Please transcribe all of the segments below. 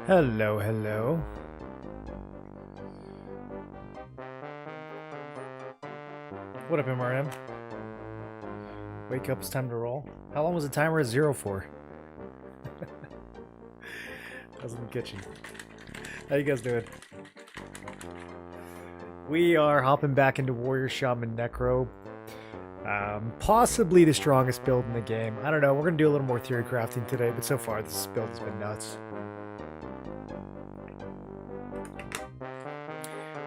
Hello, hello. What up, MRM? Wake up, it's time to roll. How long was the timer at 0 for? I was in the kitchen. How you guys doing? We are hopping back into Warrior Shaman Necro. Possibly the strongest build in the game. I don't know, we're going to do a little more theory crafting today, but so far this build has been nuts.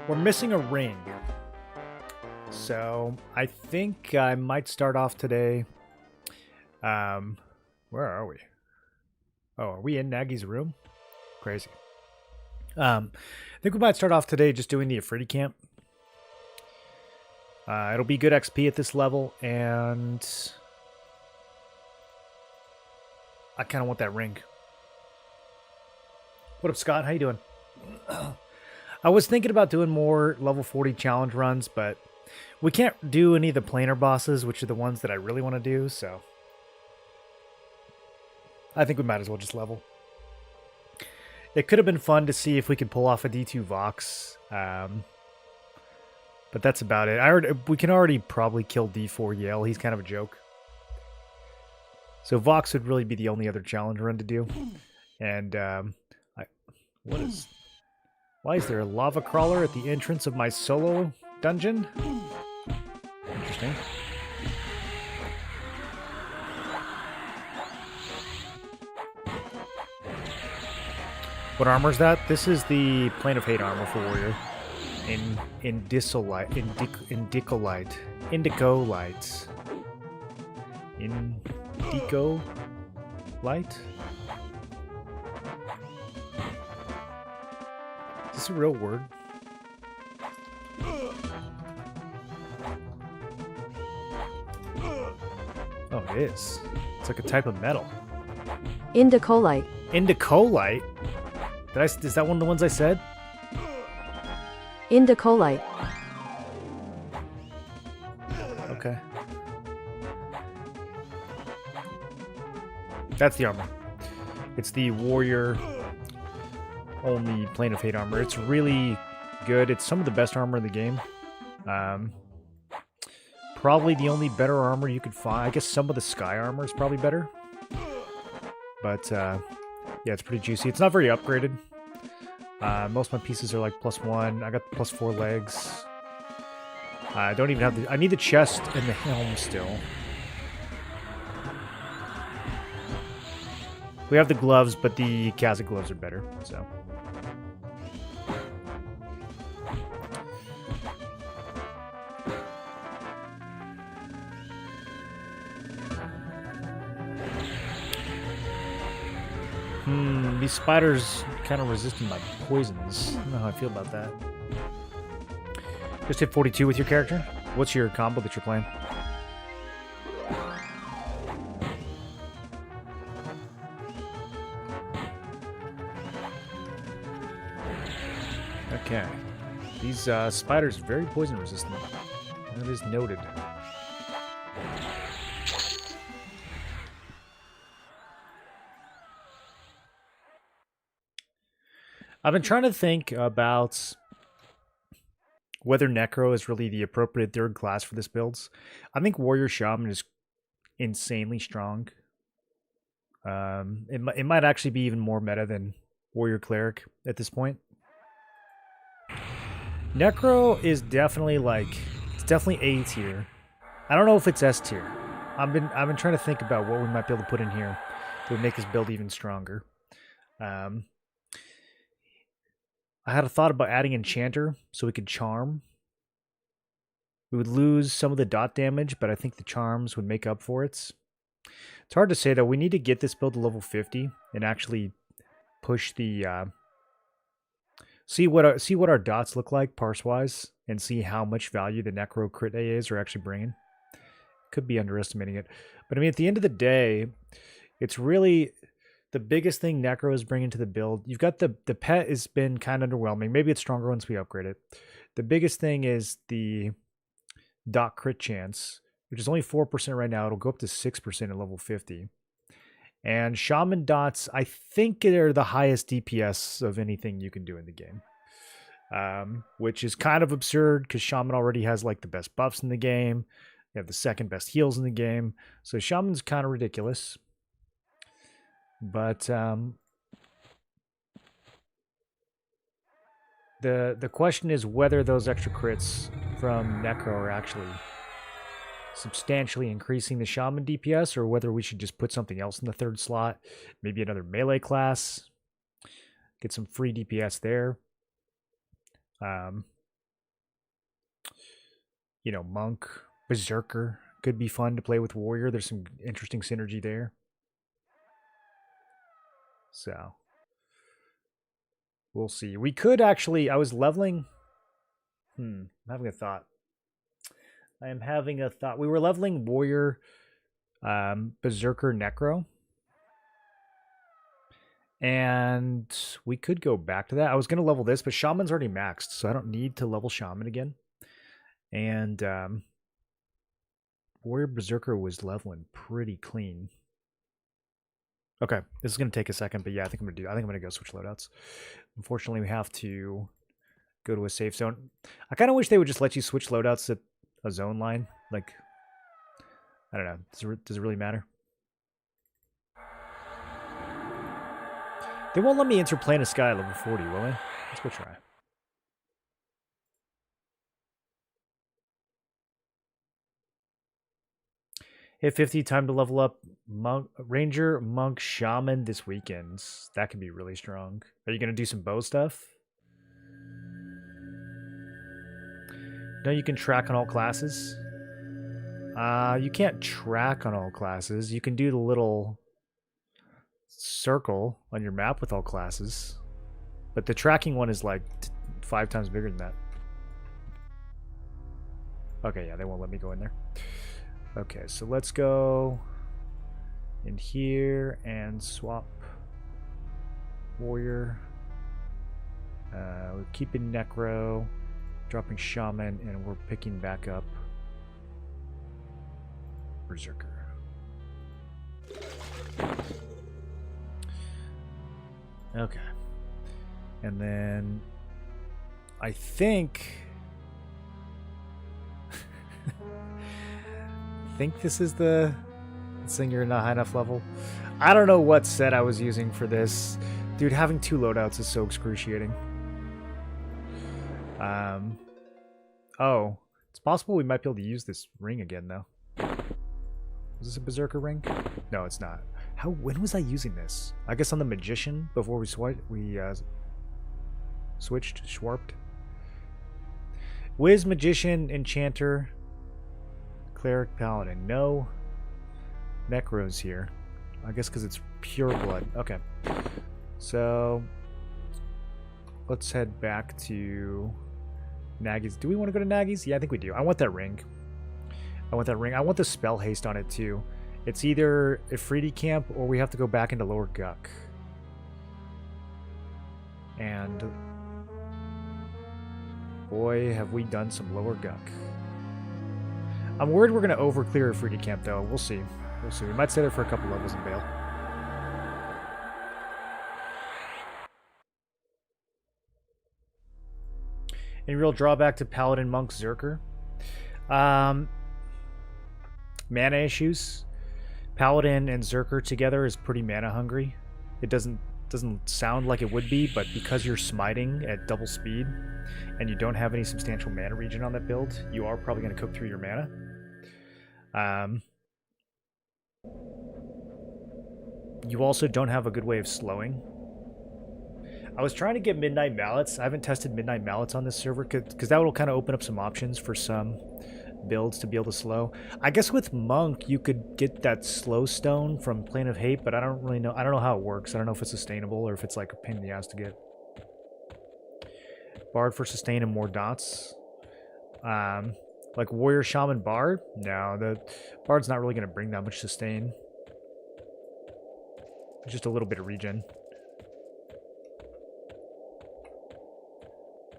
We're missing a ring. So I think I might start off today. Where are we? Oh, are we in Naggy's room? Crazy. I think we might start off today just doing the Afridi camp. It'll be good XP at this level, and I kind of want that ring. What up, Scott? How you doing? I was thinking about doing more level 40 challenge runs, but we can't do any of the planar bosses, which are the ones that I really want to do, so I think we might as well just level. It could have been fun to see if we could pull off a D2 Vox, but that's about it. We can already probably kill D4 Yale. He's kind of a joke. So Vox would really be the only other challenge run to do. And why is there a lava crawler at the entrance of my solo dungeon? Interesting. What armor is that? This is the Plane of Hate armor for Warrior. Indicolite. Is this a real word? Oh, it is. It's like a type of metal. Indicolite. Indicolite? Is that one of the ones I said? Indicolite. Okay. That's the armor. It's the Warrior only Plane of Hate armor. It's really good. It's some of the best armor in the game. Probably the only better armor you could find. I guess some of the Sky armor is probably better. But yeah, it's pretty juicy. It's not very upgraded. Most of my pieces are like +1. I got +4 legs. I don't even have the... I need the chest and the helm still. We have the gloves, but the Kazakh gloves are better, so... These spiders kind of resisting my poisons. I don't know how I feel about that. Just hit 42 with your character. What's your combo that you're playing? Okay. These spiders are very poison resistant. That is noted. I've been trying to think about whether Necro is really the appropriate third class for this build. I think Warrior Shaman is insanely strong. It might actually be even more meta than Warrior Cleric at this point. Necro is definitely it's definitely A tier. I don't know if it's S tier. I've been trying to think about what we might be able to put in here that would make this build even stronger. I had a thought about adding Enchanter so we could charm. We would lose some of the dot damage, but I think the charms would make up for it. It's hard to say though. We need to get this build to level 50 and actually push the see what our dots look like parse wise, and see how much value the Necro crit AAs are actually bringing. Could be underestimating it, but I mean at the end of the day, it's really the biggest thing Necro is bringing to the build. You've got the pet has been kind of underwhelming. Maybe it's stronger once we upgrade it. The biggest thing is the dot crit chance, which is only 4% right now. It'll go up to 6% at level 50. And Shaman dots, I think they're the highest DPS of anything you can do in the game. Which is kind of absurd because Shaman already has like the best buffs in the game. They have the second best heals in the game. So Shaman's kind of ridiculous. But the question is whether those extra crits from Necro are actually substantially increasing the Shaman DPS, or whether we should just put something else in the third slot, maybe another melee class, get some free DPS there. You know, Monk, Berserker could be fun to play with Warrior. There's some interesting synergy there. So we'll see. We could actually, I was leveling. I'm having a thought. I am having a thought. We were leveling Warrior, Berserker, Necro. And we could go back to that. I was going to level this, but Shaman's already maxed, so I don't need to level Shaman again. And Warrior Berserker was leveling pretty clean. Okay, this is going to take a second, but yeah, I think I'm going to go switch loadouts. Unfortunately, we have to go to a safe zone. I kind of wish they would just let you switch loadouts at a zone line. Like, I don't know. Does it really matter? They won't let me enter Plane of Sky at level 40, will they? Let's go try. Hit 50, time to level up Monk, Ranger, Monk, Shaman this weekend. That could be really strong. Are you going to do some bow stuff? No, you can track on all classes. You can't track on all classes. You can do the little circle on your map with all classes. But the tracking one is like 5 times bigger than that. Okay, yeah, they won't let me go in there. Okay, so let's go in here and swap Warrior. We're keeping Necro, dropping Shaman, and we're picking back up Berserker. Okay. And then I think this is the thing. You're not high enough level. I don't know what set I was using for this. Dude, having 2 loadouts is so excruciating. Oh, it's possible we might be able to use this ring again, though. Was this a Berserker ring? No, it's not. When was I using this? I guess on the Magician before we switched, Schwarped. Wiz, Magician, Enchanter, Cleric, Paladin. No. Necro's here. I guess because it's pure blood. Okay. So, let's head back to Naggy's. Do we want to go to Naggy's? Yeah, I think we do. I want that ring. I want that ring. I want the spell haste on it, too. It's either Ifriti camp or we have to go back into Lower Guck. And boy, have we done some Lower Guck. I'm worried we're going to overclear Ifriti camp, though. We'll see. We'll see. We might stay there for a couple levels and bail. Any real drawback to Paladin, Monk, Zerker? Mana issues. Paladin and Zerker together is pretty mana hungry. It doesn't sound like it would be, but because you're smiting at double speed and you don't have any substantial mana regen on that build, you are probably going to cook through your mana. You also don't have a good way of slowing. I was trying to get Midnight Mallets. I haven't tested Midnight Mallets on this server because that will kind of open up some options for some builds to be able to slow. I guess with Monk you could get that slow stone from Plane of Hate, but I don't really know. I don't know how it works. I don't know if it's sustainable or if it's like a pain in the ass to get. Bard for sustain and more dots. Like Warrior, Shaman, Bard? No, the Bard's not really going to bring that much sustain. Just a little bit of regen.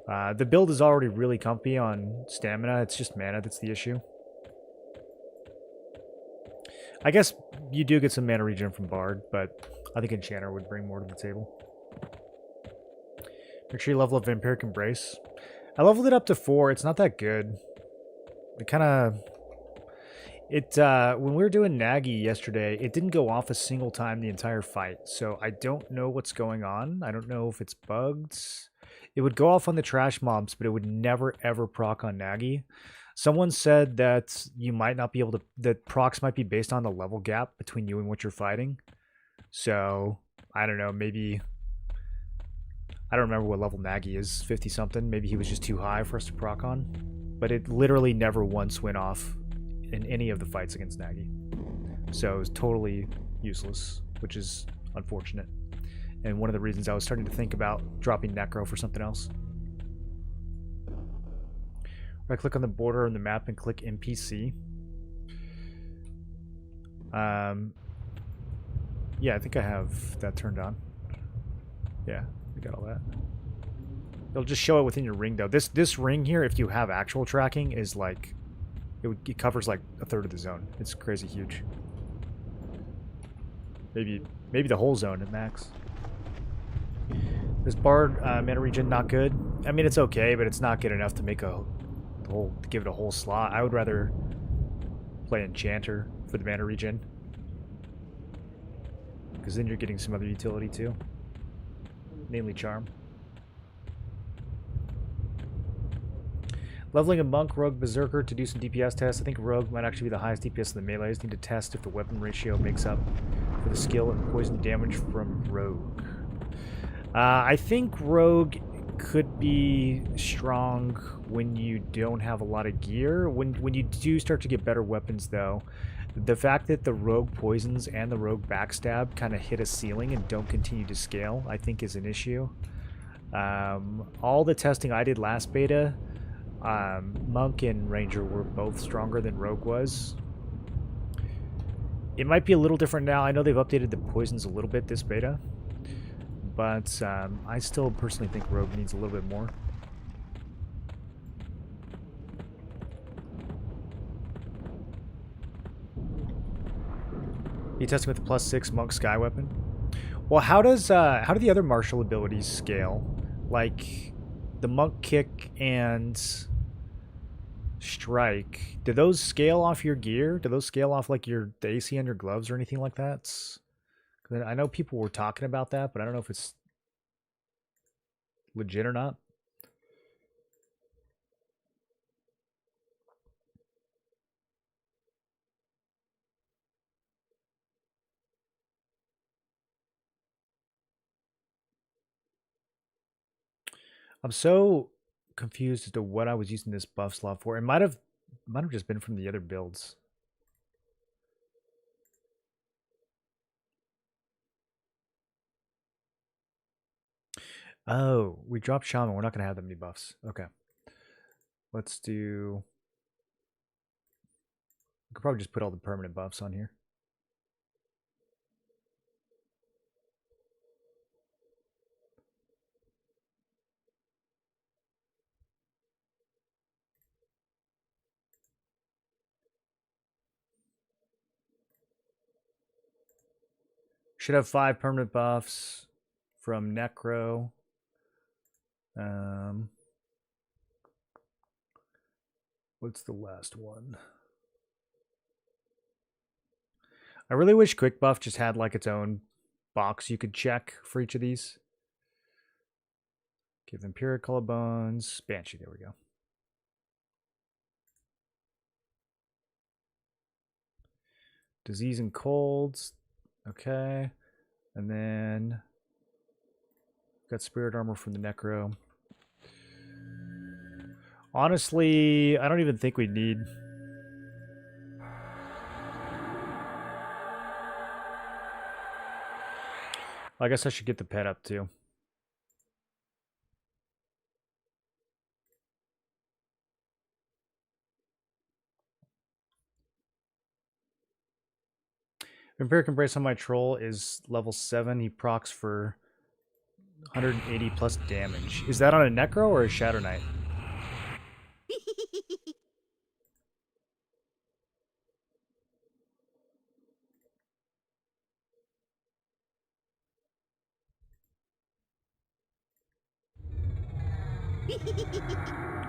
The build is already really comfy on stamina. It's just mana that's the issue. I guess you do get some mana regen from Bard, but I think Enchanter would bring more to the table. Make sure you level up Vampiric Embrace. I leveled it up to 4. It's not that good. It kind of... when we were doing Naggy yesterday, it didn't go off a single time the entire fight. So I don't know what's going on. I don't know if it's bugged. It would go off on the trash mobs, but it would never ever proc on Naggy. Someone said that you might not be able to, that procs might be based on the level gap between you and what you're fighting. So, I don't know, maybe, I don't remember what level Naggy is, 50 something. Maybe he was just too high for us to proc on. But it literally never once went off in any of the fights against Naggy. So it was totally useless, which is unfortunate. And one of the reasons I was starting to think about dropping Necro for something else. Right click on the border on the map and click NPC. Yeah, I think I have that turned on. Yeah, we got all that. It'll just show it within your ring though. This ring here, if you have actual tracking, is like it covers like a third of the zone. It's crazy huge. Maybe the whole zone at max. This Bard mana regen not good. I mean, it's okay, but it's not good enough to make to give it a whole slot. I would rather play Enchanter for the mana regen, because then you're getting some other utility too, namely Charm. Leveling a Monk, Rogue, Berserker to do some DPS tests. I think Rogue might actually be the highest DPS in the melee. I just need to test if the weapon ratio makes up for the skill and poison damage from Rogue. I think Rogue could be strong when you don't have a lot of gear. When you do start to get better weapons, though, the fact that the Rogue poisons and the Rogue backstab kind of hit a ceiling and don't continue to scale, I think is an issue. All the testing I did last beta, Monk and Ranger were both stronger than Rogue was. It might be a little different now. I know they've updated the poisons a little bit this beta. But I still personally think Rogue needs a little bit more. You testing with the +6 Monk Sky Weapon? Well, how do the other martial abilities scale? Like the Monk Kick and Strike. Do those scale off your gear? Do those scale off like the AC on your gloves or anything like that? I know people were talking about that, but I don't know if it's legit or not. I'm so confused as to what I was using this buff slot for. It might have just been from the other builds. Oh, we dropped Shaman. We're not going to have that many buffs. Okay. Let's do... We could probably just put all the permanent buffs on here. Should have 5 permanent buffs from Necro. What's the last one? I really wish Quick Buff just had like its own box you could check for each of these. Give Imperial Collarbones. Banshee, there we go. Disease and Colds. Okay. And then got Spirit Armor from the Necro. Honestly, I don't even think we need... I guess I should get the pet up too. Vampiric Embrace on my troll is level 7. He procs for 180 plus damage. Is that on a Necro or a Shadow Knight?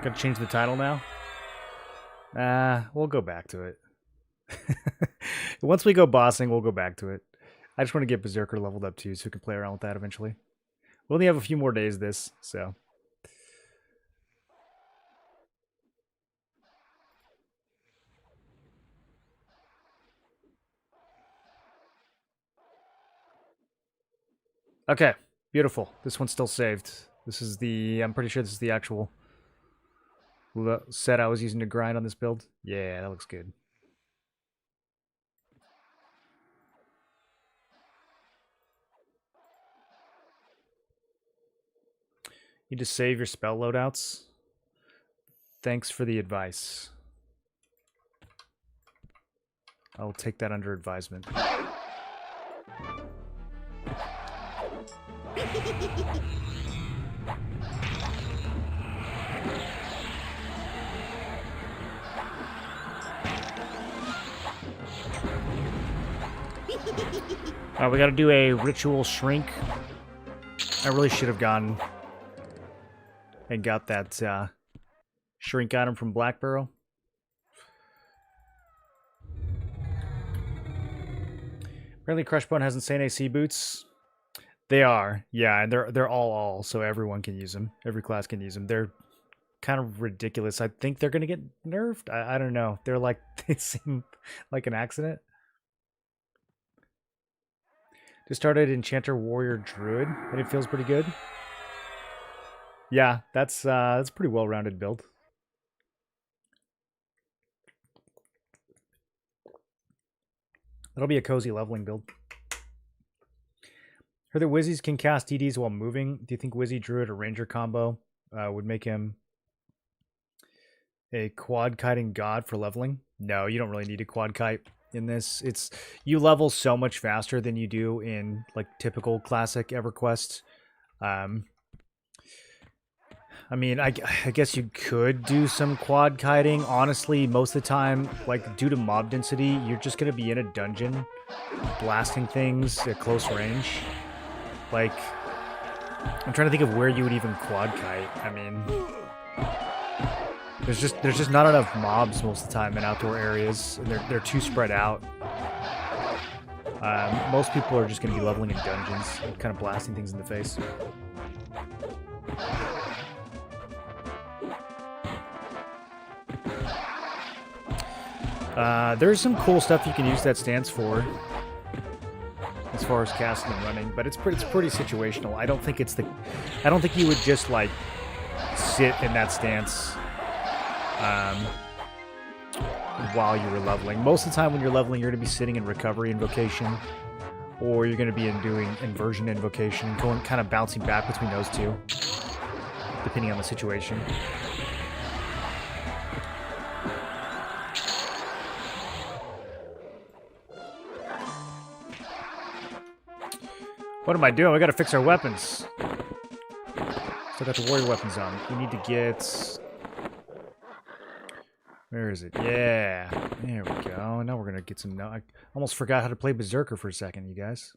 Gotta change the title now? We'll go back to it. Once we go bossing, we'll go back to it. I just want to get Berserker leveled up too, so we can play around with that eventually. We only have a few more days of this, so. Okay, beautiful. This one's still saved. This is the, I'm pretty sure this is the actual set I was using to grind on this build. Yeah, that looks good. You just save your spell loadouts. Thanks for the advice. I'll take that under advisement. We gotta do a ritual shrink. I really should have gone and got that shrink item from Black Barrow. Apparently Crushbone has insane AC boots. They are, yeah, and they're all, so everyone can use them. Every class can use them. They're kind of ridiculous. I think they're gonna get nerfed. I don't know. They're like, they seem like an accident. Just started Enchanter Warrior Druid, and it feels pretty good. Yeah, that's a pretty well-rounded build. That'll be a cozy leveling build. Heard that Wizzies can cast DDs while moving. Do you think Wizzy Druid or Ranger combo would make him a quad kiting god for leveling? No, you don't really need a quad kite in this. It's, you level so much faster than you do in like typical classic EverQuest. I mean, I guess you could do some quad kiting. Honestly, most of the time, like due to mob density, you're just gonna be in a dungeon blasting things at close range. Like, I'm trying to think of where you would even quad kite. I mean, there's just not enough mobs most of the time in outdoor areas, and they're too spread out. Most people are just going to be leveling in dungeons and kind of blasting things in the face. There's some cool stuff you can use that stance for, as far as casting and running, but it's pretty situational. I don't think you would just like sit in that stance while you were leveling. Most of the time when you're leveling, you're going to be sitting in recovery invocation, or you're going to be doing inversion invocation, kind of bouncing back between those two, depending on the situation. What am I doing? We gotta fix our weapons. Still got the warrior weapons on. We need to get... Where is it? Yeah. There we go. Now we're gonna get some... I almost forgot how to play Berserker for a second, you guys.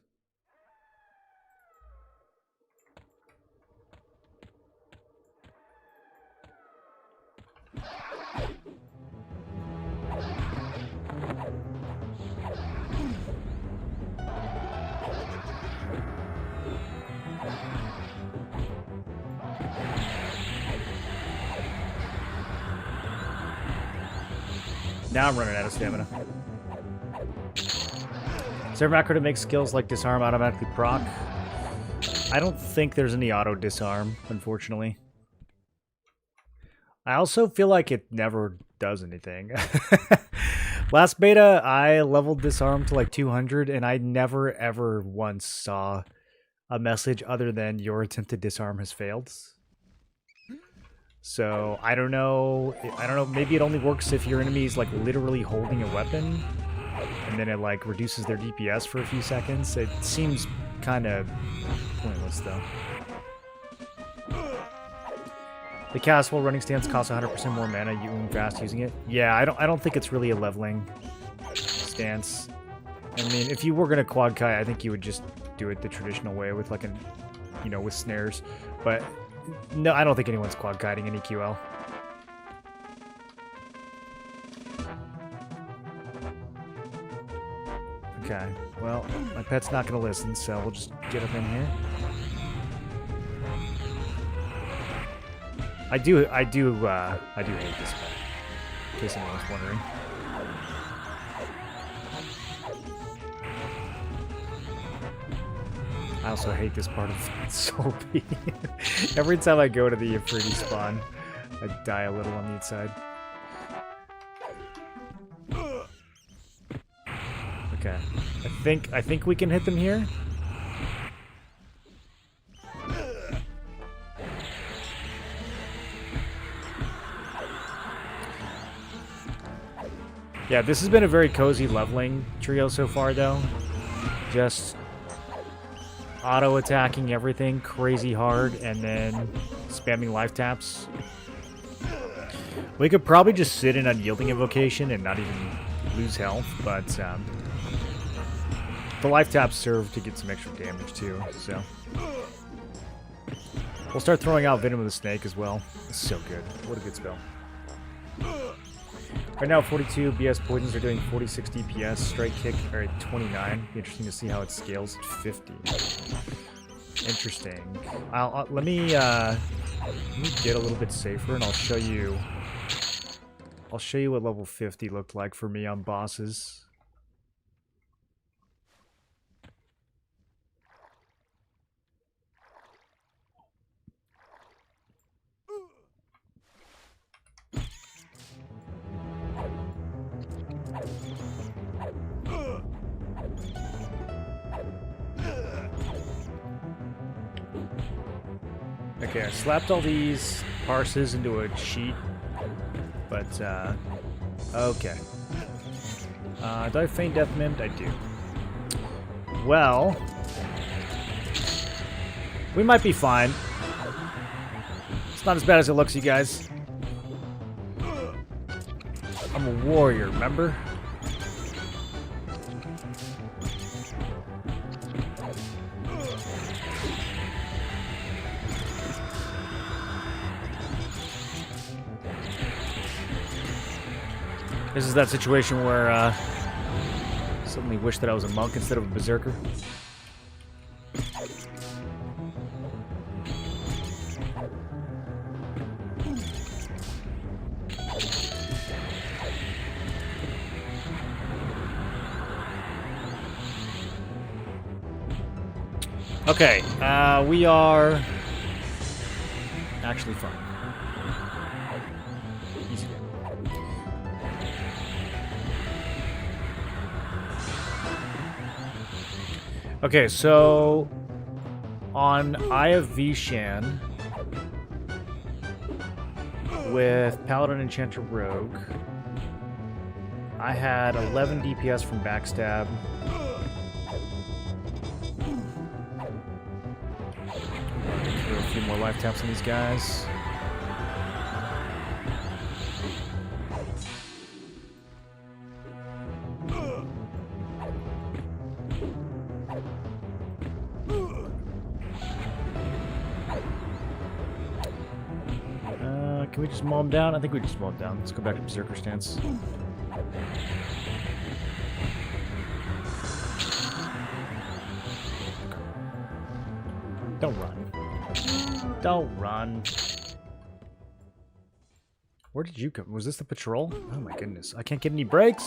Now I'm running out of stamina. Is there a macro to make skills like disarm automatically proc? I don't think there's any auto disarm, unfortunately. I also feel like it never does anything. Last beta, I leveled disarm to like 200, and I never ever once saw a message other than your attempt to disarm has failed. So, I don't know, maybe it only works if your enemy is, like, literally holding a weapon, and then it, like, reduces their DPS for a few seconds. It seems kind of pointless, though. The cast while running stance costs 100% more mana, you move fast using it. Yeah, I don't think it's really a leveling stance. I mean, if you were going to quad kite, I think you would just do it the traditional way with, like, with snares, but... No, I don't think anyone's quad kiting in EQL. Okay, well, my pet's not going to listen, so we'll just get up in here. I do hate this pet, in case anyone's wondering. I also hate this part of Soapy. Every time I go to the Afridi spawn, I die a little on the inside. Okay. I think we can hit them here. Yeah, this has been a very cozy leveling trio so far, though. Just auto-attacking everything crazy hard, and then spamming life taps. We could probably just sit in Unyielding Invocation and not even lose health, but the life taps serve to get some extra damage too, so. We'll start throwing out Venom of the Snake as well. It's so good. What a good spell. Right now, 42 BS poisons are doing 46 DPS. Strike kick are at 29. Be interesting to see how it scales at 50. Interesting. Let me get a little bit safer, and I'll show you. I'll show you what level 50 looked like for me on bosses. Okay, I slapped all these parses into a sheet, but, okay. Do I feign Death Mimed? I do. Well, we might be fine. It's not as bad as it looks, you guys. I'm a warrior, remember? This is that situation where Suddenly wish that I was a monk instead of a berserker. Okay, we are actually fine. Easy game. Okay, so on Eye of Vishan with Paladin Enchanter Rogue, I had 11 DPS from Backstab. Do a few more life taps on these guys. Can we just mow him down? I think we just mow him down. Let's go back to Berserker stance. Don't run. Don't run. Where did you come? Was this the patrol? Oh my goodness. I can't get any breaks.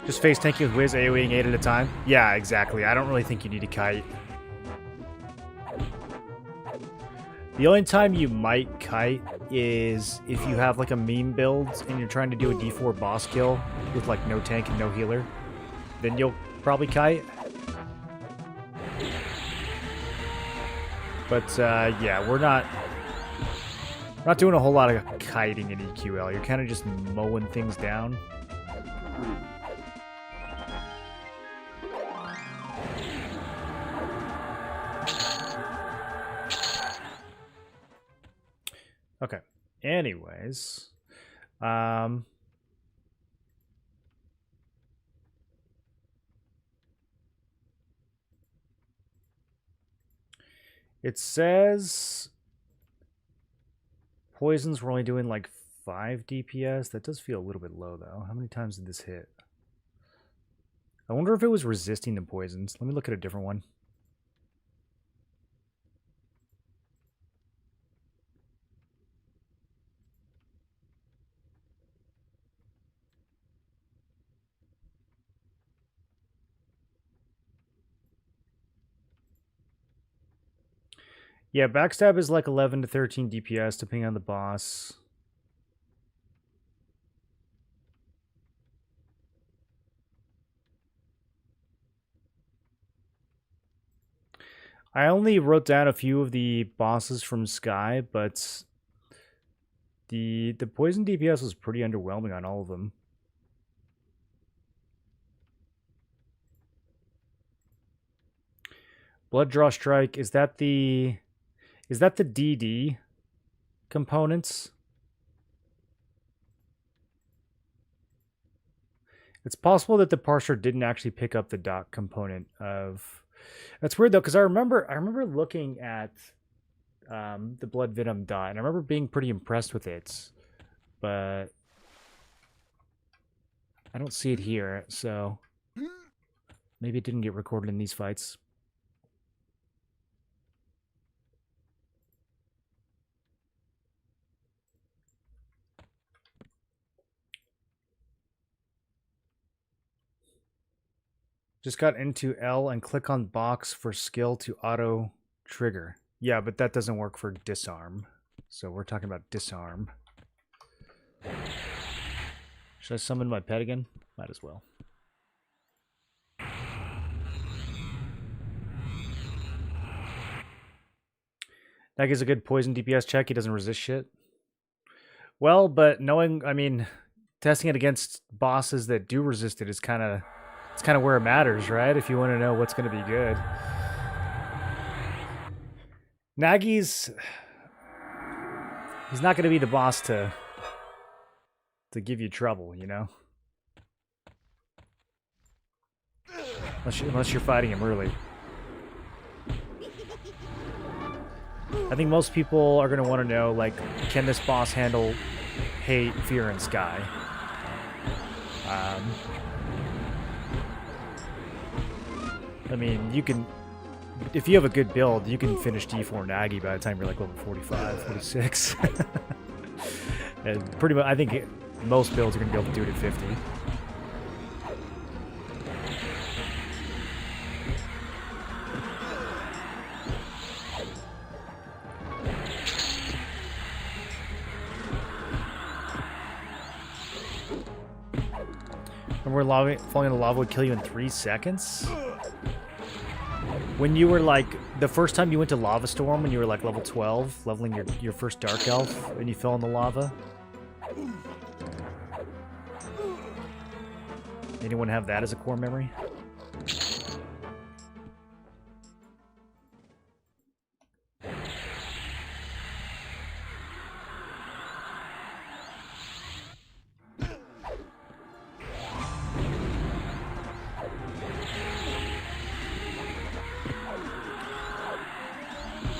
Just face tanking with Wiz, AoEing 8 at a time? Yeah, exactly. I don't really think you need a kite. The only time you might kite is if you have like a meme build and you're trying to do a D4 boss kill with like no tank and no healer. Then you'll probably kite. But yeah, we're not doing a whole lot of kiting in EQL. You're kind of just mowing things down. Okay. Anyways, it says poisons were only doing like 5 DPS. That does feel a little bit low though. How many times did this hit? I wonder if it was resisting the poisons. Let me look at a different one. Yeah, backstab is like 11 to 13 DPS depending on the boss. I only wrote down a few of the bosses from Sky, but the poison DPS was pretty underwhelming on all of them. Blood Draw Strike, is that the DD components? It's possible that the parser didn't actually pick up the dot component of. That's weird though, because I remember looking at the Blood Venom dot, and I remember being pretty impressed with it, but I don't see it here, so maybe it didn't get recorded in these fights. Just got into L and click on box for skill to auto trigger. Yeah, but that doesn't work for disarm. So we're talking about disarm. Should I summon my pet again? Might as well. That gives a good poison DPS check. He doesn't resist shit. Well, but knowing, I mean, testing it against bosses that do resist it is kind of... It's kind of where it matters, right? If you want to know what's going to be good. Naggy's... He's not going to be the boss to give you trouble, you know? Unless you're fighting him early. I think most people are going to want to know, like, can this boss handle hate, fear, and sky? I mean, you can... If you have a good build, you can finish D4 Naggy by the time you're like level 45, 46. And pretty much, I think most builds are going to be able to do it at 50. And where falling in the lava would kill you in 3 seconds? When you were like, the first time you went to Lava Storm, when you were like level 12, leveling your first Dark Elf, and you fell in the lava? Anyone have that as a core memory?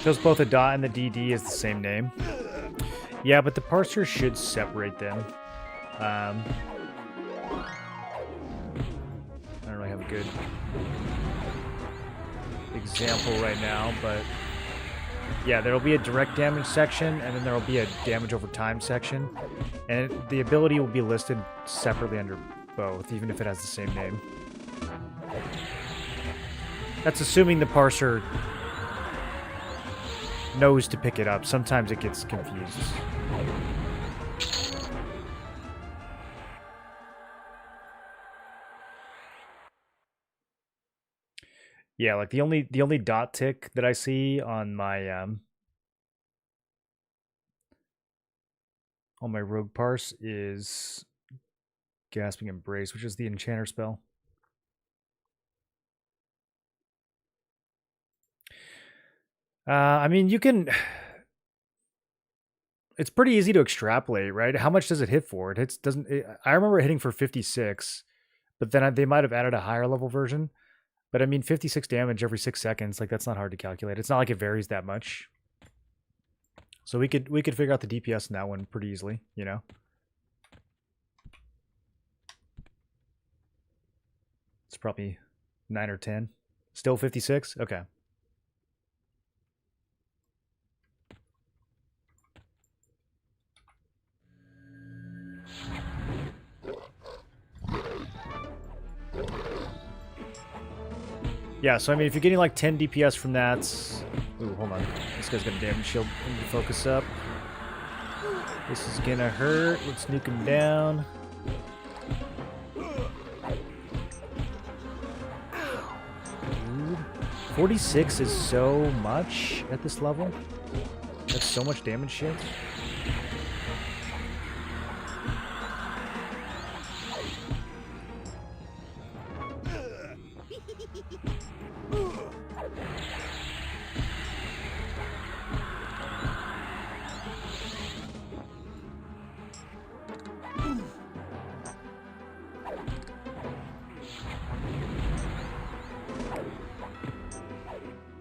Shows both a dot and the DD is the same name. Yeah, but the parser should separate them. I don't really have a good example right now, but yeah, there'll be a direct damage section, and then there'll be a damage over time section, and the ability will be listed separately under both, even if it has the same name. That's assuming the parser knows to pick it up. Sometimes it gets confused. Yeah, like the only dot tick that I see on my rogue parse is Gasping Embrace, which is the enchanter spell. I mean, you can... It's pretty easy to extrapolate, right? How much does it hit for? I remember it hitting for 56, but then they might have added a higher level version. But I mean, 56 damage every 6 seconds, like that's not hard to calculate. It's not like it varies that much. So we could figure out the DPS in that one pretty easily, you know? It's probably 9 or 10. Still 56? Okay. Yeah, so I mean, if you're getting like 10 DPS from that... Ooh, hold on. This guy's got a damage shield. I need to focus up. This is gonna hurt. Let's nuke him down. Dude. 46 is so much at this level. That's so much damage shield.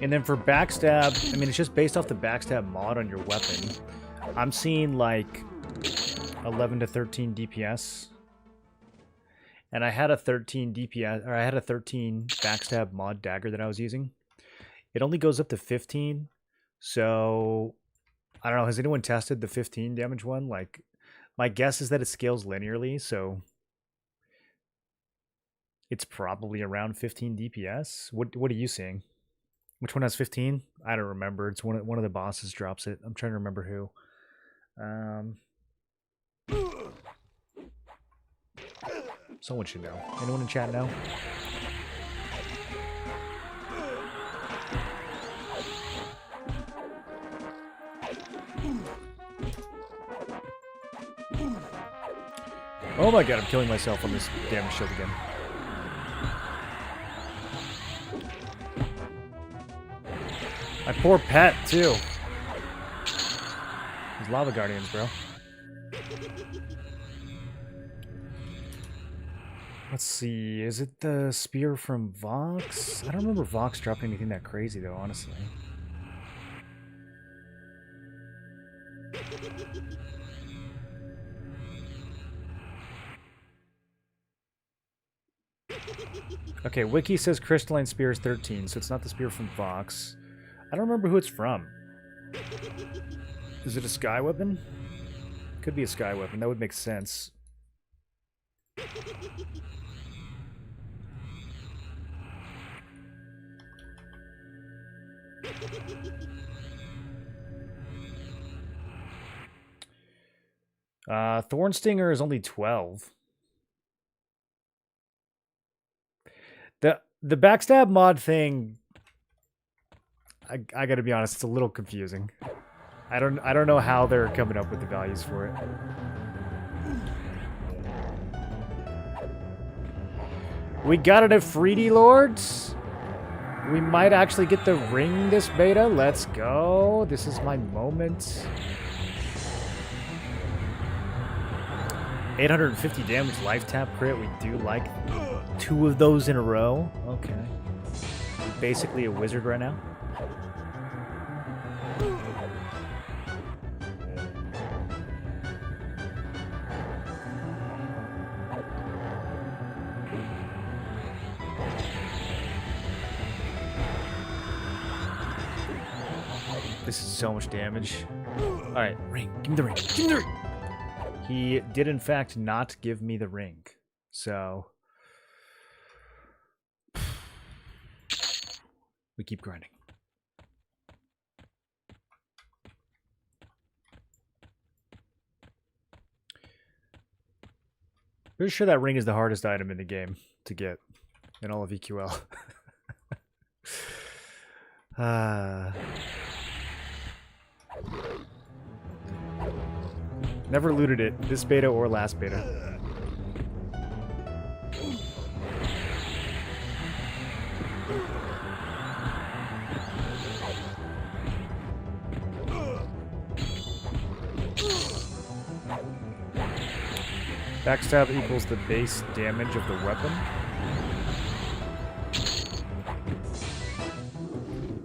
And then for backstab, I mean, it's just based off the backstab mod on your weapon. I'm seeing like 11 to 13 DPS. And I had a 13 DPS, or I had a 13 backstab mod dagger that I was using. It only goes up to 15. So, I don't know, has anyone tested the 15 damage one? Like, my guess is that it scales linearly, so it's probably around 15 DPS. What are you seeing? Which one has 15? I don't remember. It's one of the bosses drops it. I'm trying to remember who. Someone should know. Anyone in chat know? Oh my god, I'm killing myself on this damage shield again. My poor pet, too. These lava guardians, bro. Let's see. Is it the spear from Vox? I don't remember Vox dropping anything that crazy, though, honestly. Okay, Wiki says Crystalline Spear is 13, so it's not the spear from Vox. I don't remember who it's from. Is it a sky weapon? Could be a sky weapon. That would make sense. Thorn Stinger is only 12. The backstab mod thing, I gotta be honest, it's a little confusing. I don't know how they're coming up with the values for it. We got it at Freedy Lords. We might actually get the ring this beta. Let's go. This is my moment. 850 damage life tap crit. We do like 2 of those in a row. Okay. We're basically a wizard right now. This is so much damage. Alright, ring. Give me the ring. Give me the ring! He did, in fact, not give me the ring. So... we keep grinding. Pretty sure that ring is the hardest item in the game to get in all of EQL. Never looted it, this beta or last beta. Backstab equals the base damage of the weapon.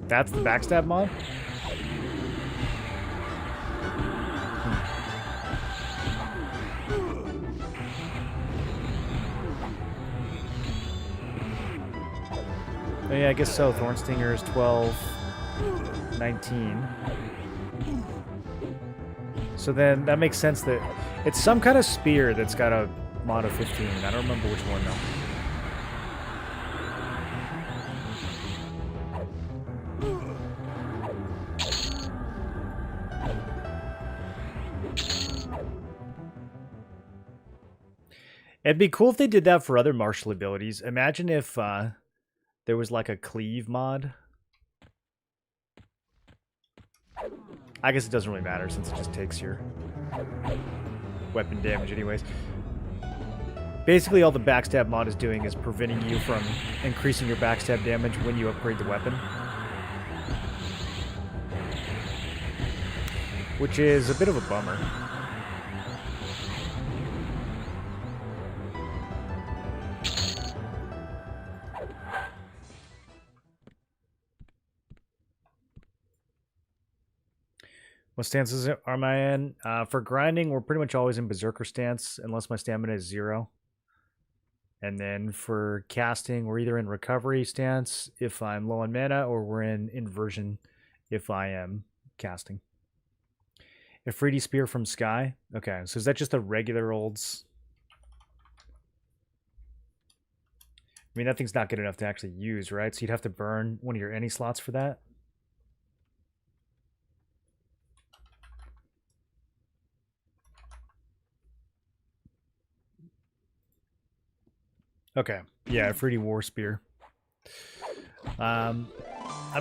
That's the backstab mod? Oh, yeah, I guess so. Thorn Stinger is 12, 19. So then that makes sense that it's some kind of spear that's got a mod of 15. I don't remember which one though. It'd be cool if they did that for other martial abilities. Imagine if there was like a cleave mod. I guess it doesn't really matter since it just takes your weapon damage anyways. Basically all the backstab mod is doing is preventing you from increasing your backstab damage when you upgrade the weapon. Which is a bit of a bummer. What stances am I in? For grinding, we're pretty much always in Berserker stance, unless my stamina is 0. And then for casting, we're either in Recovery stance if I'm low on mana, or we're in Inversion if I am casting. A Freedy Spear from Sky. Okay, so is that just a regular olds? I mean, that thing's not good enough to actually use, right? So you'd have to burn one of your any slots for that. Okay, yeah, a Fruity War Spear. I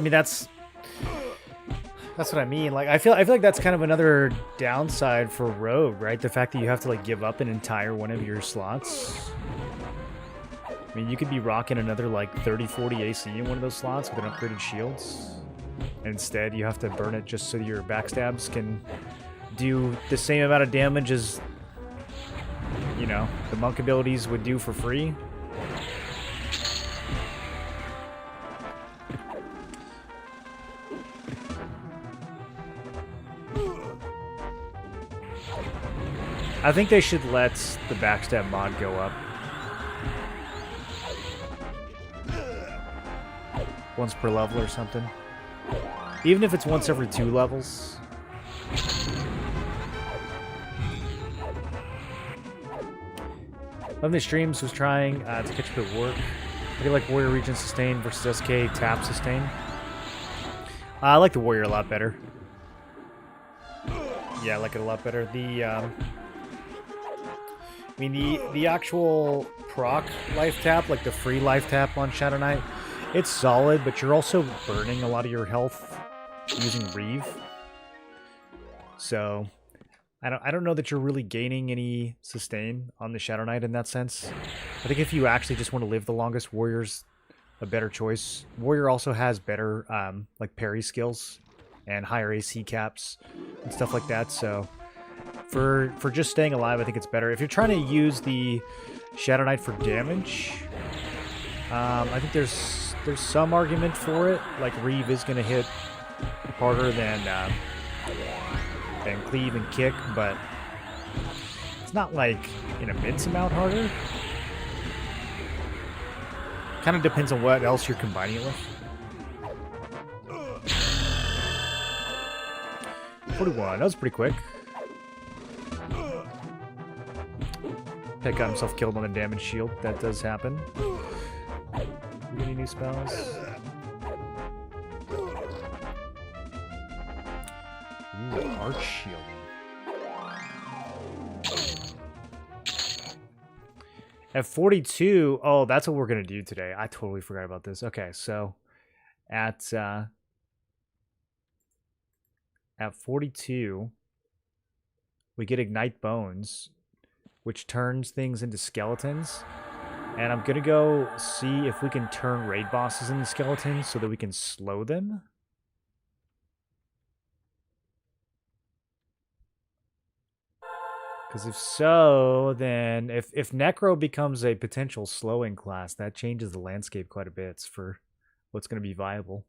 mean, that's what I mean. Like, I feel like that's kind of another downside for Rogue, right? The fact that you have to like give up an entire one of your slots. I mean, you could be rocking another like 30-40 AC in one of those slots with an upgraded shields. And instead, you have to burn it just so your backstabs can do the same amount of damage as, you know, the monk abilities would do for free. I think they should let the backstab mod go up. Once per level or something. Even if it's once every 2 levels. One of the streams was trying to catch up at work. How do you like Warrior Region Sustain versus SK Tap Sustain? I like the Warrior a lot better. Yeah, I like it a lot better. I mean, the actual proc life tap, like the free life tap on Shadow Knight, it's solid, but you're also burning a lot of your health using Reeve. So, I don't know that you're really gaining any sustain on the Shadow Knight in that sense. I think if you actually just want to live the longest, Warrior's a better choice. Warrior also has better like parry skills and higher AC caps and stuff like that. So for just staying alive, I think it's better. If you're trying to use the Shadow Knight for damage, I think there's some argument for it. Like Reeve is going to hit harder than cleave and kick, but it's not like an immense amount harder. Kind of depends on what else you're combining it with. 41, that was pretty quick. Pet got himself killed on the damage shield. That does happen. Any new spells? Ooh, arch shielding. At 42, oh, that's what we're gonna do today. I totally forgot about this. Okay, so at 42, we get Ignite Bones, which turns things into skeletons. And I'm gonna go see if we can turn raid bosses into skeletons so that we can slow them. Because if so, then if Necro becomes a potential slowing class, that changes the landscape quite a bit for what's going to be viable.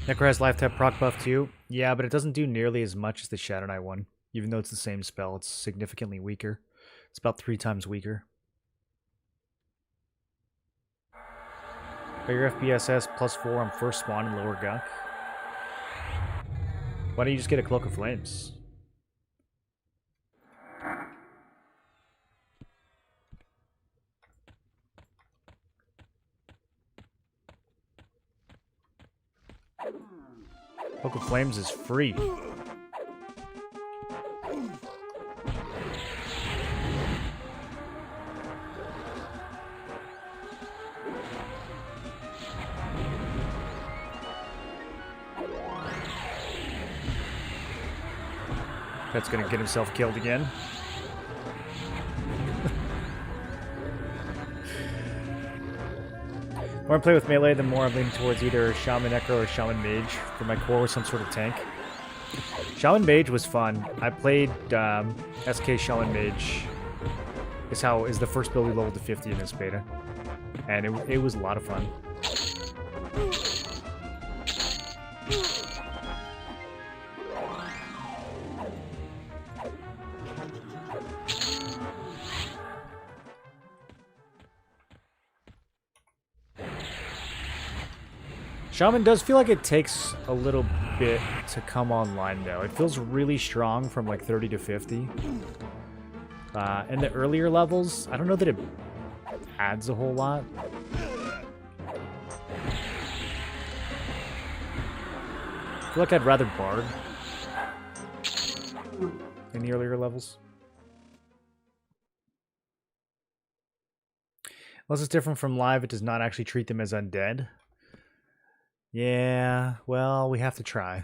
Necro has life tap proc buff too. Yeah, but it doesn't do nearly as much as the Shadow Knight one. Even though it's the same spell, it's significantly weaker. It's about 3 times weaker. But your FBSS +4 on first spawn and lower gunk. Why don't you just get a Cloak of Flames? Cloak of Flames is free. That's gonna get himself killed again. The more I play with melee, the more I'm leaning towards either Shaman Necro or Shaman Mage for my core with some sort of tank. Shaman Mage was fun. I played SK Shaman Mage. Is the first build we leveled to 50 in this beta, and it was a lot of fun. Shaman does feel like it takes a little bit to come online, though. It feels really strong from like 30 to 50. In the earlier levels, I don't know that it adds a whole lot. I feel like I'd rather Bard in the earlier levels. Unless it's different from live, it does not actually treat them as undead. Yeah, well, we have to try.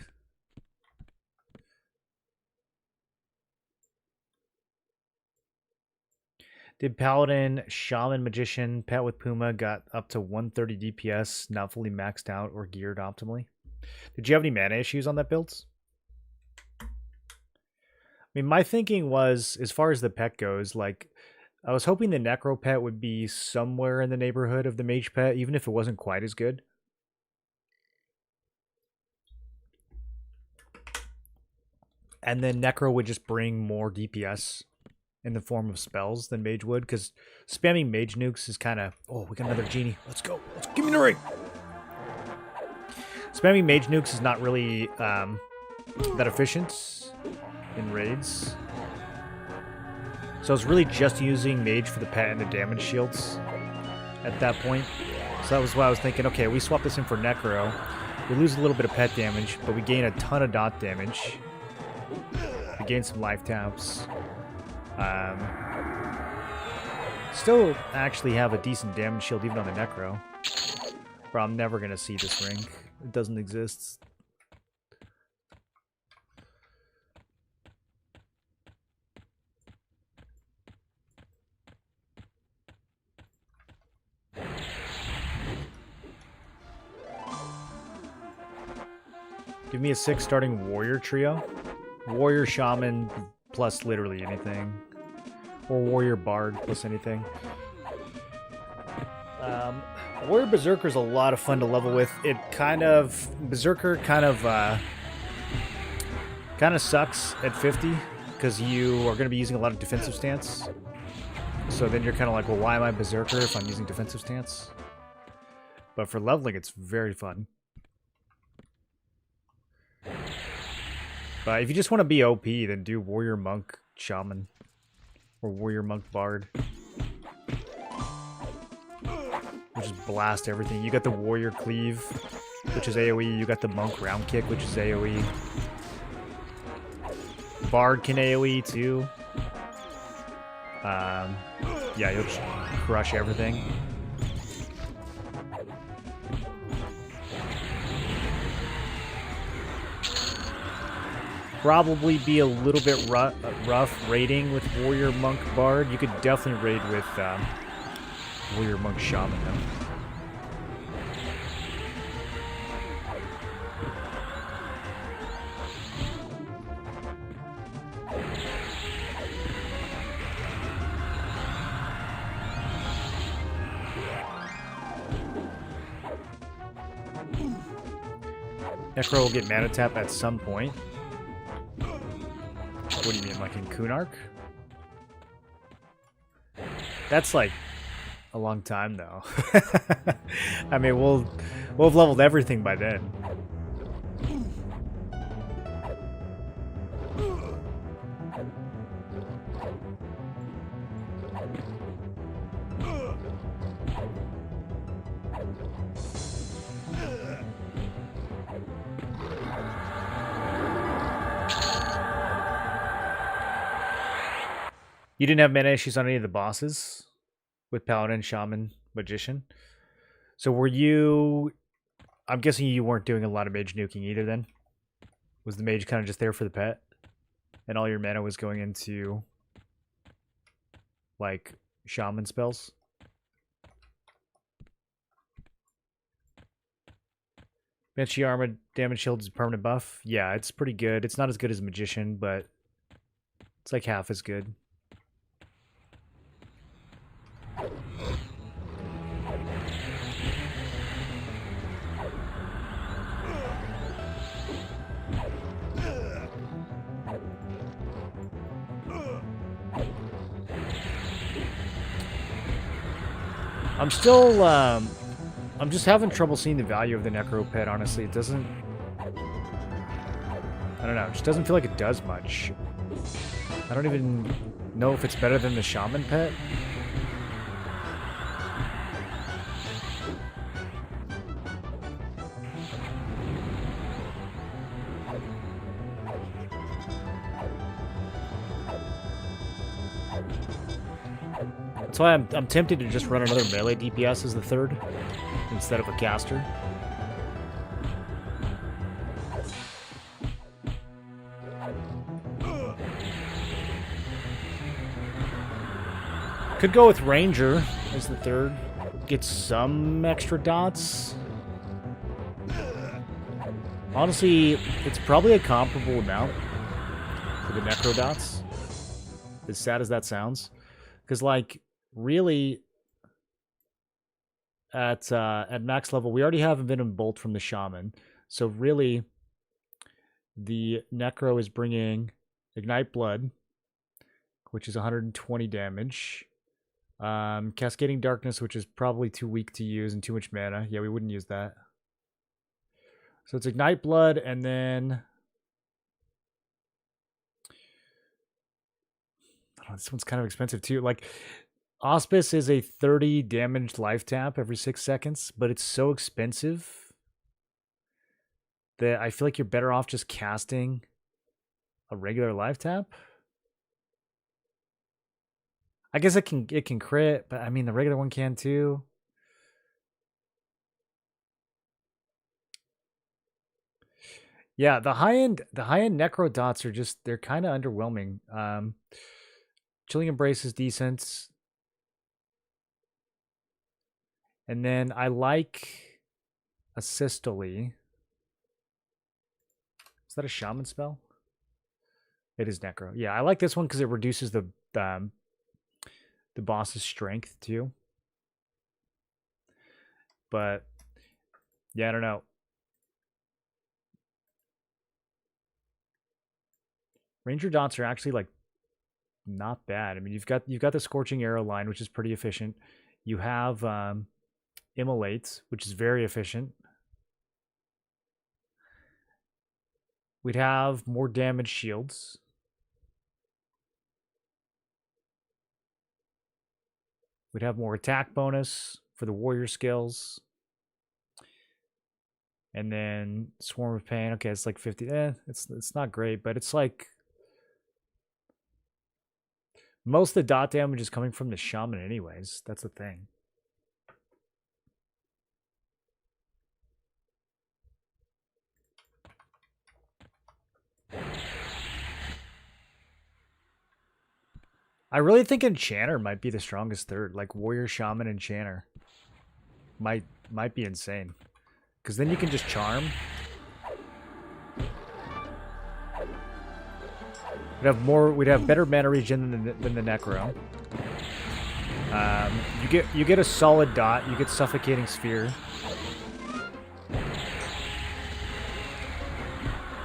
Did Paladin, Shaman, Magician, Pet with Puma got up to 130 DPS, not fully maxed out or geared optimally? Did you have any mana issues on that build? mean, my thinking was, as far as the pet goes, like, I was hoping the Necro pet would be somewhere in the neighborhood of the Mage pet, even if it wasn't quite as good. And then Necro would just bring more DPS in the form of spells than Mage would, because spamming Mage nukes is kind of... Oh, we got another genie. Let's go. Let's give me the ring. Spamming Mage nukes is not really that efficient in raids. So I was really just using Mage for the pet and the damage shields at that point. So that was why I was thinking, okay, we swap this in for Necro. We lose a little bit of pet damage, but we gain a ton of dot damage. We gain some life taps. Still actually have a decent damage shield even on the Necro. Bro, I'm never going to see this ring. It doesn't exist. Give me a 6 starting warrior trio. Warrior shaman plus literally anything. Or warrior bard plus anything. Warrior berserker is a lot of fun to level with. It kind of... Berserker kind of sucks at 50. Because you are going to be using a lot of defensive stance. So then you're kind of like, well, why am I berserker if I'm using defensive stance? But for leveling, it's very fun. But if you just want to be OP, then do Warrior Monk Shaman. Or Warrior Monk Bard. Which is blast everything. You got the Warrior Cleave, which is AoE. You got the Monk Round Kick, which is AoE. Bard can AoE too. Yeah, you'll just crush everything. Probably be a little bit rough raiding with Warrior Monk Bard. You could definitely raid with Warrior Monk Shaman though. Necro will get mana tap at some point. What do you mean, like in Kunark? That's like a long time though. I mean, we'll have leveled everything by then. You didn't have mana issues on any of the bosses with Paladin, Shaman, Magician. So were you... I'm guessing you weren't doing a lot of mage nuking either then? Was the mage kind of just there for the pet? And all your mana was going into, like, Shaman spells? Banshee Armor damage shield is a permanent buff. Yeah, it's pretty good. It's not as good as Magician, but it's like half as good. I'm still, I'm just having trouble seeing the value of the Necro pet, honestly. It doesn't, I don't know, it just doesn't feel like it does much. I don't even know if it's better than the Shaman pet. That's why I'm tempted to just run another melee DPS as the third, instead of a caster. Could go with Ranger as the third. Get some extra dots. Honestly, it's probably a comparable amount. for the Necro dots. As sad as that sounds. Because, like, really, at max level, we already have Venom Bolt from the Shaman. So, really, the Necro is bringing Ignite Blood, which is 120 damage. Cascading Darkness, which is probably too weak to use and too much mana. Yeah, we wouldn't use that. So it's Ignite Blood, and then... Oh, this one's kind of expensive too. Like, Auspice is a 30 damaged life tap every 6 seconds, but it's so expensive that I feel like you're better off just casting a regular life tap. I guess it can crit, but I mean the regular one can too. Yeah, the high end Necro dots are just, they're kind of underwhelming. Chilling Embrace is decent. And then I like Asystole. Is that a Shaman spell? It is Necro. Yeah, I like this one because it reduces the boss's strength too. But yeah, I don't know. Ranger dots are actually like not bad. I mean, you've got the Scorching Arrow line, which is pretty efficient. You have Immolate, which is very efficient. We'd have more damage shields. We'd have more attack bonus for the warrior skills. And then Swarm of Pain. Okay, it's like 50. It's not great, but it's like most of the dot damage is coming from the Shaman anyways. That's the thing. I really think Enchanter might be the strongest third. Like Warrior, Shaman, Enchanter. Might be insane. Because then you can just charm. We'd have better mana regen than the Necro. You get a solid dot, you get Suffocating Sphere.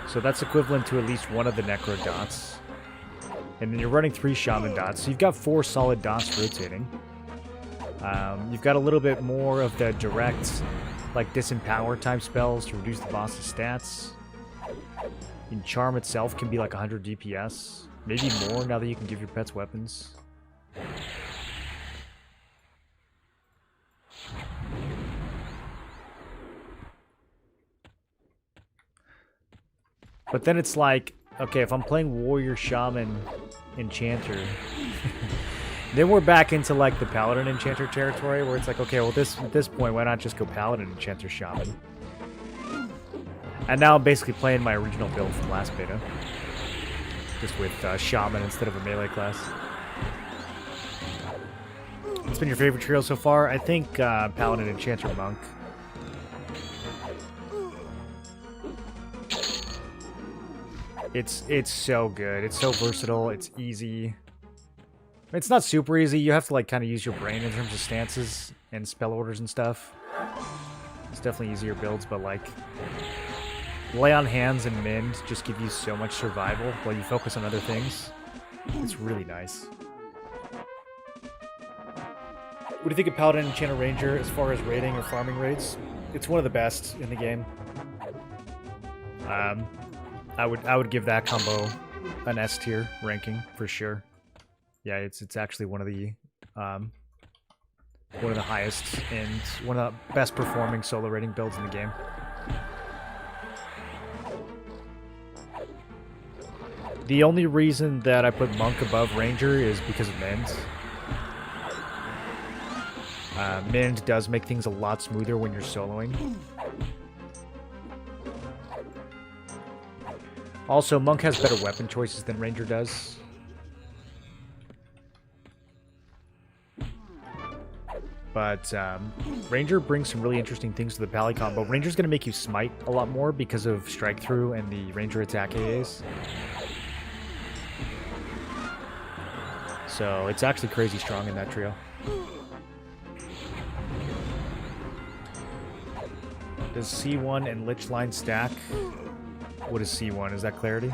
So that's equivalent to at least one of the Necro dots. And then you're running 3 Shaman dots, so you've got 4 solid dots rotating. You've got a little bit more of the direct, like Disempower type spells to reduce the boss's stats. And Charm itself can be like 100 DPS, maybe more now that you can give your pets weapons. But then it's like, okay, if I'm playing Warrior, Shaman, Enchanter, then we're back into like the Paladin Enchanter territory where it's like, okay, well at this point, why not just go Paladin Enchanter Shaman? And now I'm basically playing my original build from last beta, just with Shaman instead of a melee class. What's been your favorite trio so far? I think Paladin Enchanter Monk. It's so good. It's so versatile. It's easy. It's not super easy. You have to like kind of use your brain in terms of stances and spell orders and stuff. It's definitely easier builds, but like Lay on Hands and Mend just give you so much survival while you focus on other things. It's really nice. What do you think of Paladin Enchanter Ranger as far as raiding or farming raids? It's one of the best in the game. I would give that combo an S tier ranking for sure. Yeah, it's actually one of the highest and one of the best performing solo raiding builds in the game. The only reason that I put Monk above Ranger is because of Mend. Mend does make things a lot smoother when you're soloing. Also, Monk has better weapon choices than Ranger does. But Ranger brings some really interesting things to the Pally combo. Ranger's going to make you smite a lot more because of Strike Through and the Ranger attack AAs. So it's actually crazy strong in that trio. Does C1 and Lich Line stack? What is C1? Is that clarity?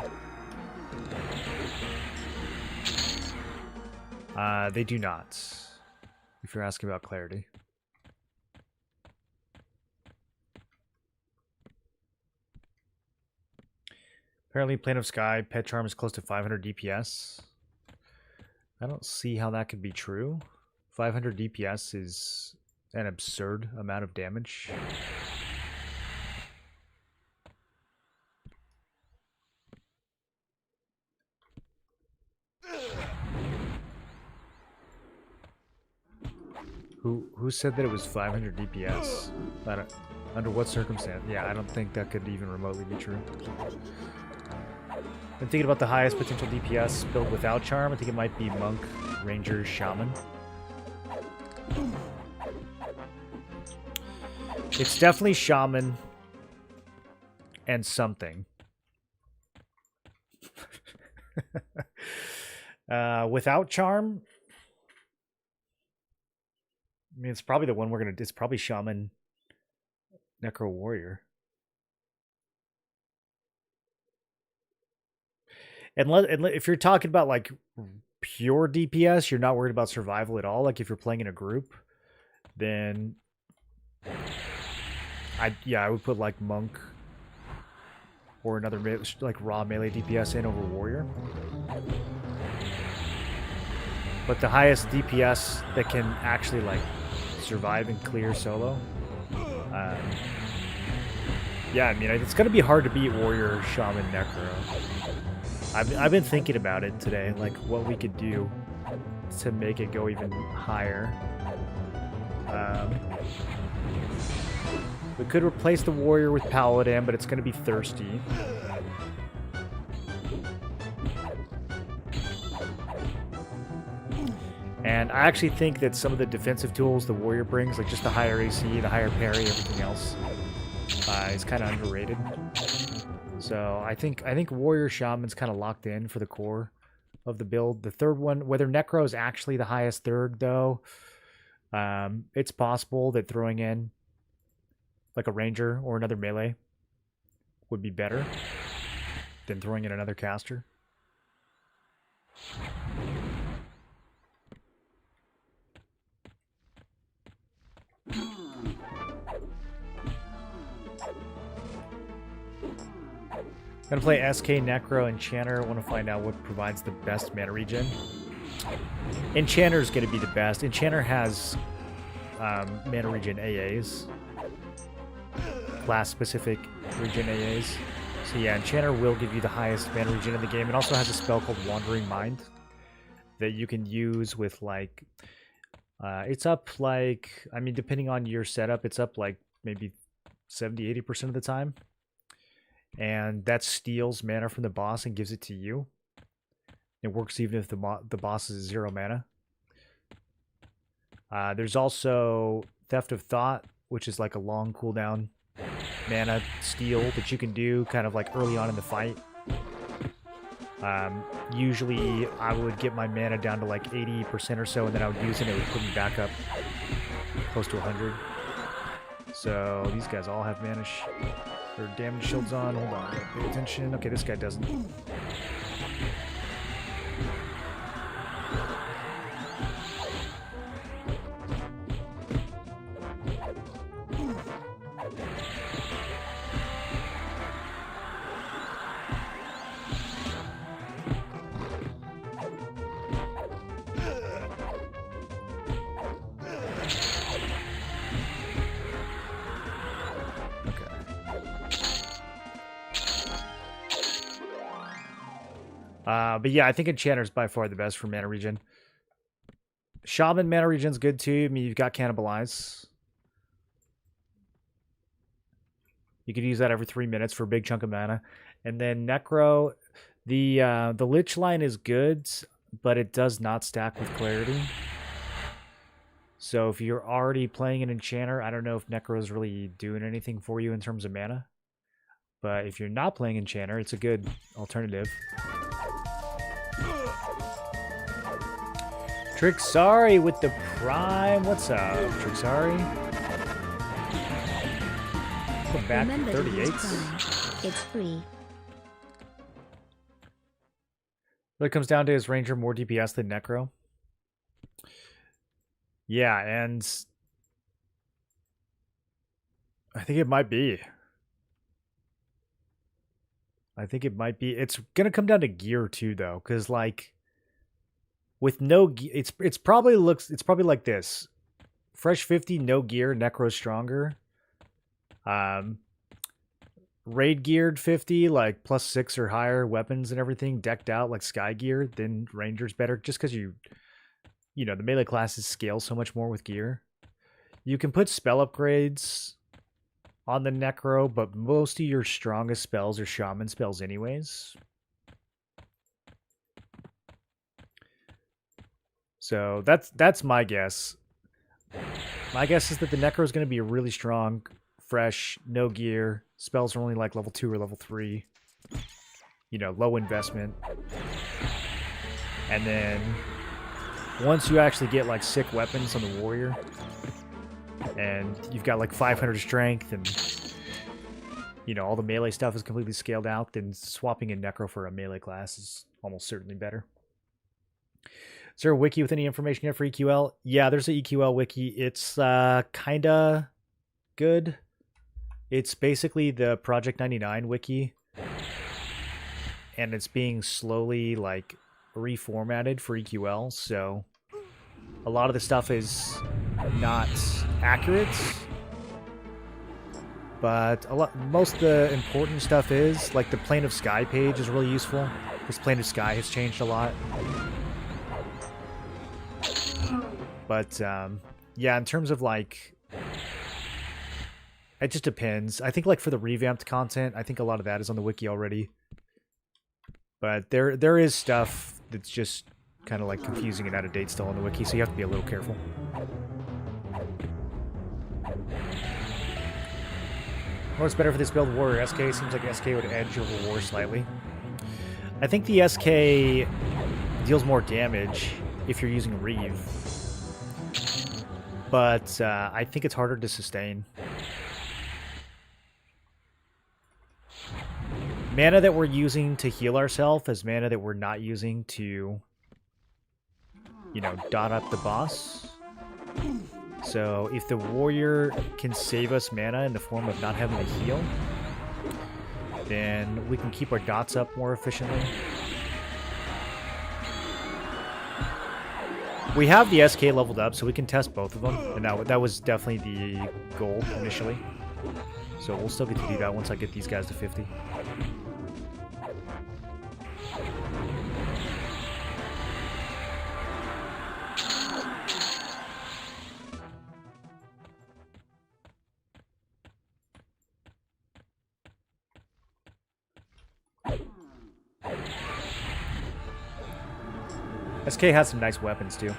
They do not. If you're asking about clarity. Apparently, Plane of Sky, Pet Charm is close to 500 DPS. I don't see how that could be true. 500 DPS is an absurd amount of damage. Who said that it was 500 DPS? Under what circumstance? Yeah, I don't think that could even remotely be true. I'm thinking about the highest potential DPS built without Charm. I think it might be Monk, Ranger, Shaman. It's definitely Shaman and something. Without Charm, I mean, it's probably the one we're gonna. It's probably Shaman, Necro Warrior. And if you're talking about like pure DPS, you're not worried about survival at all. Like if you're playing in a group, then I would put like Monk or another like raw melee DPS in over Warrior. But the highest DPS that can actually like survive and clear solo, yeah, I mean it's gonna be hard to beat Warrior, Shaman, Necro. I've been thinking about it today, like what we could do to make it go even higher. We could replace the Warrior with Paladin, but it's going to be thirsty. And I actually think that some of the defensive tools the Warrior brings, like just the higher AC, the higher parry, everything else, is kind of underrated. So I think Warrior Shaman's kind of locked in for the core of the build. The third one, whether Necro is actually the highest third, though, it's possible that throwing in like a Ranger or another melee would be better than throwing in another caster. I'm gonna play SK, Necro, Enchanter. I want to find out what provides the best mana regen. Enchanter is going to be the best. Enchanter has mana regen AAs. Class-specific regen AAs. So yeah, Enchanter will give you the highest mana regen in the game. It also has a spell called Wandering Mind that you can use with like... it's up like... I mean, depending on your setup, it's up like maybe 70-80% of the time. And that steals mana from the boss and gives it to you. It works even if the boss is 0 mana. There's also Theft of Thought, which is like a long cooldown mana steal that you can do kind of like early on in the fight. Usually I would get my mana down to like 80% or so, and then I would use it and it would put me back up close to 100. So these guys all have mana or damage shields on. Hold on, pay attention. Okay, this guy doesn't. But yeah, I think Enchanter is by far the best for mana regen. Shaman mana regen's good too. I mean, you've got Cannibalize. You could use that every 3 minutes for a big chunk of mana. And then Necro, the Lich line is good, but it does not stack with Clarity. So if you're already playing an Enchanter, I don't know if Necro is really doing anything for you in terms of mana. But if you're not playing Enchanter, it's a good alternative. Trixari with the Prime. What's up, Trixari? Welcome back to 38. It's free. But it comes down to his Ranger more DPS than Necro. Yeah, and I think it might be. It's gonna come down to gear too, though, because like with no gear, it's probably like this: Fresh 50, no gear, Necro stronger. Raid geared 50, like +6 or higher weapons and everything, decked out like Sky gear, then Ranger's better, just because you know, the melee classes scale so much more with gear. You can put spell upgrades on the Necro, but most of your strongest spells are Shaman spells anyways. So that's my guess. My guess is that the Necro is going to be really strong, fresh, no gear. Spells are only like level 2 or level 3. You know, low investment. And then once you actually get like sick weapons on the warrior, and you've got like 500 strength, and you know all the melee stuff is completely scaled out, then swapping in Necro for a melee class is almost certainly better. Is there a wiki with any information yet for EQL? Yeah, there's an EQL wiki. It's kinda good. It's basically the Project 99 wiki, and it's being slowly like reformatted for EQL, so a lot of the stuff is not accurate, but most of the important stuff is, like the Plane of Sky page is really useful, because Plane of Sky has changed a lot. But yeah, in terms of like, it just depends. I think like for the revamped content, I think a lot of that is on the wiki already. But there is stuff that's just kind of like confusing and out of date still on the wiki, so you have to be a little careful. What's better for this build, Warrior SK? Seems like SK would edge over War slightly. I think the SK deals more damage if you're using Reeve, but I think it's harder to sustain. Mana that we're using to heal ourselves is mana that we're not using to, you know, dot up the boss. So if the warrior can save us mana in the form of not having to heal, then we can keep our dots up more efficiently. We have the SK leveled up, so we can test both of them, and that was definitely the goal initially. So we'll still get to do that once I get these guys to 50. SK has some nice weapons too.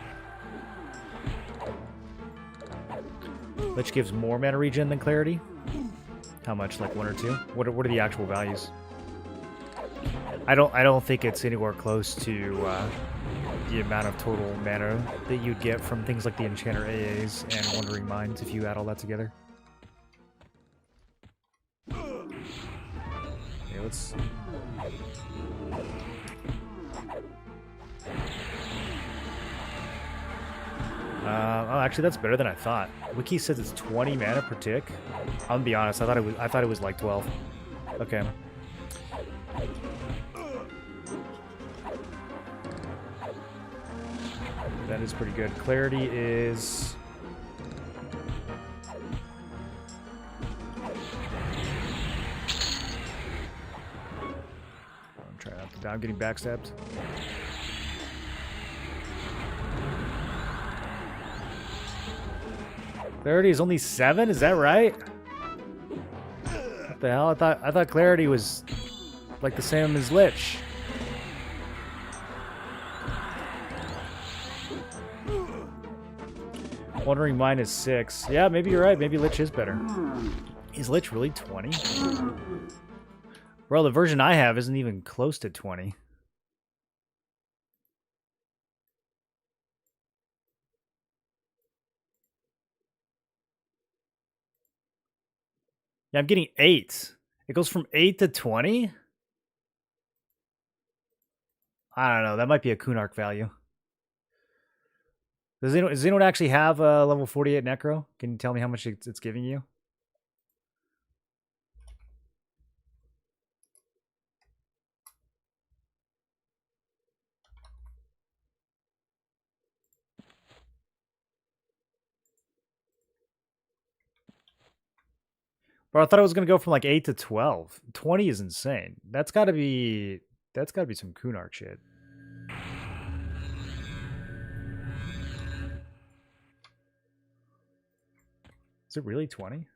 Lich gives more mana regen than Clarity. How much? Like 1 or 2? What are the actual values? I don't think it's anywhere close to the amount of total mana that you'd get from things like the Enchanter AAs and Wandering Minds if you add all that together. Yeah, let's. Oh, actually, that's better than I thought. Wiki says it's 20 mana per tick. I'm gonna be honest. I thought it was like 12. Okay. That is pretty good. Clarity is. I'm trying not to die. I'm getting backstabbed. Clarity is only 7? Is that right? What the hell? I thought Clarity was like the same as Lich. Wandering Mind is 6. Yeah, maybe you're right. Maybe Lich is better. Is Lich really 20? Bro, the version I have isn't even close to 20. Yeah, I'm getting 8. It goes from 8 to 20? I don't know. That might be a Kunark value. Does anyone actually have a level 48 Necro? Can you tell me how much it's giving you? Bro, I thought it was going to go from like 8 to 12. 20 is insane. That's got to be some Kunark shit. Is it really 20?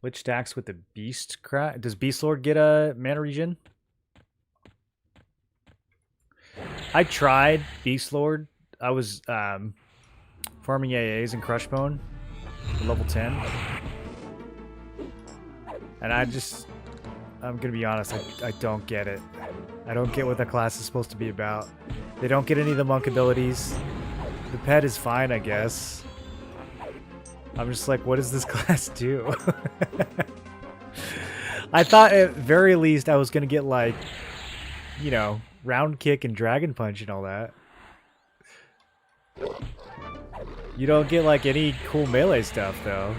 Lich stacks with the Beast crack. Does Beast Lord get a mana regen? I tried Beast Lord. I was farming AAs and Crushbone level 10. And I'm gonna be honest, I don't get it. I don't get what the class is supposed to be about. They don't get any of the monk abilities. The pet is fine, I guess. I'm just like, what does this class do? I thought at very least I was gonna get like, you know, round kick and dragon punch and all that. You don't get like any cool melee stuff though.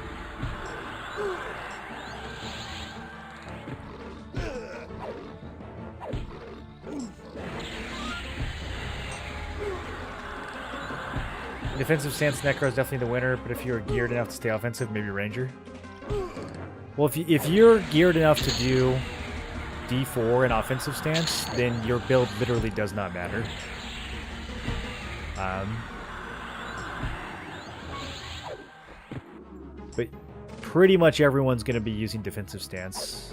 Defensive stance Necro is definitely the winner, but if you're geared enough to stay offensive, maybe Ranger. Well, if you're geared enough to do D4 in offensive stance, then your build literally does not matter. But pretty much everyone's going to be using defensive stance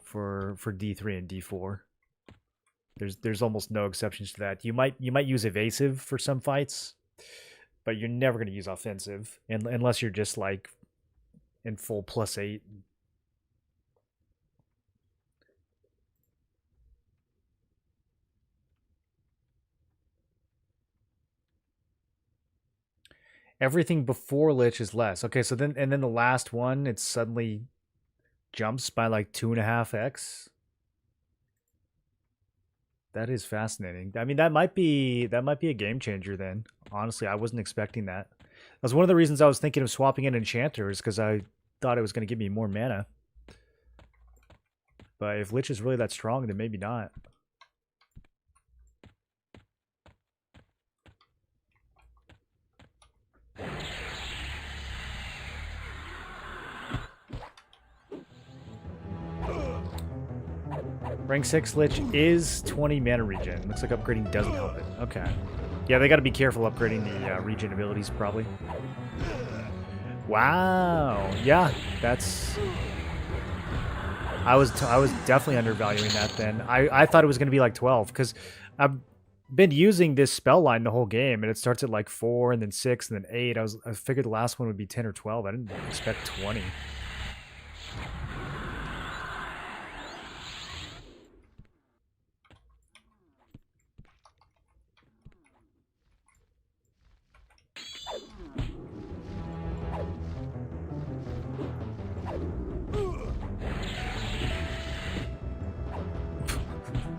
for D3 and D4. There's almost no exceptions to that. You might use evasive for some fights, but you're never going to use offensive unless you're just like in full +8. Everything before Lich is less. Okay, so then the last one, it suddenly jumps by like 2.5x. That is fascinating. I mean, that might be a game changer then. Honestly, I wasn't expecting that. That was one of the reasons I was thinking of swapping in Enchanters, because I thought it was going to give me more mana. But if Lich is really that strong, then maybe not. Rank 6 Lich is 20 mana regen. Looks like upgrading doesn't help it. Okay. Yeah, they got to be careful upgrading the regen abilities, probably. Wow. Yeah, that's... I was definitely undervaluing that then. I thought it was going to be like 12, because I've been using this spell line the whole game, and it starts at like 4, and then 6, and then 8. I figured the last one would be 10 or 12. I didn't expect 20.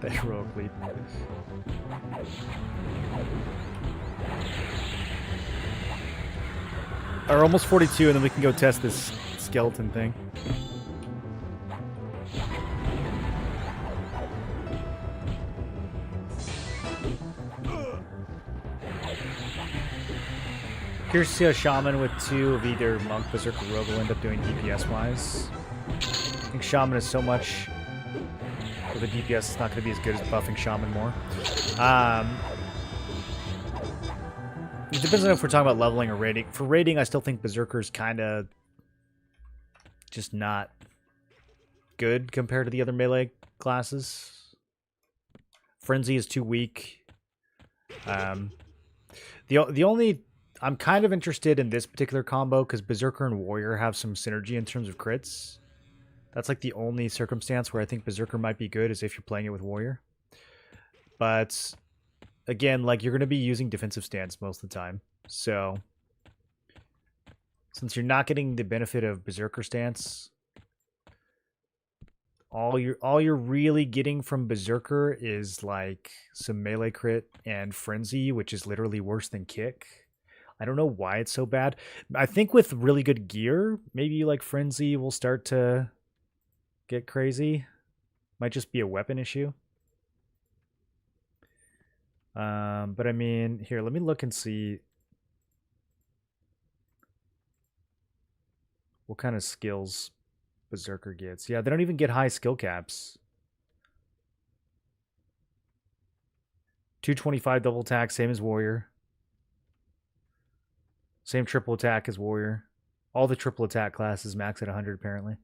The heroic leap. Or almost 42, and then we can go test this skeleton thing. Curious to see how Shaman with 2 of either Monk, Berserker, Rogue will end up doing DPS-wise. I think Shaman is so much... With the DPS, it's not going to be as good as buffing Shaman more. It depends on if we're talking about leveling or raiding. For raiding, I still think Berserker's kind of just not good compared to the other melee classes. Frenzy is too weak. The only... I'm kind of interested in this particular combo because Berserker and Warrior have some synergy in terms of crits. That's like the only circumstance where I think Berserker might be good is if you're playing it with Warrior. But again, like you're going to be using defensive stance most of the time. So, since you're not getting the benefit of Berserker stance, all you're really getting from Berserker is like some melee crit and frenzy, which is literally worse than kick. I don't know why it's so bad. I think with really good gear, maybe like frenzy will start to get crazy. Might just be a weapon issue. But I mean, here, let me look and see what kind of skills Berserker gets. Yeah, they don't even get high skill caps. 225 double attack, same as Warrior. Same triple attack as Warrior. All the triple attack classes max at 100 apparently.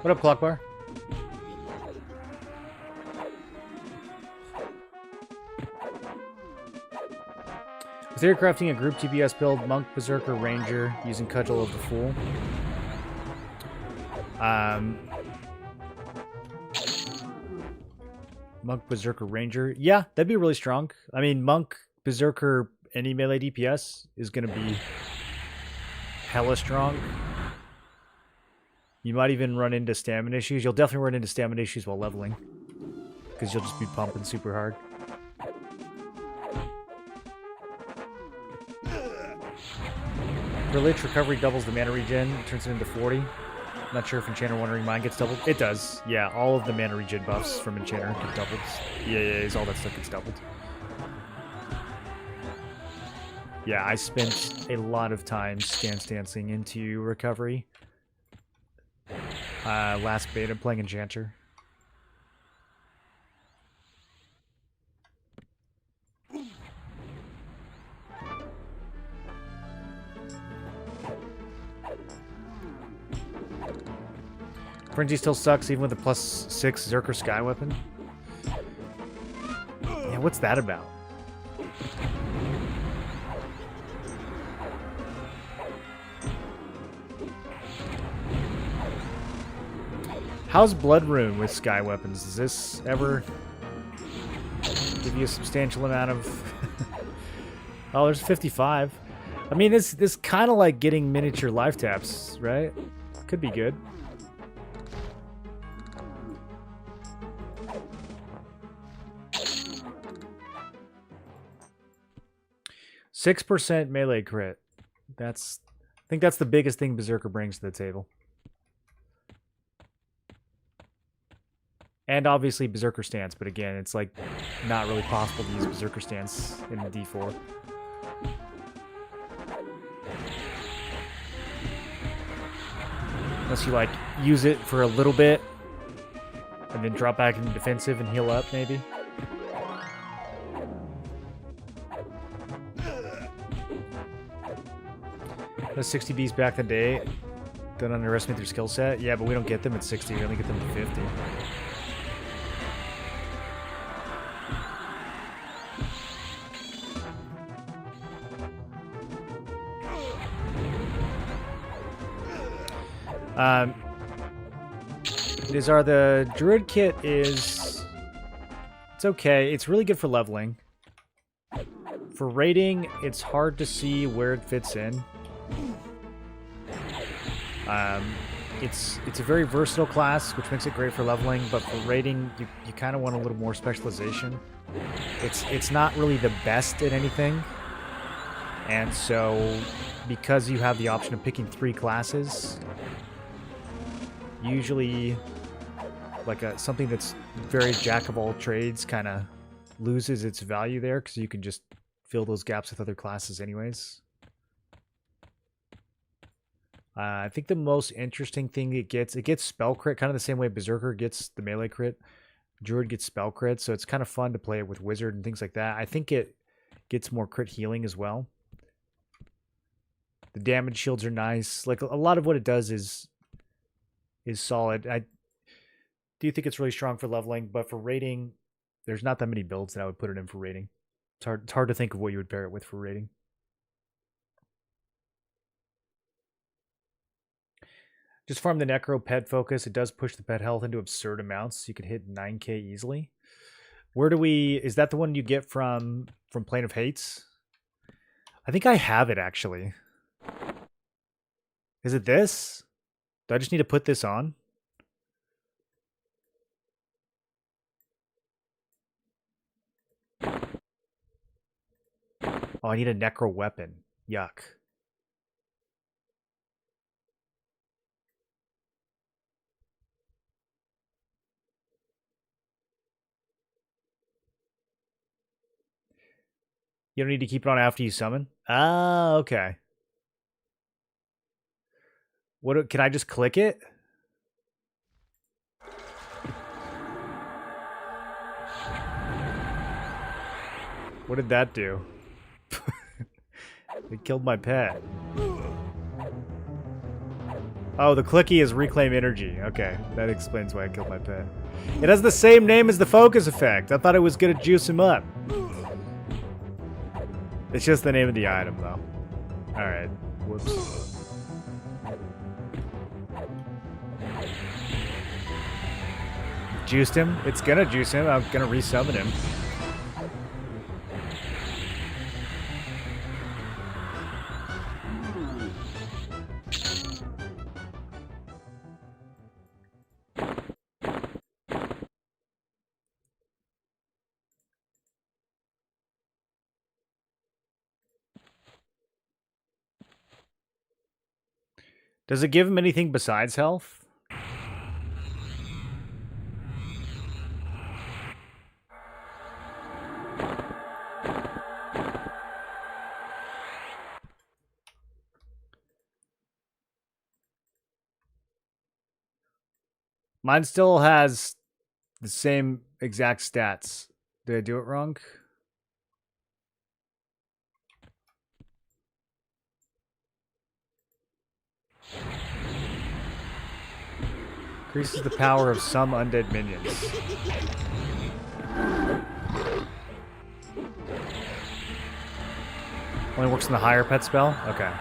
What up, Clockbar? Was there crafting a group TBS build, Monk, Berserker, Ranger, using Cudgel of the Fool? Monk, Berserker, Ranger. Yeah, that'd be really strong. I mean, Monk, Berserker, any melee DPS is going to be hella strong. You might even run into stamina issues. You'll definitely run into stamina issues while leveling, because you'll just be pumping super hard. Relich recovery doubles the mana regen, turns it into 40. Not sure if Enchanter Wandering Mind gets doubled. It does. Yeah, all of the mana regen buffs from Enchanter get doubled. Yeah, all that stuff gets doubled. Yeah, I spent a lot of time stance dancing into recovery. Last beta playing Enchanter. Frenzy still sucks even with a +6 Zerker Sky weapon. Yeah, what's that about? How's Blood Rune with Sky weapons? Does this ever give you a substantial amount of... Oh, there's 55. I mean, this kind of like getting miniature life taps, right? Could be good. %6 melee crit. I think that's the biggest thing Berserker brings to the table. And obviously Berserker stance, but again, it's like not really possible to use Berserker stance in the D4. Unless you like use it for a little bit and then drop back into defensive and heal up maybe. Those 60 Bs back in the day. Don't underestimate their skill set. Yeah, but we don't get them at 60, we only get them at 50. The Druid kit is... It's okay. It's really good for leveling. For raiding, it's hard to see where it fits in. It's a very versatile class, which makes it great for leveling, but for raiding, you kind of want a little more specialization. It's not really the best at anything. And so, because you have the option of picking 3 classes, usually like something that's very jack of all trades kind of loses its value there, because you can just fill those gaps with other classes anyways. I think the most interesting thing it gets spell crit, kind of the same way Berserker gets the melee crit. Druid gets spell crit, so it's kind of fun to play it with Wizard and things like that. I think it gets more crit healing as well. The damage shields are nice. Like, a lot of what it does is solid. I do think it's really strong for leveling, but for raiding, there's not that many builds that I would put it in for rating. It's hard to think of what you would pair it with for rating. Just farm the Necro pet focus. It does push the pet health into absurd amounts. So you can hit 9k easily. Where do we... Is that the one you get from Plane of Hates? I think I have it, actually. Is it this? Do I just need to put this on? Oh, I need a Necro weapon. Yuck. You don't need to keep it on after you summon? Ah, okay. What can I just click it? What did that do? It killed my pet. Oh, the clicky is reclaim energy. Okay, that explains why I killed my pet. It has the same name as the focus effect. I thought it was gonna juice him up. It's just the name of the item, though. Alright. Whoops. Juiced him? It's gonna juice him. I'm gonna resummon him. Does it give him anything besides health? Mine still has the same exact stats. Did I do it wrong? Increases the power of some undead minions. Only works in the higher pet spell? Okay.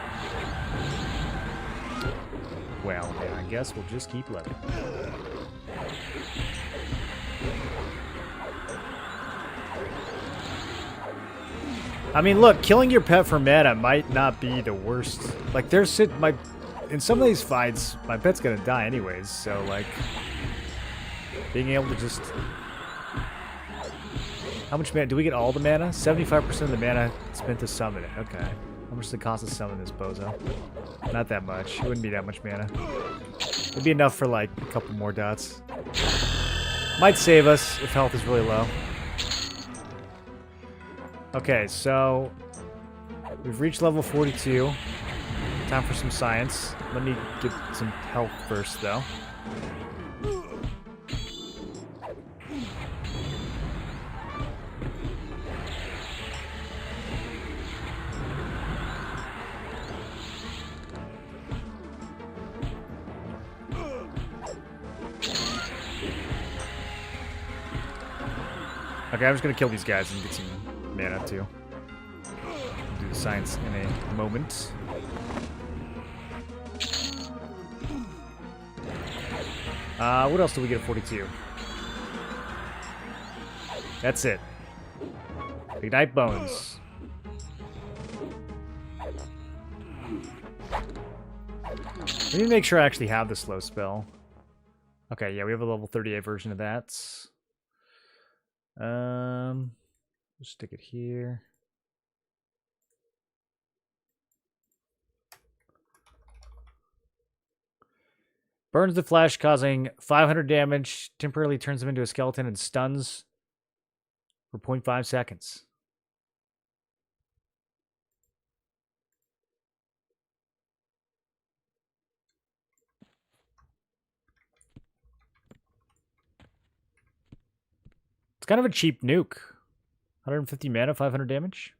Well, then I guess we'll just keep living. I mean, look, killing your pet for mana might not be the worst. Like, in some of these fights, my pet's gonna die anyways, so, like, being able to just... How much mana? Do we get all the mana? 75% of the mana spent to summon it. Okay. How much does it cost to summon this bozo? Not that much. It wouldn't be that much mana. It'd be enough for, like, a couple more dots. Might save us if health is really low. Okay, so... We've reached level 42. Time for some science. Let me get some health first, though. Okay, I'm just gonna kill these guys and get some mana, too. Do the science in a moment. What else do we get at 42? That's it. Ignite Bones. We need to make sure I actually have the slow spell. Okay, yeah, we have a level 38 version of that. Just stick it here. Burns the flesh, causing 500 damage, temporarily turns him into a skeleton, and stuns for 0.5 seconds. It's kind of a cheap nuke. 150 mana, 500 damage.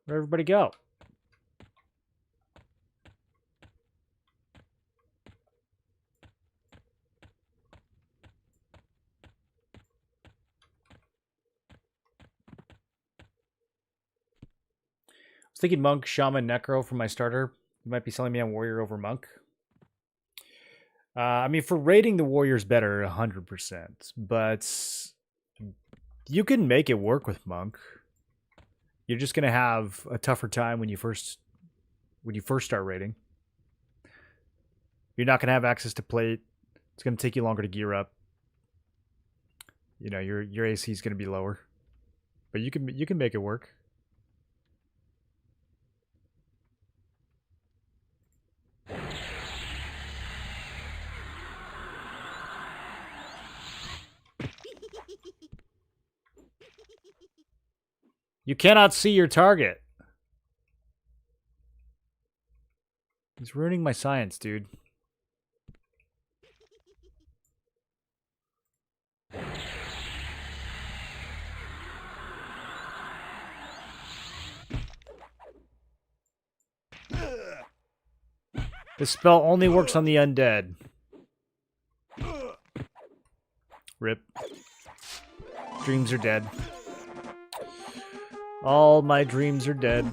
Where'd everybody go? I was thinking Monk, Shaman, Necro for my starter. You might be selling me on Warrior over Monk. I mean, for raiding, the Warrior's better 100%, but you can make it work with Monk. You're just gonna have a tougher time when you first start raiding. You're not gonna have access to plate. It's gonna take you longer to gear up. You know, your AC is gonna be lower, but you can make it work. You cannot see your target. He's ruining my science, dude. This spell only works on the undead. Rip. Dreams are dead. All my dreams are dead.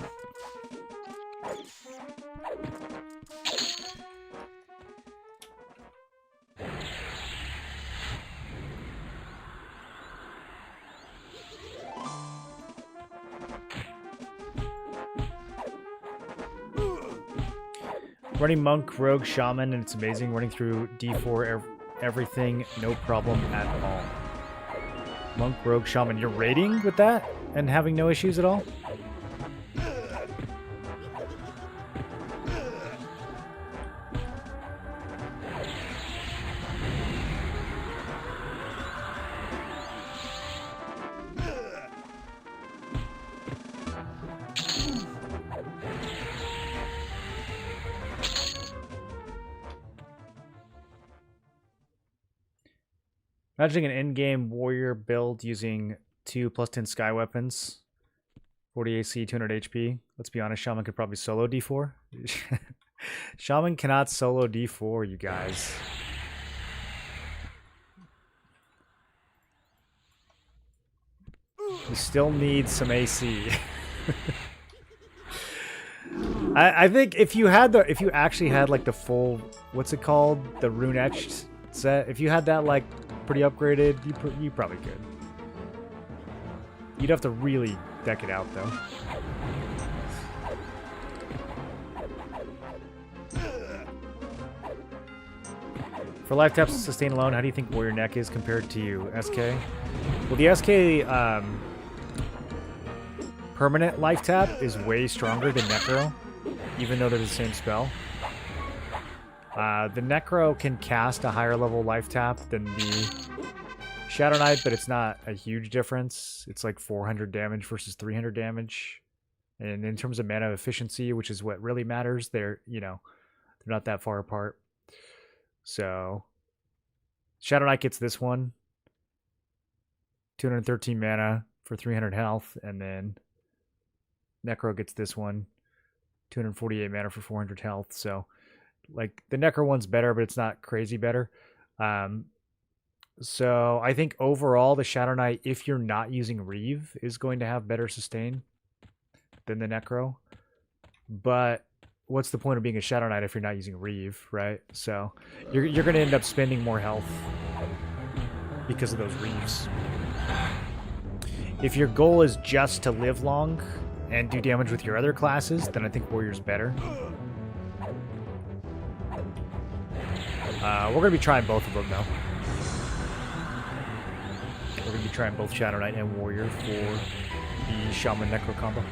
Running Monk, Rogue, Shaman, and it's amazing. Running through D4, everything, no problem at all. Monk, Rogue, Shaman. You're raiding with that and having no issues at all? Imagining an in-game warrior build using 2 plus 10 sky weapons, 40 AC, 200 HP. Let's be honest, Shaman could probably solo D4. Shaman cannot solo D4, you guys. You still need some AC. I think if you actually had like the full, what's it called, the rune etched set, if you had that like pretty upgraded, you probably could. You'd have to really deck it out though. For life taps sustain alone, how do you think Warrior NEC is compared to SK? Well, the SK permanent life tap is way stronger than Necro, even though they're the same spell. The Necro can cast a higher level life tap than the Shadow Knight, but it's not a huge difference. It's like 400 damage versus 300 damage. And in terms of mana efficiency, which is what really matters, they're not that far apart. So Shadow Knight gets this one, 213 mana for 300 health, and then Necro gets this one, 248 mana for 400 health. So like the Necro one's better, but it's not crazy better. So I think overall the Shadow Knight, if you're not using Reeve, is going to have better sustain than the Necro. But what's the point of being a Shadow Knight if you're not using Reeve, right? So you're going to end up spending more health because of those Reeves. If your goal is just to live long and do damage with your other classes, then I think Warrior's better. We're going to be trying both of them, though. We're going to be trying both Shadow Knight and Warrior for the Shaman Necro combo.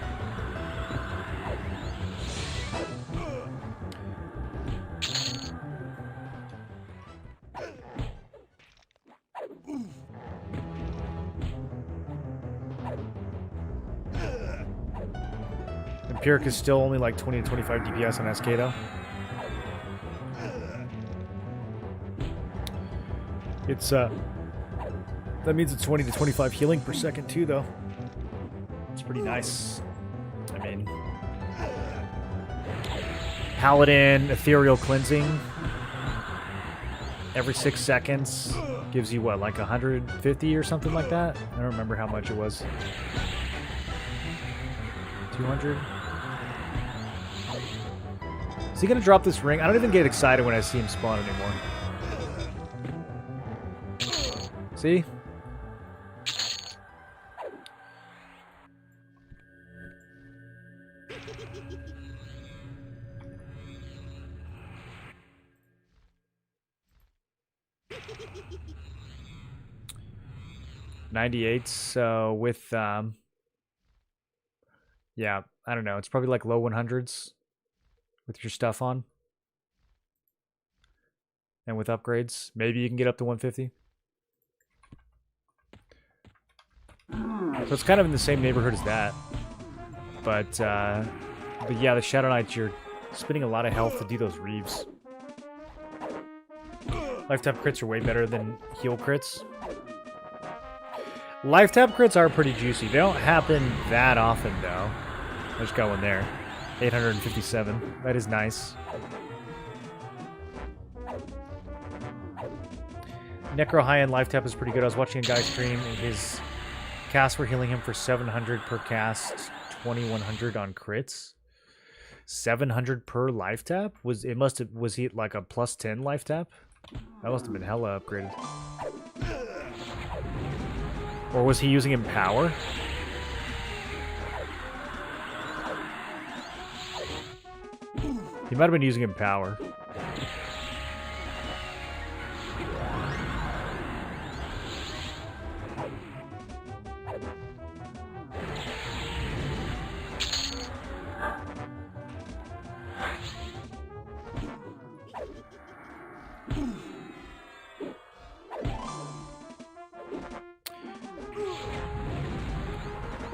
Empiric is still only like 20 to 25 DPS on SK, though. It's that means it's 20 to 25 healing per second too, though. It's pretty nice. I mean, Paladin Ethereal Cleansing every 6 seconds gives you what, like 150 or something like that? I don't remember how much it was. 200? Is he gonna drop this ring? I don't even get excited when I see him spawn anymore. See? $98, so with, yeah, I don't know. It's probably like low 100s with your stuff on. And with upgrades, maybe you can get up to 150. So it's kind of in the same neighborhood as that. But yeah, the Shadow Knights, you're spending a lot of health to do those Reeves. Lifetime crits are way better than heal crits. Lifetime crits are pretty juicy. They don't happen that often, though. I just got one there. 857. That is nice. Necro high-end life tap is pretty good. I was watching a guy stream, and his casts were healing him for 700 per cast, 2100 on crits. 700 per life tap? Was he like a plus 10 life tap? That must have been hella upgraded. Or was he using Empower? He might have been using Empower.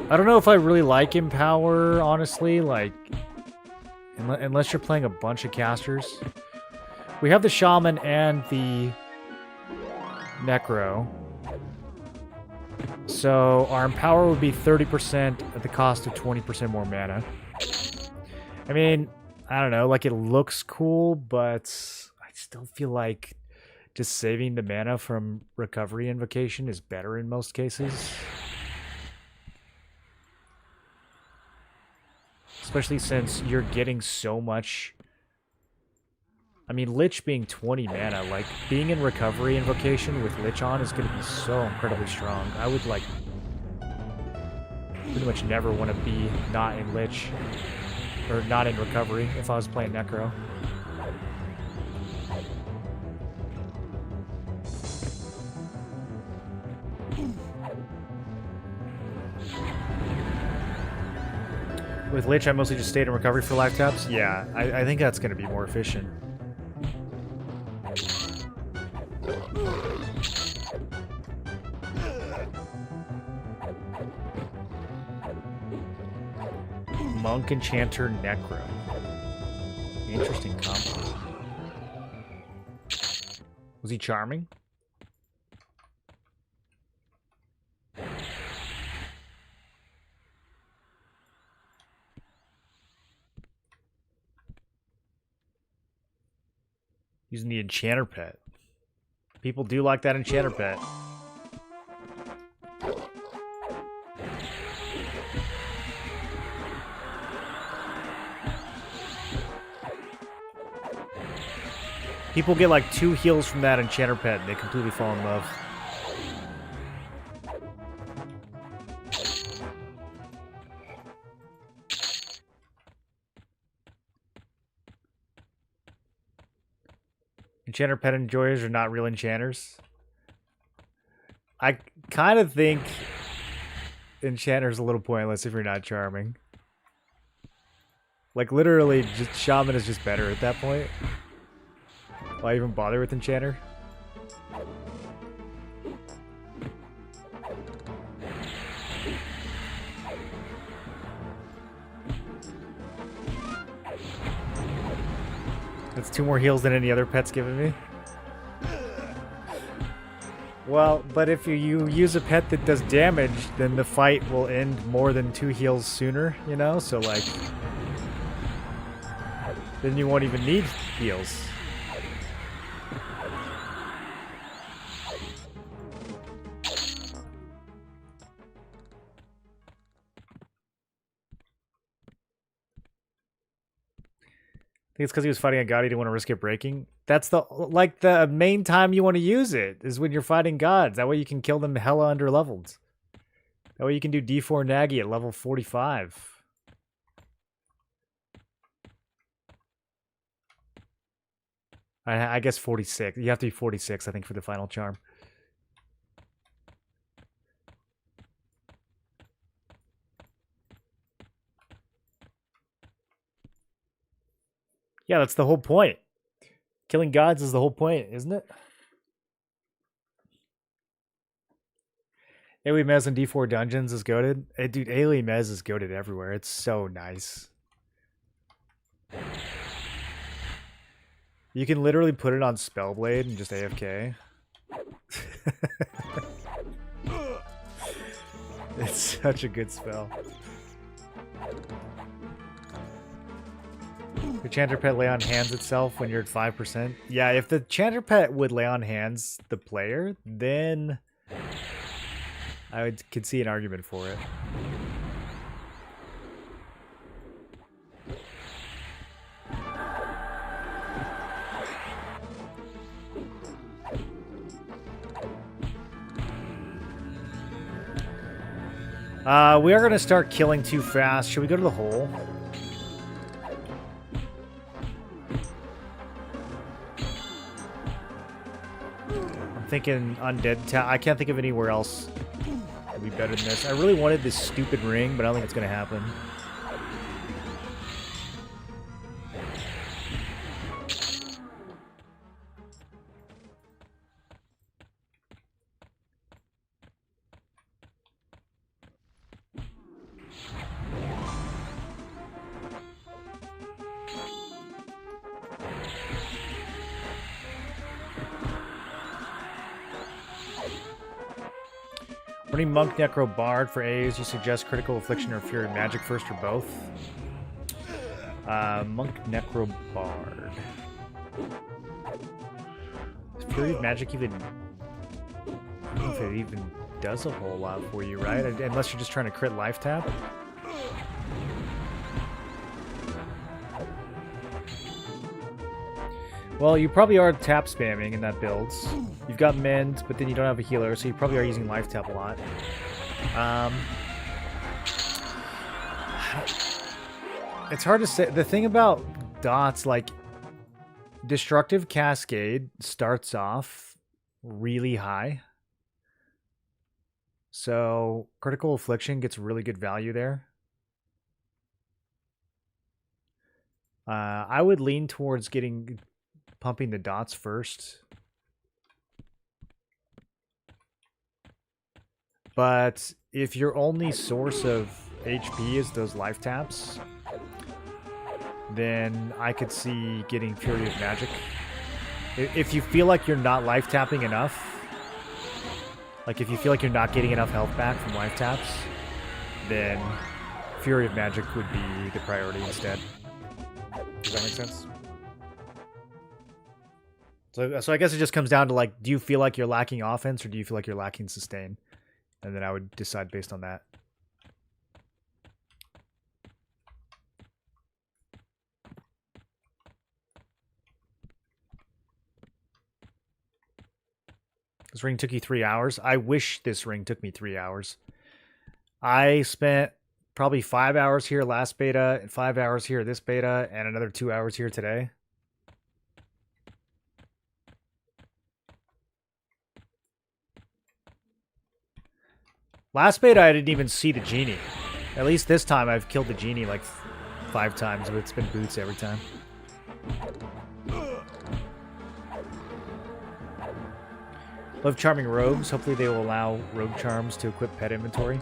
I don't know if I really like Empower, honestly, like, unless you're playing a bunch of casters. We have the Shaman and the Necro. So our Empower would be 30% at the cost of 20% more mana. I mean, I don't know, like, it looks cool, but I still feel like just saving the mana from Recovery Invocation is better in most cases. Especially since you're getting so much. I mean, Lich being 20 mana, like, being in Recovery Invocation with Lich on is going to be so incredibly strong. I would, like, pretty much never want to be not in Lich, or not in Recovery if I was playing Necro. With Lich, I mostly just stayed in Recovery for life taps. Yeah, I think that's going to be more efficient. Monk, Enchanter, Necro. Interesting combo. Was he charming? Using the Enchanter pet. People do like that Enchanter pet. People get like 2 heals from that Enchanter pet and they completely fall in love. Enchanter pet enjoyers are not real enchanters. I kind of think Enchanter's a little pointless if you're not charming. Like, literally, just Shaman is just better at that point. Why even bother with Enchanter? That's 2 more heals than any other pet's given me. Well, but if you use a pet that does damage, then the fight will end more than 2 heals sooner, you know? So, like, then you won't even need heals. I think it's because he was fighting a god he didn't want to risk it breaking. That's the main time you want to use it is when you're fighting gods. That way you can kill them hella underleveled. That way you can do D4 Naggy at level 45. I guess 46. You have to be 46, I think, for the final charm. Yeah, that's the whole point. Killing gods is the whole point, isn't it? AoE Mez in D4 Dungeons is goated. Hey, dude, AoE Mez is goated everywhere. It's so nice. You can literally put it on Spellblade and just AFK. It's such a good spell. The Chanter Pet lay on hands itself when you're at 5%. Yeah, if the Chanter Pet would lay on hands the player, then I could see an argument for it. We are going to start killing too fast. Should we go to the hole? I'm thinking Undead Town. I can't think of anywhere else that would be better than this. I really wanted this stupid ring, but I don't think it's going to happen. Running Monk, Necro, Bard for A's, you suggest Critical Affliction or Fury of Magic first or both? Monk, Necro, Bard. Is Fury of Magic even... I don't know if it even does a whole lot for you, right? Unless you're just trying to crit life tap. Well, you probably are tap spamming in that build. You've got Mend, but then you don't have a healer, so you probably are using life tap a lot. It's hard to say. The thing about dots, like, Destructive Cascade starts off really high. So, Critical Affliction gets really good value there. I would lean towards pumping the dots first. But if your only source of HP is those life taps, then I could see getting Fury of Magic. If you feel like you're not life tapping enough, like if you feel like you're not getting enough health back from life taps, then Fury of Magic would be the priority instead. Does that make sense? So I guess it just comes down to, like, do you feel like you're lacking offense or do you feel like you're lacking sustain? And then I would decide based on that. This ring took you 3 hours. I wish this ring took me 3 hours. I spent probably 5 hours here last beta, and 5 hours here this beta, and another 2 hours here today. Last beta, I didn't even see the genie. At least this time, I've killed the genie like 5 times, but it's been boots every time. Love charming rogues. Hopefully they will allow rogue charms to equip pet inventory.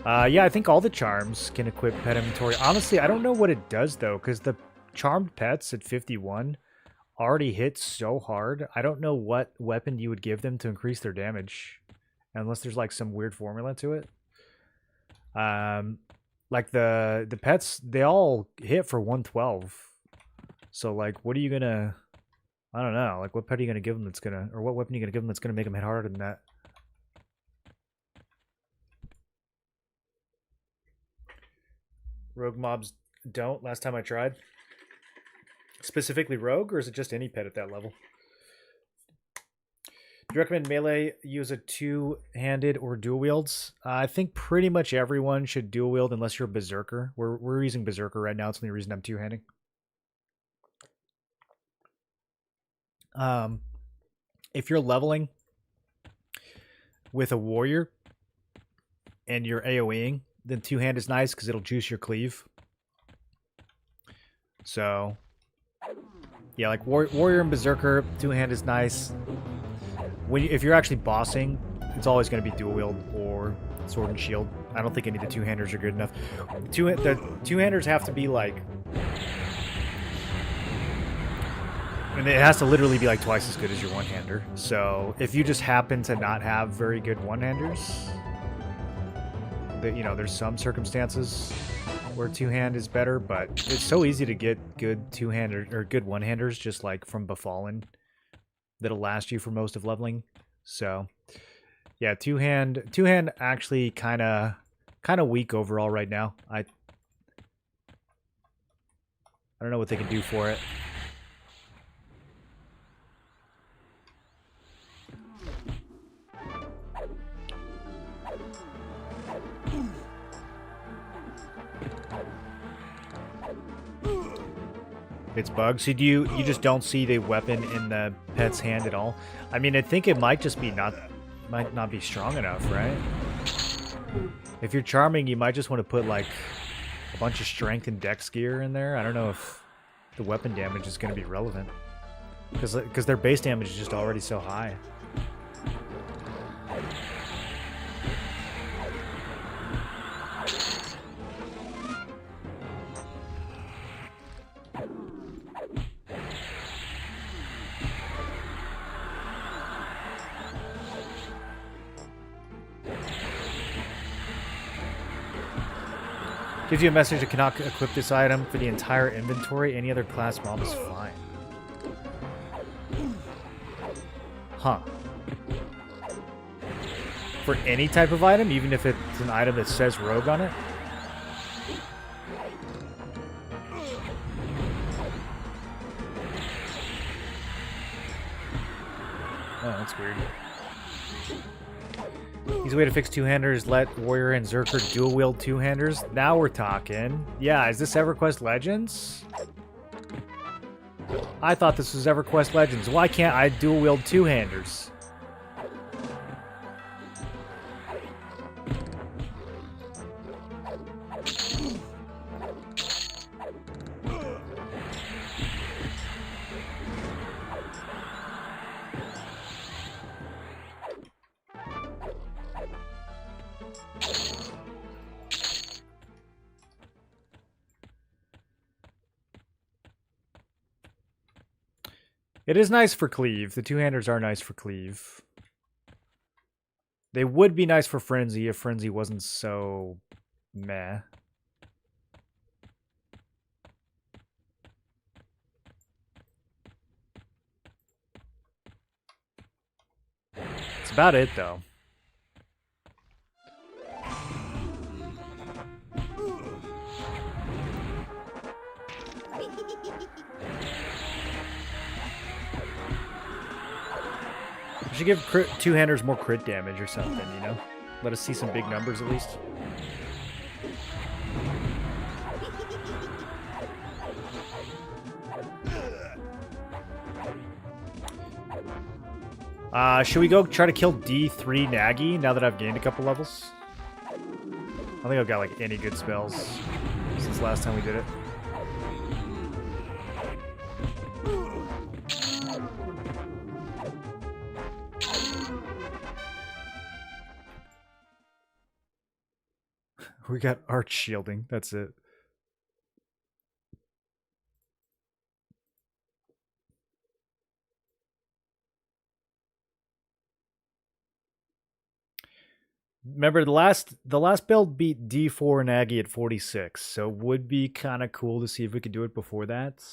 Yeah, I think all the charms can equip pet inventory. Honestly, I don't know what it does, though, because the charmed pets at 51 already hit so hard. I don't know what weapon you would give them to increase their damage, unless there's like some weird formula to it. Like the pets, they all hit for 112. So like, what are you gonna? I don't know. Like, what pet are you gonna give them that's gonna, or what weapon are you gonna give them that's gonna make them hit harder than that? Rogue mobs don't. Last time I tried. Specifically rogue, or is it just any pet at that level? Do you recommend melee use a two-handed or dual wields? I think pretty much everyone should dual wield unless you're a berserker. We're using berserker right now. It's the only reason I'm two-handing. If you're leveling with a warrior and you're AoEing, then two-hand is nice because it'll juice your cleave. So, yeah, like warrior and berserker, two-hand is nice. If you're actually bossing, it's always going to be dual wield or sword and shield. I don't think any of the two-handers are good enough. The two-handers have to be like, and it has to literally be like twice as good as your one-hander. So if you just happen to not have very good one-handers, you know, there's some circumstances where two-hand is better, but it's so easy to get good two-hander or good one-handers just like from Befallen that'll last you for most of leveling. So yeah, two-hand actually kind of weak overall right now. I don't know what they can do for it. It's bugged. So you just don't see the weapon in the pet's hand at all? I mean, I think it might just be might not be strong enough, right? If you're charming, you might just want to put like a bunch of strength and dex gear in there. I don't know if the weapon damage is going to be relevant because their base damage is just already so high. Gives you a message that cannot equip this item for the entire inventory. Any other class mob is fine. Huh. For any type of item, even if it's an item that says rogue on it? Oh, that's weird. Easy way to fix two-handers, let warrior and berserker dual wield two-handers. Now we're talking. Yeah, is this Everquest Legends? I thought this was Everquest Legends. Why can't I dual wield two-handers? It is nice for cleave. The two-handers are nice for cleave. They would be nice for frenzy if frenzy wasn't so meh. That's about it, though. We should give two-handers more crit damage or something, you know? Let us see some big numbers at least. Should we go try to kill D3 Naggy now that I've gained a couple levels? I don't think I've got like any good spells since last time we did it. We got arch shielding. That's it. Remember the last build beat D4 Naggy at 46, so it would be kind of cool to see if we could do it before that.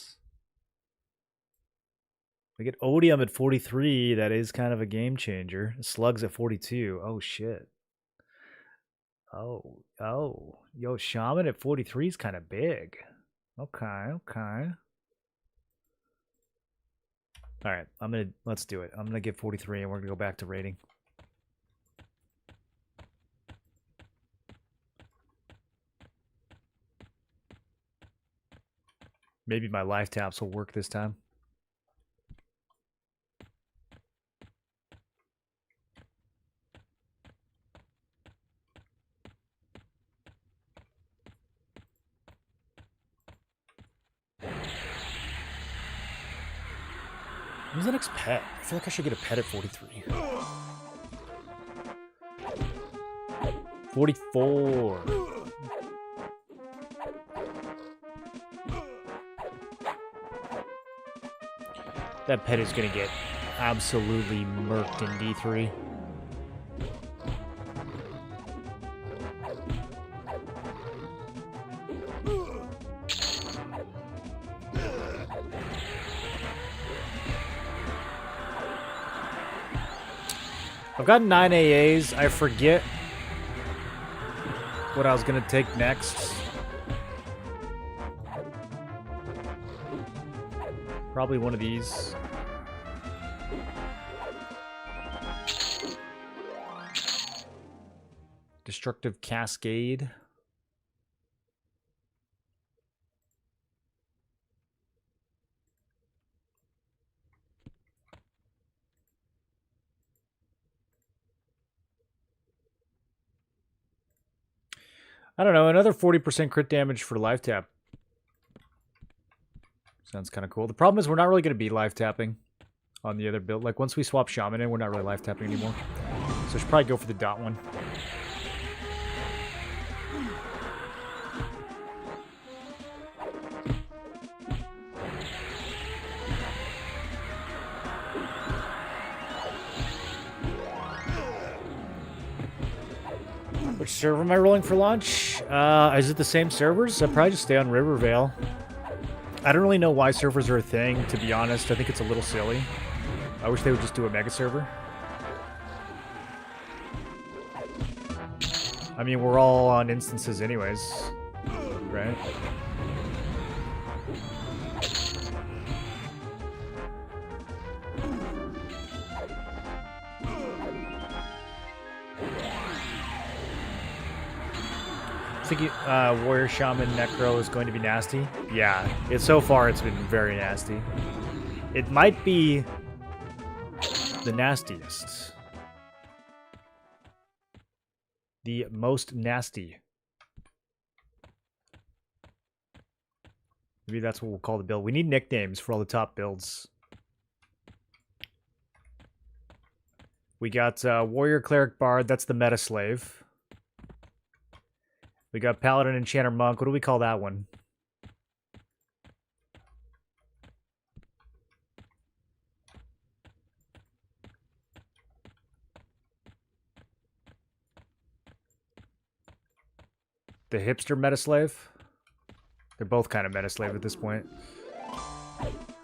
We get Odium at 43, that is kind of a game changer. Slugs at 42. Oh shit. Oh. Yo, Shaman at 43 is kind of big. Okay. Alright, let's do it. I'm gonna get 43 and we're gonna go back to rating. Maybe my life taps will work this time. Who's the next pet? I feel like I should get a pet at 43. 44. That pet is going to get absolutely murked in D3. I've got 9 AAs. I forget what I was going to take next. Probably one of these. Destructive Cascade. I don't know, another 40% crit damage for life tap. Sounds kind of cool. The problem is we're not really going to be life tapping on the other build. Like, once we swap Shaman in, we're not really life tapping anymore. So we should probably go for the dot one. Which server am I rolling for launch? Is it the same servers? I'll probably just stay on Rivervale. I don't really know why servers are a thing, to be honest. I think it's a little silly. I wish they would just do a mega server. I mean, we're all on instances anyways, right? Thinking Warrior Shaman Necro is going to be nasty. Yeah, so far it's been very nasty. It might be the nastiest. The most nasty. Maybe that's what we'll call the build. We need nicknames for all the top builds. We got Warrior Cleric Bard, that's the meta slave. We got Paladin, Enchanter, Monk. What do we call that one? The Hipster Metaslave? They're both kind of Metaslave at this point.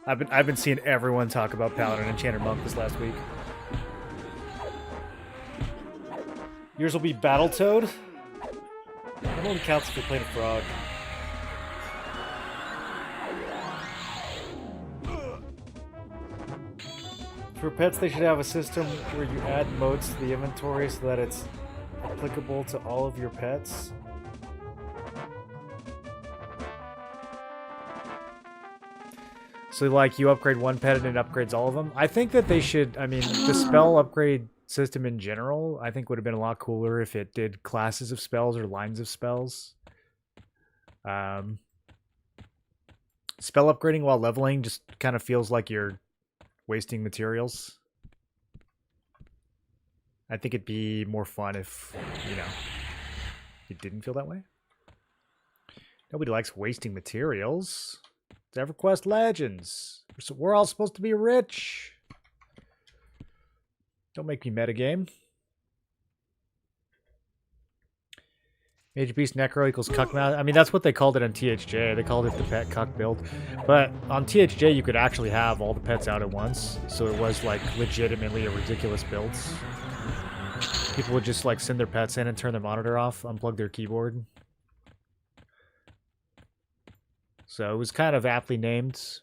I've been seeing everyone talk about Paladin, Enchanter, Monk this last week. Yours will be Battletoad? That only counts if you're playing a frog. For pets, they should have a system where you add modes to the inventory so that it's applicable to all of your pets. So, like, you upgrade one pet and it upgrades all of them. I think that they should, I mean, the spell upgrade system in general, I think would have been a lot cooler if it did classes of spells or lines of spells. Spell upgrading while leveling just kind of feels like you're wasting materials. I think it'd be more fun if, you know, it didn't feel that way. Nobody likes wasting materials. It's EverQuest Legends. We're all supposed to be rich. Don't make me metagame. Mage Beast Necro equals Cuck Mouse. I mean, that's what they called it on THJ. They called it the pet Cuck build. But on THJ, you could actually have all the pets out at once. So it was, like, legitimately a ridiculous build. People would just, like, send their pets in and turn their monitor off, unplug their keyboard. So it was kind of aptly named.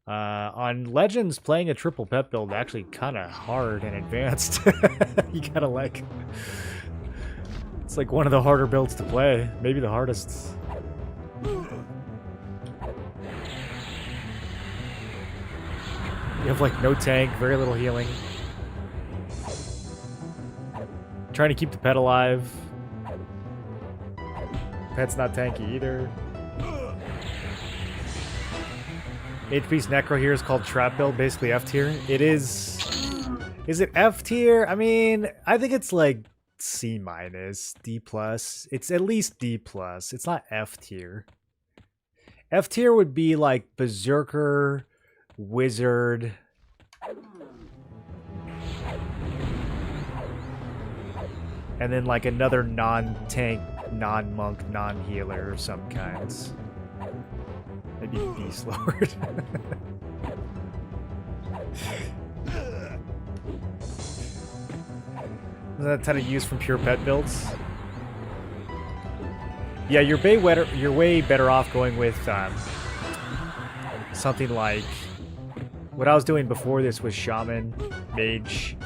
On Legends, playing a triple pet build actually kind of hard and advanced. You gotta, like... It's like one of the harder builds to play. Maybe the hardest. You have like no tank, very little healing. Trying to keep the pet alive. Pet's not tanky either. HP Necro here is called Trap Build, basically F tier. It is... Is it F tier? I mean, I think it's like C minus, D plus. It's at least D plus. It's not F tier. F tier would be like Berserker, Wizard, and then like another non-tank, non-monk, non-healer of some kinds. Maybe Beast Lord. Isn't that a ton of use from pure pet builds? Yeah, you're way better off going with something like what I was doing before this was Shaman, Mage,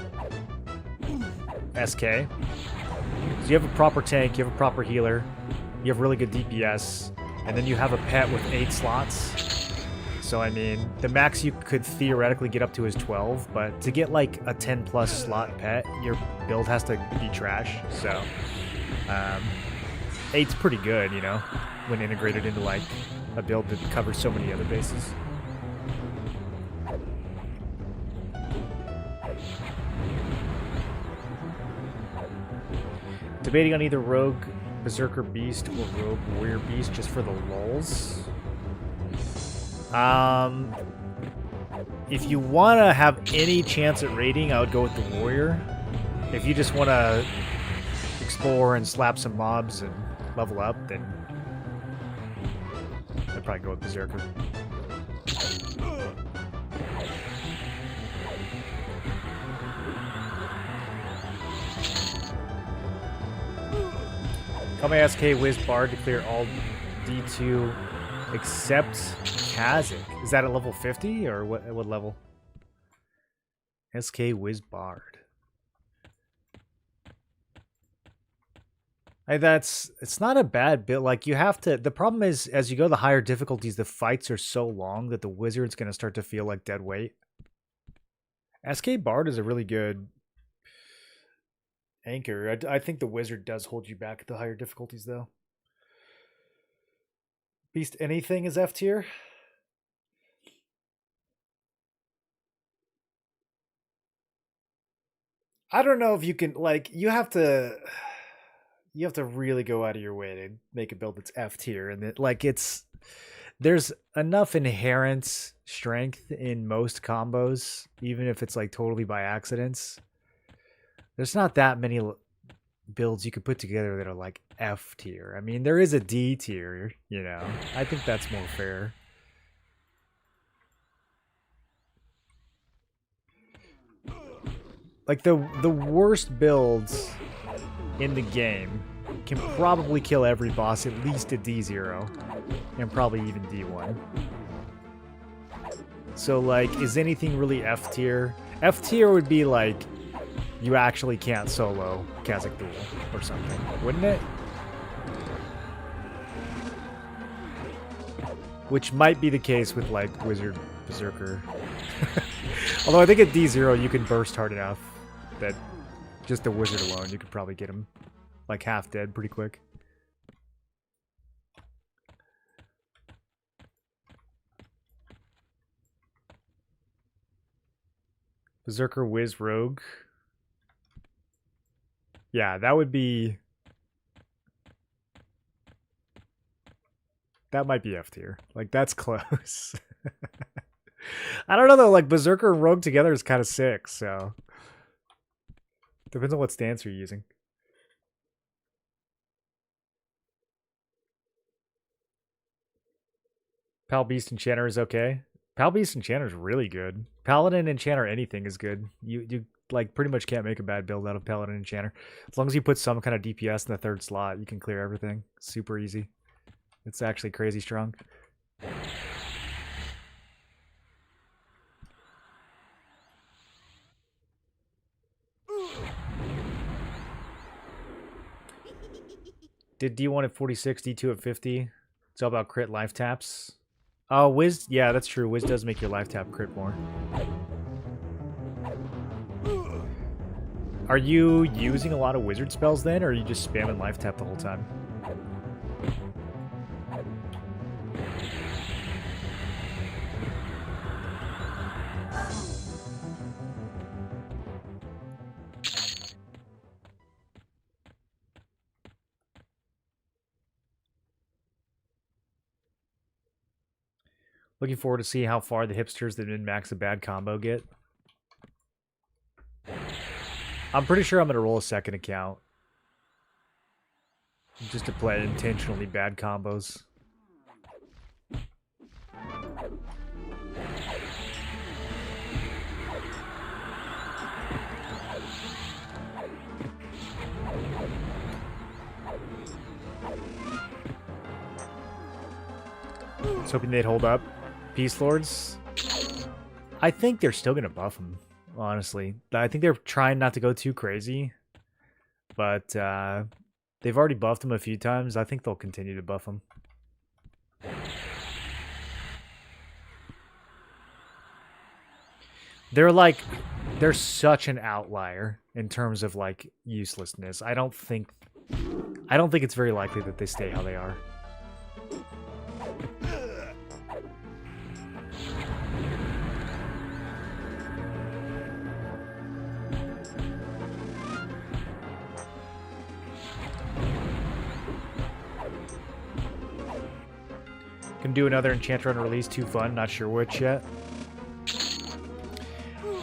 SK. So you have a proper tank, you have a proper healer, you have really good DPS, and then you have a pet with 8 slots. So, I mean, the max you could theoretically get up to is 12, but to get, like, a 10-plus slot pet, your build has to be trash. So, 8's pretty good, you know, when integrated into, like, a build that covers so many other bases. Debating on either Rogue Berserker Beast or Rogue Warrior Beast just for the lulz. If you want to have any chance at raiding, I would go with the Warrior. If you just want to explore and slap some mobs and level up, then I'd probably go with Berserker. Kame SK Wiz Bard to clear all D2 except Kazik. Is that at level 50 or what level? SK Wiz Bard. It's not a bad build. Like, you have to... The problem is, as you go to the higher difficulties, the fights are so long that the wizard's going to start to feel like dead weight. SK Bard is a really good anchor. I think the wizard does hold you back at the higher difficulties, though. Beast anything is F tier. I don't know if you can, like, you have to really go out of your way to make a build that's F tier, and that, like, there's enough inherent strength in most combos, even if it's like totally by accidents. There's not that many builds you could put together that are like F tier. I mean, there is a D tier, you know. I think that's more fair. Like, the worst builds in the game can probably kill every boss at least at D0 and probably even D1. So, like, is anything really F tier? F tier would be like you actually can't solo Kazik Duel or something, wouldn't it? Which might be the case with, like, Wizard Berserker. Although I think at D0 you can burst hard enough that just the wizard alone, you could probably get him like half dead pretty quick. Berserker Wiz Rogue. Yeah, that would be... That might be F tier. Like, that's close. I don't know, though. Like, Berserker and Rogue together is kind of sick, so... Depends on what stance you're using. Pal Beast Enchanter is okay. Pal Beast Enchanter is really good. Paladin Enchanter anything is good. You like pretty much can't make a bad build out of Paladin Enchanter. As long as you put some kind of DPS in the third slot, you can clear everything. Super easy. It's actually crazy strong. Did D1 at 46, D2 at 50? It's all about crit life taps. Oh, Wiz, yeah, that's true. Wiz does make your life tap crit more. Are you using a lot of wizard spells then, or are you just spamming life tap the whole time? Looking forward to see how far the hipsters that min-max a bad combo get. I'm pretty sure I'm going to roll a second account. Just to play intentionally bad combos. I was hoping they'd hold up. Peace Lords. I think they're still going to buff them, honestly. I think they're trying not to go too crazy. But they've already buffed them a few times. I think they'll continue to buff them. They're such an outlier in terms of like uselessness. I don't think it's very likely that they stay how they are. Can do another Enchanter on release, too fun, not sure which yet.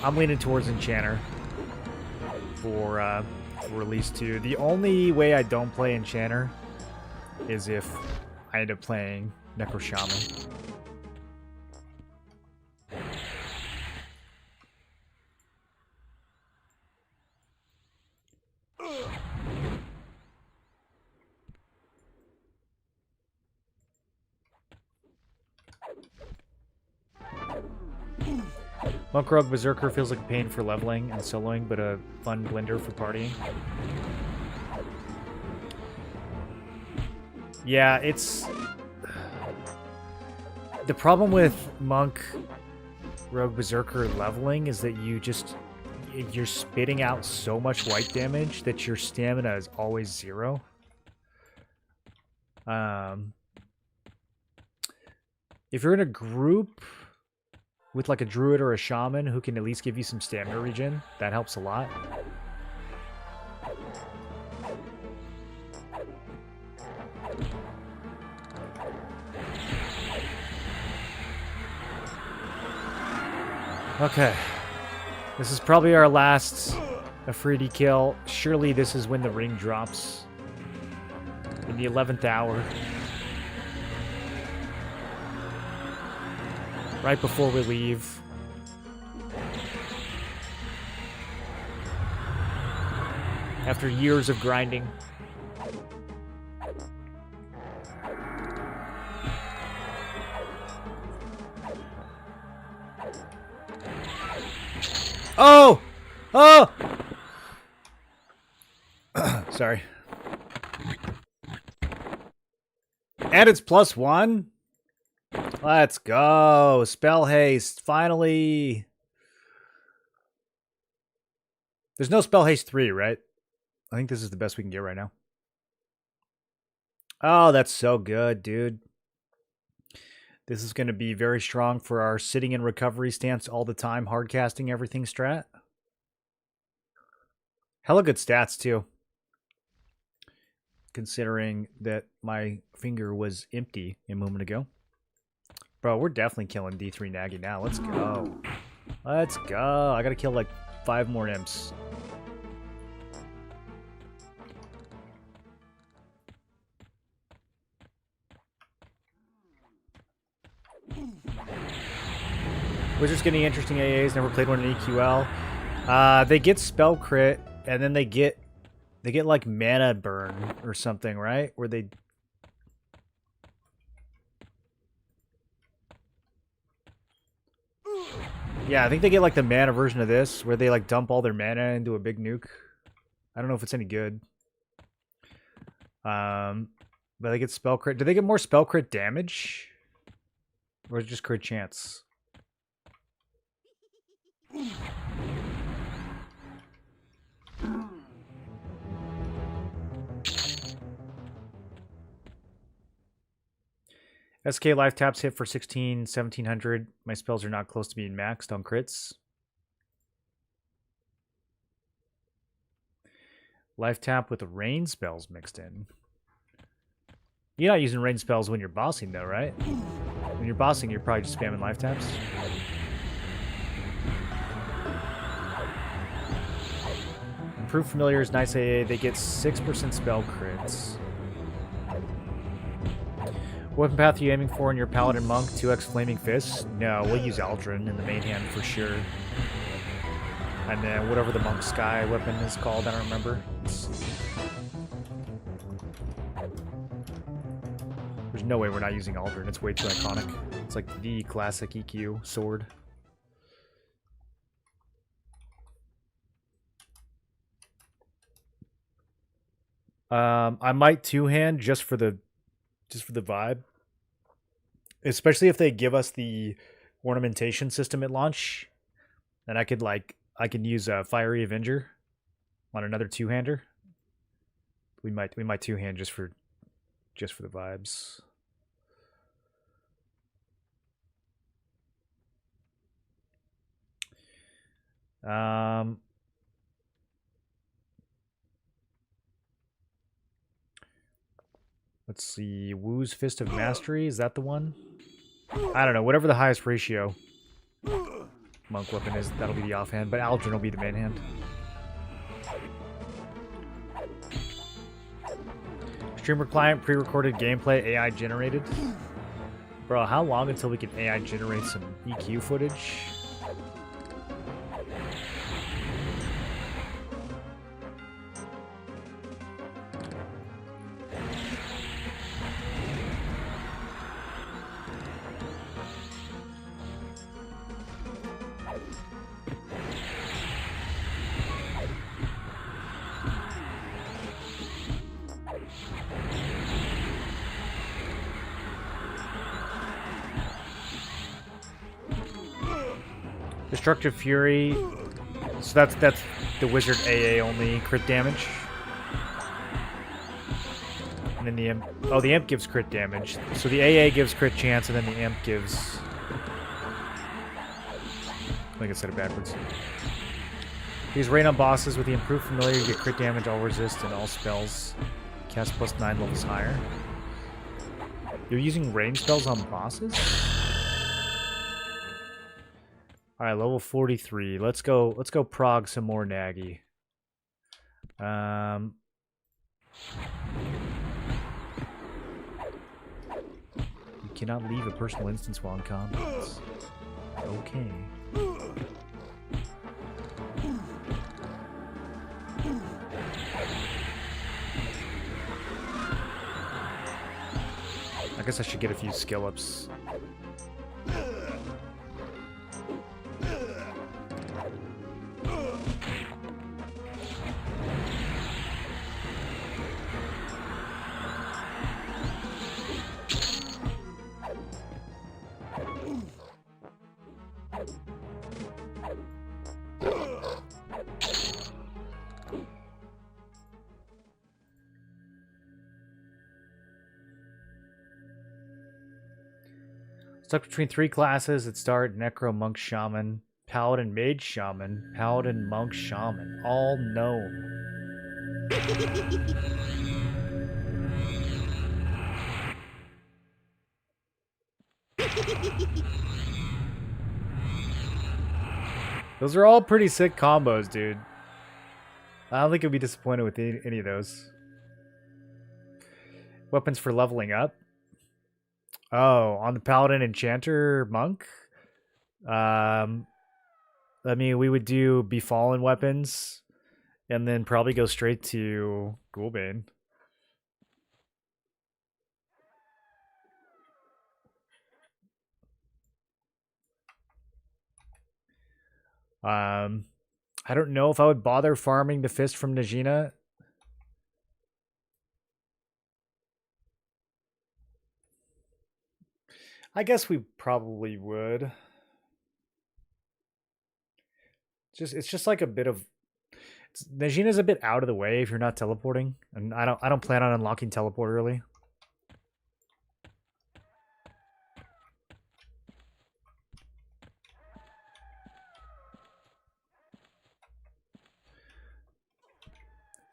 I'm leaning towards Enchanter for release 2. The only way I don't play Enchanter is if I end up playing Necro Shaman. Monk Rogue Berserker feels like a pain for leveling and soloing, but a fun blender for partying. Yeah, it's... The problem with Monk Rogue Berserker leveling is that you're spitting out so much white damage that your stamina is always 0. If you're in a group with like a druid or a shaman who can at least give you some stamina regen, that helps a lot. Okay. This is probably our last Afridi kill. Surely this is when the ring drops. In the 11th hour. Right before we leave. After years of grinding. Oh! Oh! Sorry. And it's +1? Let's go. Spell haste. Finally. There's no spell haste 3, right? I think this is the best we can get right now. Oh, that's so good, dude. This is going to be very strong for our sitting in recovery stance all the time, hard casting everything strat. Hella good stats, too. Considering that my finger was empty a moment ago. Bro, we're definitely killing D3 Naggy now. Let's go. Let's go. I gotta kill like 5 more imps. Wizards getting interesting AAs. Never played one in EQL. They get spell crit, and then they get like mana burn or something, right? Where they. Yeah, I think they get like the mana version of this, where they like dump all their mana into a big nuke. I don't know if it's any good. But they get spell crit. Do they get more spell crit damage? Or is it just crit chance? SK life taps hit for 1700. My spells are not close to being maxed on crits. Life tap with rain spells mixed in. You're not using rain spells when you're bossing, though, right? When you're bossing, you're probably just spamming life taps. Improved Familiars, nice AA. They get 6% spell crits. Weapon path are you aiming for in your Paladin Monk? 2x Flaming Fists? No, we'll use Aldrin in the main hand for sure. And then whatever the Monk Sky weapon is called, I don't remember. There's no way we're not using Aldrin. It's way too iconic. It's like the classic EQ sword. I might two-hand just for the vibe. Especially if they give us the ornamentation system at launch. Then I could use a Fiery Avenger on another two-hander. We might two-hand just for the vibes. Let's see. Wu's Fist of Mastery, is that the one? I don't know. Whatever the highest ratio monk weapon is, that'll be the offhand, but Aldrin will be the main hand. Streamer client, pre-recorded gameplay, AI generated. Bro, how long until we can AI generate some EQ footage? Destructive Fury. So that's the wizard AA only crit damage. And then the imp. Oh, the imp gives crit damage. So the AA gives crit chance, and then the imp gives. I think I said it backwards. These rain on bosses with the improved familiar, you get crit damage, all resist, and all spells. Cast +9 levels higher. You're using range spells on bosses? Alright, level 43. Let's go prog some more Naggy. You cannot leave a personal instance while in combat. Okay. I guess I should get a few skill ups. Stuck between 3 classes at start: Necro, Monk, Shaman, Paladin, Mage, Shaman, Paladin, Monk, Shaman. All known. Those are all pretty sick combos, dude. I don't think I'd be disappointed with any of those. Weapons for leveling up. Oh, on the Paladin, Enchanter, Monk? I mean, we would do Befallen weapons, and then probably go straight to Ghoulbane. I don't know if I would bother farming the Fist from Najina. I guess we probably would. It's just like a bit of Najina's a bit out of the way if you're not teleporting, and I don't plan on unlocking teleport early.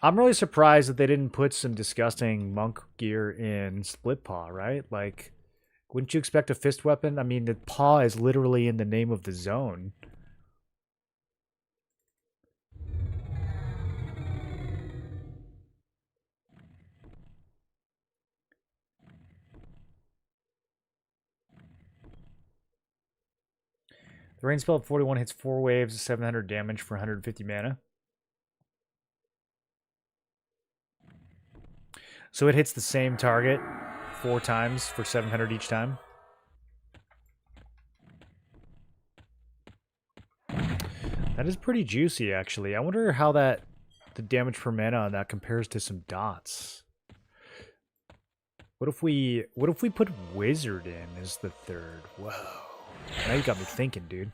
I'm really surprised that they didn't put some disgusting monk gear in Split Paw, right? Like, wouldn't you expect a fist weapon? I mean, the paw is literally in the name of the zone. The rain spell at 41 hits 4 waves, 700 damage for 150 mana. So it hits the same target 4 times for 700 each time. That is pretty juicy, actually. I wonder how the damage per mana on that compares to some dots. What if we put Wizard in as the third? Whoa. Now you got me thinking, dude.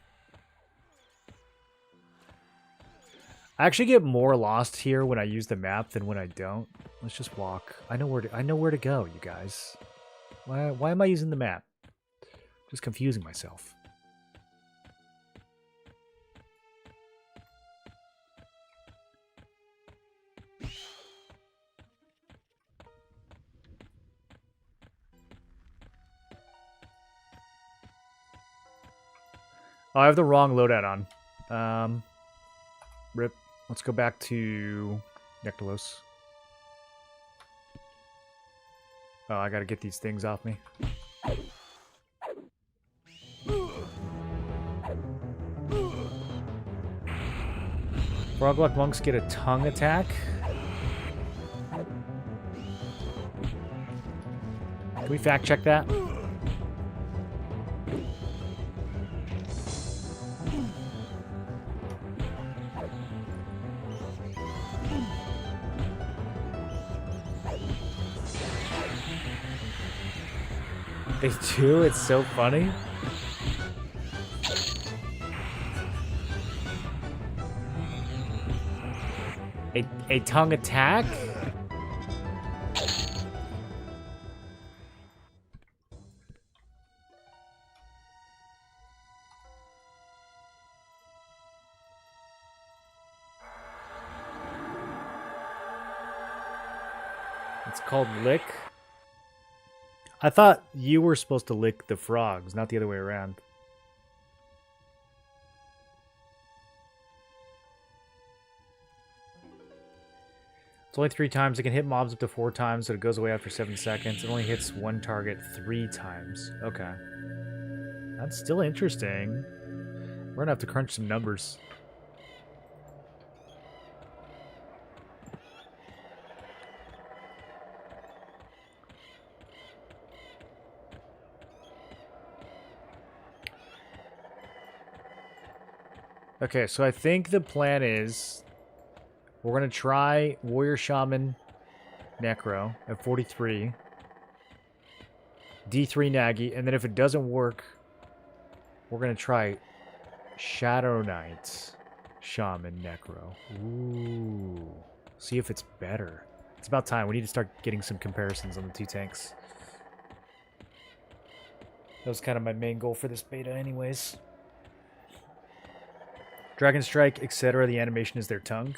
I actually get more lost here when I use the map than when I don't. Let's just walk. I know where to go, you guys. Why am I using the map? Just confusing myself. Oh, I have the wrong loadout on. Rip. Let's go back to Nectalos. Oh, I gotta get these things off me. Froglock monks get a tongue attack. Can we fact check that? They do? It's so funny. A tongue attack? It's called lick. I thought you were supposed to lick the frogs, not the other way around. It's only 3 times. It can hit mobs up to 4 times, so it goes away after 7 seconds. It only hits one target 3 times. Okay. That's still interesting. We're gonna have to crunch some numbers. Okay, so I think the plan is we're going to try Warrior Shaman Necro at 43. D3 Naggy, and then if it doesn't work, we're going to try Shadow Knight Shaman Necro. Ooh. See if it's better. It's about time. We need to start getting some comparisons on the 2 tanks. That was kind of my main goal for this beta anyways. Dragon Strike, etc. The animation is their tongue.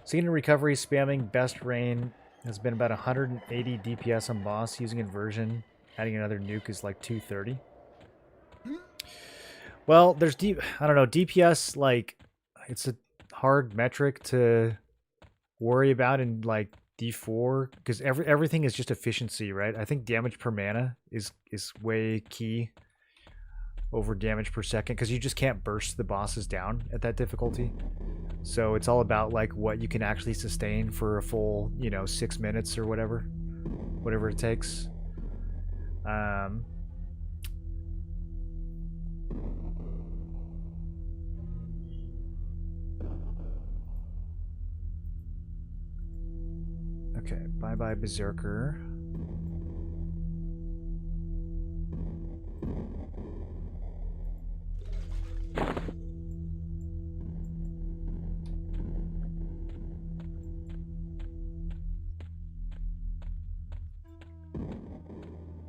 Seen in recovery, spamming Best Rain has been about 180 DPS on boss. Using inversion, adding another nuke is like 230. Well, there's I don't know, DPS, like, it's a hard metric to worry about in like D4 because everything is just efficiency, right? I think damage per mana is way key. over damage per second because you just can't burst the bosses down at that difficulty. So it's all about like what you can actually sustain for a full, 6 minutes or whatever it takes. Okay, bye-bye Berserker.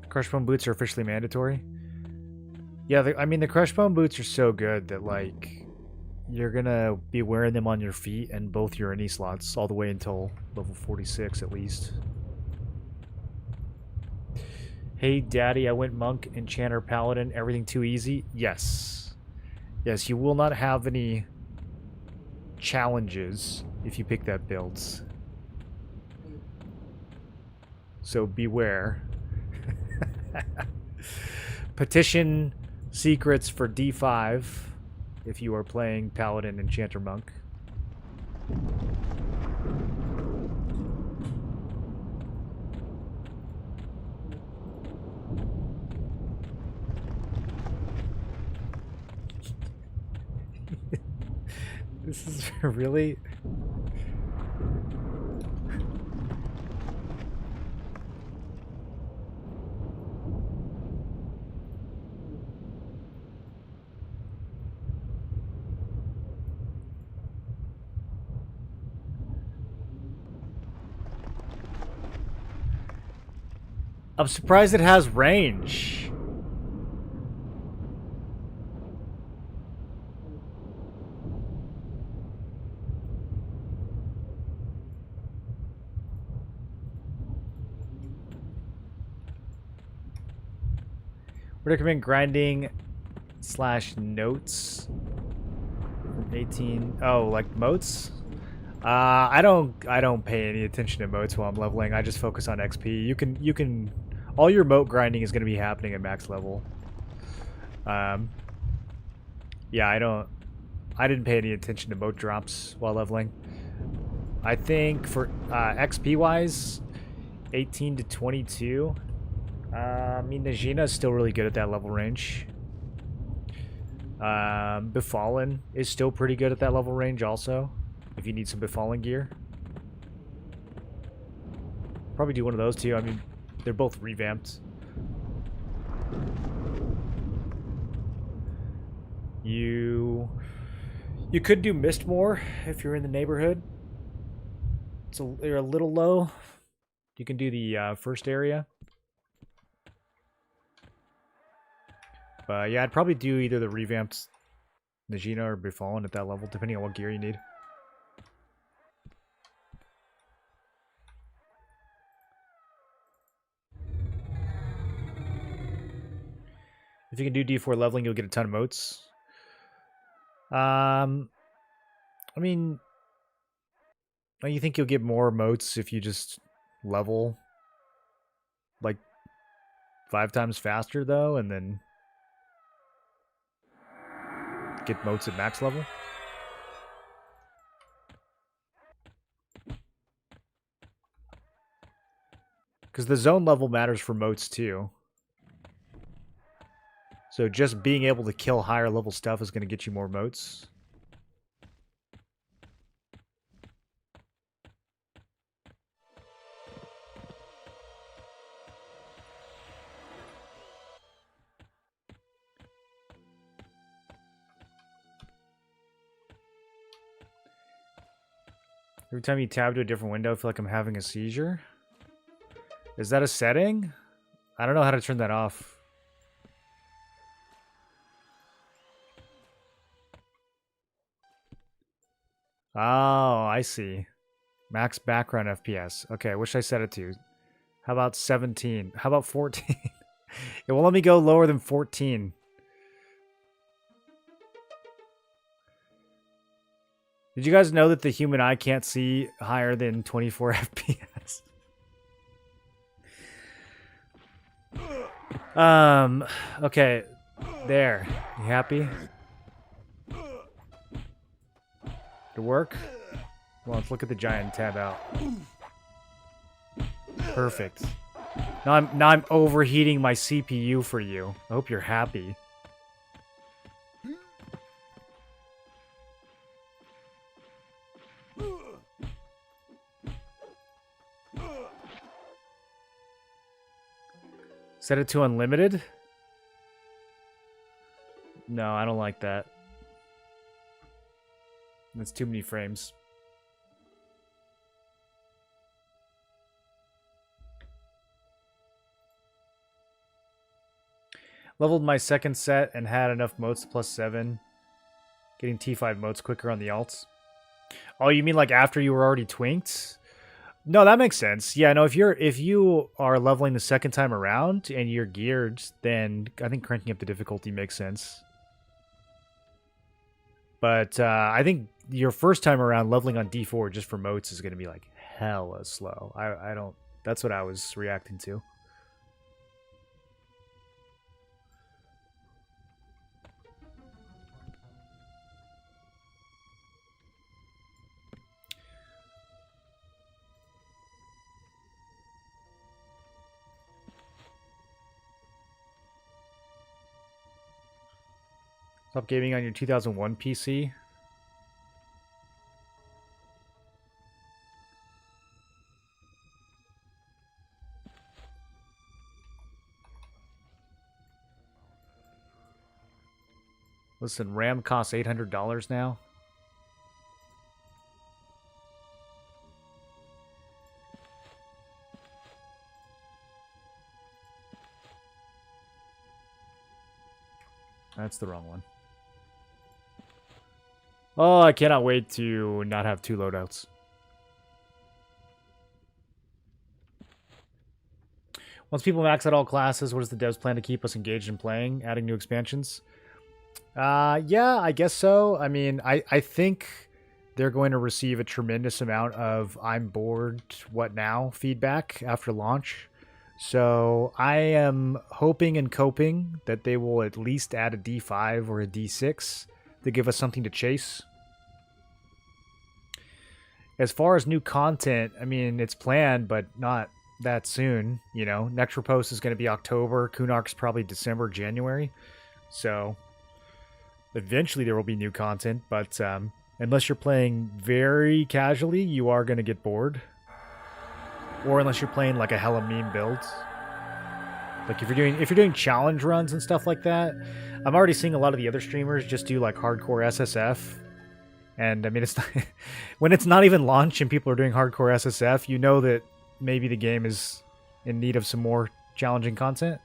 Crushbone boots are officially mandatory. Yeah, the Crushbone boots are so good that, like, you're gonna be wearing them on your feet and both your NE slots all the way until level 46 at least. Hey, Daddy, I went Monk, Enchanter, Paladin, everything too easy? Yes. Yes, you will not have any challenges if you pick that build. So beware. Petition secrets for D5 if you are playing Paladin, Enchanter, Monk. This is really... I'm surprised it has range. Would recommend grinding / notes from 18. Oh, like motes? I don't pay any attention to motes while I'm leveling. I just focus on XP. You can all your mote grinding is going to be happening at max level. Yeah, I didn't pay any attention to mote drops while leveling. I think for XP wise, 18 to 22. I mean, Najina is still really good at that level range. Befallen is still pretty good at that level range also, if you need some Befallen gear. Probably do one of those too. I mean, they're both revamped. You could do Mistmore if you're in the neighborhood. They're a little low. You can do the first area. But yeah, I'd probably do either the revamped Najina or Befallen at that level, depending on what gear you need. If you can do D4 leveling, you'll get a ton of motes. I mean, don't you think you'll get more motes if you just level like 5 times faster though, and then get motes at max level? Because the zone level matters for motes too. So just being able to kill higher level stuff is going to get you more motes. Every time you tab to a different window, I feel like I'm having a seizure. Is that a setting? I don't know how to turn that off. Oh, I see. Max background FPS. Okay, what should I set it to? How about 17? How about 14? It won't let me go lower than 14. Did you guys know that the human eye can't see higher than 24 FPS? Okay. There. You happy? To work? Well, let's look at the giant tab out. Perfect. Now I'm overheating my CPU for you. I hope you're happy. Set it to unlimited? No, I don't like that. That's too many frames. Leveled my second set and had enough motes to +7. Getting T5 motes quicker on the alts. Oh, you mean like after you were already twinked? No, that makes sense. Yeah, no, if you are leveling the second time around and you're geared, then I think cranking up the difficulty makes sense. But I think your first time around leveling on D4 just for motes is going to be like hella slow. I don't. That's what I was reacting to. Stop gaming on your 2001 PC. Listen, RAM costs $800 now. That's the wrong one. Oh, I cannot wait to not have 2 loadouts. Once people max out all classes, what does the devs plan to keep us engaged in playing? Adding new expansions? Yeah, I guess so. I mean, I think they're going to receive a tremendous amount of I'm bored, what now feedback after launch. So I am hoping and coping that they will at least add a D5 or a D6 to give us something to chase. As far as new content, I mean, it's planned, but not that soon. You know, next repost is going to be October. Kunark's probably December, January. So eventually there will be new content, but unless you're playing very casually, you are going to get bored. Or unless you're playing like a hella meme build. Like if you're doing challenge runs and stuff like that, I'm already seeing a lot of the other streamers just do like hardcore SSF. And I mean, it's not, when it's not even launch and people are doing hardcore SSF, you know that maybe the game is in need of some more challenging content.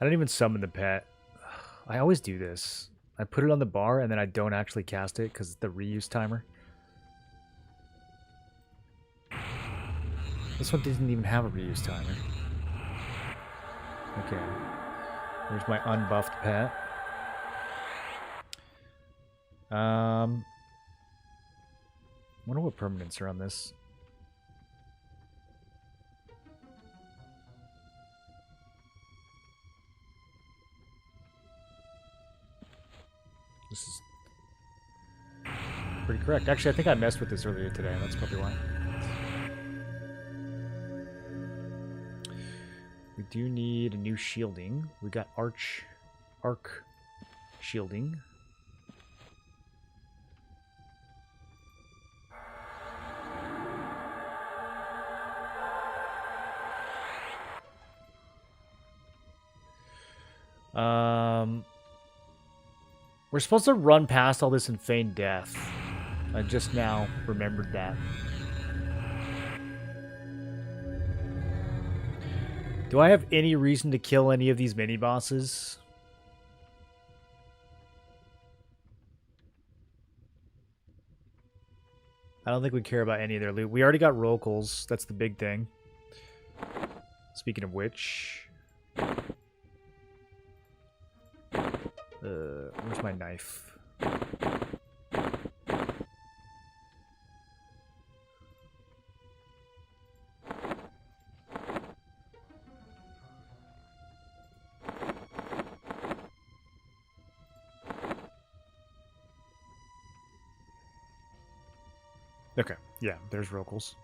I don't even summon the pet. I always do this. I put it on the bar and then I don't actually cast it because it's the reuse timer. This one didn't even have a reuse timer. Okay. There's my unbuffed pet. Wonder what permanents are on this. This is pretty correct. Actually, I think I messed with this earlier today. That's probably why. We do need a new shielding. We got arc shielding. We're supposed to run past all this in feigned death. I just now remembered that. Do I have any reason to kill any of these mini-bosses? I don't think we care about any of their loot. We already got rolls. That's the big thing. Speaking of which... where's my knife? Okay, yeah, there's Rokels.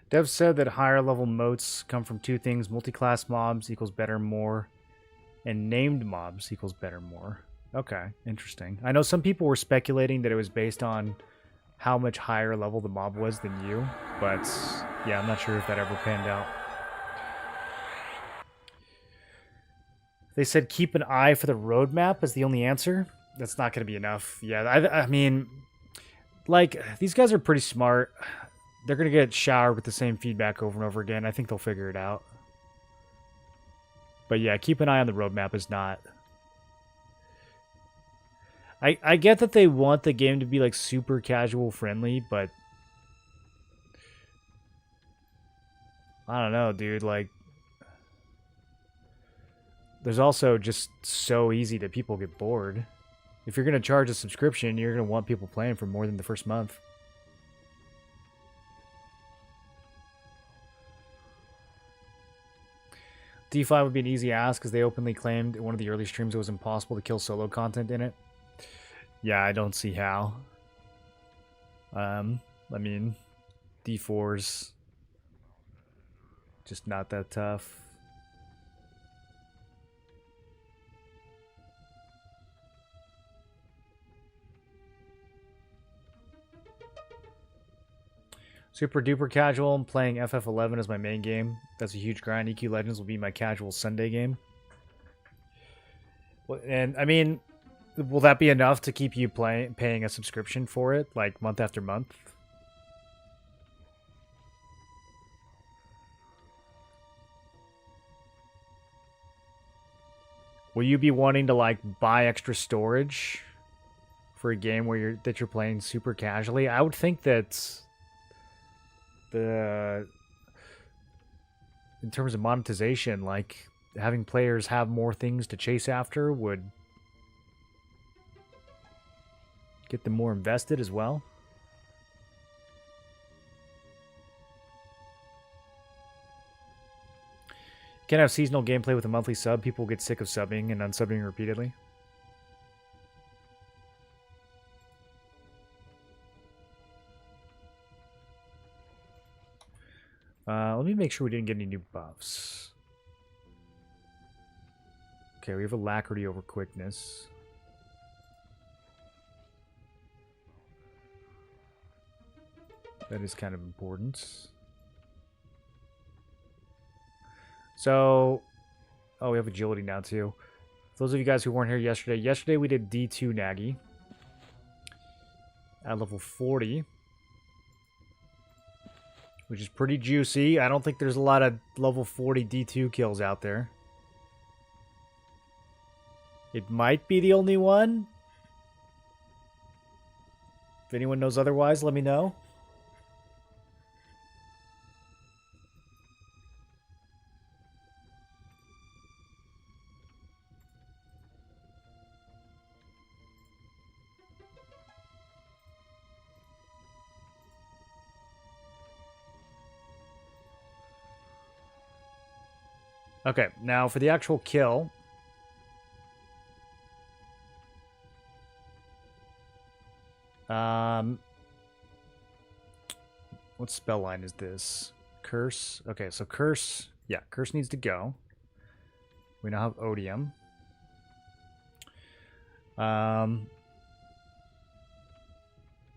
Dev said that higher level moats come from two things: multi-class mobs equals better more, and named mobs equals better more. Okay, interesting. I know some people were speculating that it was based on how much higher level the mob was than you, but yeah, I'm not sure if that ever panned out. They said keep an eye for the roadmap as the only answer. That's not going to be enough. Yeah, I mean, like, these guys are pretty smart. They're going to get showered with the same feedback over and over again. I think they'll figure it out. But yeah, keep an eye on the roadmap is not... I get that they want the game to be, like, super casual friendly, but... I don't know, dude. Like, there's also just so easy that people get bored. If you're going to charge a subscription, you're going to want people playing for more than the first month. D5 would be an easy ask because they openly claimed in one of the early streams it was impossible to kill solo content in it. Yeah, I don't see how. I mean, D4's just not that tough. Super duper casual. I'm playing FF11 as my main game. That's a huge grind. EQ Legends will be my casual Sunday game. And I mean, will that be enough to keep you paying a subscription for it, like month after month? Will you be wanting to like buy extra storage for a game where you're playing super casually? I would think that in terms of monetization, like having players have more things to chase after would get them more invested as well. You can't have seasonal gameplay with a monthly sub. People get sick of subbing and unsubbing repeatedly. Let me make sure we didn't get any new buffs. Okay, we have alacrity over quickness. That is kind of important. So, oh, we have agility now too. For those of you guys who weren't here yesterday we did D2 Naggy at level 40. Which is pretty juicy. I don't think there's a lot of level 40 D2 kills out there. It might be the only one. If anyone knows otherwise, let me know. Okay, now for the actual kill. What spell line is this? Curse. Okay, so Curse. Yeah, Curse needs to go. We now have Odium.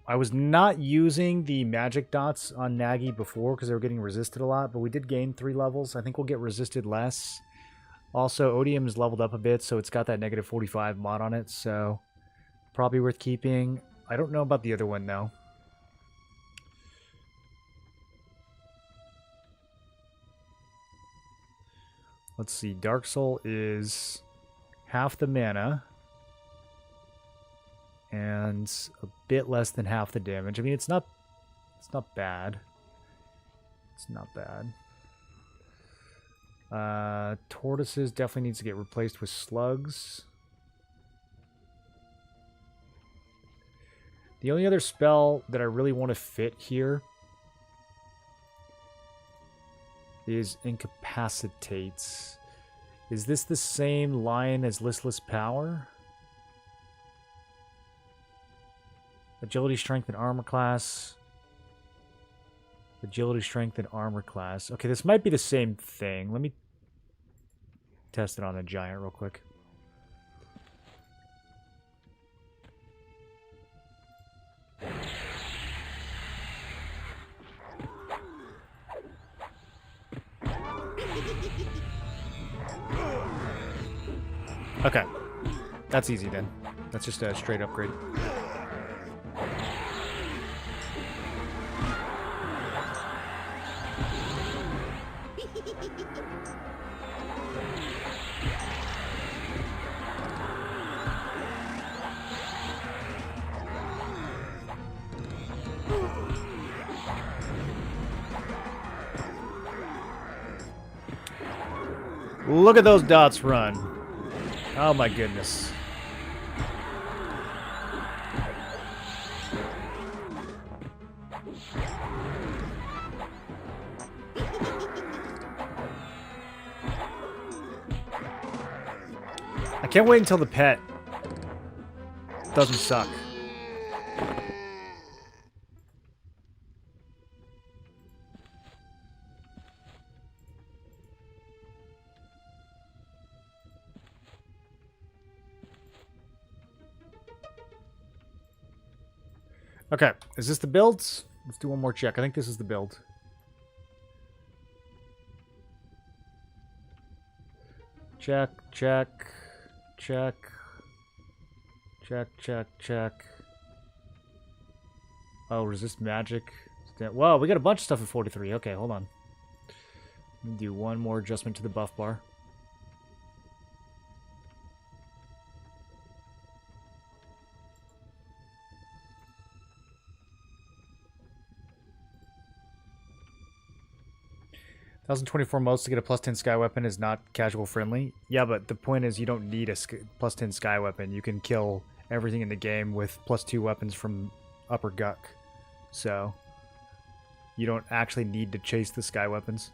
I was not using the magic dots on Naggy before because they were getting resisted a lot, but we did gain 3 levels. I think we'll get resisted less. Also, Odium is leveled up a bit, so it's got that negative 45 mod on it, so probably worth keeping. I don't know about the other one, though. Let's see. Dark Soul is half the mana. And a bit less than half the damage. I mean, it's not bad. It's not bad. Tortoises definitely needs to get replaced with slugs. The only other spell that I really want to fit here is Incapacitates. Is this the same line as Listless Power? Agility, Strength, and Armor class. Agility, Strength, and Armor class. Okay, this might be the same thing. Let me test it on a giant real quick. Okay. That's easy then. That's just a straight upgrade. Look at those dots run. Oh my goodness. I can't wait until the pet doesn't suck. Okay, is this the builds? Let's do one more check. I think this is the build. Check, check, check, check, check, check. Oh, resist magic. Whoa, we got a bunch of stuff at 43. Okay, hold on. Let me do one more adjustment to the buff bar. $1,024 motes to get a plus 10 sky weapon is not casual friendly. Yeah, but the point is you don't need a plus 10 sky weapon. You can kill everything in the game with plus 2 weapons from Upper Guck. So you don't actually need to chase the sky weapons.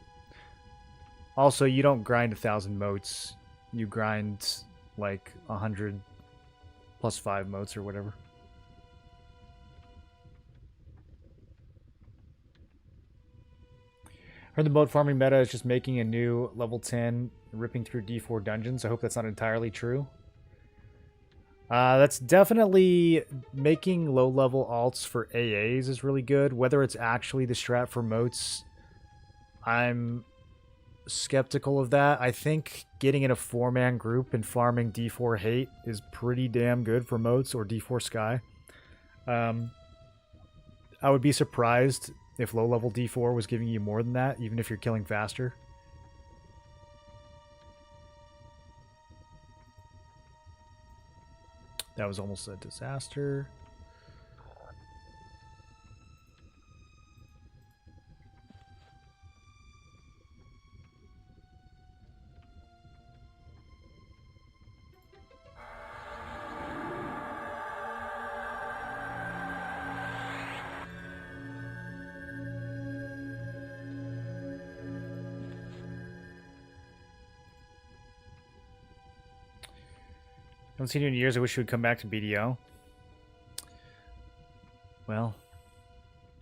Also, you don't grind 1,000 motes. You grind like 100 plus 5 motes or whatever. Heard the moat farming meta is just making a new level 10 ripping through D4 dungeons. I hope that's not entirely true. That's definitely making low-level alts for AAs is really good. Whether it's actually the strat for moats, I'm skeptical of that. I think getting in a 4-man group and farming D4 hate is pretty damn good for moats or D4 sky. I would be surprised if low-level D4 was giving you more than that, even if you're killing faster. That was almost a disaster. Haven't seen you in years. I wish you would come back to BDO. Well,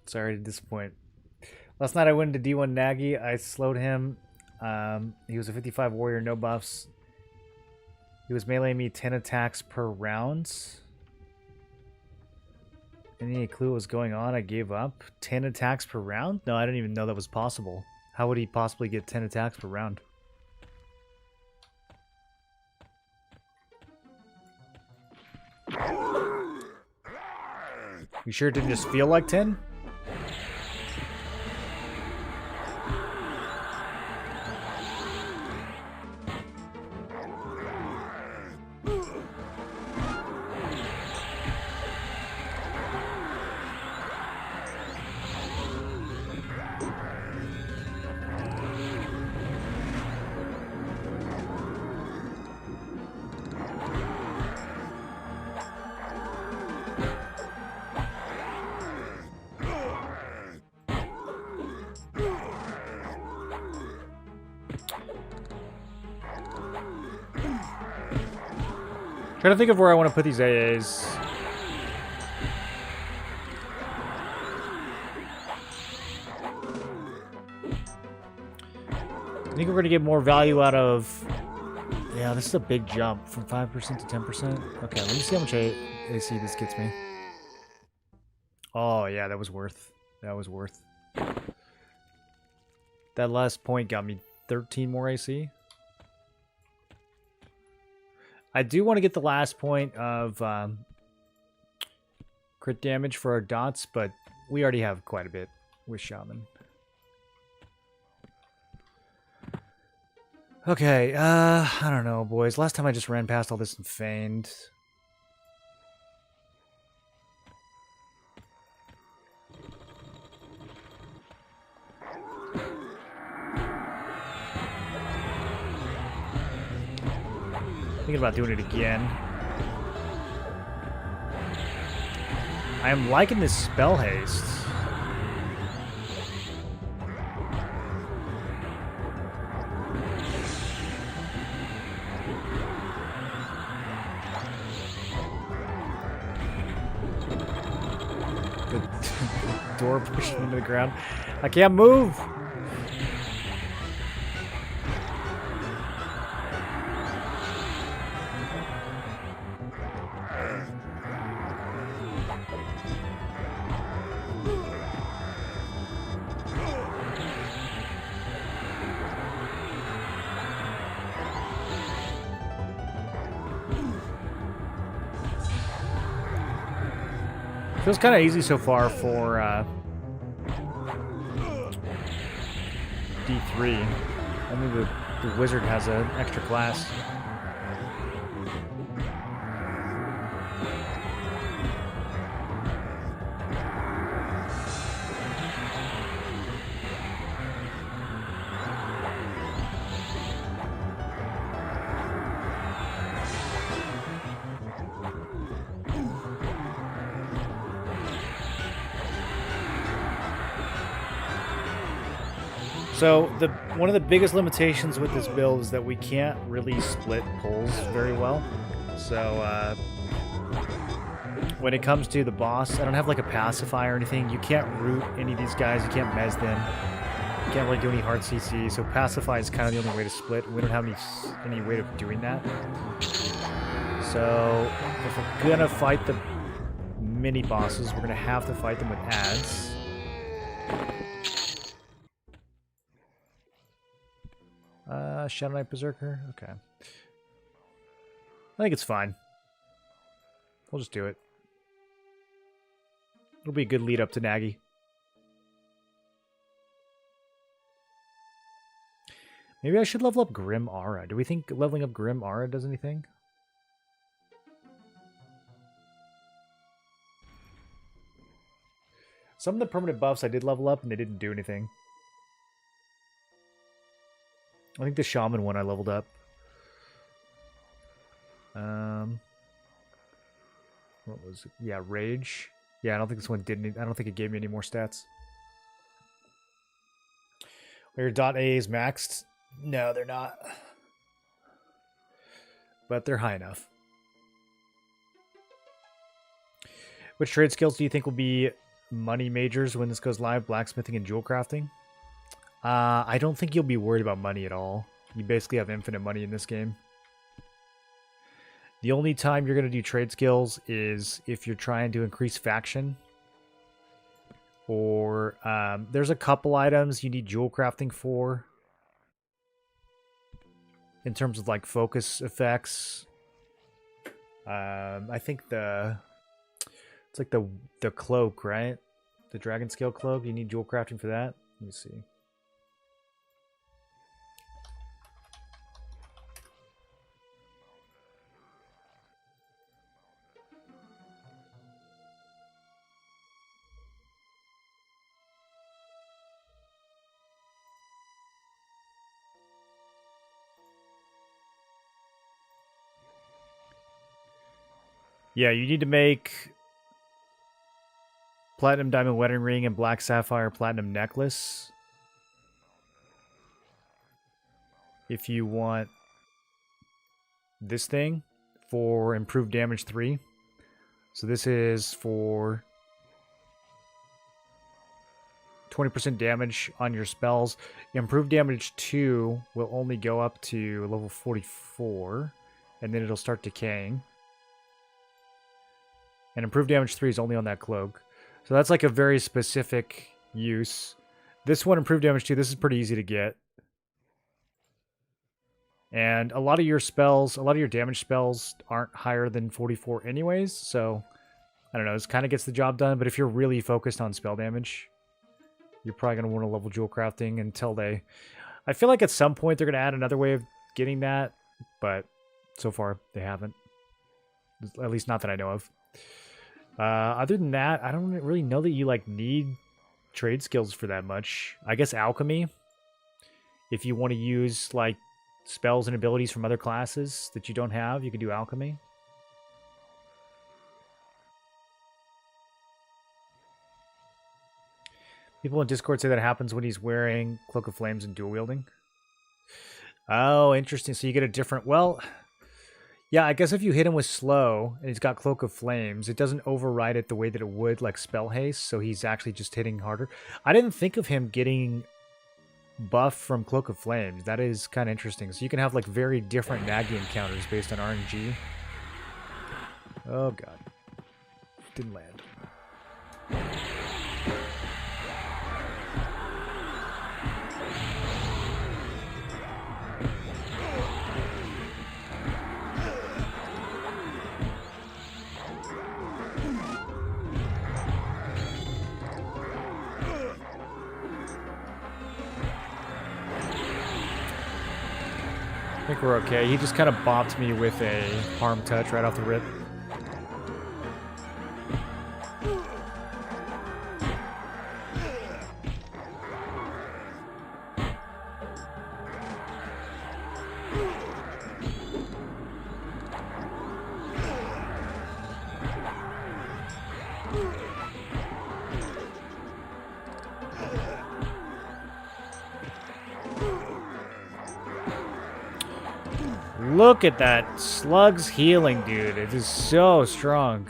sorry to disappoint. Last night I went into D1 Naggy. I slowed him. He was a 55 warrior, no buffs. He was meleeing me 10 attacks per round. Any clue what was going on? I gave up. 10 attacks per round? No, I didn't even know that was possible. How would he possibly get 10 attacks per round? You sure it didn't just feel like 10? Trying to think of where I want to put these AAs. I think we're going to get more value out of... Yeah, this is a big jump from 5% to 10%. Okay, let me see how much AC this gets me. Oh, yeah, that was worth. That was worth. That last point got me 13 more AC. I do want to get the last point of crit damage for our dots, but we already have quite a bit with Shaman. Okay, I don't know, boys. Last time I just ran past all this and feigned. Thinking about doing it again. I am liking this spell haste. The door pushed into the ground. I can't move. Feels kind of easy so far for D3. Only the wizard has an extra class. So one of the biggest limitations with this build is that we can't really split pulls very well. So when it comes to the boss, I don't have like a pacifier or anything. You can't root any of these guys. You can't mez them. You can't really do any hard CC. So pacify is kind of the only way to split. We don't have any way of doing that. So if we're gonna fight the mini bosses, we're gonna have to fight them with ads. Shadow Knight Berserker? Okay. I think it's fine. We'll just do it. It'll be a good lead up to Naggy. Maybe I should level up Grim Aura. Do we think leveling up Grim Aura does anything? Some of the permanent buffs I did level up and they didn't do anything. I think the Shaman one I leveled up. What was it? Yeah, Rage. Yeah, I don't think this one didn't. I don't think it gave me any more stats. Are your dot A is maxed? No, they're not. But they're high enough. Which trade skills do you think will be money majors when this goes live? Blacksmithing and jewel crafting? I don't think you'll be worried about money at all. You basically have infinite money in this game. The only time you're going to do trade skills is if you're trying to increase faction. Or there's a couple items you need jewel crafting for. In terms of like focus effects. I think it's like the cloak, right? The dragon scale cloak. You need jewel crafting for that. Let me see. Yeah, you need to make platinum diamond wedding ring and black sapphire platinum necklace if you want this thing for improved damage 3. So this is for 20% damage on your spells. Improved damage 2 will only go up to level 44, and then it'll start decaying. And improved damage 3 is only on that cloak. So that's like a very specific use. This one, improved damage 2, this is pretty easy to get. And a lot of your spells, a lot of your damage spells aren't higher than 44 anyways, so I don't know, this kind of gets the job done, but if you're really focused on spell damage, you're probably going to want to level jewel crafting until they... I feel like at some point they're going to add another way of getting that, but so far they haven't. At least not that I know of. Other than that, I don't really know that you like need trade skills for that much. I guess alchemy, if you want to use like spells and abilities from other classes that you don't have, you can do alchemy. People in Discord say that happens when he's wearing Cloak of Flames and dual wielding. Oh, interesting. So you get a different... Well, yeah, I guess if you hit him with slow and he's got Cloak of Flames, it doesn't override it the way that it would like spell haste, so he's actually just hitting harder. I didn't think of him getting buff from Cloak of Flames. That is kind of interesting. So you can have like very different Naggy encounters based on RNG. Oh god. Didn't land. I think we're okay. He just kind of bopped me with a harm touch right off the rip. Look at that slug's healing, dude. It is so strong.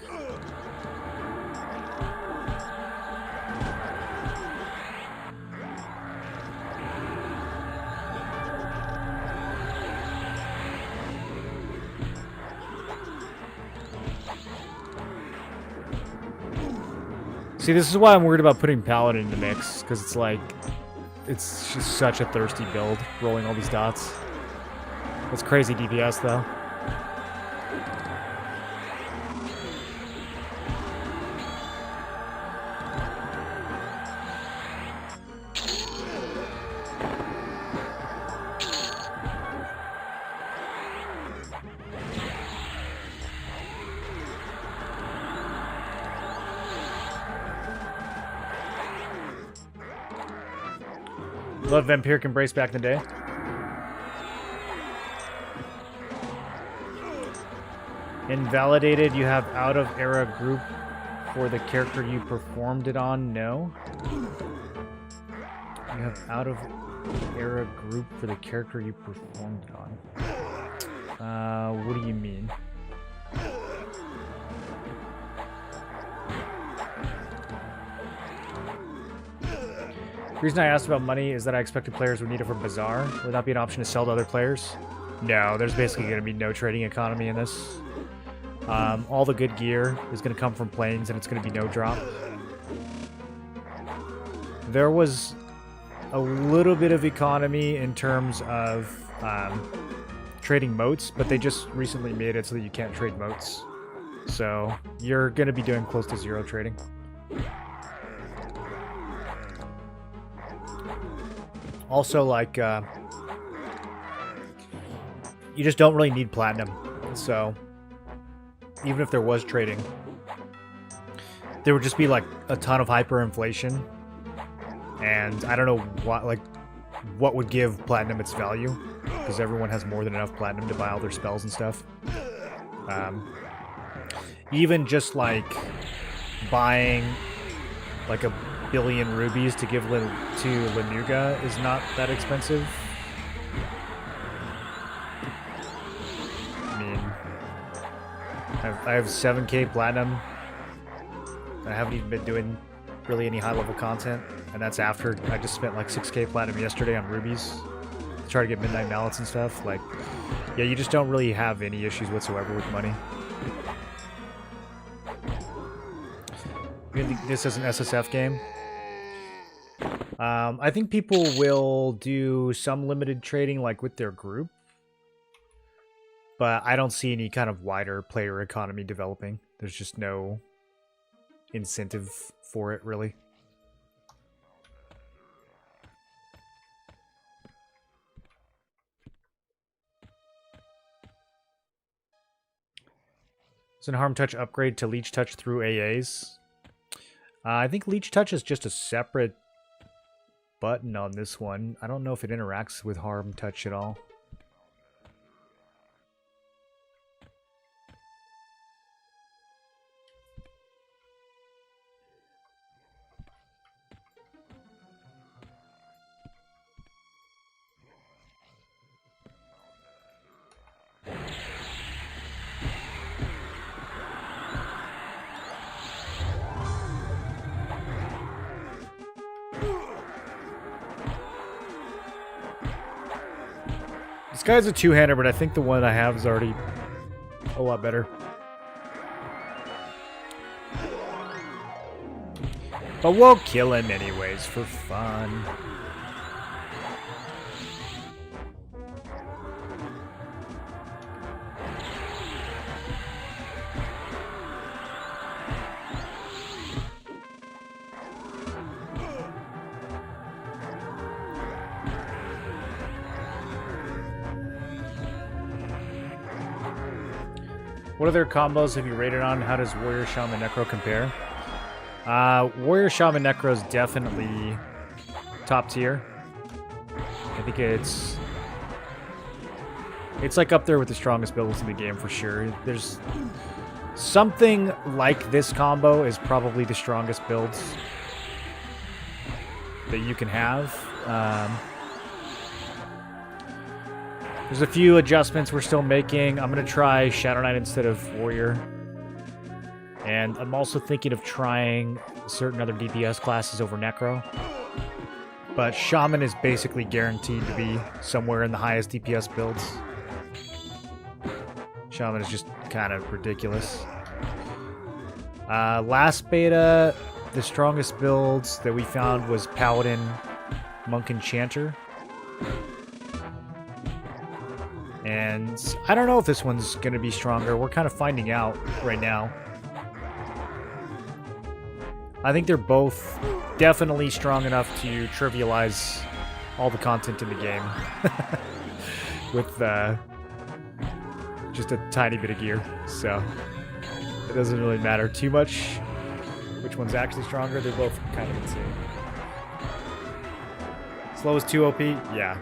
See, this is why I'm worried about putting Paladin in the mix, because it's like, it's just such a thirsty build, rolling all these dots. That's crazy DPS, though. Love Vampiric Embrace back in the day. Invalidated, you have out of era group for the character you performed it on? No. You have out of era group for the character you performed it on. What do you mean? The reason I asked about money is that I expected players would need it for Bazaar. Would that be an option to sell to other players? No, there's basically going to be no trading economy in this. All the good gear is going to come from planes, and it's going to be no drop. There was a little bit of economy in terms of trading moats, but they just recently made it so that you can't trade moats. So you're going to be doing close to zero trading. Also, like, you just don't really need platinum. So even if there was trading, there would just be like a ton of hyperinflation, and I don't know what would give platinum its value, because everyone has more than enough platinum to buy all their spells and stuff. Even just like buying like 1 billion rubies to give to Lanuga is not that expensive. I have 7K platinum. I haven't even been doing really any high level content, and that's after I just spent like 6K platinum yesterday on rubies to try to get midnight mallets and stuff. Like, yeah, you just don't really have any issues whatsoever with money. This is an SSF game. I think people will do some limited trading like with their group, but I don't see any kind of wider player economy developing. There's just no incentive for it, really. Does an Harm Touch upgrade to Leech Touch through AAs? I think Leech Touch is just a separate button on this one. I don't know if it interacts with Harm Touch at all. This guy's a two-hander, but I think the one I have is already a lot better. But we'll kill him anyways for fun. What other combos have you rated on? How does Warrior Shaman Necro compare? Warrior Shaman Necro is definitely top tier. I think it's like up there with the strongest builds in the game for sure. There's something like this combo is probably the strongest builds that you can have. There's a few adjustments we're still making. I'm going to try Shadow Knight instead of Warrior. And I'm also thinking of trying certain other DPS classes over Necro. But Shaman is basically guaranteed to be somewhere in the highest DPS builds. Shaman is just kind of ridiculous. Last beta, the strongest builds that we found was Paladin, Monk, Enchanter. And I don't know if this one's going to be stronger. We're kind of finding out right now. I think they're both definitely strong enough to trivialize all the content in the game. With just a tiny bit of gear. So it doesn't really matter too much which one's actually stronger. They're both kind of insane. Slow is 2 OP? Yeah.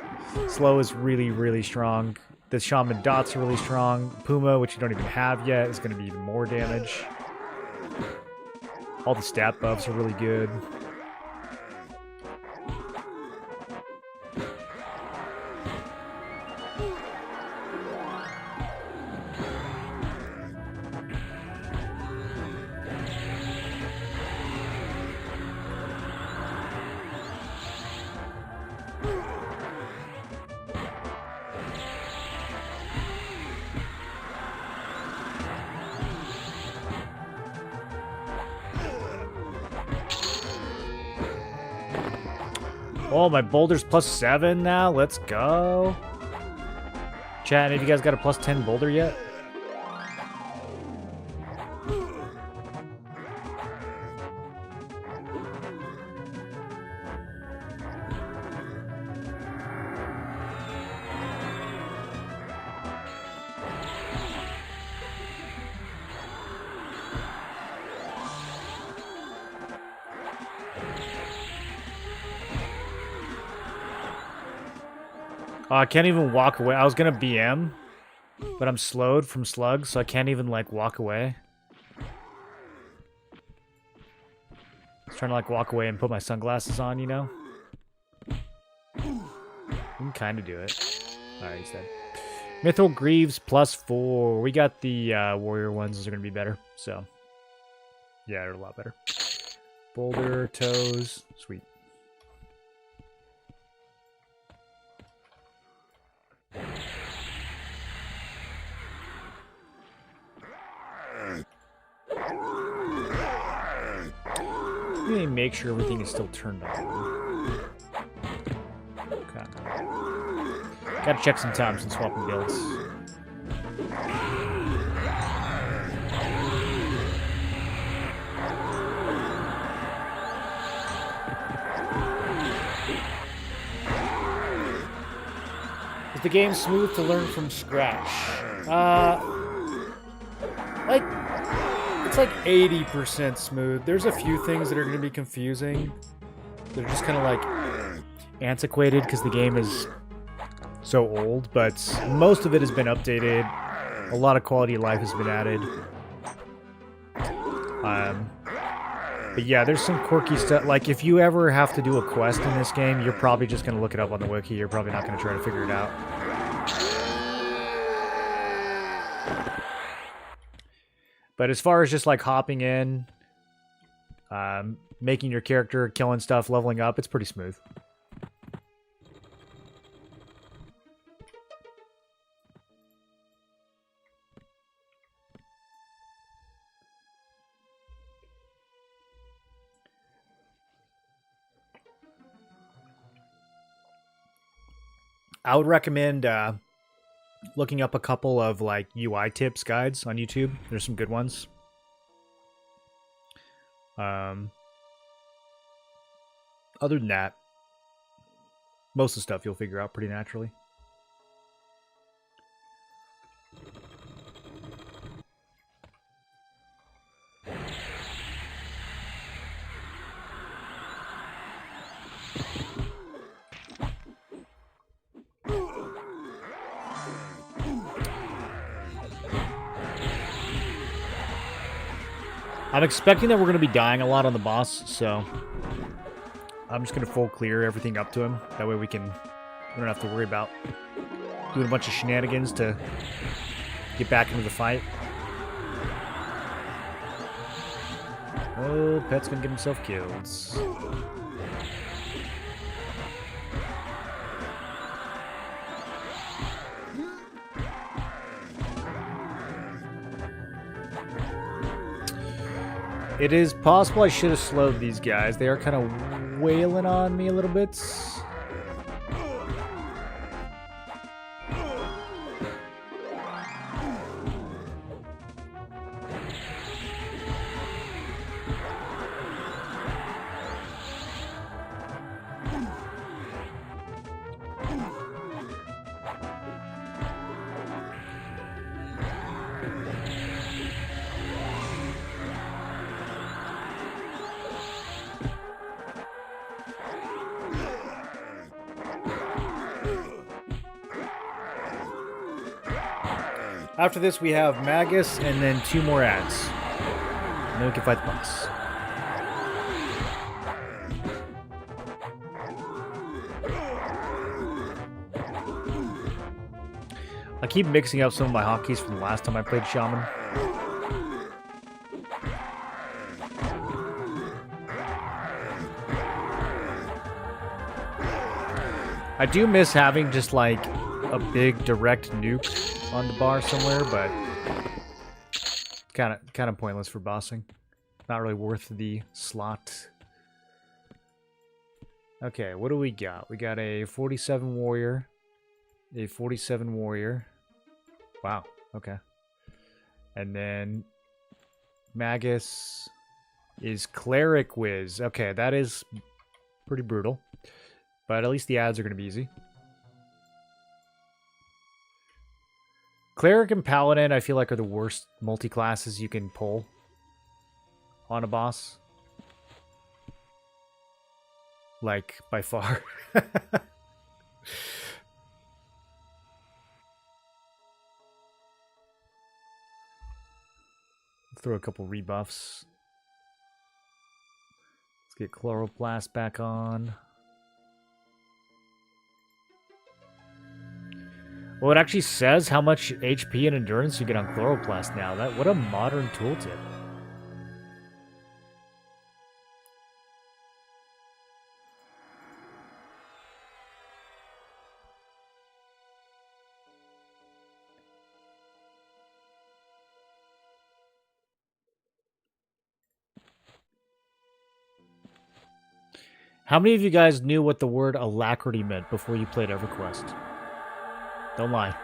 Slow is really, really strong. The Shaman Dots are really strong. Puma, which you don't even have yet, is going to be even more damage. All the stat buffs are really good. Oh, my boulder's +7 now. Let's go. Chat, have you guys got a +10 boulder yet? Oh, I can't even walk away. I was gonna BM, but I'm slowed from slugs, so I can't even, like, walk away. I was trying to, like, walk away and put my sunglasses on, you know? You can kind of do it. Alright, he's dead. Mithril Greaves +4. We got the warrior ones. Those are going to be better. So, yeah, they're a lot better. Boulder, toes. Sweet. Let me make sure everything is still turned on. Okay. Gotta check some times and swapping builds. Is the game smooth to learn from scratch? Like, it's like 80% smooth. There's a few things that are going to be confusing. They're just kind of like antiquated because the game is so old, but most of it has been updated. A lot of quality of life has been added. But yeah, there's some quirky stuff. Like, if you ever have to do a quest in this game, you're probably just going to look it up on the wiki. You're probably not going to try to figure it out. But as far as just like hopping in, making your character, killing stuff, leveling up, it's pretty smooth. I would recommend looking up a couple of like UI tips guides on YouTube. There's some good ones. Other than that, most of the stuff you'll figure out pretty naturally. I'm expecting that we're going to be dying a lot on the boss, so I'm just going to full clear everything up to him. That way we don't have to worry about doing a bunch of shenanigans to get back into the fight. Oh, Pet's going to get himself killed. It is possible I should have slowed these guys. They are kind of wailing on me a little bit. After this, we have Magus and then 2 more ads. And then we can fight the boss. I keep mixing up some of my hotkeys from the last time I played Shaman. I do miss having just like a big direct nuke on the bar somewhere, but kind of pointless for bossing. Not really worth the slot. Okay, what do we got? We got a 47 warrior, a 47 warrior. Wow, okay. And then Magus is Cleric Whiz. Okay, that is pretty brutal, but at least the ads are going to be easy. Cleric and Paladin, I feel like, are the worst multi-classes you can pull on a boss. Like, by far. Throw a couple rebuffs. Let's get Chloroplast back on. Well, it actually says how much HP and endurance you get on Chloroplast now. What a modern tooltip. How many of you guys knew what the word alacrity meant before you played EverQuest? Don't lie.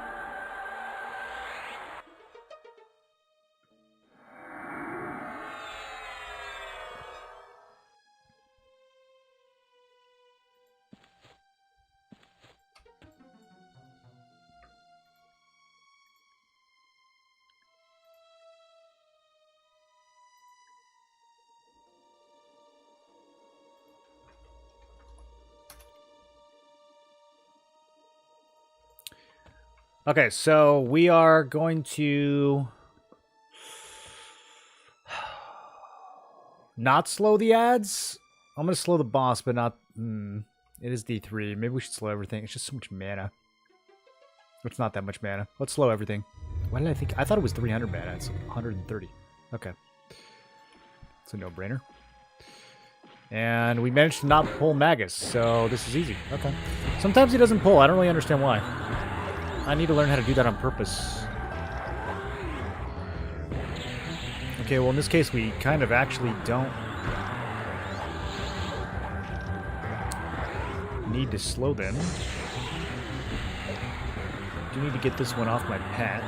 Okay, so we are going to not slow the ads. I'm going to slow the boss, but not... it is D3. Maybe we should slow everything. It's just so much mana. It's not that much mana. Let's slow everything. Why did I think... I thought it was 300 mana. It's 130. Okay. It's a no-brainer. And we managed to not pull Magus, so this is easy. Okay. Sometimes he doesn't pull. I don't really understand why. I need to learn how to do that on purpose. Okay, well in this case we kind of actually don't need to slow them. Do need to get this one off my pad.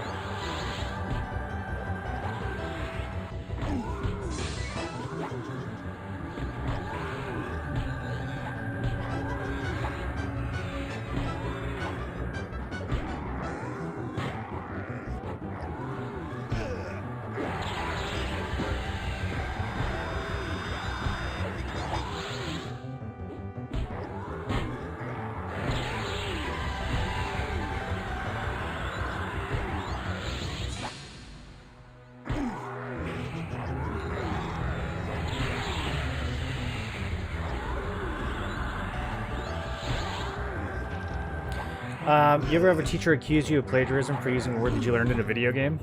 You ever have a teacher accuse you of plagiarism for using a word that you learned in a video game?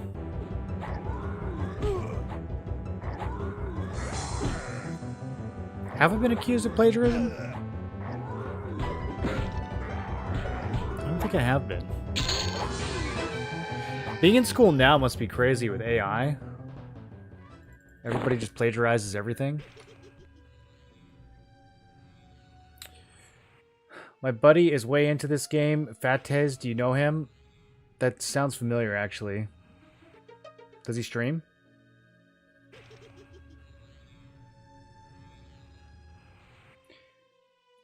Have I been accused of plagiarism? I don't think I have been. Being in school now must be crazy with AI. Everybody just plagiarizes everything. My buddy is way into this game. Fatez, do you know him? That sounds familiar, actually. Does he stream?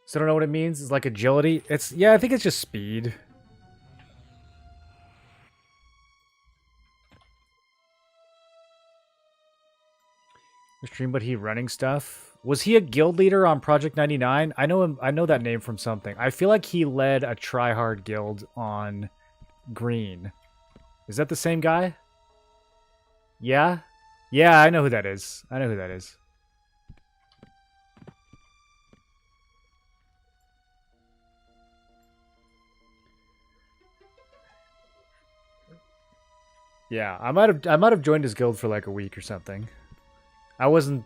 So I don't know what it means. It's like agility. Yeah, I think it's just speed. Stream, but he running stuff. Was he a guild leader on Project 99? I know him. I know that name from something. I feel like he led a tryhard guild on Green. Is that the same guy? Yeah? Yeah, I know who that is. I know who that is. Yeah, I might have joined his guild for like a week or something. I wasn't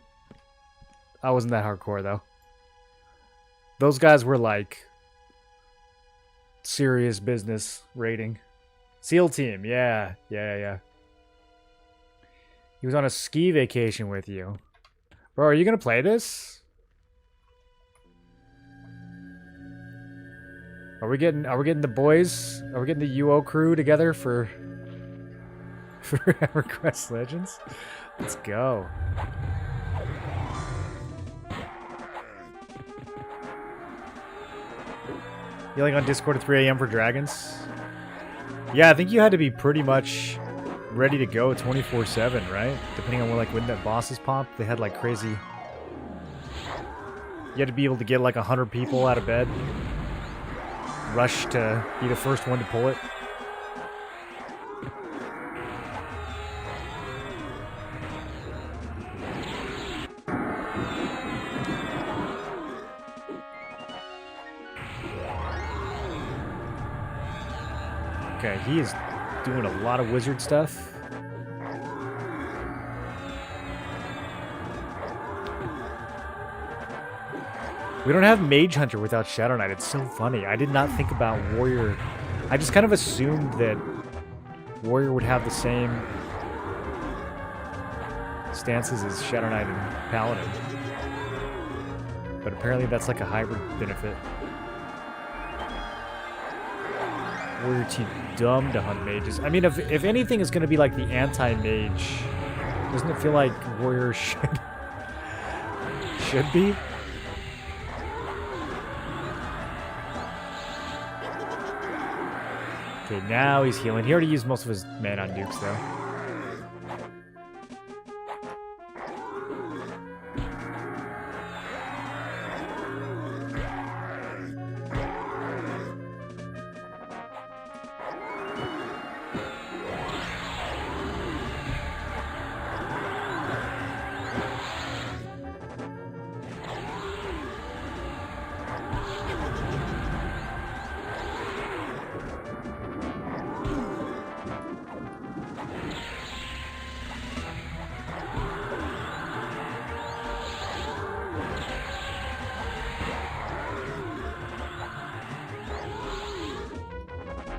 that hardcore though. Those guys were like serious business rating. SEAL team, yeah. He was on a ski vacation with you. Bro, are you gonna play this? Are we getting the boys? Are we getting the UO crew together for EverQuest Legends? Let's go. Yelling on Discord at 3 a.m. for dragons? Yeah, I think you had to be pretty much ready to go 24/7, right? Depending on when that bosses pop, they had like crazy. You had to be able to get like 100 people out of bed. Rush to be the first one to pull it. Okay, he is doing a lot of wizard stuff. We don't have Mage Hunter without Shadow Knight. It's so funny. I did not think about Warrior. I just kind of assumed that Warrior would have the same stances as Shadow Knight and Paladin. But apparently that's like a hybrid benefit. Warrior team dumb to hunt mages. I mean, if anything is going to be like the anti-mage, doesn't it feel like Warrior should be? Okay, now he's healing. He already used most of his mana on nukes, though.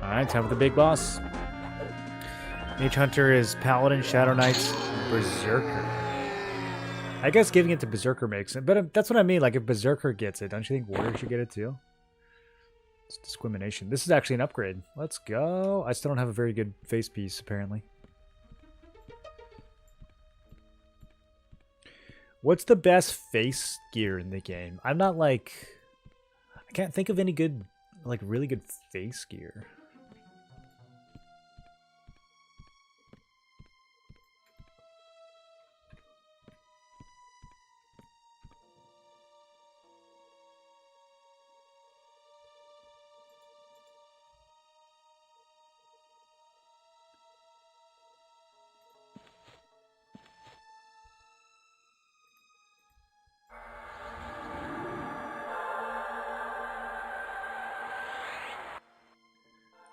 Alright, time for the big boss. Mage Hunter is Paladin, Shadow Knight, Berserker. I guess giving it to Berserker makes it, but that's what I mean. Like, if Berserker gets it, don't you think Warrior should get it too? It's discrimination. This is actually an upgrade. Let's go. I still don't have a very good face piece, apparently. What's the best face gear in the game? I'm not like... I can't think of any good, like, really good face gear.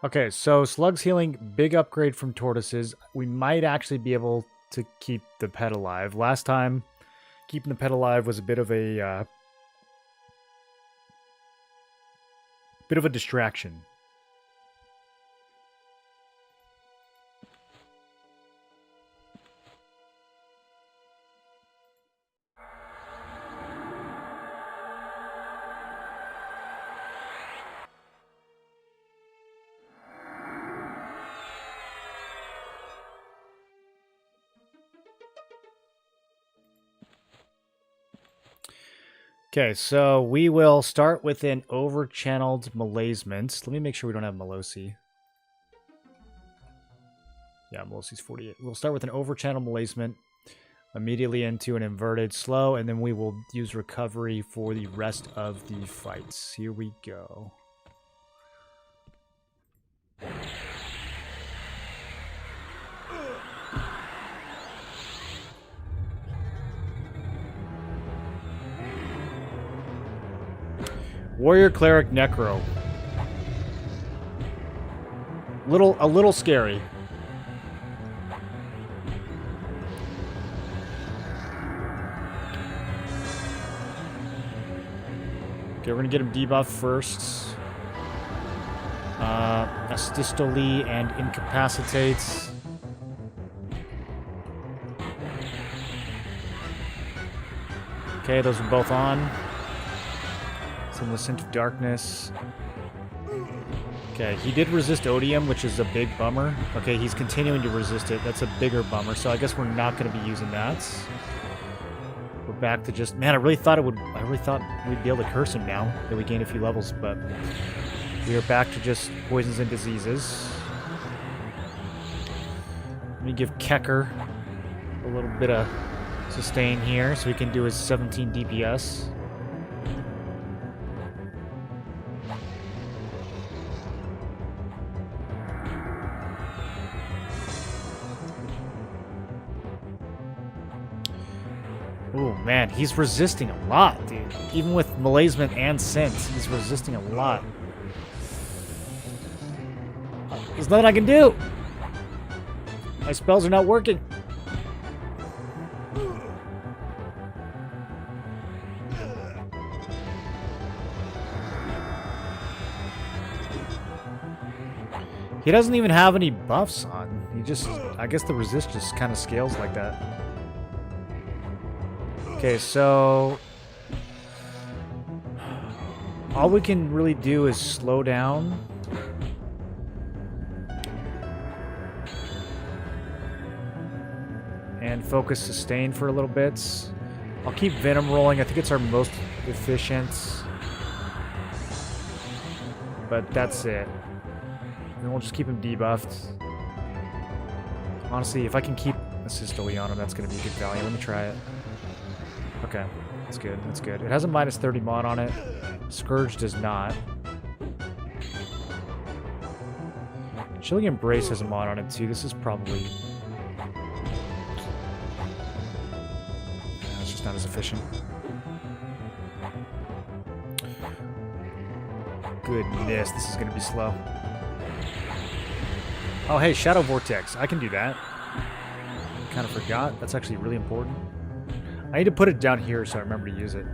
Okay, so Slug's healing, big upgrade from Tortoises. We might actually be able to keep the pet alive. Last time, keeping the pet alive was a bit of a distraction. Okay, so we will start with an over-channeled Malazement. Let me make sure we don't have Melosi. Yeah, Melosi's 48. We'll start with an over-channeled Malazement, immediately into an inverted slow, and then we will use recovery for the rest of the fights. Here we go. Warrior, Cleric, Necro. A little scary. Okay, we're gonna get him debuffed first. Asystole and Incapacitates. Okay, those are both on. The Scent of Darkness. Okay, he did resist Odium, which is a big bummer. Okay, he's continuing to resist it. That's a bigger bummer, so I guess we're not going to be using that. We're back to just... Man, I really thought we'd be able to curse him now that we gain a few levels, but we are back to just poisons and diseases. Let me give Kecker a little bit of sustain here so he can do his 17 DPS. Oh man, he's resisting a lot, dude. Even with Malazement and Sense, he's resisting a lot. There's nothing I can do. My spells are not working. He doesn't even have any buffs on. He just, I guess the resist just kind of scales like that. Okay, so all we can really do is slow down. And focus sustain for a little bit. I'll keep Venom rolling. I think it's our most efficient. But that's it. And we'll just keep him debuffed. Honestly, if I can keep Assist OE on him, that's going to be a good value. Let me try it. Okay, that's good. That's good. It has a minus 30 mod on it. Scourge does not. Chilling Embrace has a mod on it too. This is probably... it's just not as efficient. Goodness, this is going to be slow. Oh, hey, Shadow Vortex. I can do that. Kind of forgot. That's actually really important. I need to put it down here so I remember to use it.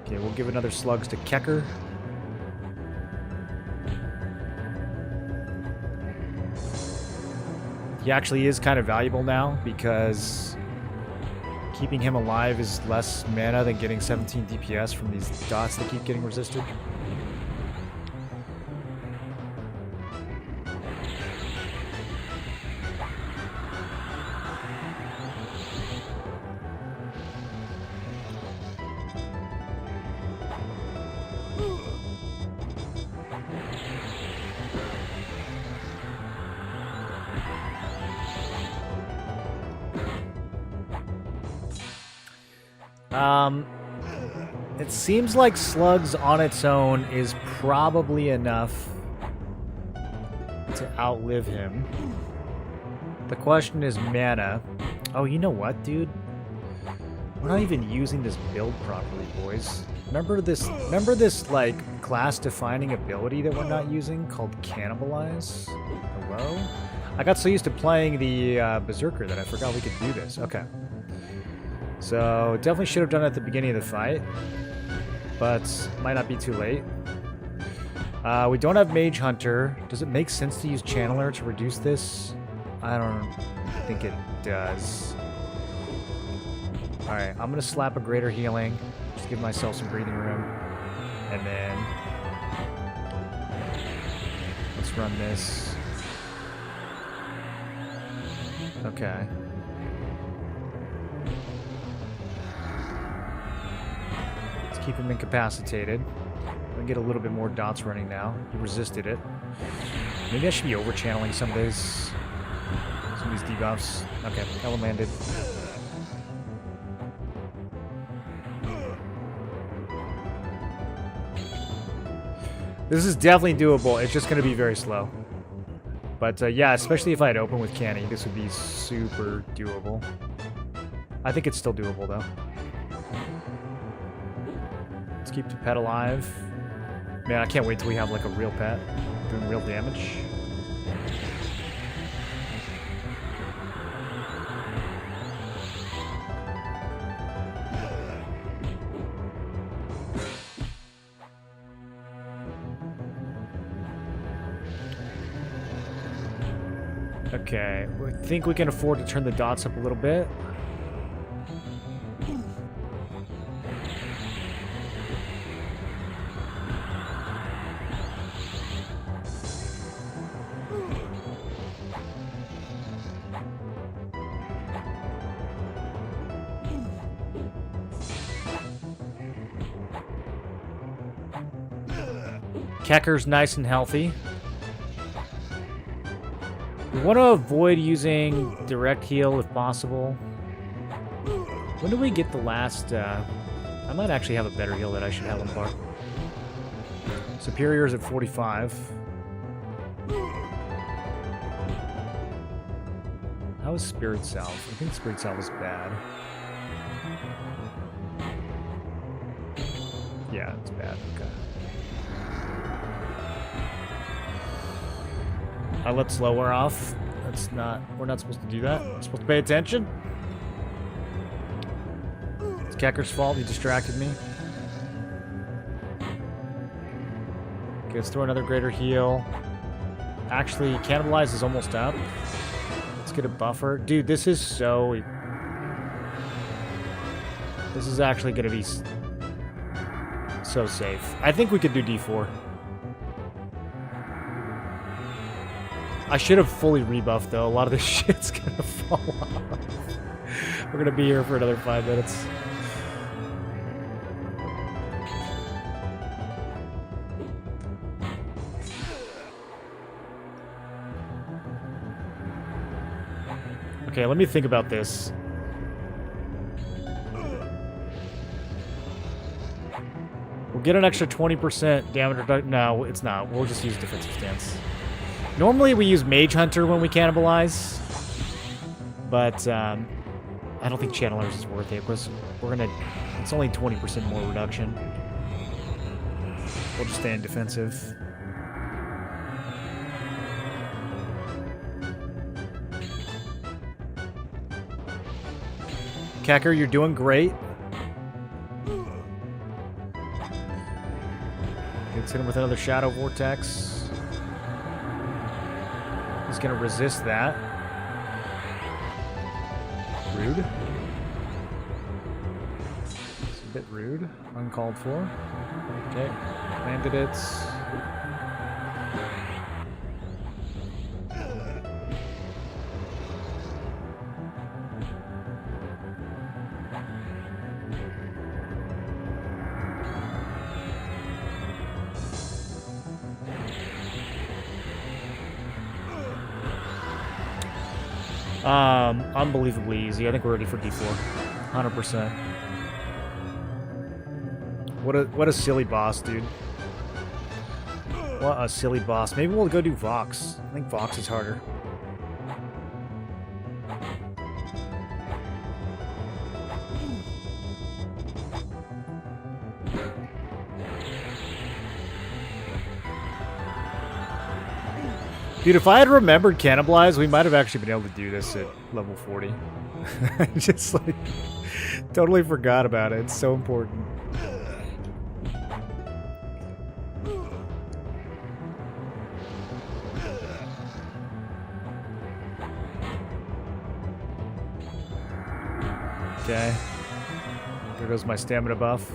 Okay, we'll give another slugs to Kecker. He actually is kind of valuable now because keeping him alive is less mana than getting 17 DPS from these dots that keep getting resisted. It seems like slugs on its own is probably enough to outlive him. The question is mana. Oh, you know what, dude? We're not even using this build properly, boys. Remember this like class-defining ability that we're not using called Cannibalize? Hello? I got so used to playing the Berserker that I forgot we could do this. Okay. So, definitely should have done it at the beginning of the fight, but might not be too late. We don't have Mage Hunter. Does it make sense to use Channeler to reduce this? I don't think it does. Alright, I'm going to slap a Greater Healing. Just give myself some breathing room. And then... let's run this. Okay. Keep him incapacitated. I'm gonna get a little bit more dots running now. He resisted it. Maybe I should be over-channeling some of these debuffs. Okay, that one landed. This is definitely doable. It's just gonna be very slow. But yeah, especially if I had opened with Canny, this would be super doable. I think it's still doable though. Let's keep the pet alive. Man, I can't wait till we have like a real pet doing real damage. Okay, I think we can afford to turn the dots up a little bit. Kecker's nice and healthy. We want to avoid using direct heal if possible. When do we get the last... I might actually have a better heal that I should have on bar. Superior's at 45. How is Spirit Salve? I think Spirit Salve is bad. Yeah, it's bad. Okay. I let slower off. That's not. We're not supposed to do that. We're supposed to pay attention. It's Kecker's fault. He distracted me. Okay, let's throw another greater heal. Actually, cannibalize is almost up. Let's get a buffer. Dude, this is so... This is actually going to be so safe. I think we could do D4. I should have fully rebuffed, though. A lot of this shit's going to fall off. We're going to be here for another 5 minutes. Okay, let me think about this. We'll get an extra 20% damage reduction. No, it's not. We'll just use defensive stance. Normally we use Mage Hunter when we cannibalize, but I don't think Channelers is worth it because we're gonna. It's only 20% more reduction. We'll just stay in defensive. Kecker, you're doing great. Let's hit him with another Shadow Vortex. He's going to resist that. Rude. It's a bit rude. Uncalled for. Okay. Landed it. Unbelievably easy. I think we're ready for D4. 100%. What a silly boss, dude. What a silly boss. Maybe we'll go do Vox. I think Vox is harder. Dude, if I had remembered Cannibalize, we might have actually been able to do this at level 40. Just like, totally forgot about it. It's so important. Okay. There goes my stamina buff.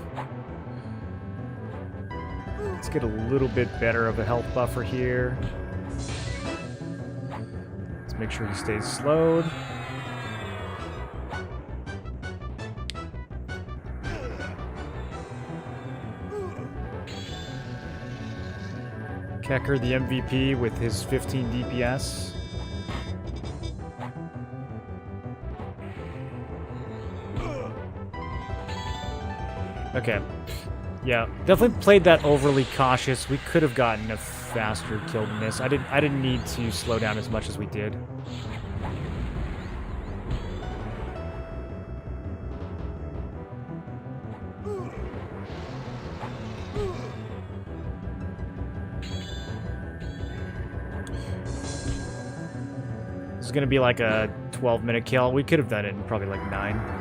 Let's get a little bit better of a health buffer here. Make sure he stays slowed. Kecker, the MVP, with his 15 DPS. Okay. Yeah, definitely played that overly cautious. We could have gotten a faster kill than this. I didn't need to slow down as much as we did. This is gonna be like a 12-minute kill. We could have done it in probably like 9.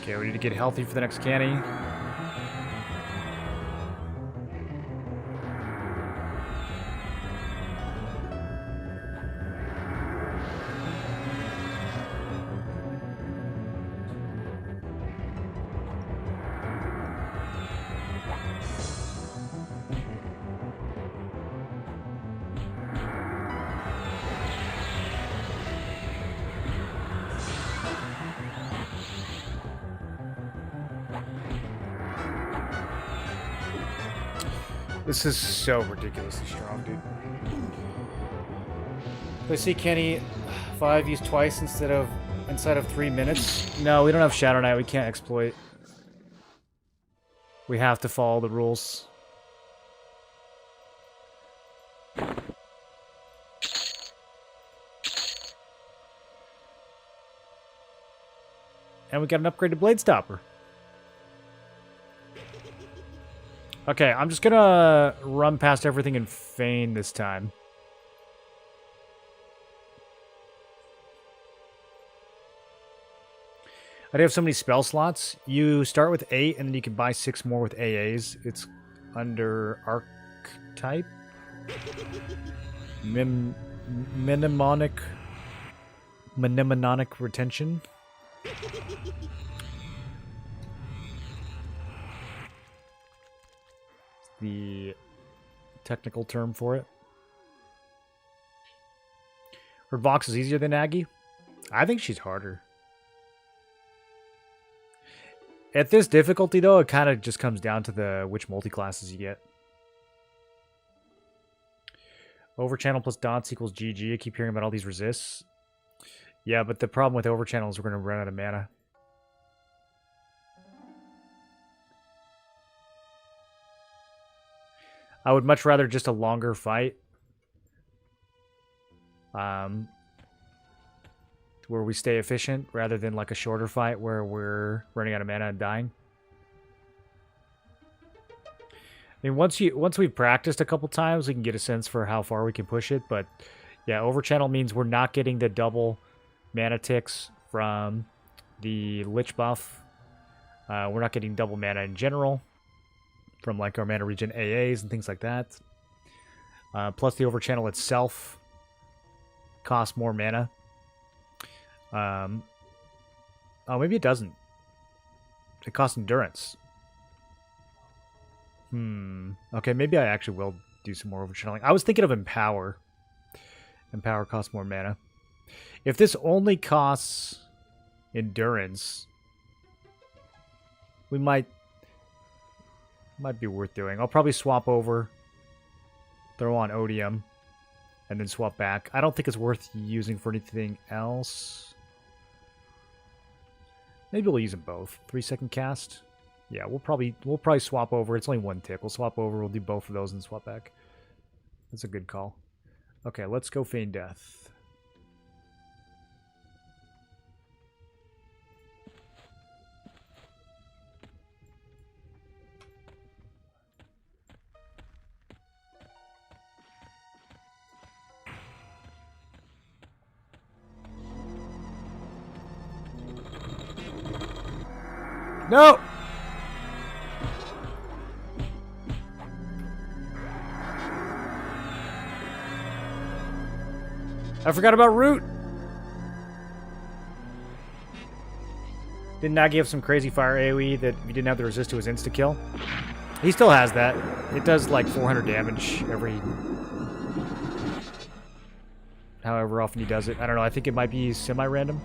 Okay, we need to get healthy for the next canny. This is so ridiculously strong, dude. I see Kenny 5 used twice inside of 3 minutes. No, we don't have Shadow Knight. We can't exploit. We have to follow the rules. And we got an upgraded Blade Stopper. Okay, I'm just gonna run past everything in Feign this time. I do have so many spell slots. You start with 8, and then you can buy 6 more with AAs. It's under Archetype. Mnemonic Retention. The technical term for it. Her Vox is easier than Naggy. I think she's harder. At this difficulty, though, it kind of just comes down to which multi-classes you get. Overchannel plus dots equals GG. I keep hearing about all these resists. Yeah, but the problem with overchannel is we're going to run out of mana. I would much rather just a longer fight. Where we stay efficient rather than like a shorter fight where we're running out of mana and dying. I mean, once we've practiced a couple times, we can get a sense for how far we can push it. But yeah, overchannel means we're not getting the double mana ticks from the Lich buff. We're not getting double mana in general from like our mana regen AAs and things like that. Plus the overchannel itself costs more mana. Oh, maybe it doesn't. It costs endurance. Okay, maybe I actually will do some more overchanneling. I was thinking of Empower. Empower costs more mana. If this only costs endurance, we might be worth doing. I'll probably swap over, throw on Odium, and then swap back. I don't think it's worth using for anything else. Maybe we'll use them both. 3-second cast. Yeah, we'll probably swap over. It's only 1 tick. We'll swap over. We'll do both of those and swap back. That's a good call. Okay, let's go Feign Death. No! I forgot about Root! Didn't Naggy have some crazy fire AoE that if you didn't have the resist to his insta-kill? He still has that. It does like 400 damage every... however often he does it. I don't know, I think it might be semi-random.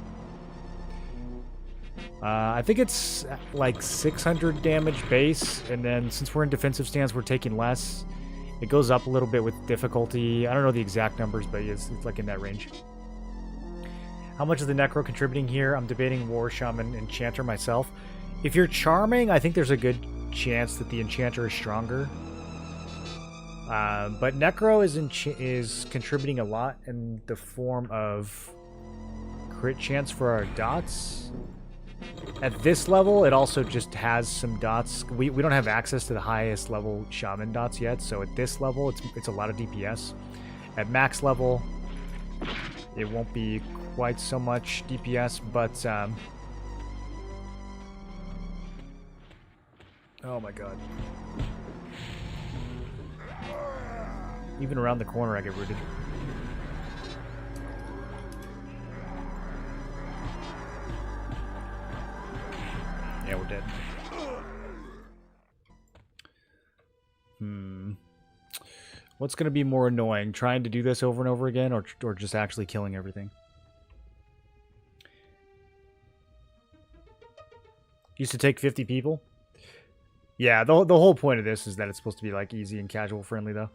I think it's like 600 damage base, and then since we're in defensive stance, we're taking less. It goes up a little bit with difficulty. I don't know the exact numbers, but it's like in that range. How much is the Necro contributing here? I'm debating War Shaman Enchanter myself. If you're Charming, I think there's a good chance that the Enchanter is stronger. But Necro is contributing a lot in the form of crit chance for our dots. At this level, it also just has some dots. We don't have access to the highest level Shaman dots yet, so at this level, it's a lot of DPS. At max level, it won't be quite so much DPS, but... oh my god. Even around the corner, I get rooted. Yeah, we're dead. What's going to be more annoying? Trying to do this over and over again, or just actually killing everything? Used to take 50 people. Yeah, the whole point of this is that it's supposed to be like easy and casual friendly though.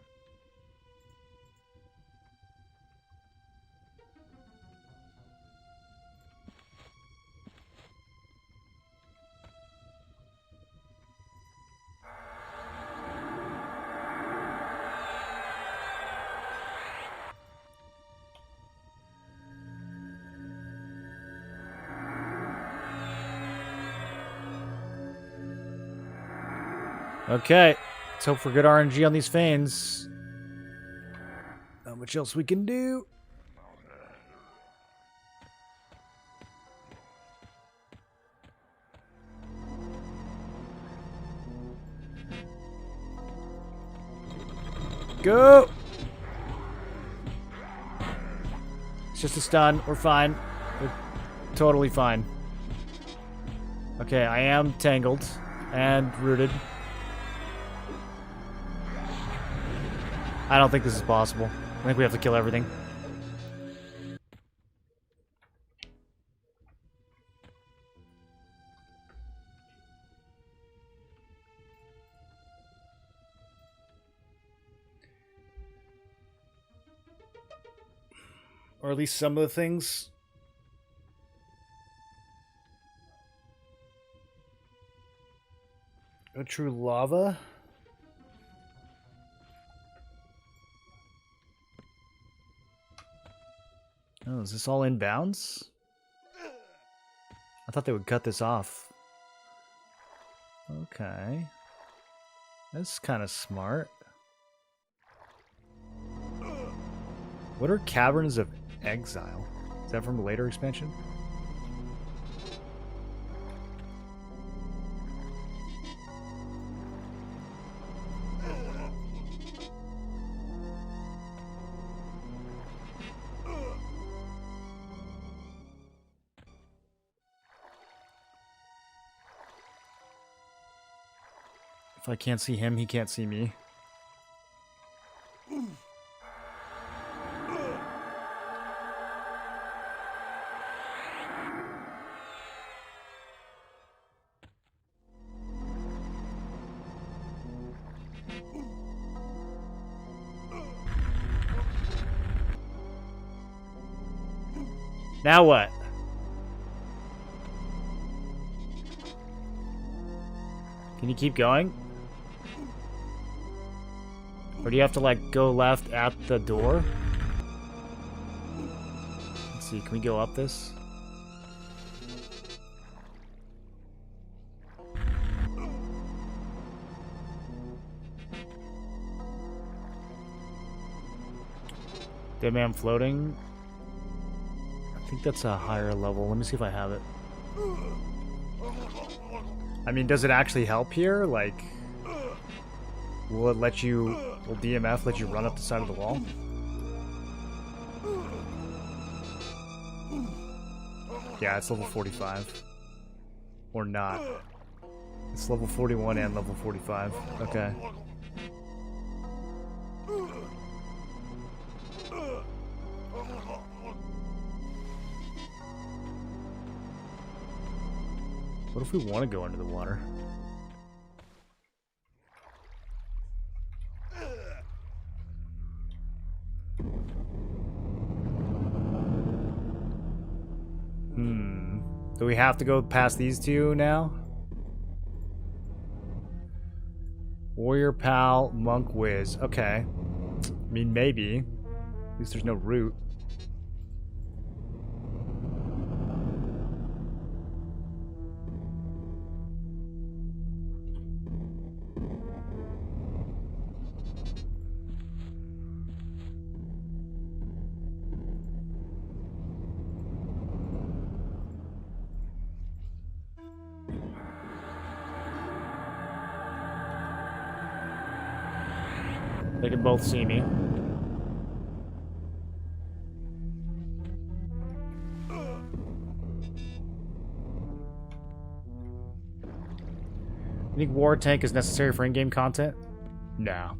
Okay, let's hope for good RNG on these Fanes. Not much else we can do. Go! It's just a stun. We're fine. We're totally fine. Okay, I am tangled and rooted. I don't think this is possible. I think we have to kill everything. Or at least some of the things. A true lava. Oh, is this all inbounds? I thought they would cut this off. Okay. That's kind of smart. What are Caverns of Exile? Is that from a later expansion? If I can't see him, he can't see me. Now what? Can you keep going? Or do you have to, like, go left at the door? Let's see, can we go up this? Dead man floating. I think that's a higher level. Let me see if I have it. I mean, does it actually help here? Like, will it let you... Will DMF let you run up the side of the wall? Yeah, it's level 45. Or not. It's level 41 and level 45. Okay. What if we want to go into the water? Do we have to go past these two now? Warrior Pal, Monk Wiz. Okay. I mean, maybe. At least there's no route. They can both see me. You think War Tank is necessary for in-game content? No.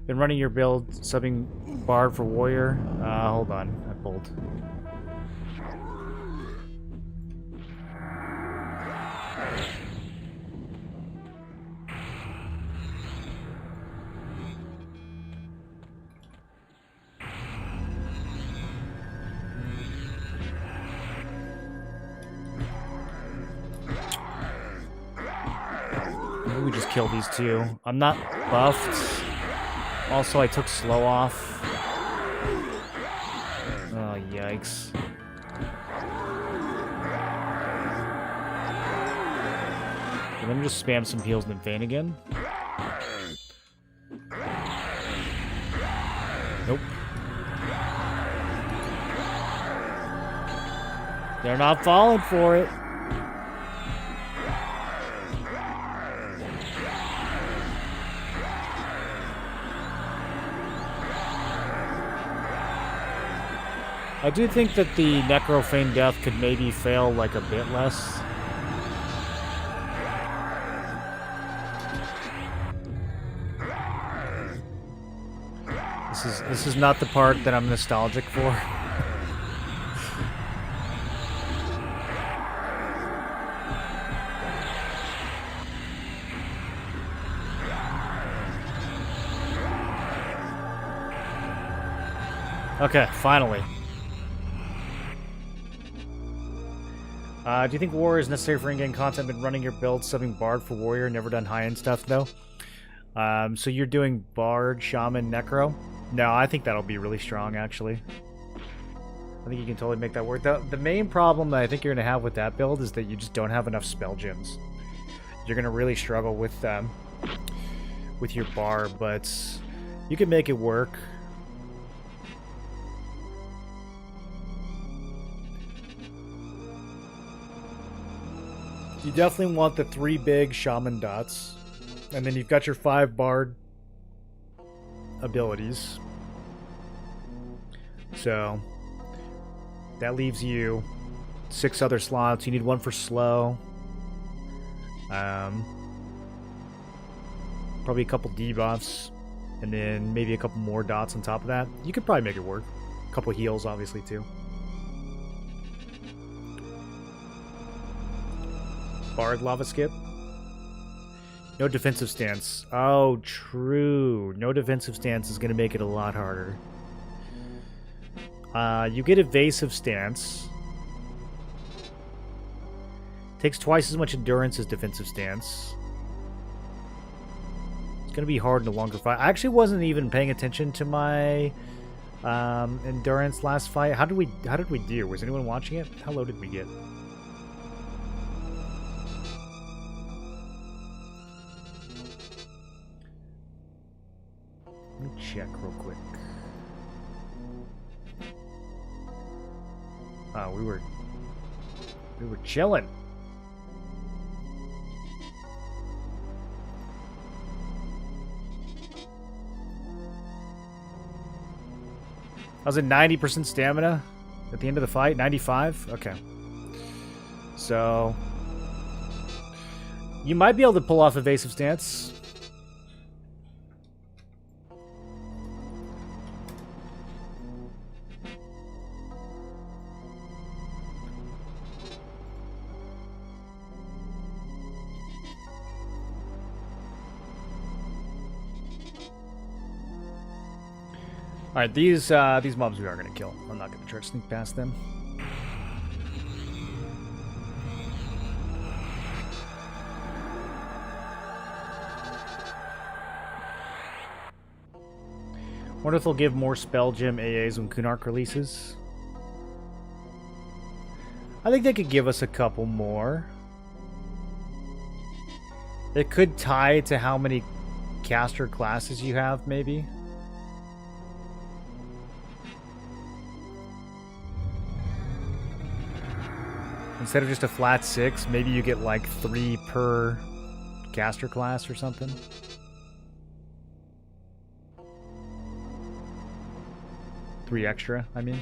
Been running your build, subbing Bard for Warrior. Hold on. I pulled. think we just kill these two. I'm not buffed. Also, I took slow off. Oh, yikes. Okay, let me just spam some heals and then feign again. Nope. They're not falling for it. I do think that the Necro Feign Death could maybe fail like a bit less. This is not the part that I'm nostalgic for. Okay, finally. Do you think Warrior is necessary for in-game content? Been running your build, subbing Bard for Warrior, never done high-end stuff, though? So you're doing Bard, Shaman, Necro? No, I think that'll be really strong, actually. I think you can totally make that work. The main problem that I think you're going to have with that build is that you just don't have enough spell gems. You're going to really struggle with your Bard, but you can make it work. You definitely want the 3 big Shaman dots. And then you've got your 5 Bard abilities. So that leaves you 6 other slots. You need 1 for slow. Probably a couple debuffs. And then maybe a couple more dots on top of that. You could probably make it work. A couple heals, obviously, too. Bard Lava Skip. No defensive stance. Oh, true. No defensive stance is going to make it a lot harder. You get evasive stance. Takes twice as much endurance as defensive stance. It's going to be hard in a longer fight. I actually wasn't even paying attention to my endurance last fight. How did we do? Was anyone watching it? How low did we get? Let me check real quick. Oh, we were chilling. I was at 90% stamina at the end of the fight. 95? Okay. So you might be able to pull off evasive stance. Alright, these mobs we are going to kill. I'm not going to try to sneak past them. Wonder if they'll give more spell gem AAs when Kunark releases. I think they could give us a couple more. It could tie to how many caster classes you have, maybe. Instead of just a flat 6, maybe you get like 3 per caster class or something. Three extra, I mean.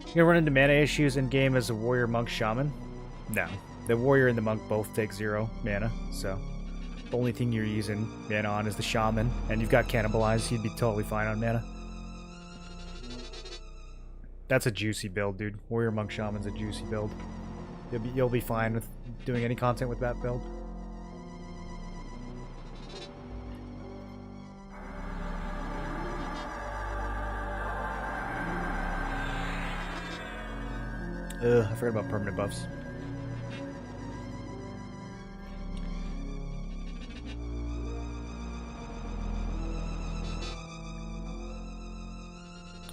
You gonna run into mana issues in game as a warrior, monk, shaman? No. The warrior and the monk both take 0 mana, so the only thing you're using mana on is the shaman, and you've got cannibalized, you'd be totally fine on mana. That's a juicy build, dude. Warrior, monk, shaman's a juicy build. You'll be fine with doing any content with that build. I forgot about permanent buffs.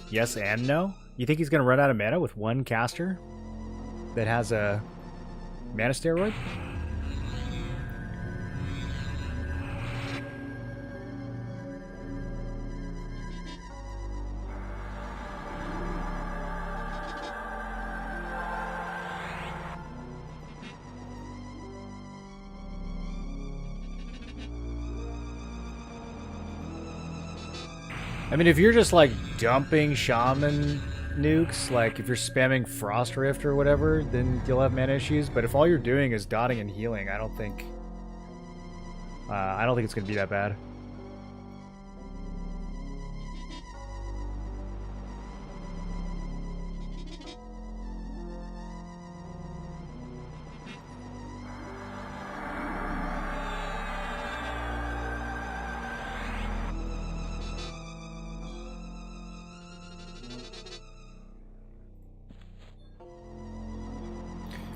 Yes and no? You think he's going to run out of mana with one caster that has a mana steroid? I mean, if you're just, like, dumping Shaman nukes, like, if you're spamming Frost Rift or whatever, then you'll have mana issues. But if all you're doing is dotting and healing, I don't think it's going to be that bad.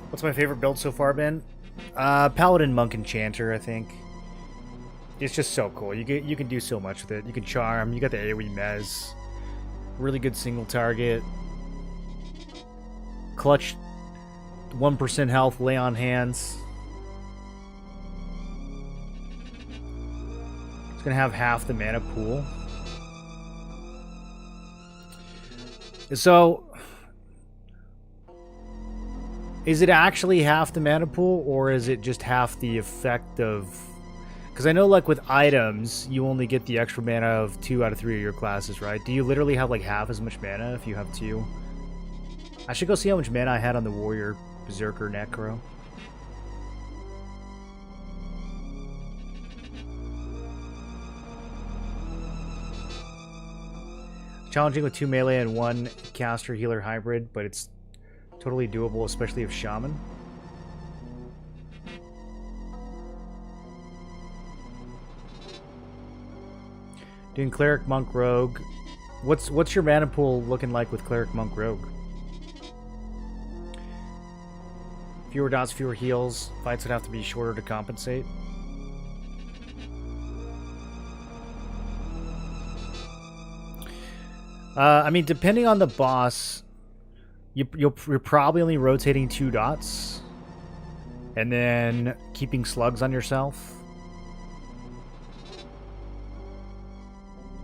What's my favorite build so far been? Paladin, Monk, Enchanter, I think. It's just so cool. You can do so much with it. You can charm. You got the AoE mez. Really good single target. Clutch 1% health, lay on hands. It's gonna have half the mana pool. So is it actually half the mana pool, or is it just half the effect of... Because I know, like, with items, you only get the extra mana of 2 out of 3 of your classes, right? Do you literally have, like, half as much mana if you have 2? I should go see how much mana I had on the Warrior, Berserker, Necro. Challenging with 2 melee and 1 caster healer hybrid, but it's totally doable, especially if Shaman. Doing Cleric, Monk, Rogue. What's your mana pool looking like with Cleric, Monk, Rogue? Fewer dots, fewer heals. Fights would have to be shorter to compensate. I mean, depending on the boss, you're probably only rotating 2 dots, and then keeping slugs on yourself.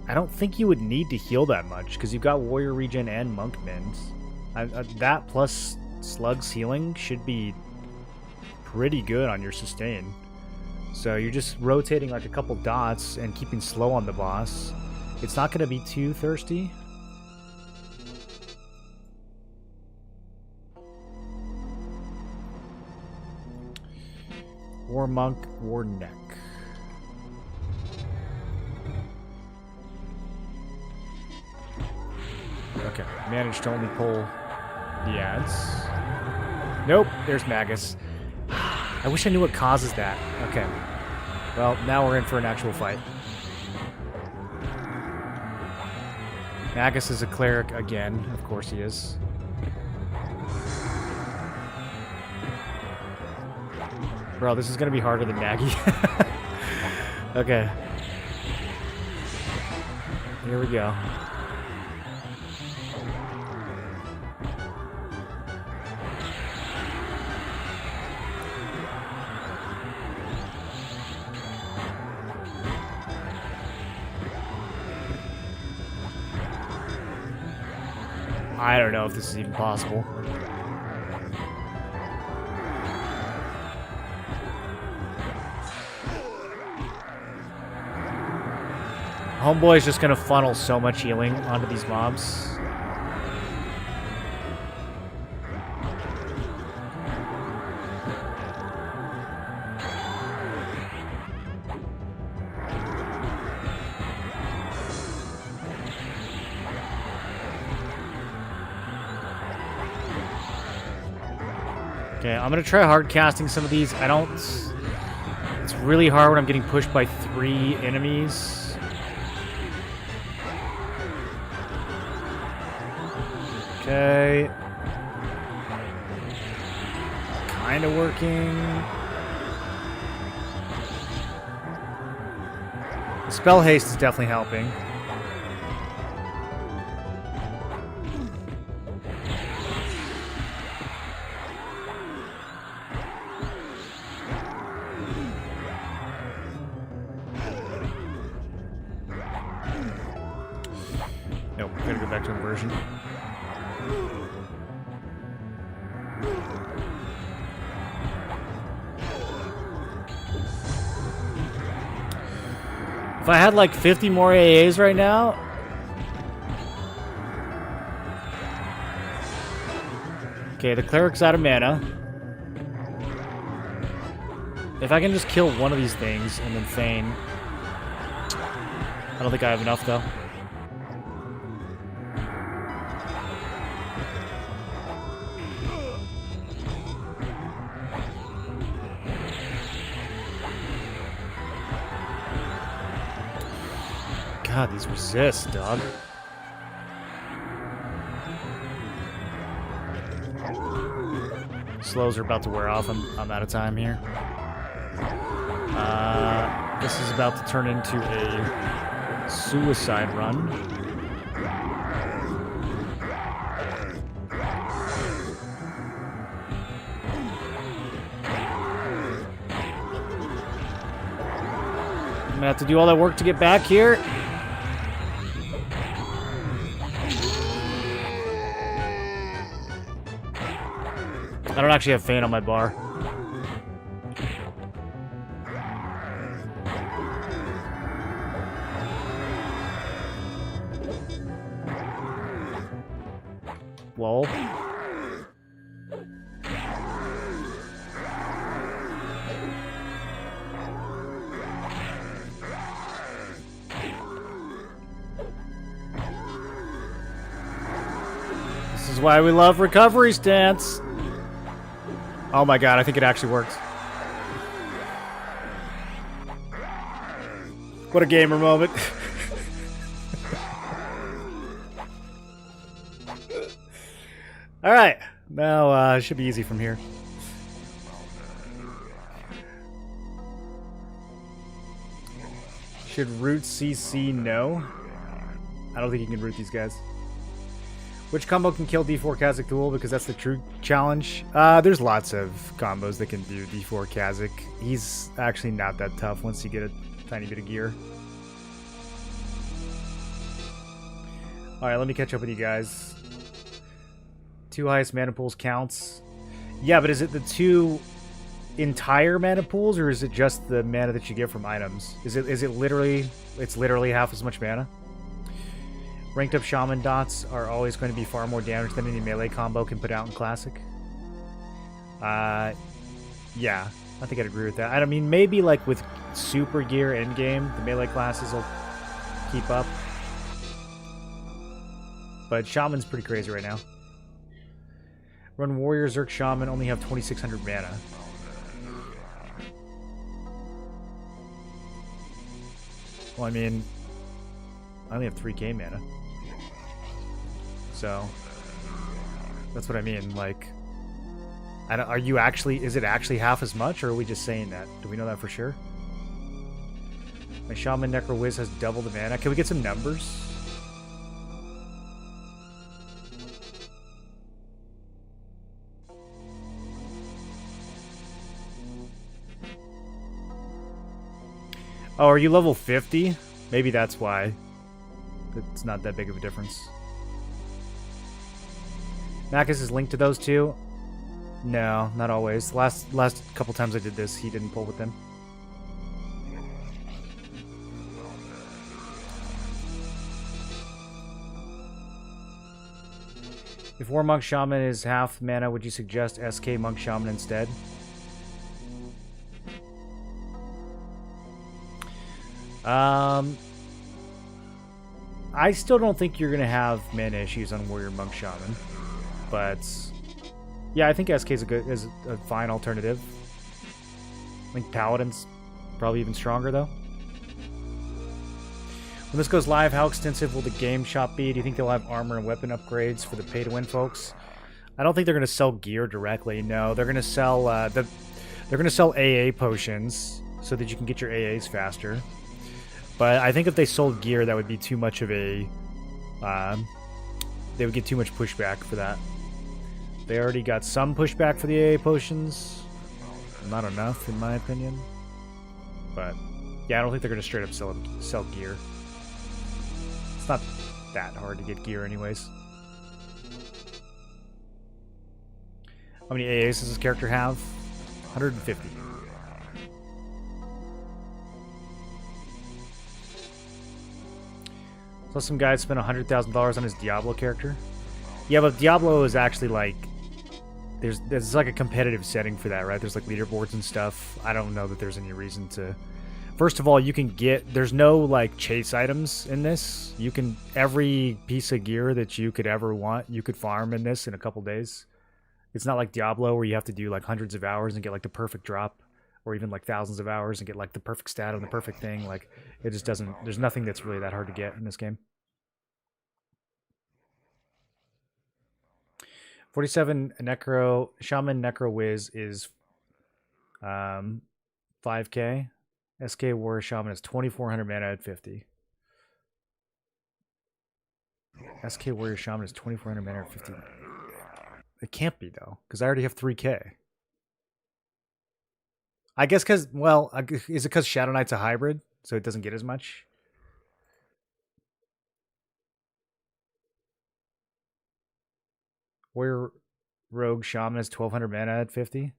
I don't think you would need to heal that much, because you've got Warrior Regen and Monk Mend. That plus slugs healing should be pretty good on your sustain. So you're just rotating like a couple dots and keeping slow on the boss. It's not going to be too thirsty. War Monk, War Neck. Okay, managed to only pull the ads. Nope, there's Magus. I wish I knew what causes that. Okay. Well, now we're in for an actual fight. Magus is a cleric again. Of course he is. Bro, this is going to be harder than Naggy. Okay. Here we go. I don't know if this is even possible. Homeboy's just gonna funnel so much healing onto these mobs. Okay, I'm gonna try hard casting some of these. It's really hard when I'm getting pushed by 3 enemies. Okay. kind of working. The spell haste is definitely helping. Nope, gotta go back to inversion. If I had like 50 more AAs right now... Okay, the cleric's out of mana. If I can just kill one of these things and then feign... I don't think I have enough though. God, these resist, dog. Slows are about to wear off. I'm out of time here. This is about to turn into a suicide run. I'm gonna have to do all that work to get back here. I don't actually have Feign on my bar. Lol. This is why we love recovery stance. Oh my god, I think it actually works. What a gamer moment. Alright, now it should be easy from here. Should root CC? No. I don't think you can root these guys. Which combo can kill D4 Kazakh Tool? Because that's the true challenge. There's lots of combos that can do D4 Kazakh. He's actually not that tough once you get a tiny bit of gear. Alright, let me catch up with you guys. 2 highest mana pools counts. Yeah, but is it the 2 entire mana pools, or is it just the mana that you get from items? Is it literally, it's literally half as much mana? Ranked up Shaman dots are always going to be far more damage than any melee combo can put out in Classic. Yeah, I think I'd agree with that. I mean, maybe like with super gear endgame, the melee classes will keep up. But Shaman's pretty crazy right now. Run Warrior, Zerk, Shaman, only have 2,600 mana. Well, I mean, I only have 3k mana. So, that's what I mean, like... are you actually... Is it actually half as much, or are we just saying that? Do we know that for sure? My Shaman Necro Wiz has double the mana. Can we get some numbers? Oh, are you level 50? Maybe that's why. It's not that big of a difference. Macus is linked to those two? No, not always. Last couple times I did this, he didn't pull with them. If War Monk Shaman is half mana, would you suggest SK Monk Shaman instead? I still don't think you're going to have mana issues on Warrior Monk Shaman. But yeah, I think SK is a fine alternative. I think Paladin's probably even stronger though. When this goes live, how extensive will the game shop be? Do you think they'll have armor and weapon upgrades for the pay-to-win folks? I don't think they're gonna sell gear directly. No, they're gonna sell they're gonna sell AA potions so that you can get your AAs faster. But I think if they sold gear, that would be too much of a they would get too much pushback for that. They already got some pushback for the AA potions. Not enough, in my opinion. But yeah, I don't think they're gonna straight up sell gear. It's not that hard to get gear, anyways. How many AAs does this character have? 150. So some guy spent $100,000 on his Diablo character. Yeah, but Diablo is actually like there's like a competitive setting for that, right? There's like leaderboards and stuff. I don't know that there's any reason to. First of all, you can get there's no like chase items in this. You can every piece of gear that you could ever want, you could farm in this in a couple days. It's not like Diablo where you have to do like hundreds of hours and get like the perfect drop, or even like thousands of hours and get like the perfect stat on the perfect thing. Like it just doesn't. There's nothing that's really that hard to get in this game. 47 Necro Shaman Necro Wiz is 5k. SK Warrior Shaman is 2400 mana at 50. SK Warrior Shaman is 2400 mana at 50. It can't be though, because I already have 3k. I guess because, well, is it because Shadow Knight's a hybrid, so it doesn't get as much? Warrior Rogue Shaman is 1200 mana at 50.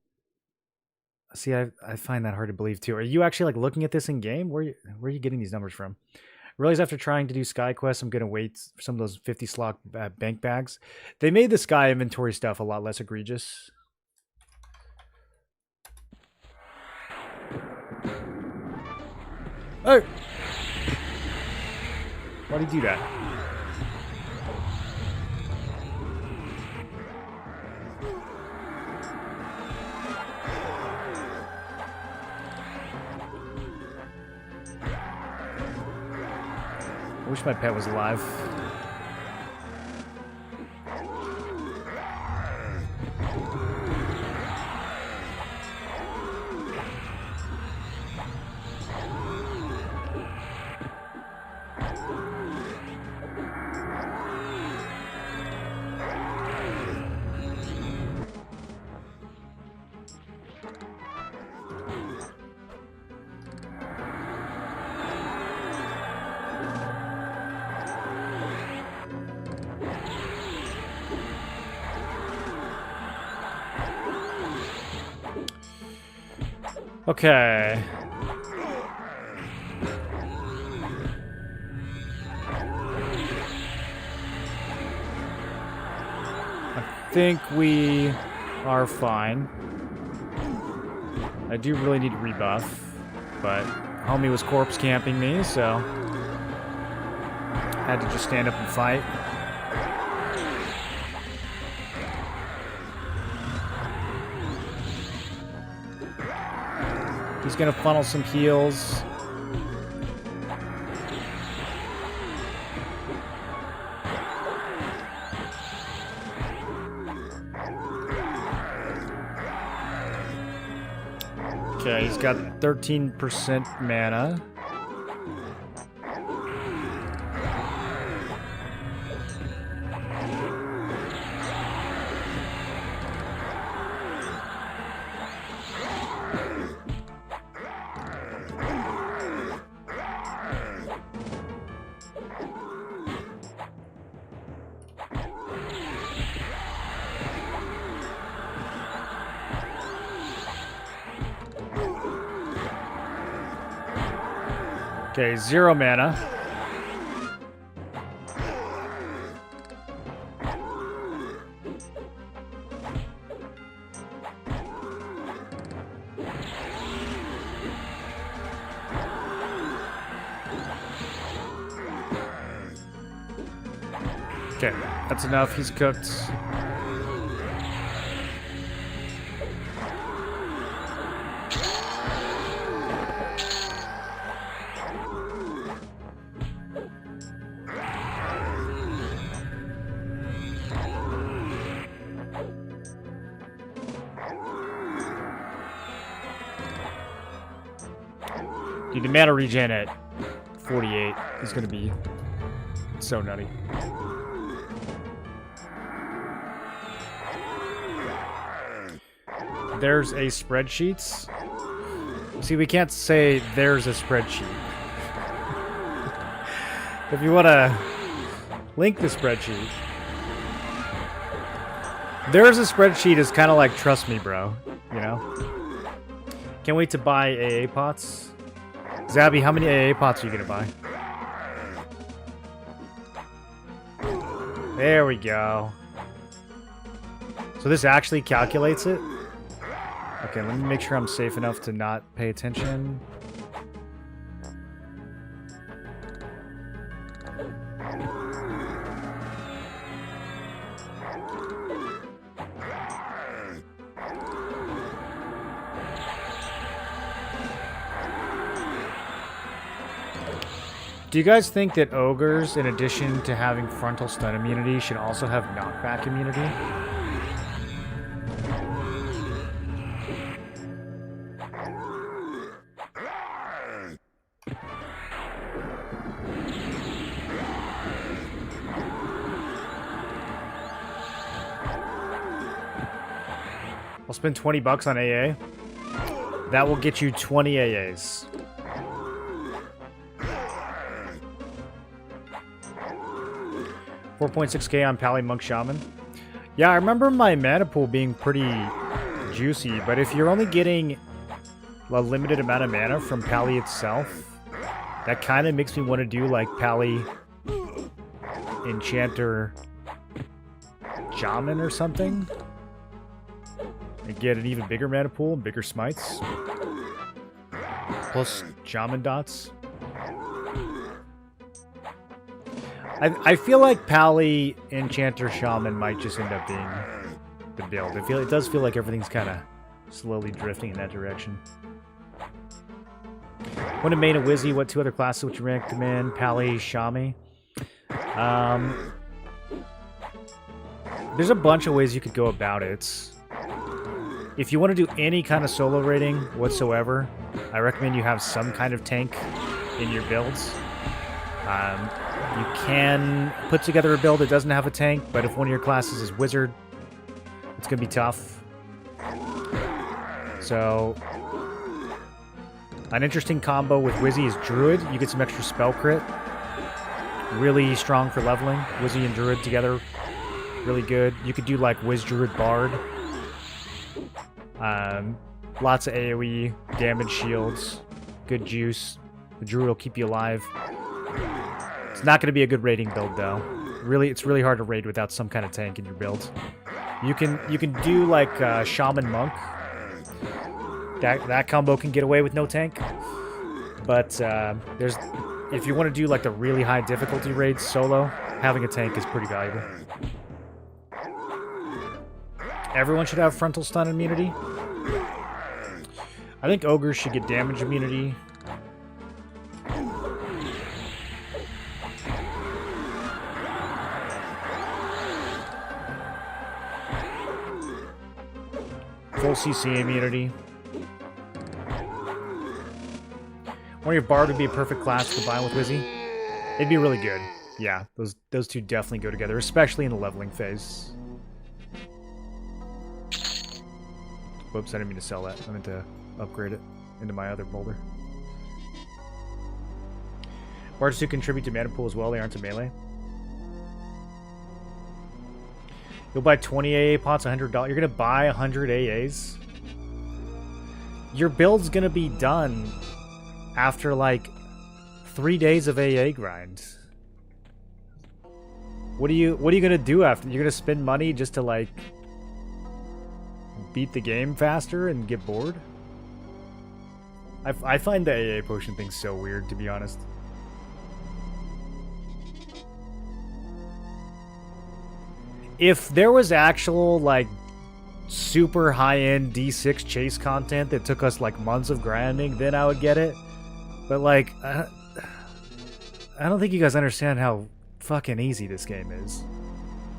See, I find that hard to believe too. Are you actually like looking at this in game? Where are you getting these numbers from? I realize after trying to do Sky Quest, I'm gonna wait for some of those 50 slot bank bags. They made the Sky inventory stuff a lot less egregious. Oh! Why'd he do that? I wish my pet was alive. Okay. I think we are fine. I do really need a rebuff, but homie was corpse camping me, so had to just stand up and fight. He's gonna funnel some heals. Okay, he's got 13% mana. Okay, 0 mana. Okay, that's enough. He's cooked. Dude, the mana regen at 48 is going to be so nutty. There's a spreadsheet. See, we can't say there's a spreadsheet. If you want to link the spreadsheet. There's a spreadsheet is kind of like trust me, bro. You know? Can't wait to buy AA pots. Zabby, how many AA pots are you going to buy? There we go. So this actually calculates it? Okay, let me make sure I'm safe enough to not pay attention. Do you guys think that ogres, in addition to having frontal stun immunity, should also have knockback immunity? I'll spend 20 bucks on AA. That will get you 20 AAs. $4.6k on Pally Monk Shaman. Yeah, I remember my mana pool being pretty juicy, but if you're only getting a limited amount of mana from Pally itself, that kind of makes me want to do like Pally Enchanter Shaman or something. And get an even bigger mana pool and bigger smites. Plus Shaman dots. I feel like Pally Enchanter Shaman might just end up being the build. It does feel like everything's kind of slowly drifting in that direction. When to main a Wizzy, what two other classes would you recommend? Pally, Shami. There's a bunch of ways you could go about it. If you want to do any kind of solo rating whatsoever, I recommend you have some kind of tank in your builds. You can put together a build that doesn't have a tank, but if one of your classes is Wizard, it's going to be tough. So, an interesting combo with Wizzy is Druid. You get some extra spell crit. Really strong for leveling. Wizzy and Druid together, really good. You could do like Wiz Druid Bard. Lots of AoE, damage shields, good juice. The Druid will keep you alive. It's not going to be a good raiding build, though. It's really hard to raid without some kind of tank in your build. You can do like Shaman Monk. That combo can get away with no tank. But if you want to do like the really high difficulty raids solo, having a tank is pretty valuable. Everyone should have frontal stun immunity. I think ogres should get damage immunity. Full CC immunity. One of your Bard would be a perfect class to combine with Wizzy. It'd be really good. Yeah, those two definitely go together, especially in the leveling phase. Whoops, I didn't mean to sell that. I meant to upgrade it into my other boulder. Bards do contribute to mana pool as well. They aren't a melee. You'll buy 20 AA pots, $100. You're going to buy 100 AAs? Your build's going to be done after, like, 3 days of AA grind. What are you going to do after? You're going to spend money just to, like, beat the game faster and get bored? I find the AA potion thing so weird, to be honest. If there was actual, like, super high-end D6 chase content that took us, like, months of grinding, then I would get it. But, like, I don't think you guys understand how fucking easy this game is.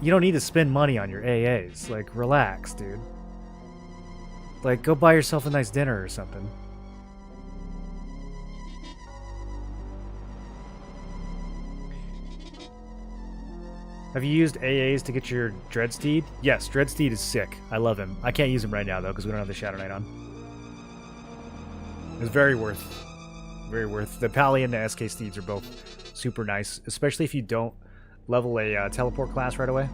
You don't need to spend money on your AAs. Like, relax, dude. Like, go buy yourself a nice dinner or something. Have you used AAs to get your Dreadsteed? Yes, Dreadsteed is sick. I love him. I can't use him right now, though, because we don't have the Shadow Knight on. It's very worth. Very worth. The Pally and the SK Steeds are both super nice, especially if you don't level a teleport class right away.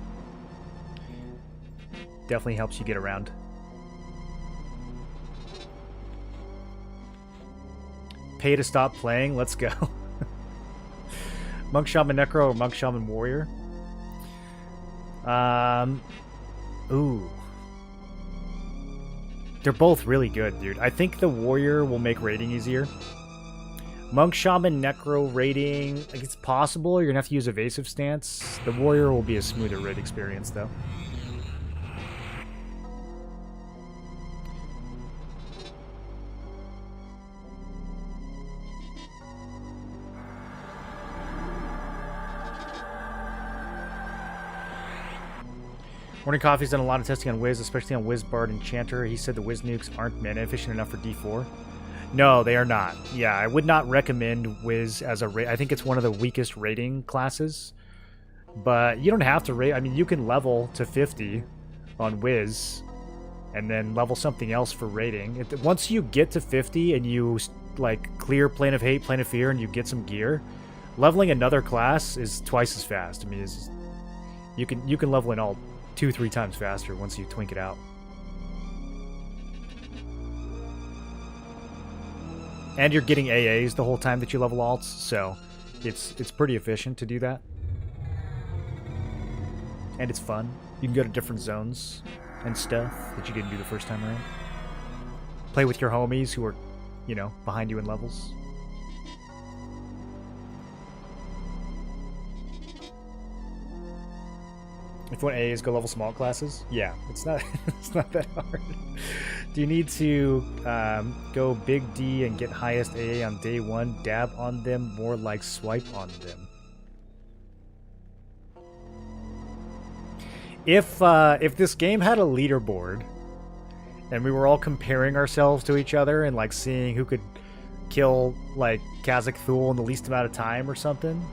Definitely helps you get around. Pay to stop playing? Let's go. Monk Shaman Necro or Monk Shaman Warrior? Ooh. They're both really good, dude. I think the Warrior will make raiding easier. Monk Shaman Necro raiding, like, it's possible. You're gonna have to use evasive stance. The Warrior will be a smoother raid experience, though. Morning Coffee's done a lot of testing on Wiz, especially on Wiz Bard Enchanter. He said the Wiz nukes aren't mana efficient enough for D4. No, they are not. Yeah, I would not recommend Wiz as a raid. I think it's one of the weakest raiding classes. But you don't have to raid. I mean, you can level to 50 on Wiz and then level something else for raiding. Once you get to 50 and you like clear Plane of Hate, Plane of Fear, and you get some gear, leveling another class is twice as fast. I mean, you can level in all 2-3 times faster once you twink it out. And you're getting AAs the whole time that you level alts, so it's pretty efficient to do that. And it's fun. You can go to different zones and stuff that you didn't do the first time around. Play with your homies who are, you know, behind you in levels. If you want AAs, go level small classes. Yeah, it's not it's not that hard. Do you need to go big D and get highest AA on day one? Dab on them, more like swipe on them. If this game had a leaderboard and we were all comparing ourselves to each other and like seeing who could kill like Kazakh Thule in the least amount of time or something,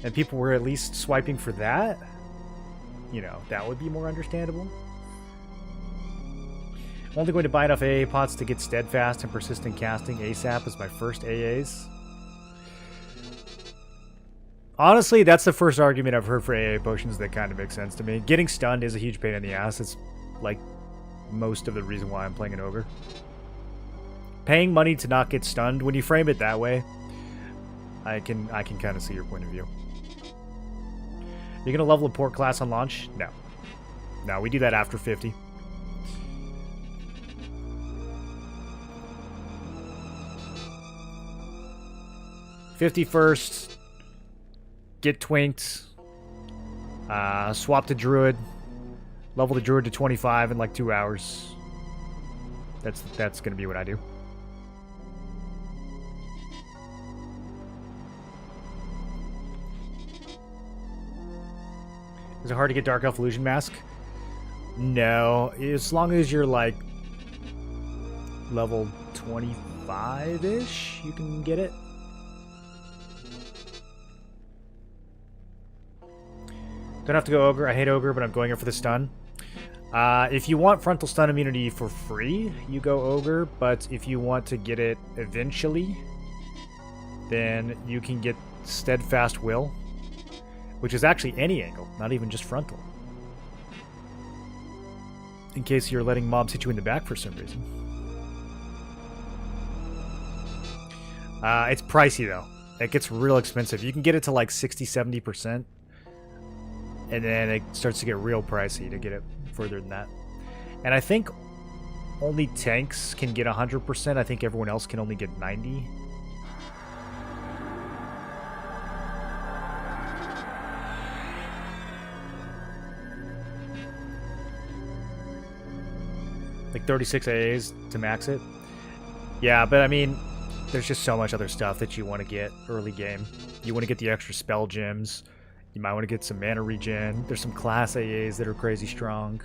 and people were at least swiping for that, you know, that would be more understandable. I'm only going to buy enough AA pots to get steadfast and persistent casting ASAP as my first AAs. Honestly, that's the first argument I've heard for AA potions that kind of makes sense to me. Getting stunned is a huge pain in the ass. It's like most of the reason why I'm playing an ogre. Paying money to not get stunned, when you frame it that way, I can kind of see your point of view. You're gonna level a port class on launch? No. No, we do that after 50. First, get twinked, swap to Druid, level the Druid to 25 in like 2 hours. That's gonna be what I do. Is it hard to get Dark Elf Illusion Mask? No, as long as you're like level 25-ish, you can get it. Don't have to go Ogre. I hate Ogre, but I'm going here for the stun. If you want frontal stun immunity for free, you go Ogre, but if you want to get it eventually, then you can get Steadfast Will, which is actually any angle, not even just frontal. In case you're letting mobs hit you in the back for some reason. It's pricey, though. It gets real expensive. You can get it to like 60-70%. And then it starts to get real pricey to get it further than that. And I think only tanks can get 100%. I think everyone else can only get 90%. Like 36 AAs to max it. Yeah, but I mean, there's just so much other stuff that you want to get early game. You want to get the extra spell gems. You might want to get some mana regen. There's some class AAs that are crazy strong.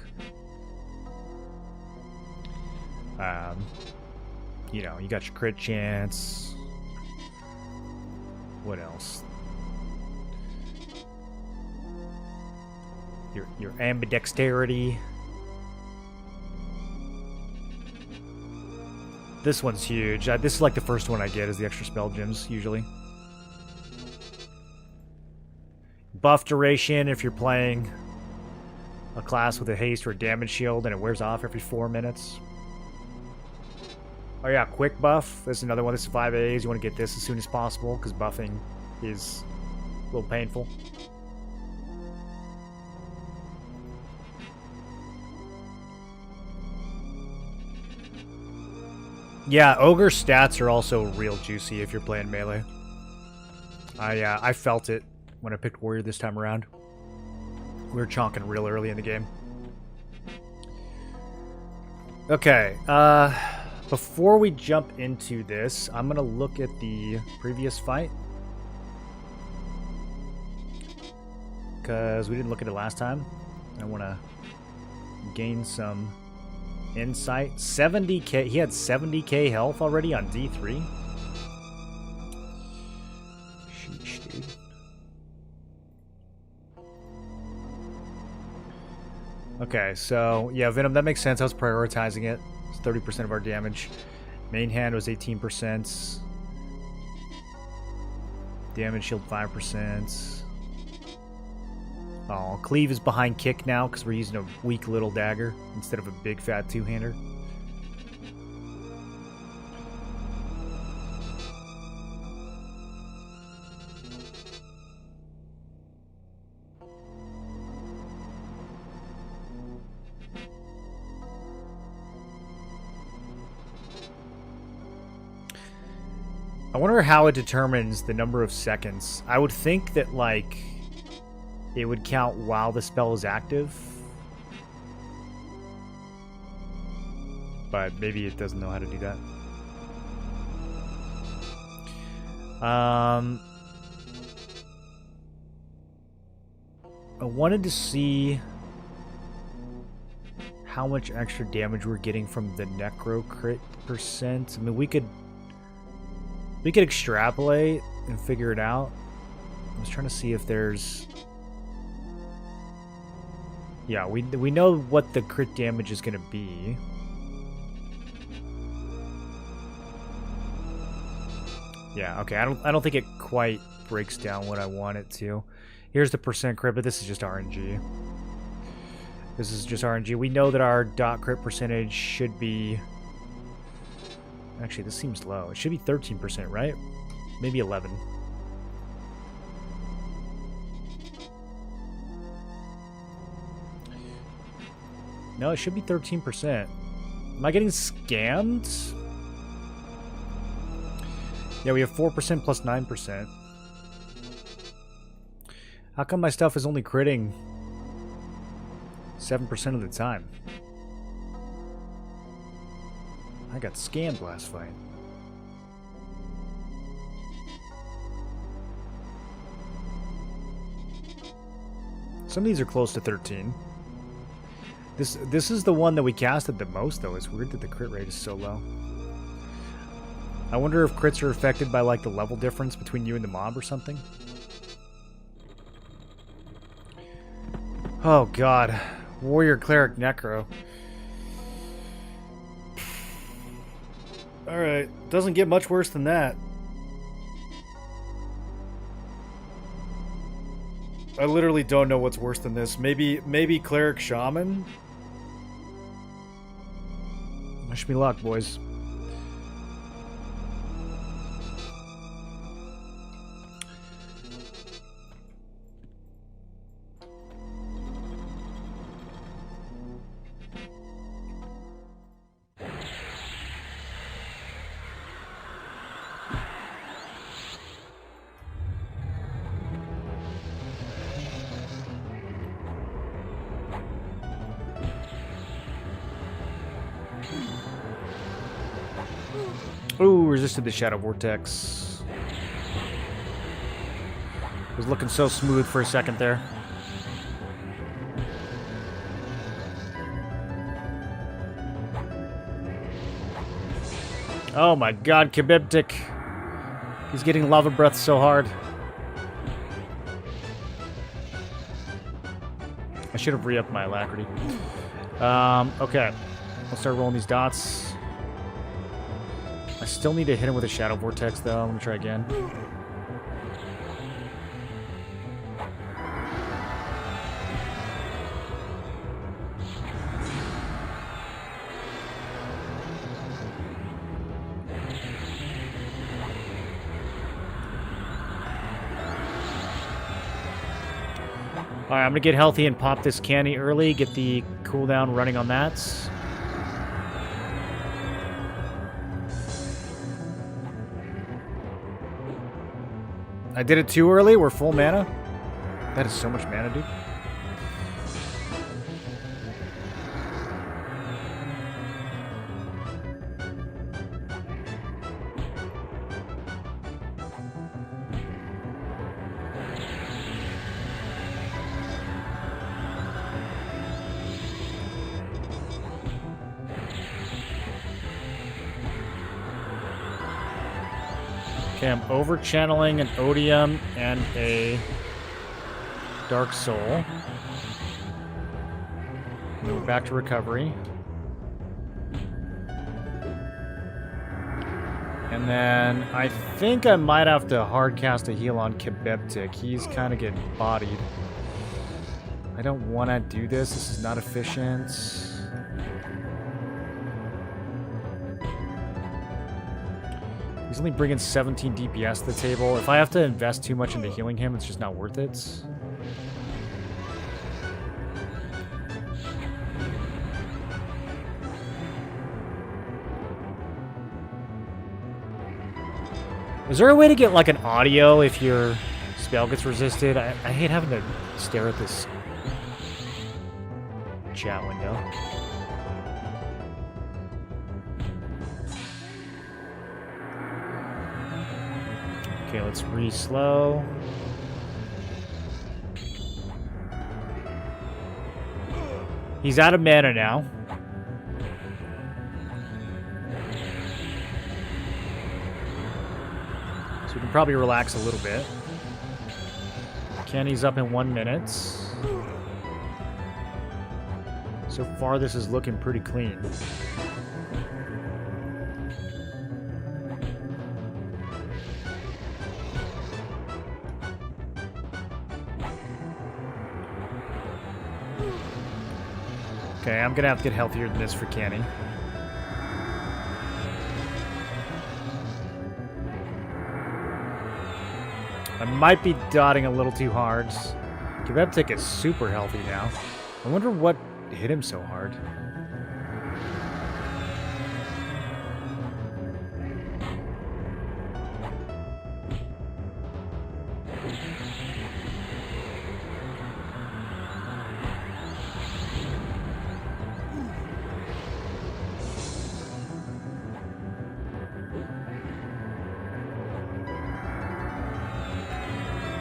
You know, you got your crit chance. What else? your ambidexterity. This one's huge. This is like the first one I get is the extra spell gems, usually. Buff duration if you're playing a class with a haste or a damage shield and it wears off every 4 minutes. Oh yeah, quick buff. This is another one. This is 5As. You want to get this as soon as possible because buffing is a little painful. Yeah, Ogre stats are also real juicy if you're playing melee. I felt it when I picked Warrior this time around. We were chonking real early in the game. Okay, before we jump into this, I'm going to look at the previous fight. Because we didn't look at it last time. I want to gain some insight. 70k. He had 70k health already on D3. Sheesh, dude. Okay, so yeah, Venom, that makes sense. I was prioritizing it. It's 30% of our damage. Main hand was 18%. Damage shield 5%. Oh, Cleave is behind kick now because we're using a weak little dagger instead of a big fat two-hander. I wonder how it determines the number of seconds. I would think that, like, it would count while the spell is active. But maybe it doesn't know how to do that. I wanted to see how much extra damage we're getting from the Necro crit percent. I mean, we could extrapolate and figure it out. I was trying to see if there's... Yeah, we know what the crit damage is going to be. Yeah, okay. I don't think it quite breaks down what I want it to. Here's the percent crit, but this is just RNG. This is just RNG. We know that our dot crit percentage should be... Actually, this seems low. It should be 13%, right? Maybe 11. No, it should be 13%. Am I getting scammed? Yeah, we have 4% plus 9%. How come my stuff is only critting 7% of the time? I got scammed last fight. Some of these are close to 13. This is the one that we casted the most, though. It's weird that the crit rate is so low. I wonder if crits are affected by, like, the level difference between you and the mob or something. Oh, God. Warrior, Cleric, Necro. Alright. Doesn't get much worse than that. I literally don't know what's worse than this. Maybe Cleric Shaman? Wish me luck, boys. Ooh, resisted the Shadow Vortex. It was looking so smooth for a second there. Oh my god, Kibibtik. He's getting lava breath so hard. I should have re-upped my alacrity. Okay. Let's start rolling these dots. I still need to hit him with a Shadow Vortex, though. I'm going to try again. Alright, I'm going to get healthy and pop this candy early, get the cooldown running on that. I did it too early. We're full mana. That is so much mana, dude. Okay, I'm over-channeling an Odium and a Dark Soul. Move back to recovery. And then I think I might have to hard cast a heal on Kebeptic. He's kind of getting bodied. I don't want to do this. This is not efficient. He's only bringing 17 DPS to the table. If I have to invest too much into healing him, it's just not worth it. Is there a way to get like an audio if your spell gets resisted? I hate having to stare at this chat window. Okay, let's re-slow. He's out of mana now. So we can probably relax a little bit. Kenny's up in 1 minute. So far, this is looking pretty clean. Okay, I'm gonna have to get healthier than this for Canny. I might be dotting a little too hard. Kebeptic is super healthy now. I wonder what hit him so hard.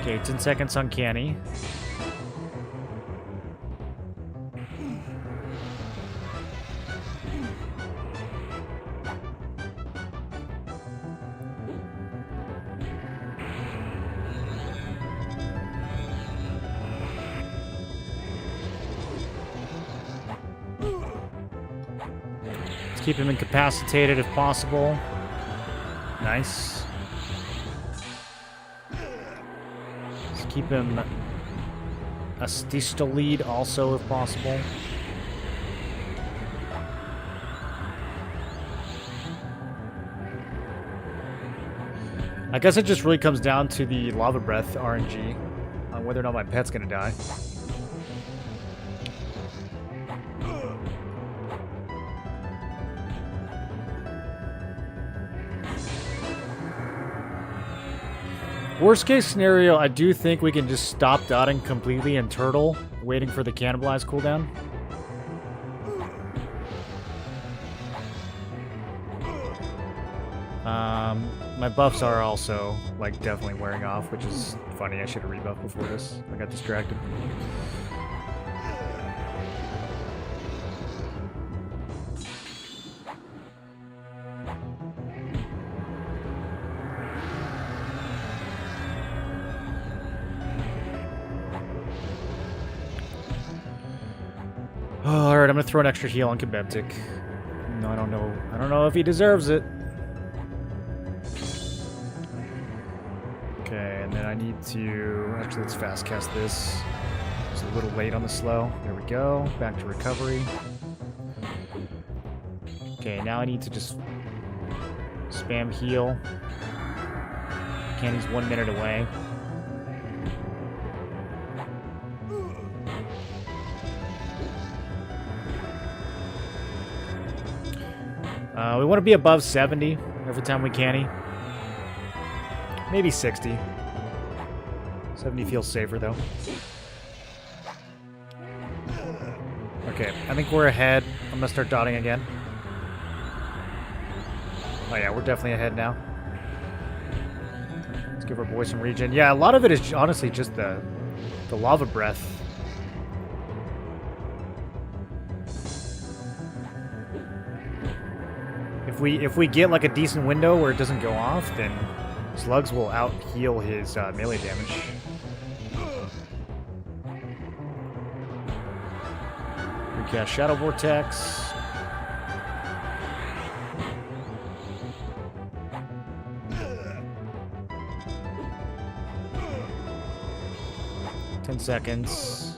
Okay, 10 seconds on Canny. Let's keep him incapacitated if possible. Nice. Keep him a Stista lead also if possible. I guess it just really comes down to the Lava Breath RNG on whether or not my pet's gonna die. Worst case scenario, I do think we can just stop dotting completely and turtle, waiting for the cannibalize cooldown. My buffs are also, like, definitely wearing off, which is funny. I should have rebuffed before this. I got distracted. Oh, alright, I'm gonna throw an extra heal on Kebeptic. No, I don't know. I don't know if he deserves it. Okay, and then I need to... Actually, let's fast cast this. It's a little late on the slow. There we go. Back to recovery. Okay, now I need to just spam heal. Candy's 1 minute away. We want to be above 70 every time we canny. Maybe 60. 70 feels safer, though. Okay, I think we're ahead. I'm going to start dotting again. Oh yeah, we're definitely ahead now. Let's give our boy some regen. Yeah, a lot of it is honestly just the lava breath. If we get like a decent window where it doesn't go off, then Slugs will out heal his melee damage. Recast Shadow Vortex. Seconds.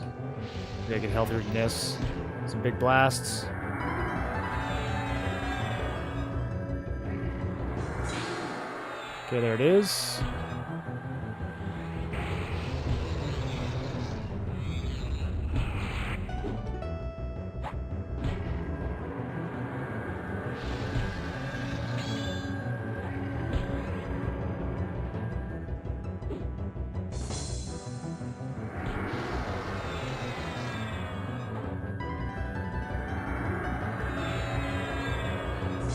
Gotta get health weakness. Some big blasts. Okay, there it is.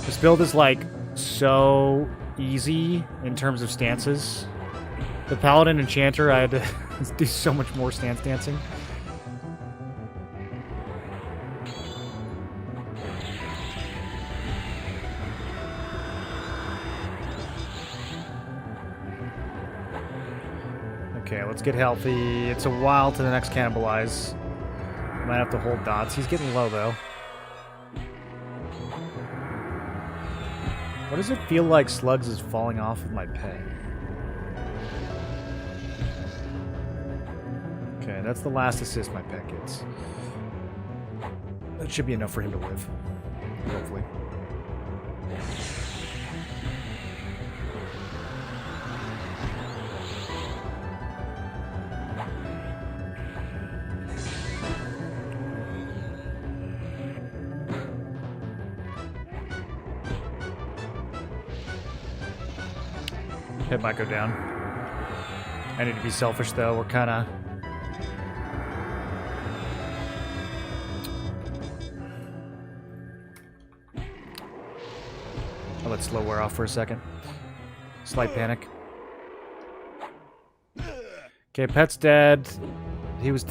This build is like so easy in terms of stances. The Paladin Enchanter, I had to do so much more stance dancing. Okay, let's get healthy. It's a while to the next cannibalize. Might have to hold dots. He's getting low though. What does it feel like Slugs is falling off of my peg? Okay, that's the last assist my peg gets. That should be enough for him to live. Hopefully. Hit might go down. I need to be selfish though. We're kind of... I'll let slow wear off for a second. Slight panic. Okay, pet's dead. He was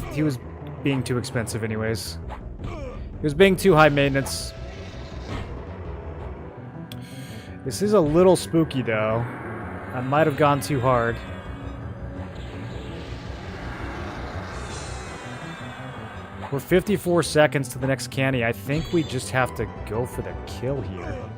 being too expensive anyways. He was being too high maintenance. This is a little spooky though. I might have gone too hard. We're 54 seconds to the next canny. I think we just have to go for the kill here.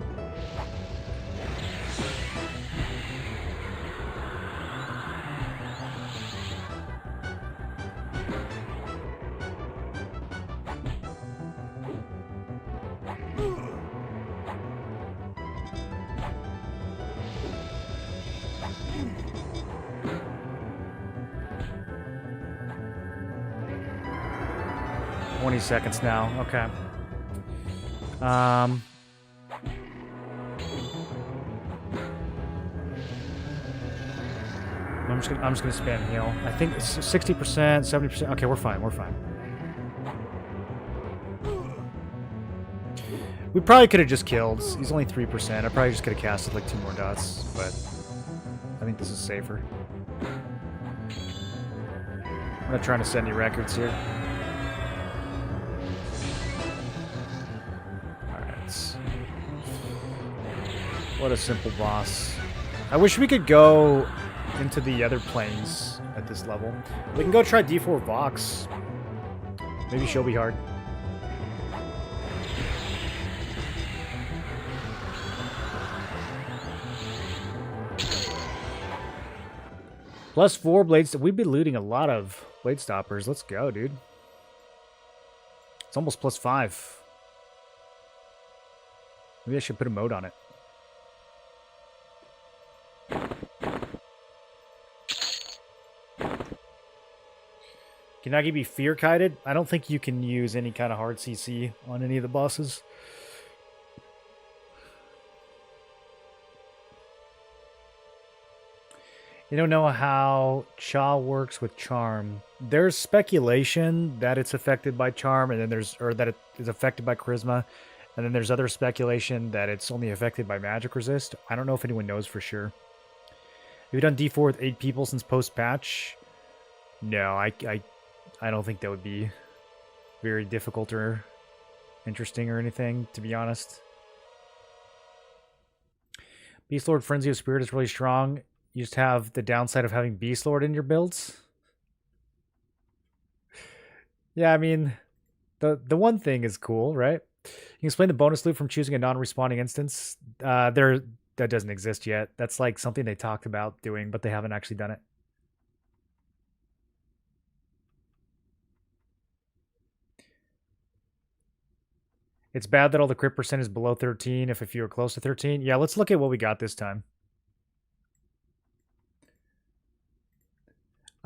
Seconds now. Okay. I'm just gonna spam heal. I think it's 60%, 70%. Okay, we're fine. We're fine. We probably could have just killed. He's only 3%. I probably just could have casted like 2 more dots, but I think this is safer. I'm not trying to set any records here. What a simple boss. I wish we could go into the other planes at this level. We can go try D4 Vox. Maybe she'll be hard. +4 blades. We've been looting a lot of blade stoppers. Let's go, dude. It's almost +5. Maybe I should put a mode on it. Can Naggy be fear kited? I don't think you can use any kind of hard CC on any of the bosses. You don't know how Cha works with charm. There's speculation that it's affected by charm, and then that it is affected by charisma, and then there's other speculation that it's only affected by magic resist. I don't know if anyone knows for sure. Have you done D4 with 8 people since post patch? No, I don't think that would be very difficult or interesting or anything, to be honest. Beast Lord Frenzy of Spirit is really strong. You just have the downside of having Beast Lord in your builds. Yeah, I mean, the one thing is cool, right? You can explain the bonus loop from choosing a non-responding instance. That doesn't exist yet. That's like something they talked about doing, but they haven't actually done it. It's bad that all the crit percent is below 13 if you were close to 13. Yeah, let's look at what we got this time.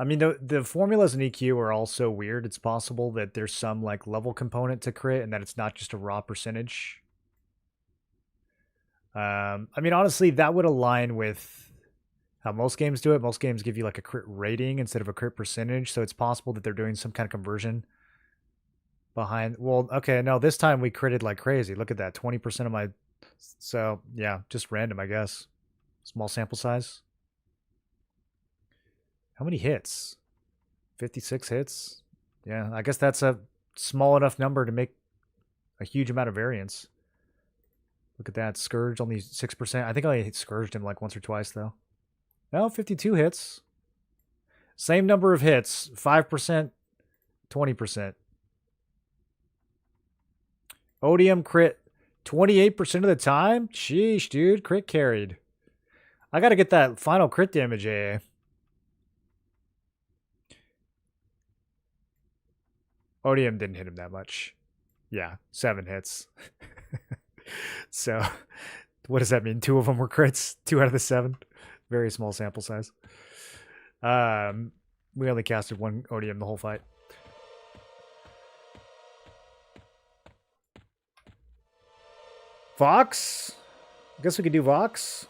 I mean, the formulas in EQ are also weird. It's possible that there's some like level component to crit and that it's not just a raw percentage. I mean, honestly, that would align with how most games do it. Most games give you like a crit rating instead of a crit percentage. So it's possible that they're doing some kind of conversion behind. Well, okay, no, this time we critted like crazy. Look at that, 20% of my. So yeah, just random, I guess. Small sample size. How many hits? 56 hits? Yeah, I guess that's a small enough number to make a huge amount of variance. Look at that. Scourge, only 6%. I think I Scourged him like once or twice, though. No, 52 hits. Same number of hits. 5%, 20%. Odium crit 28% of the time? Sheesh, dude. Crit carried. I got to get that final crit damage, AA. Odium didn't hit him that much. Yeah, 7 hits. So, what does that mean? 2 of them were crits? 2 out of the 7? Very small sample size. We only casted 1 Odium the whole fight. Vox? I guess we could do Vox.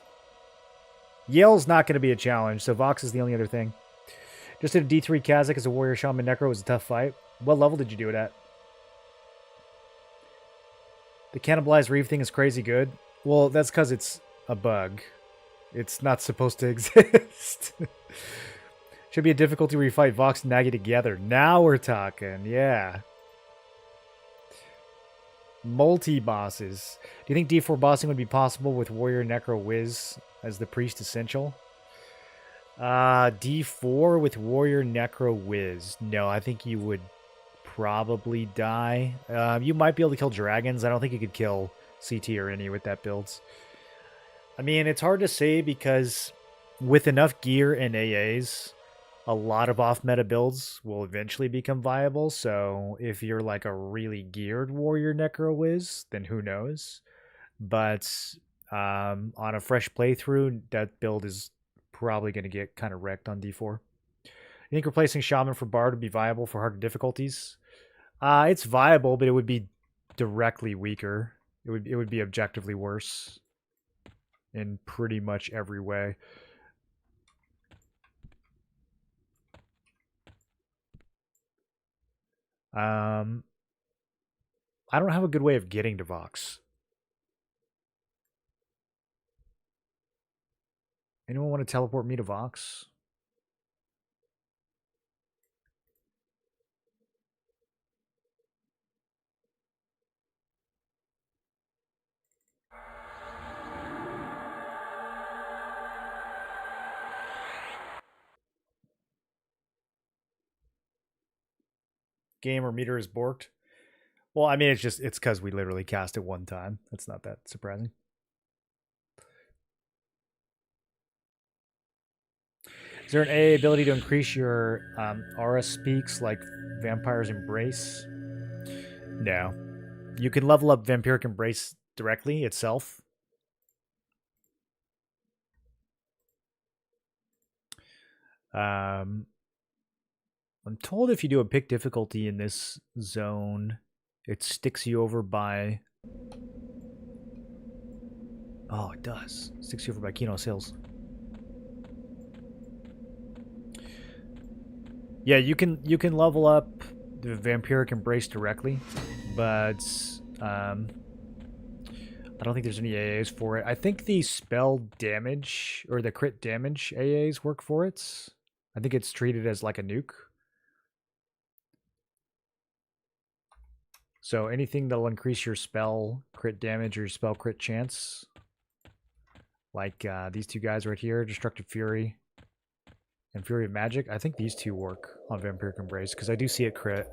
Yell's not going to be a challenge, so Vox is the only other thing. Just did a D3 Kazakh as a Warrior Shaman Necro. It was a tough fight. What level did you do it at? The cannibalized Reeve thing is crazy good. Well, that's because it's a bug. It's not supposed to exist. Should be a difficulty where you fight Vox and Naggy together. Now we're talking, yeah. Multi-bosses. Do you think D4 bossing would be possible with Warrior Necro Wiz as the Priest Essential? D4 with Warrior Necro Wiz. No, I think you would probably die. You might be able to kill dragons. I don't think you could kill CT or any with that build. I mean, it's hard to say because with enough gear and AAs, a lot of off-meta builds will eventually become viable. So if you're like a really geared Warrior Necro Wiz, then who knows? But on a fresh playthrough, that build is probably going to get kind of wrecked on D4. You think replacing Shaman for Bard would be viable for harder difficulties? It's viable, but it would be directly weaker. It would be objectively worse in pretty much every way. I don't have a good way of getting to Vox. Anyone want to teleport me to Vox? Gamer meter is borked. Well, I mean, it's because we literally cast it one time. That's not that surprising. Is there an AA ability to increase your aura speaks like Vampire's Embrace? No. You can level up Vampiric Embrace directly itself. I'm told if you do a pick difficulty in this zone, it sticks you over by... Oh, it does. It sticks you over by Kino's Hills. Yeah, you can level up the Vampiric Embrace directly, but I don't think there's any AAs for it. I think the spell damage or the crit damage AAs work for it. I think it's treated as like a nuke. So anything that'll increase your spell crit damage or your spell crit chance, like these two guys right here, Destructive Fury and Fury of Magic, I think these two work on Vampiric Embrace because I do see it crit.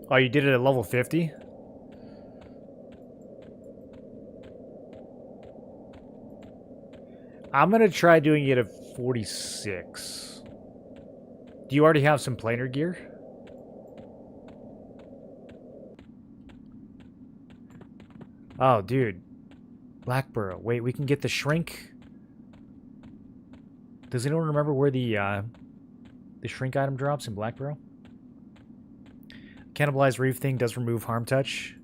Oh, you did it at level 50? I'm going to try doing it at 46. Do you already have some planar gear? Oh, dude. Black Burrow. Wait, we can get the shrink. Does anyone remember where the shrink item drops in Black Burrow? Cannibalize Reef thing does remove harm touch.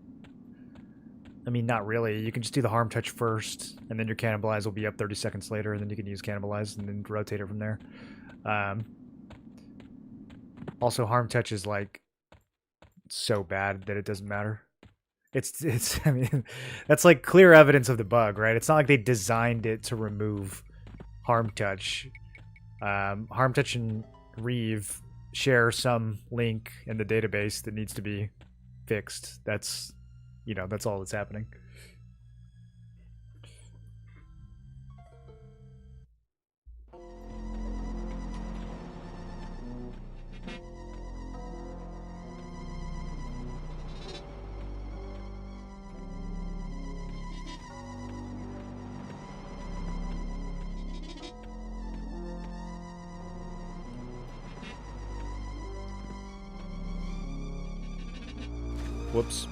I mean, not really. You can just do the harm touch first, and then your cannibalize will be up 30 seconds later, and then you can use cannibalize and then rotate it from there. Also, harm touch is like so bad that it doesn't matter. It's I mean, that's like clear evidence of the bug, right? It's not like they designed it to remove harm touch. Harm touch and Reeve share some link in the database that needs to be fixed. That's, you know, that's all that's happening. Whoops.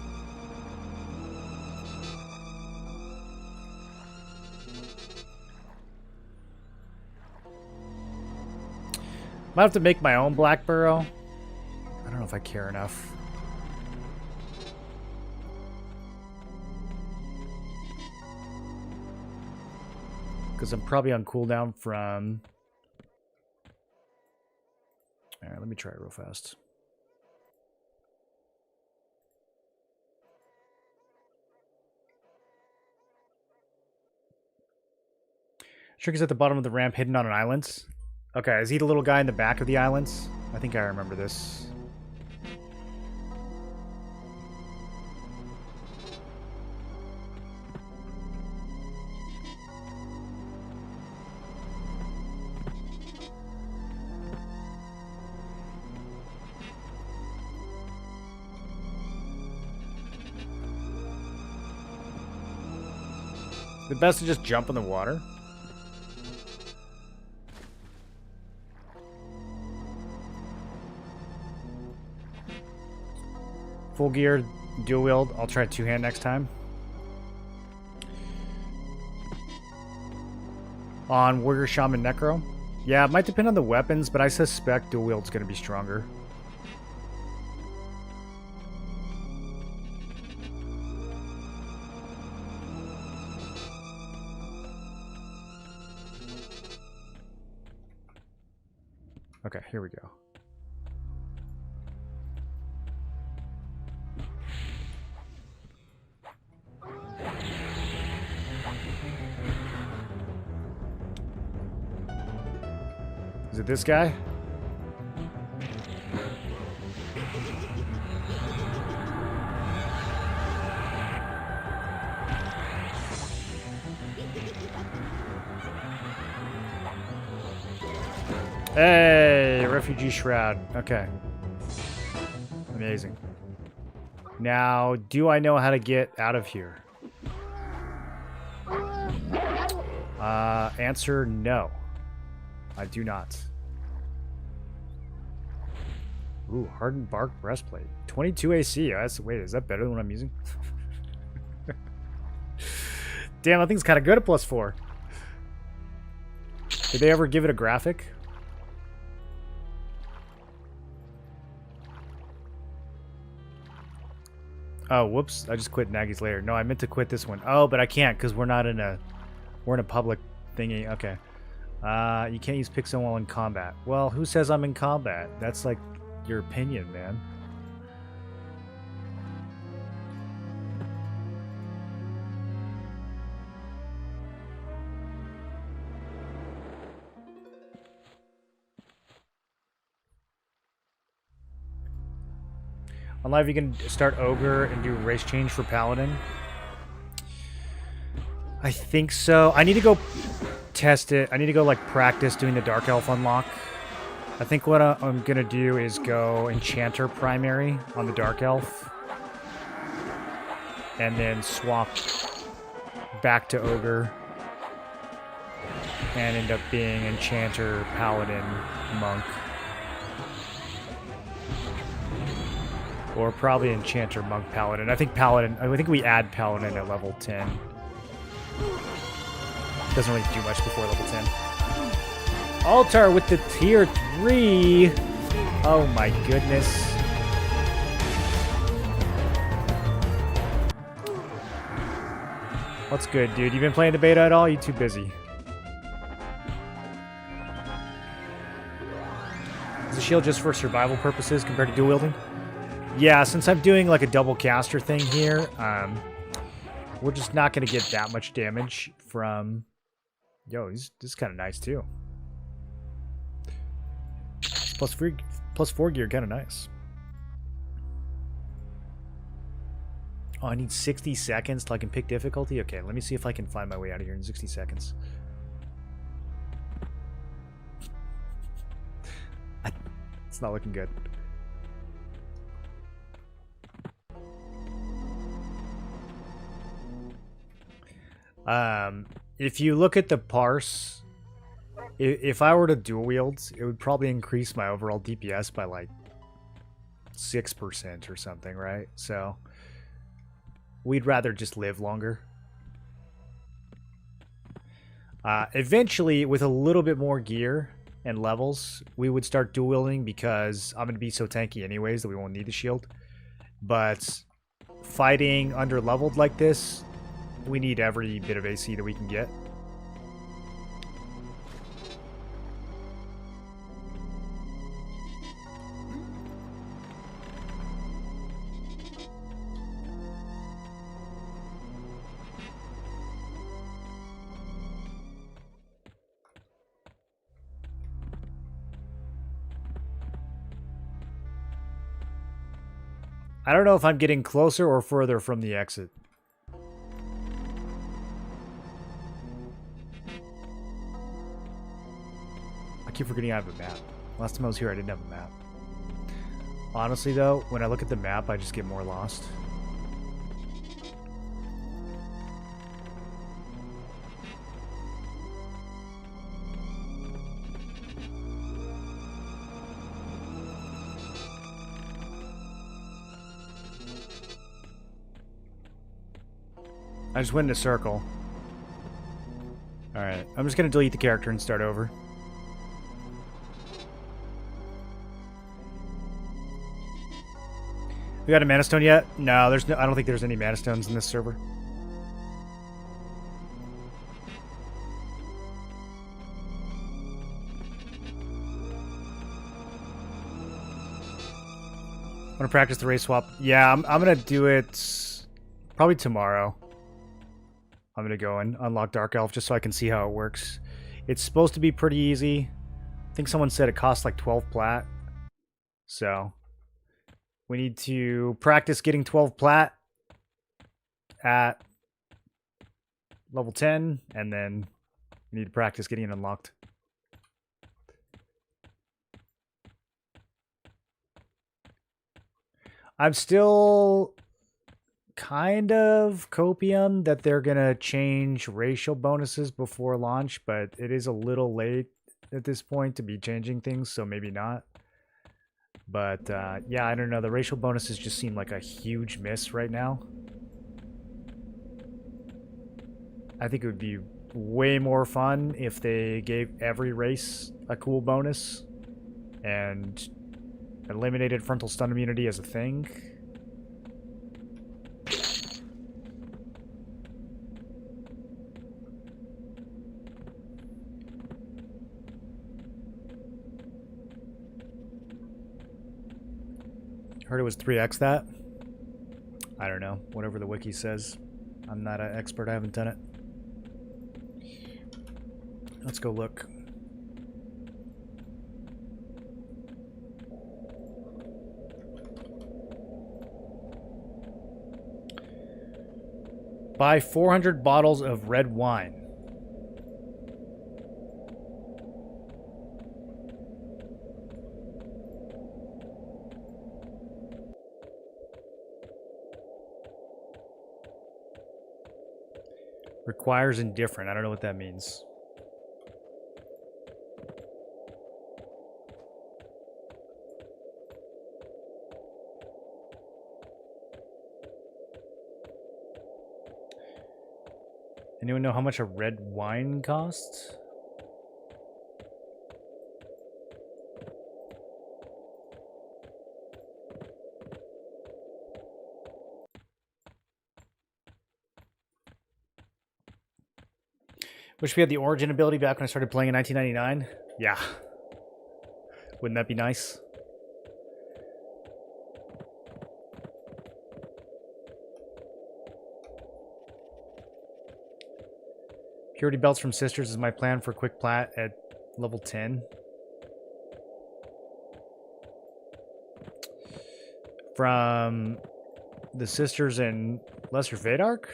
Might have to make my own Black Burrow. I don't know if I care enough. Because I'm probably on cooldown from... Alright, let me try it real fast. Trick is at the bottom of the ramp, hidden on an island. Okay, is he the little guy in the back of the islands? I think I remember this. The best to just jump in the water. Full gear, dual wield. I'll try two-hand next time. On Warrior, Shaman, Necro. Yeah, it might depend on the weapons, but I suspect dual wield's going to be stronger. Okay, here we go. Is it this guy? Hey, Refugee Shroud. Okay. Amazing. Now, do I know how to get out of here? Answer no. I do not. Ooh, hardened bark breastplate. 22 AC. Wait, is that better than what I'm using? Damn, that thing's kind of good at +4. Did they ever give it a graphic? Oh, whoops. I just quit Naggy's lair. No, I meant to quit this one. Oh, but I can't because we're not in a... We're in a public thingy. Okay. You can't use Pixel while in combat. Well, who says I'm in combat? That's like your opinion, man. On live, you can start Ogre and do race change for Paladin. I think so. I need to go test it. I need to go, like, practice doing the Dark Elf unlock. I think what I'm going to do is go Enchanter primary on the Dark Elf. And then swap back to Ogre. And end up being Enchanter, Paladin, Monk. Or probably Enchanter, Monk, Paladin. I think Paladin... I think we add Paladin at level 10. Doesn't really do much before level 10. Altar with the tier 3. Oh my goodness. What's good, dude? You been playing the beta at all? You too busy? Is the shield just for survival purposes compared to dual wielding? Yeah, since I'm doing like a double caster thing here, we're just not going to get that much damage from... Yo, this is kind of nice too. Plus 4 gear, kind of nice. Oh, I need 60 seconds till I can pick difficulty? Okay, let me see if I can find my way out of here in 60 seconds. It's not looking good. If you look at the parse, if I were to dual wield, it would probably increase my overall DPS by like 6% or something, right? So we'd rather just live longer. Eventually, with a little bit more gear and levels, we would start dual wielding because I'm going to be so tanky anyways that we won't need the shield. But fighting under leveled like this, we need every bit of AC that we can get. I don't know if I'm getting closer or further from the exit. I keep forgetting I have a map. Last time I was here, I didn't have a map. Honestly, though, when I look at the map, I just get more lost. I just went in a circle. Alright, I'm just going to delete the character and start over. We got a mana stone yet? No, there's no. I don't think there's any mana stones in this server. I'm gonna practice the race swap. Yeah, I'm gonna do it probably tomorrow. I'm gonna go and unlock Dark Elf just so I can see how it works. It's supposed to be pretty easy. I think someone said it costs like 12 plat. So we need to practice getting 12 plat at level 10, and then we need to practice getting it unlocked. I'm still kind of copium that they're going to change racial bonuses before launch, but it is a little late at this point to be changing things, so maybe not. But yeah, I don't know. The racial bonuses just seem like a huge miss right now. I think it would be way more fun if they gave every race a cool bonus and eliminated frontal stun immunity as a thing. Heard it was 3x that. I don't know. Whatever the wiki says. I'm not an expert. I haven't done it. Let's go look. Buy 400 bottles of red wine. Requires indifferent. I don't know what that means. Anyone know how much a red wine costs? Wish we had the origin ability back when I started playing in 1999. Yeah. Wouldn't that be nice? Purity belts from sisters is my plan for quick plat at level 10. From the sisters in Lesser Vadark?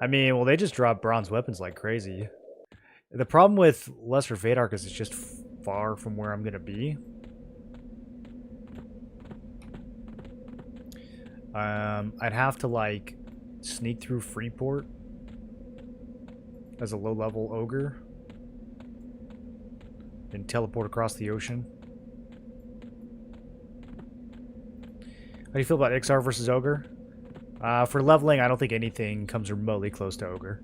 I mean, well, they just drop bronze weapons like crazy. The problem with Lesser Vadark is it's just far from where I'm going to be. I'd have to, like, sneak through Freeport as a low-level ogre and teleport across the ocean. How do you feel about XR versus ogre? For leveling, I don't think anything comes remotely close to ogre.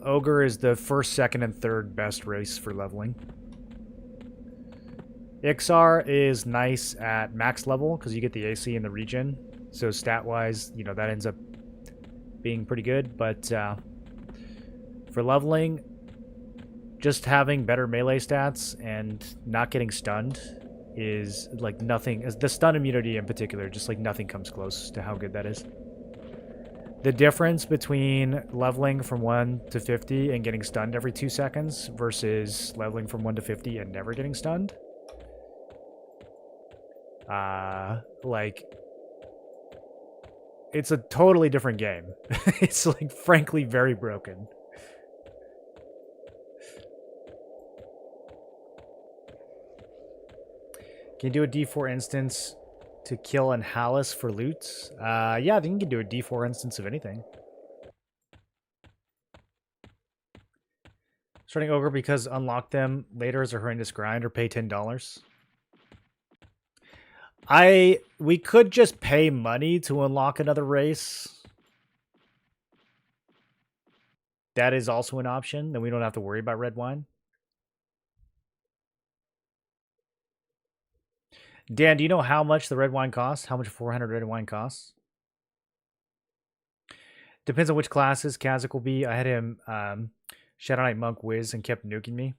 Ogre is the first, second, and third best race for leveling. XR is nice at max level because you get the AC and the regen. So stat-wise, you know, that ends up being pretty good. But for leveling, just having better melee stats and not getting stunned is like nothing. The stun immunity in particular, just like nothing comes close to how good that is. The difference between leveling from 1 to 50 and getting stunned every 2 seconds versus leveling from 1 to 50 and never getting stunned. Like, it's a totally different game. It's like, frankly, very broken. Can you do a D4 instance to kill an Hallis for loot? Yeah, I think you can do a D4 instance of anything. Starting Ogre because unlock them later is a horrendous grind or pay $10. We could just pay money to unlock another race. That is also an option. Then we don't have to worry about red wine. Dan, do you know how much the red wine costs? How much 400 red wine costs? Depends on which classes Kazik will be. I had him Shadow Knight Monk Wiz and kept nuking me.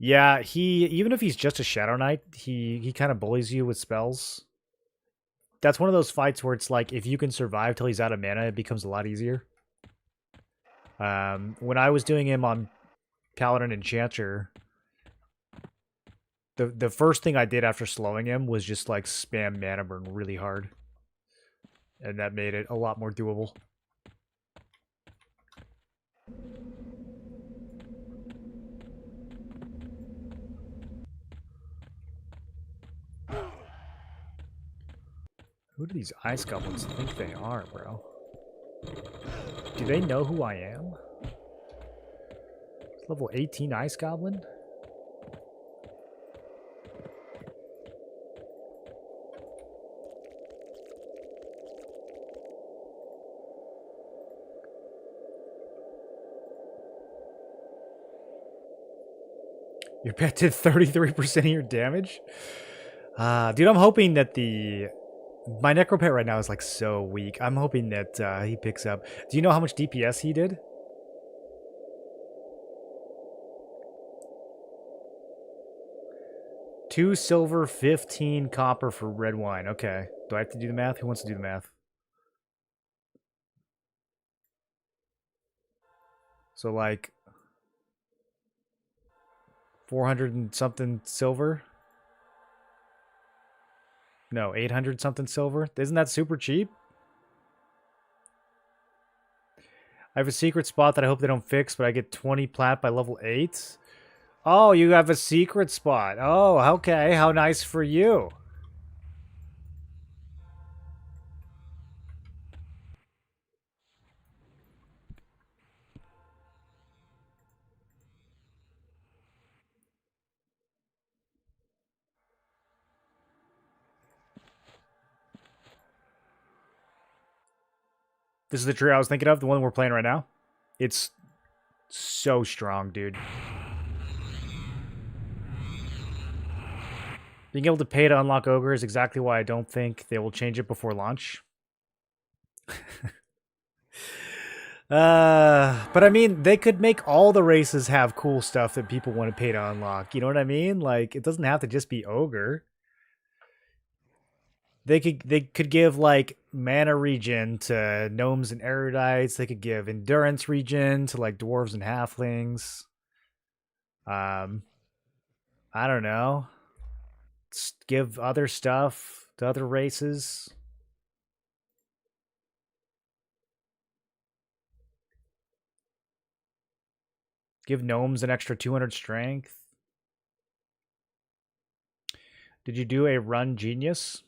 Yeah, even if he's just a Shadow Knight, he kind of bullies you with spells. That's one of those fights where it's like, if you can survive till he's out of mana, it becomes a lot easier. When I was doing him on Paladin Enchanter, the first thing I did after slowing him was just like spam mana burn really hard. And that made it a lot more doable. Who do these ice goblins think they are, bro? Do they know who I am? Level 18 ice goblin? Your pet did 33% of your damage? Dude, I'm hoping that my Necropet right now is like so weak. I'm hoping that he picks up. Do you know how much DPS he did? $2 silver, 15 copper for red wine. Okay. Do I have to do the math? Who wants to do the math? So like 400 and something silver? No, 800 something silver. Isn't that super cheap? I have a secret spot that I hope they don't fix, but I get 20 plat by level 8. Oh, you have a secret spot. Oh, okay. How nice for you. This is the trio I was thinking of, the one we're playing right now. It's so strong, dude. Being able to pay to unlock Ogre is exactly why I don't think they will change it before launch. But I mean, they could make all the races have cool stuff that people want to pay to unlock. You know what I mean? Like, it doesn't have to just be Ogre. They could give like mana regen to gnomes and erudites. They could give endurance regen to like dwarves and halflings. I don't know. Give other stuff to other races. Give gnomes an extra 200 strength. Did you do a run genius?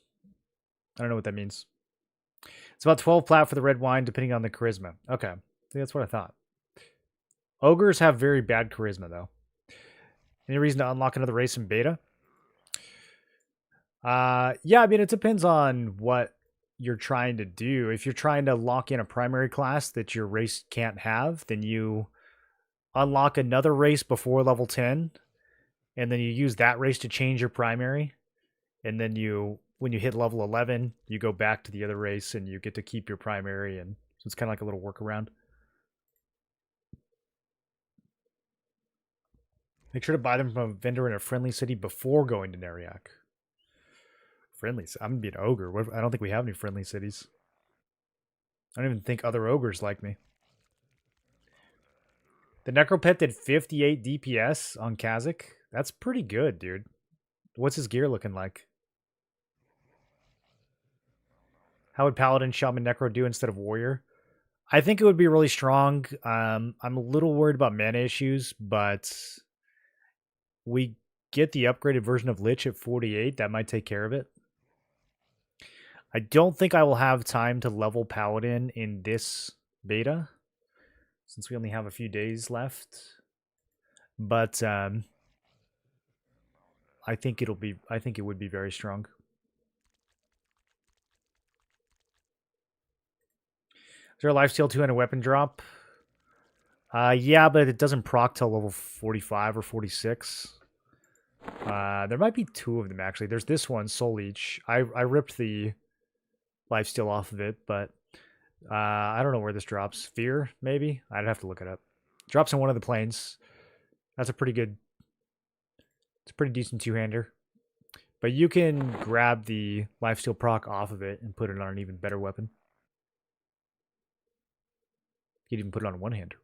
I don't know what that means. It's about 12 plat for the red wine, depending on the charisma. Okay. I think that's what I thought. Ogres have very bad charisma, though. Any reason to unlock another race in beta? Yeah, I mean, it depends on what you're trying to do. If you're trying to lock in a primary class that your race can't have, then you unlock another race before level 10, and then you use that race to change your primary. And then when you hit level 11, you go back to the other race and you get to keep your primary. And so it's kind of like a little workaround. Make sure to buy them from a vendor in a friendly city before going to Nariak. Friendly? I'm going to be an ogre. I don't think we have any friendly cities. I don't even think other ogres like me. The Necropet did 58 DPS on Kazakh. That's pretty good, dude. What's his gear looking like? How would Paladin, Shaman, Necro do instead of Warrior? I think it would be really strong. I'm a little worried about mana issues, but we get the upgraded version of Lich at 48. That might take care of it. I don't think I will have time to level Paladin in this beta, since we only have a few days left. But I think it would be very strong. Is there a lifesteal 2 and a weapon drop? Yeah, but it doesn't proc till level 45 or 46. There might be 2 of them, actually. There's this one, Soul Leech. I ripped the lifesteal off of it, but I don't know where this drops. Fear, maybe? I'd have to look it up. Drops on one of the planes. That's a pretty good... It's a pretty decent two-hander. But you can grab the lifesteal proc off of it and put it on an even better weapon. You can even put it on a one-hander.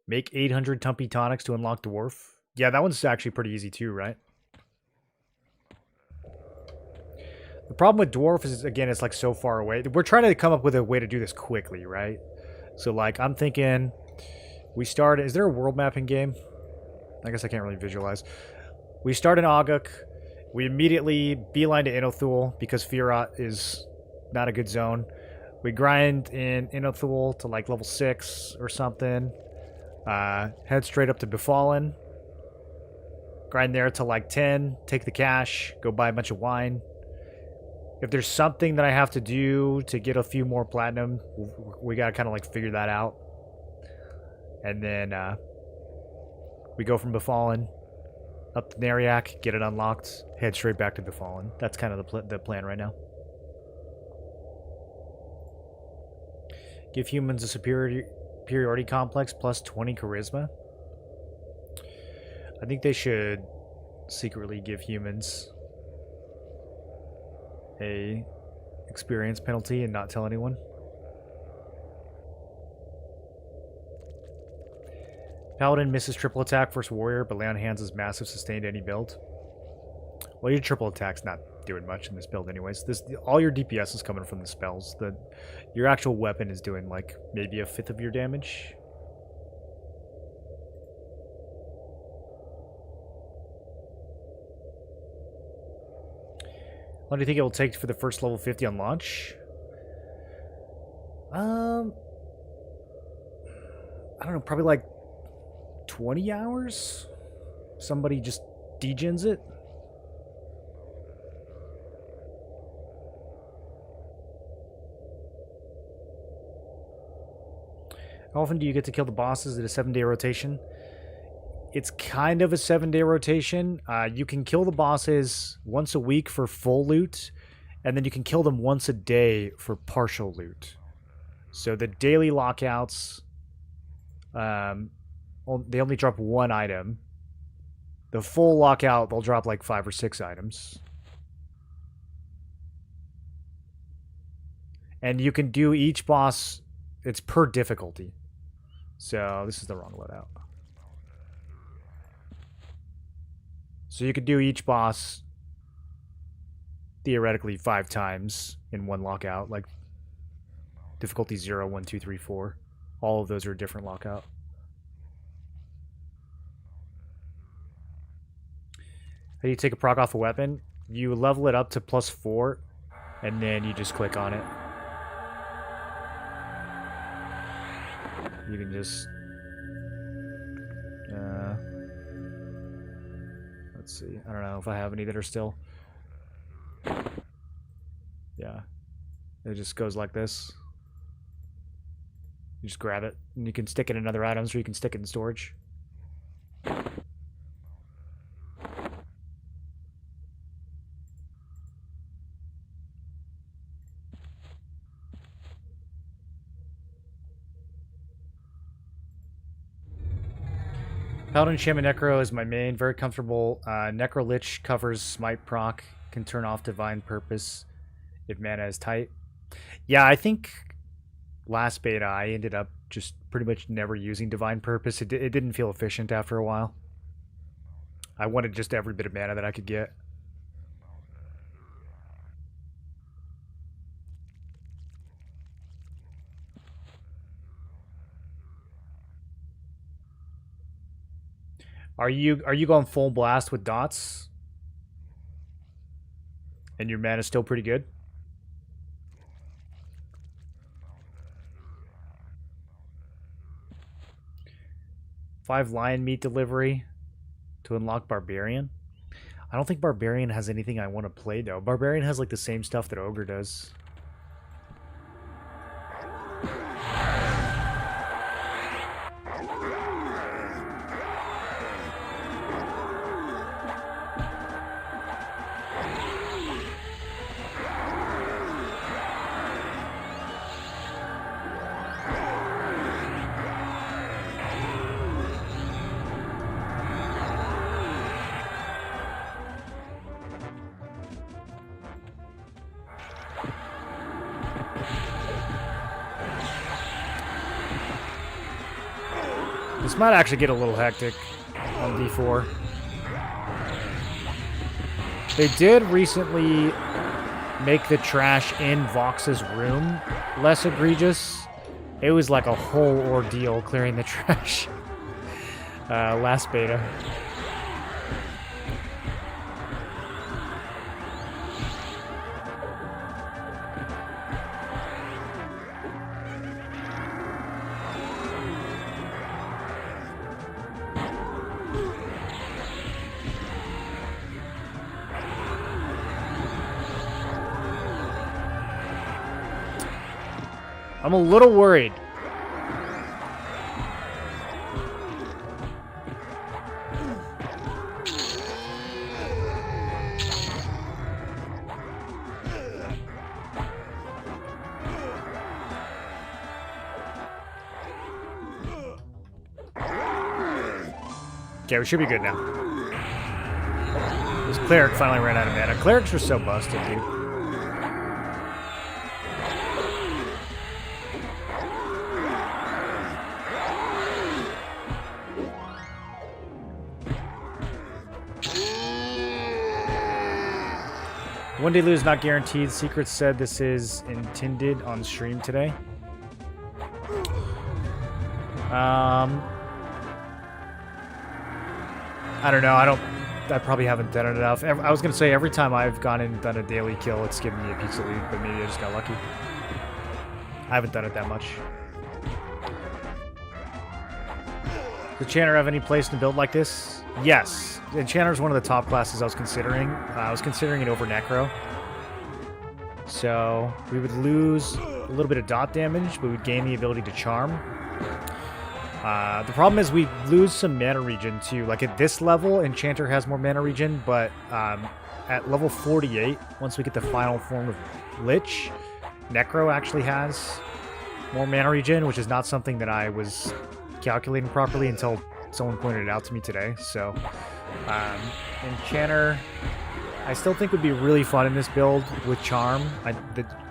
Make 800 Tumpy Tonics to unlock Dwarf. Yeah, that one's actually pretty easy too, right? The problem with Dwarf is, again, it's like so far away. We're trying to come up with a way to do this quickly, right? So, like, I'm thinking we start... Is there a world mapping game? I guess I can't really visualize. We start in Oguk, We immediately beeline to Inothul because Firat is not a good zone. We grind in Inothul to like level 6 or something. Head straight up to Befallen. Grind there to like 10. Take the cash. Go buy a bunch of wine. If there's something that I have to do to get a few more platinum, we gotta kind of like figure that out. And then we go from Befallen up to Nariak, get it unlocked, head straight back to Befallen. That's kind of the plan right now. Give humans a superiority complex plus 20 charisma. I think they should secretly give humans a experience penalty and not tell anyone. Paladin misses triple attack versus warrior, but lay on hands is massive sustained any build. Well, your triple attack's not doing much in this build anyways. All your DPS is coming from the spells. Your actual weapon is doing like maybe a fifth of your damage. What do you think it will take for the first level 50 on launch? I don't know, probably like 20 hours? Somebody just degens it? How often do you get to kill the bosses at a 7-day rotation? It's kind of a 7-day rotation. You can kill the bosses once a week for full loot, and then you can kill them once a day for partial loot. So the daily lockouts, they only drop 1 item. The full lockout, they'll drop like 5 or 6 items. And you can do each boss, it's per difficulty. So this is the wrong loadout. So you could do each boss theoretically 5 times in one lockout, like difficulty 0, 1, 2, 3, 4. All of those are a different lockout. How do you take a proc off a weapon? You level it up to +4, and then you just click on it. You can just... let's see. I don't know if I have any that are still... Yeah. It just goes like this. You just grab it, and you can stick it in other items, or you can stick it in storage. Paladin, Shaman, Necro is my main. Very comfortable. Necro Lich covers Smite proc. Can turn off Divine Purpose if mana is tight. Yeah, I think last beta I ended up just pretty much never using Divine Purpose. It didn't feel efficient after a while. I wanted just every bit of mana that I could get. Are you going full blast with dots? And your mana's still pretty good? Five lion meat delivery to unlock Barbarian. I don't think Barbarian has anything I want to play though. Barbarian has like the same stuff that Ogre does. This might actually get a little hectic on D4. They did recently make the trash in Vox's room less egregious. It was like a whole ordeal clearing the trash last beta. I'm a little worried. Okay, we should be good now. This cleric finally ran out of mana. Clerics are so busted, dude. One day lose not guaranteed. Secret said this is intended on stream today. I don't know. I probably haven't done it enough. I was going to say every time I've gone in and done a daily kill, it's given me a pizza lead, but maybe I just got lucky. I haven't done it that much. Does Enchanter have any place to build like this? Yes. Enchanter is one of the top classes I was considering. I was considering it over Necro. So we would lose a little bit of dot damage, but we'd gain the ability to charm. The problem is we lose some mana regen too. Like at this level, Enchanter has more mana regen, but at level 48, once we get the final form of Lich, Necro actually has more mana regen, which is not something that I was calculating properly until someone pointed it out to me today. So Enchanter, I still think would be really fun in this build with Charm.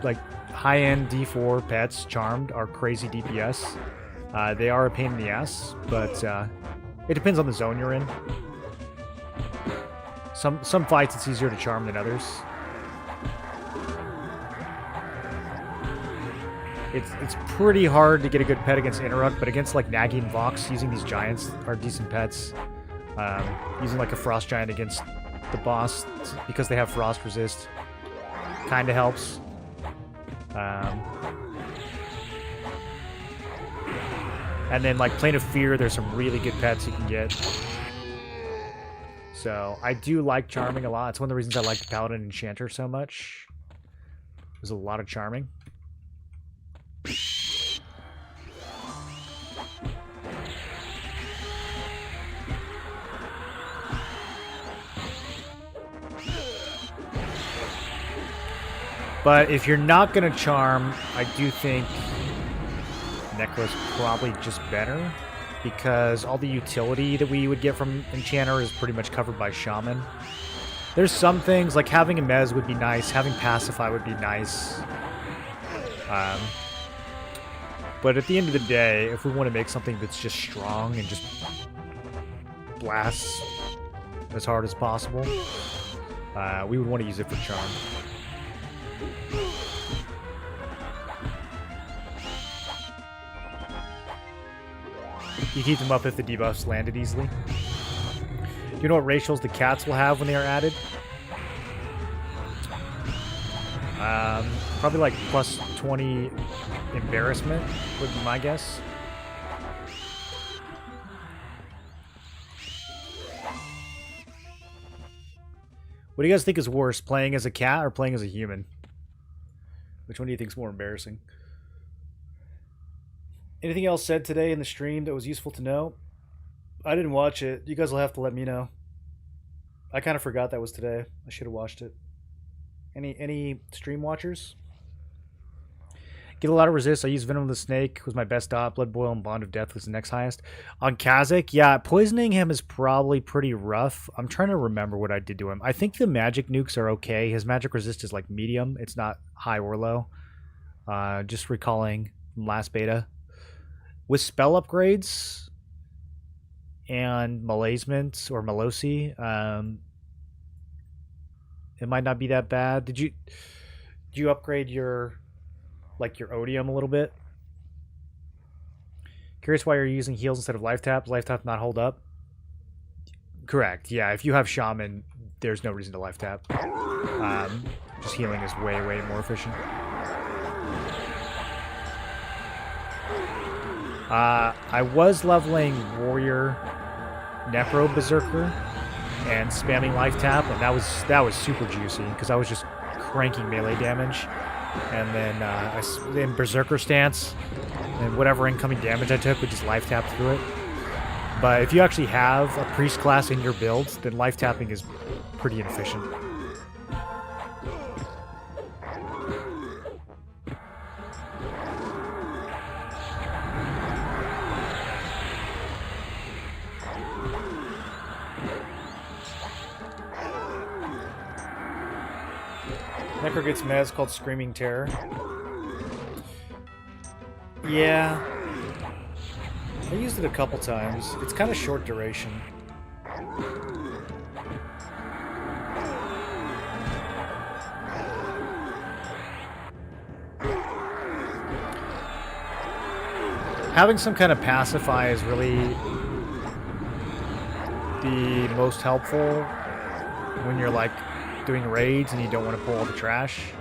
Like high-end D4 pets, Charmed, are crazy DPS. They are a pain in the ass, but it depends on the zone you're in. Some fights it's easier to charm than others. It's pretty hard to get a good pet against Interrupt, but against like Naggy and Vox, using these giants are decent pets. Using like a Frost Giant against the boss, because they have Frost Resist, kind of helps. And then, like, Plane of Fear, there's some really good pets you can get. So, I do like charming a lot. It's one of the reasons I like the Paladin Enchanter so much. There's a lot of charming. But if you're not going to charm, I do think Necro's probably just better, because all the utility that we would get from Enchanter is pretty much covered by Shaman. There's some things, like having a Mez would be nice, having Pacify would be nice. But at the end of the day, if we want to make something that's just strong and just blasts as hard as possible, we would want to use it for Charm. You keep them up if the debuffs landed easily. Do you know what racials the cats will have when they are added? Probably like plus 20 embarrassment would be my guess. What do you guys think is worse, playing as a cat or playing as a human? Which one do you think is more embarrassing? Anything else said today in the stream that was useful to know? I didn't watch it. You guys will have to let me know. I kind of forgot that was today. I should have watched it. Any stream watchers? Get a lot of resist. I use Venom of the Snake, was my best dot. Blood Boil and Bond of Death was the next highest. On Kazakh, yeah, poisoning him is probably pretty rough. I'm trying to remember what I did to him. I think the magic nukes are okay. His magic resist is like medium. It's not high or low. Just recalling from last beta. With spell upgrades and Malazement or Malosi, it might not be that bad. Did you upgrade your Odium a little bit? Curious why you're using heals instead of life tap. Life tap not hold up? Correct. Yeah, if you have Shaman, there's no reason to life tap. Just healing is way, way more efficient. I was leveling Warrior Necro Berserker and spamming life tap, and that was super juicy because I was just cranking melee damage. and then in Berserker stance, and whatever incoming damage I took would just life tap through it. But if you actually have a priest class in your build, then life tapping is pretty inefficient. Necro gets mez called Screaming Terror. Yeah. I used it a couple times. It's kind of short duration. Having some kind of pacify is really the most helpful when you're like doing raids and you don't want to pull all the trash.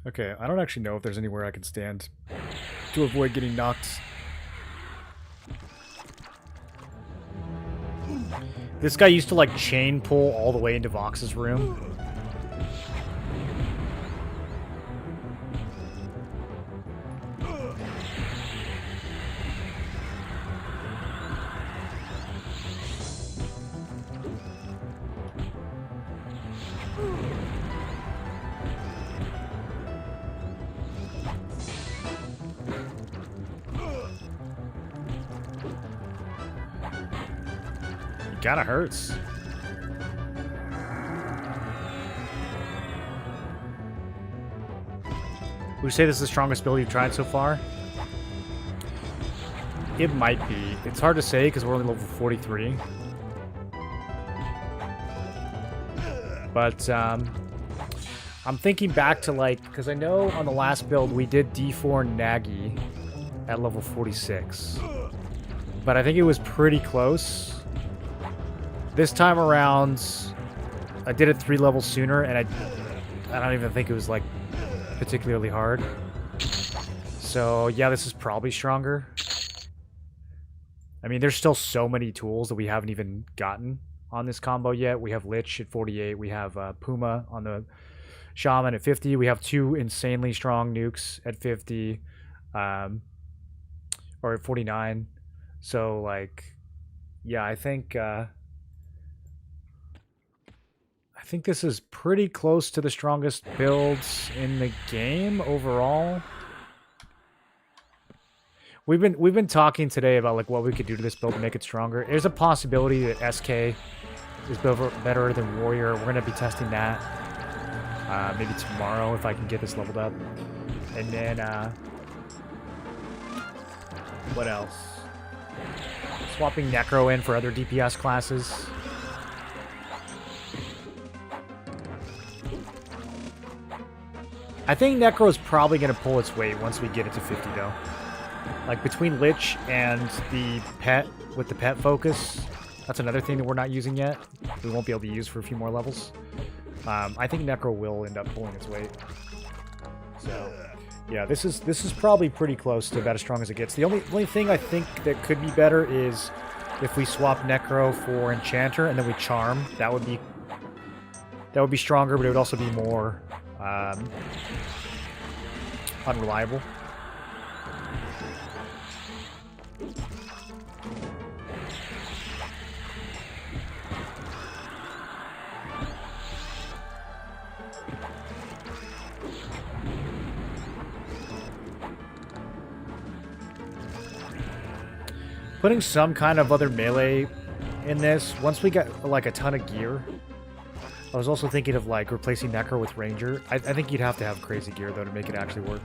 Okay, I don't actually know if there's anywhere I can stand to avoid getting knocked. This guy used to like chain pull all the way into Vox's room. Kinda hurts. Would you say this is the strongest build you've tried so far? It might be. It's hard to say because we're only level 43. But I'm thinking back to like, because I know on the last build we did D4 Naggy at level 46. But I think it was pretty close. This time around, I did it 3 levels sooner, and I don't even think it was, like, particularly hard. So, yeah, this is probably stronger. I mean, there's still so many tools that we haven't even gotten on this combo yet. We have Lich at 48. We have Puma on the Shaman at 50. We have 2 insanely strong nukes at 50. Or at 49. So, like, yeah, I think this is pretty close to the strongest builds in the game overall. We've been talking today about like what we could do to this build to make it stronger. There's a possibility that SK is better than Warrior. We're gonna be testing that maybe tomorrow if I can get this leveled up. And then what else? Swapping Necro in for other DPS classes. I think Necro is probably going to pull its weight once we get it to 50, though. Like, between Lich and the pet, with the pet focus, that's another thing that we're not using yet. We won't be able to use for a few more levels. I think Necro will end up pulling its weight. So, yeah, this is probably pretty close to about as strong as it gets. The only thing I think that could be better is if we swap Necro for Enchanter and then we Charm. That would be stronger, but it would also be more unreliable. Putting some kind of other melee in this, once we get like a ton of gear. I was also thinking of like replacing Necro with Ranger. I think you'd have to have crazy gear though to make it actually work.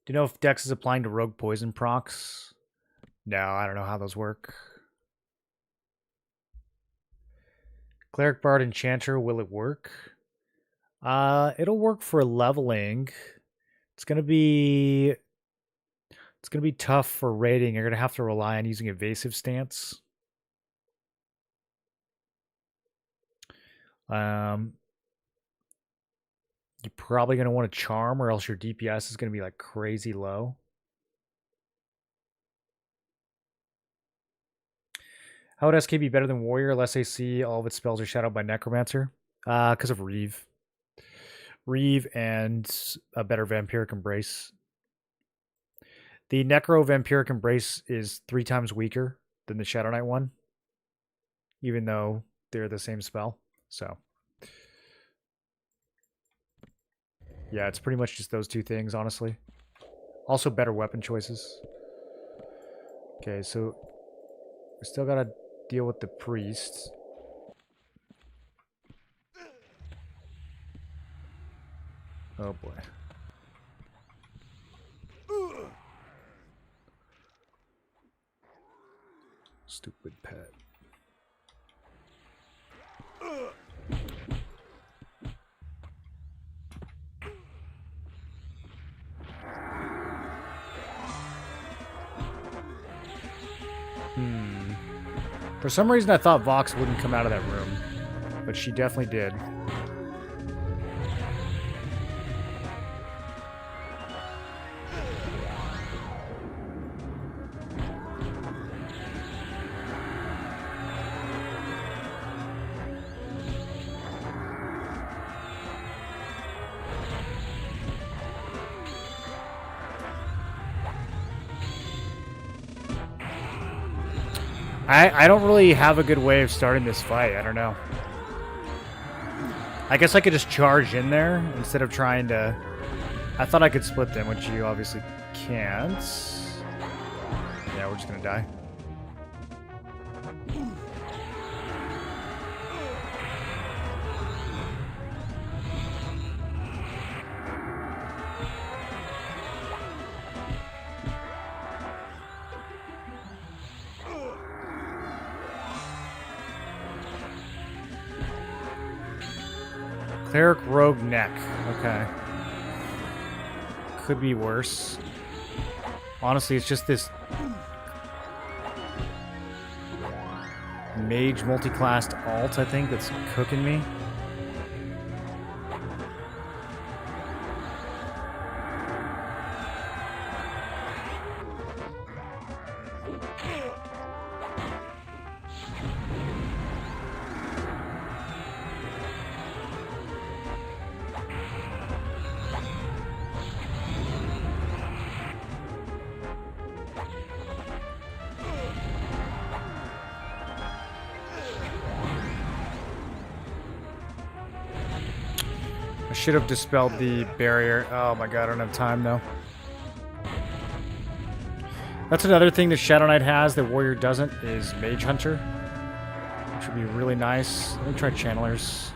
Do you know if Dex is applying to Rogue Poison procs? No, I don't know how those work. Cleric, Bard, Enchanter, will it work? It'll work for leveling. It's gonna be tough for raiding. You're gonna have to rely on using evasive stance. You're probably gonna want to charm, or else your DPS is gonna be like crazy low. How would SK be better than Warrior? Less AC, all of its spells are shadowed by Necromancer. Because of Reeve. Reeve and a better Vampiric Embrace. The Necro Vampiric Embrace is 3 times weaker than the Shadow Knight one, even though they're the same spell. So, yeah, it's pretty much just those two things, honestly. Also, better weapon choices. Okay, so we still gotta deal with the priest. Oh boy. Stupid pet. For some reason I thought Vox wouldn't come out of that room, but she definitely did. I don't really have a good way of starting this fight. I don't know. I guess I could just charge in there instead of trying to... I thought I could split them, which you obviously can't. Yeah, we're just gonna die. Cleric, Rogue, Neck. Okay. Could be worse. Honestly, it's just this mage multi-classed alt, I think, that's cooking me. I should have dispelled the barrier. Oh my god, I don't have time though. That's another thing that Shadow Knight has that Warrior doesn't, is Mage Hunter. Which would be really nice. Let me try Channelers.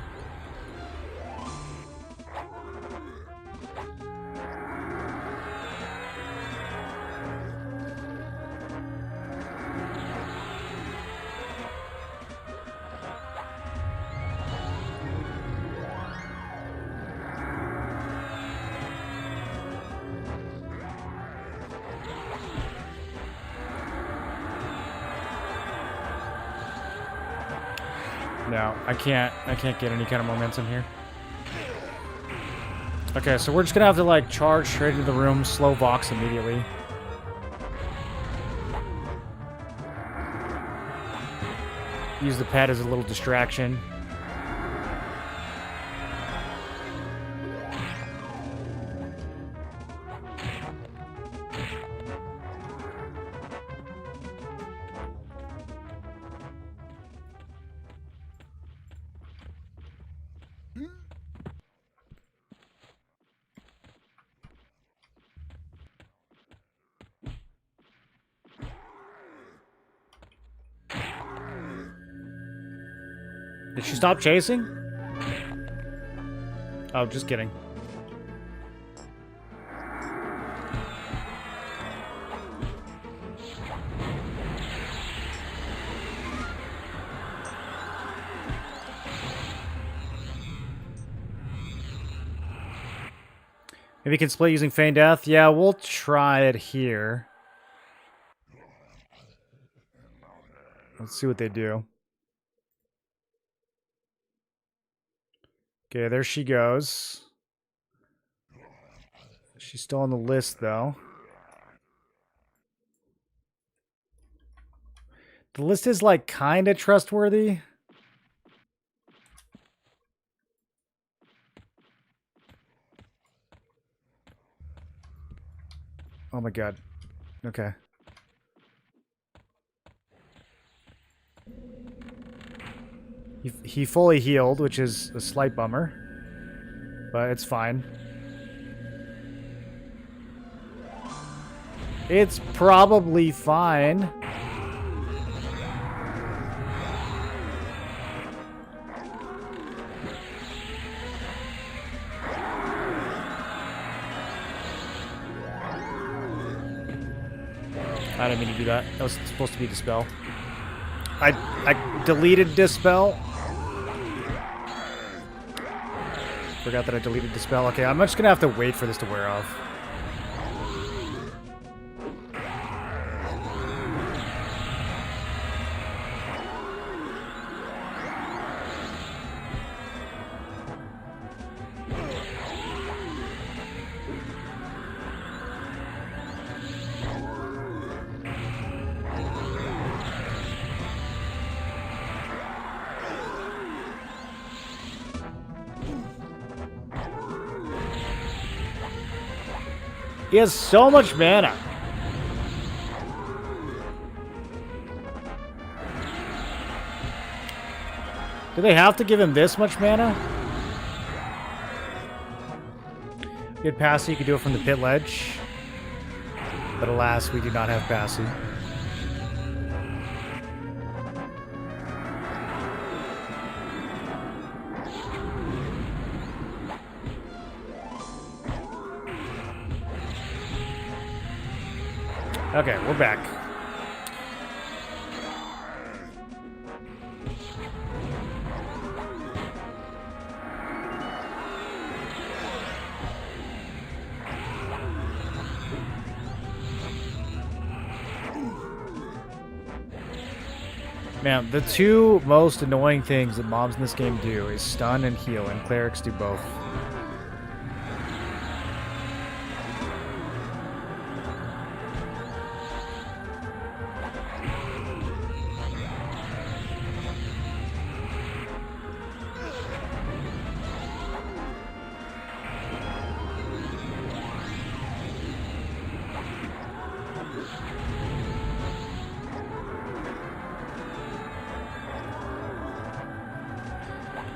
No, I can't get any kind of momentum here. Okay, so we're just gonna have to like charge straight into the room, slow Vox immediately. Use the pet as a little distraction. Did she stop chasing? Oh, just kidding. Maybe you can split using Feign Death? Yeah, we'll try it here. Let's see what they do. Okay, there she goes. She's still on the list, though. The list is, like, kind of trustworthy. Oh my god. Okay. He fully healed, which is a slight bummer. But it's fine. It's probably fine. I didn't mean to do that. That was supposed to be Dispel. I deleted Dispel. Forgot that I deleted Dispel. Okay, I'm just gonna have to wait for this to wear off. He has so much mana. Do they have to give him this much mana? Get Passy, you could do it from the pit ledge. But alas, we do not have Passy. Okay, we're back. Man, the two most annoying things that mobs in this game do is stun and heal, and clerics do both.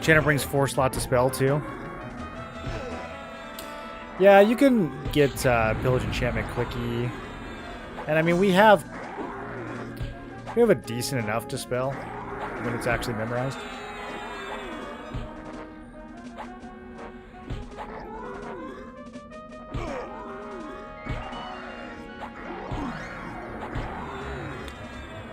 Janet brings 4 slot to spell too. Yeah, you can get Pillage Enchantment clicky. And I mean we have a decent enough to spell when it's actually memorized.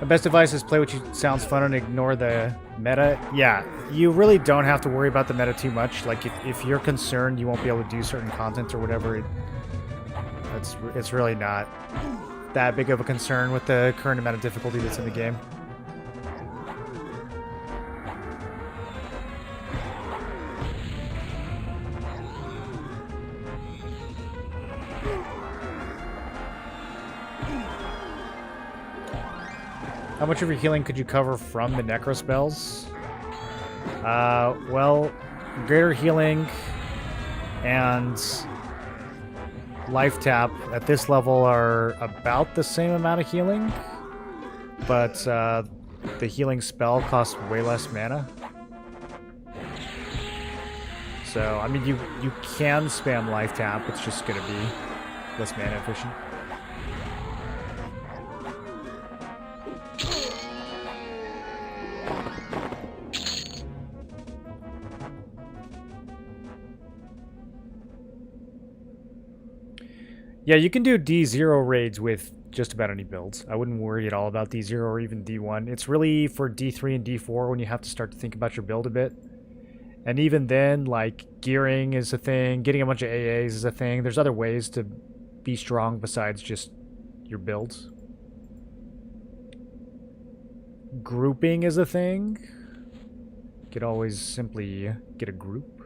My best advice is play what sounds fun and ignore the meta. Yeah, you really don't have to worry about the meta too much. Like, if you're concerned you won't be able to do certain content or whatever, it's really not that big of a concern with the current amount of difficulty that's in the game. How much of your healing could you cover from the Necro spells? Well, Greater Healing and Life Tap at this level are about the same amount of healing, but the healing spell costs way less mana. So, I mean, you can spam Life Tap, it's just going to be less mana efficient. Yeah, you can do D0 raids with just about any builds. I wouldn't worry at all about D0 or even D1. It's really for D3 and D4 when you have to start to think about your build a bit. And even then, like, gearing is a thing. Getting a bunch of AAs is a thing. There's other ways to be strong besides just your builds. Grouping is a thing. You could always simply get a group.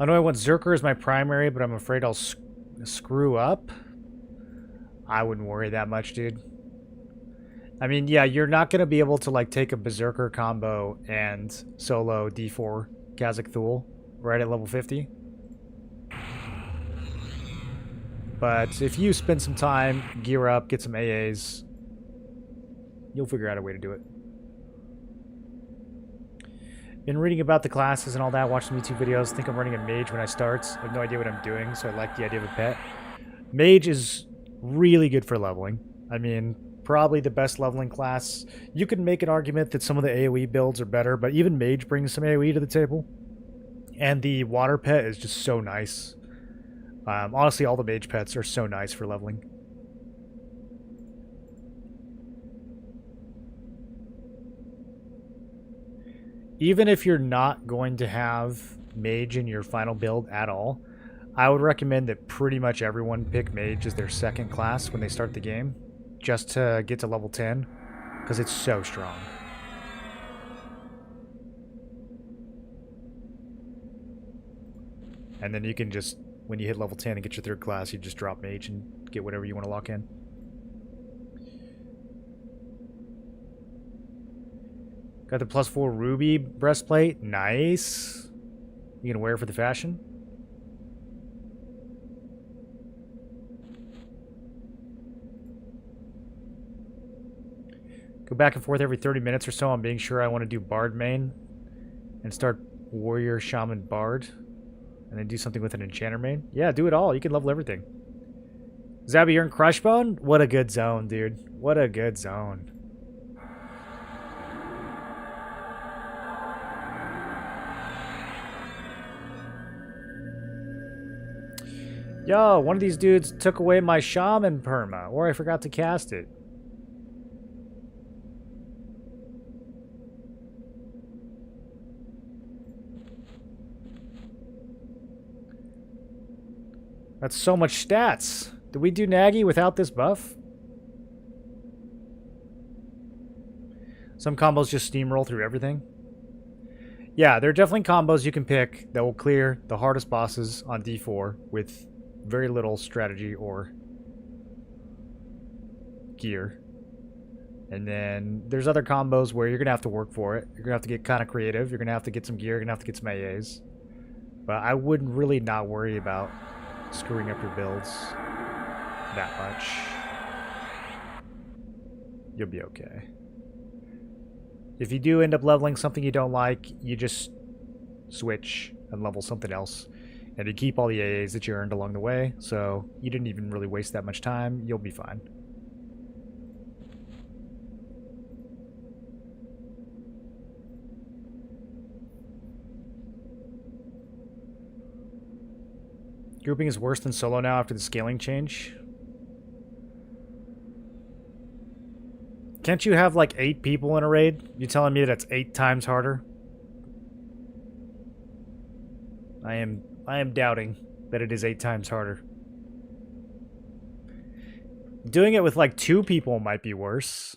I know I want Zerker as my primary, but I'm afraid I'll screw up. I wouldn't worry that much, dude. I mean, yeah, you're not going to be able to, like, take a Berserker combo and solo D4 Kazakh Thule right at level 50. But if you spend some time, gear up, get some AAs, you'll figure out a way to do it. Been reading about the classes and all that, watching YouTube videos. Think I'm running a mage when I start. I have no idea what I'm doing, so I like the idea of a pet. Mage is really good for leveling. I mean, probably the best leveling class. You can make an argument that some of the AoE builds are better, but even mage brings some AoE to the table. And the water pet is just so nice. Honestly, all the mage pets are so nice for leveling. Even if you're not going to have mage in your final build at all, I would recommend that pretty much everyone pick mage as their second class when they start the game, just to get to level 10, because it's so strong. And then you can just, when you hit level 10 and get your third class, you just drop mage and get whatever you want to lock in. Got the +4 ruby breastplate. Nice. You gonna wear it for the fashion? Go back and forth every 30 minutes or so on being sure I want to do Bard main. And start Warrior, Shaman, Bard. And then do something with an Enchanter main. Yeah, do it all. You can level everything. Zabby, you're in Crushbone? What a good zone, dude. What a good zone. Yo, one of these dudes took away my Shaman perma, or I forgot to cast it. That's so much stats. Did we do Naggy without this buff? Some combos just steamroll through everything. Yeah, there are definitely combos you can pick that will clear the hardest bosses on D4 with very little strategy or gear. And then there's other combos where you're going to have to work for it. You're going to have to get kind of creative. You're going to have to get some gear. You're going to have to get some AAs. But I wouldn't really not worry about screwing up your builds that much. You'll be okay. If you do end up leveling something you don't like, you just switch and level something else. And you keep all the AAs that you earned along the way, so you didn't even really waste that much time. You'll be fine. Grouping is worse than solo now after the scaling change. Can't you have like 8 people in a raid? You telling me that's 8 times harder? I am doubting that it is 8 times harder. Doing it with like 2 people might be worse.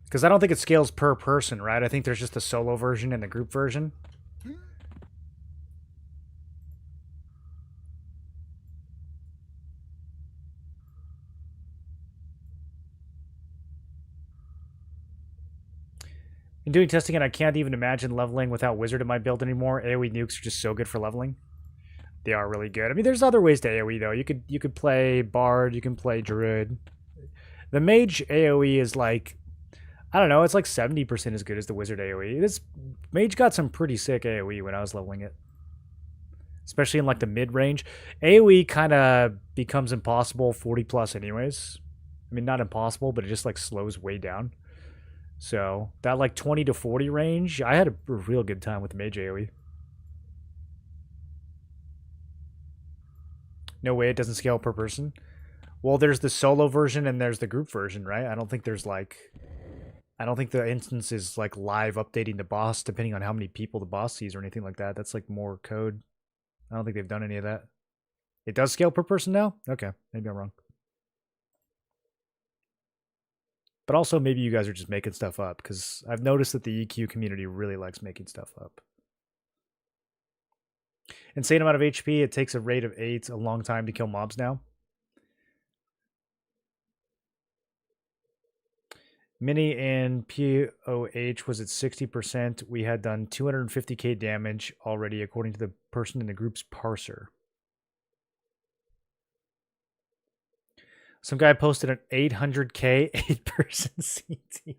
Because I don't think it scales per person, right? I think there's just a solo version and a group version. In doing testing, and I can't even imagine leveling without Wizard in my build anymore. AoE nukes are just so good for leveling. They are really good. I mean, there's other ways to AoE though. You could play Bard, you can play Druid. The Mage AoE is like, I don't know, it's like 70% as good as the Wizard AoE. This Mage got some pretty sick AoE when I was leveling it. Especially in like the mid-range. AoE kind of becomes impossible 40 plus anyways. I mean, not impossible, but it just like slows way down. So that like 20 to 40 range, I had a real good time with the Mage AoE. No way it doesn't scale per person. Well, there's the solo version and there's the group version, right? I don't think there's like... I don't think the instance is like live updating the boss depending on how many people the boss sees or anything like that. That's like more code. I don't think they've done any of that. It does scale per person now? Okay, maybe I'm wrong. But also maybe you guys are just making stuff up because I've noticed that the EQ community really likes making stuff up. Insane amount of HP. It takes a rate of 8 a long time to kill mobs now. Mini and POH was at 60%. We had done 250k damage already, according to the person in the group's parser. Some guy posted an 800k 8-person CT.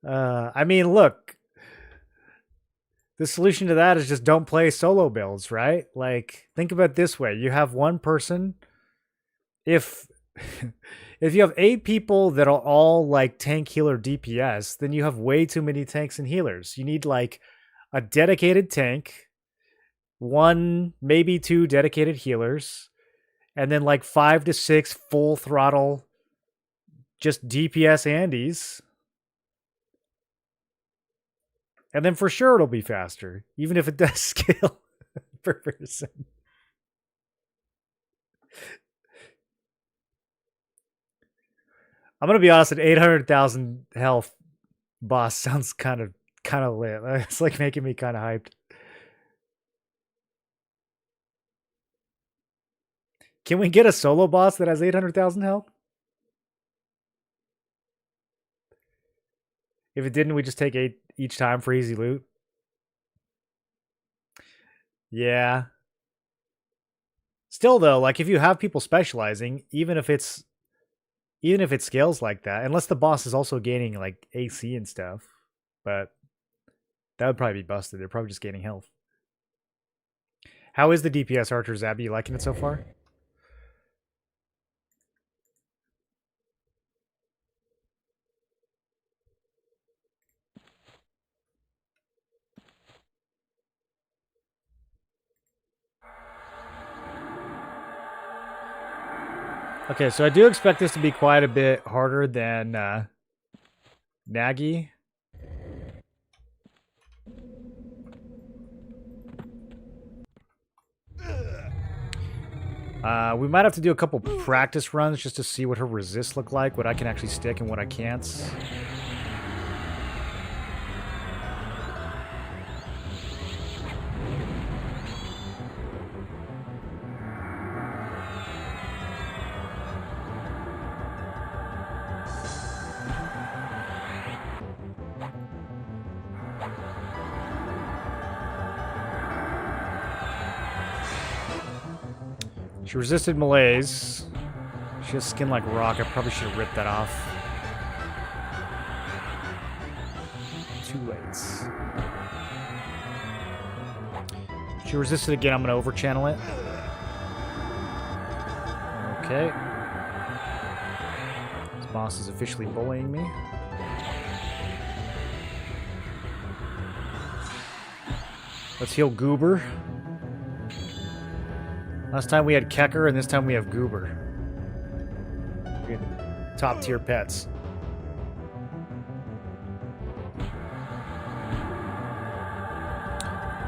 I mean, look. The solution to that is just don't play solo builds, right? Like, think about it this way. You have one person. If you have 8 people that are all like tank, healer, DPS, then you have way too many tanks and healers. You need like a dedicated tank, 1, maybe 2 dedicated healers, and then like 5 to 6 full throttle just DPS Andes. And then for sure it'll be faster, even if it does scale per person. I'm gonna be honest, at 800,000 health boss sounds kind of lit. It's like making me kind of hyped. Can we get a solo boss that has 800,000 health? If it didn't, we just take 8 each time for easy loot. Yeah. Still though, like if you have people specializing, even if it scales like that, unless the boss is also gaining like AC and stuff, but that would probably be busted. They're probably just gaining health. How is the DPS archer, Zabby? You liking it so far? Okay, so I do expect this to be quite a bit harder than Naggy. We might have to do a couple practice runs just to see what her resists look like, what I can actually stick and what I can't. She resisted malaise. She has skin like rock. I probably should have ripped that off. Too late. She resisted again. I'm going to over-channel it. Okay. This boss is officially bullying me. Let's heal Goober. Last time we had Kecker, and this time we have Goober. Top tier pets.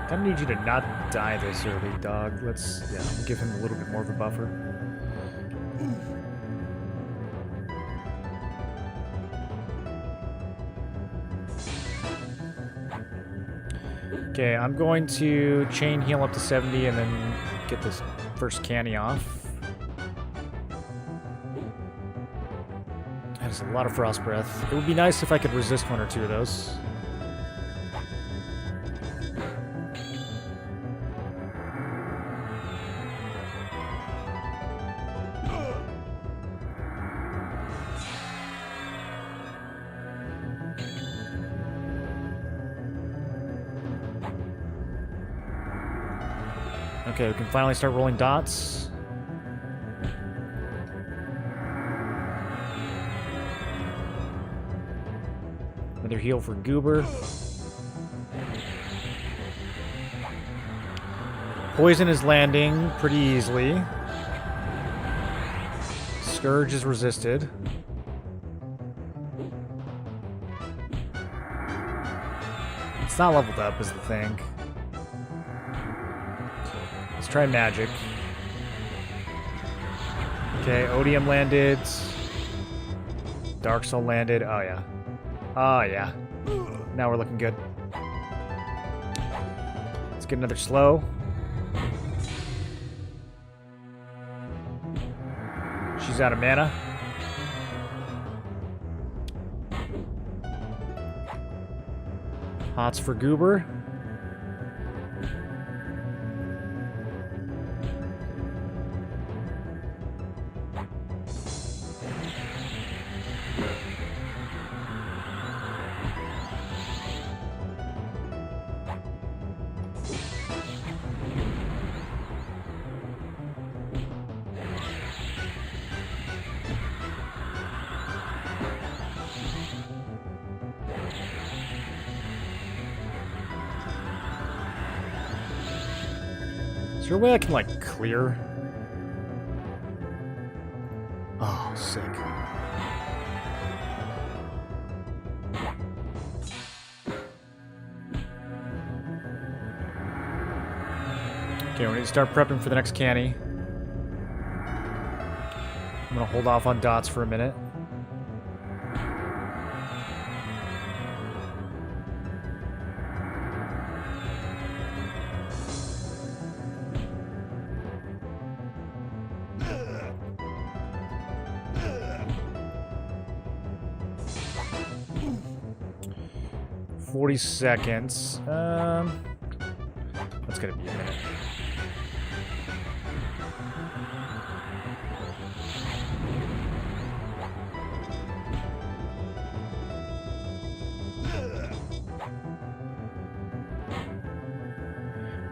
I need you to not die this early, dog. Let's, give him a little bit more of a buffer. Okay, I'm going to chain heal up to 70 and then get this first canny off. That is a lot of frost breath. It would be nice if I could resist 1 or 2 of those. Okay, we can finally start rolling dots. Another heal for Goober. Poison is landing pretty easily. Scourge is resisted. It's not leveled up is the thing. Let's try magic. Okay, Odium landed. Dark Soul landed. Oh yeah. Oh yeah. Now we're looking good. Let's get another slow. She's out of mana. Hots for Goober. Is there a way I can, like, clear? Oh, sick. Okay, we need to start prepping for the next canny. I'm gonna hold off on dots for a minute. $40 seconds. That's gonna be a minute.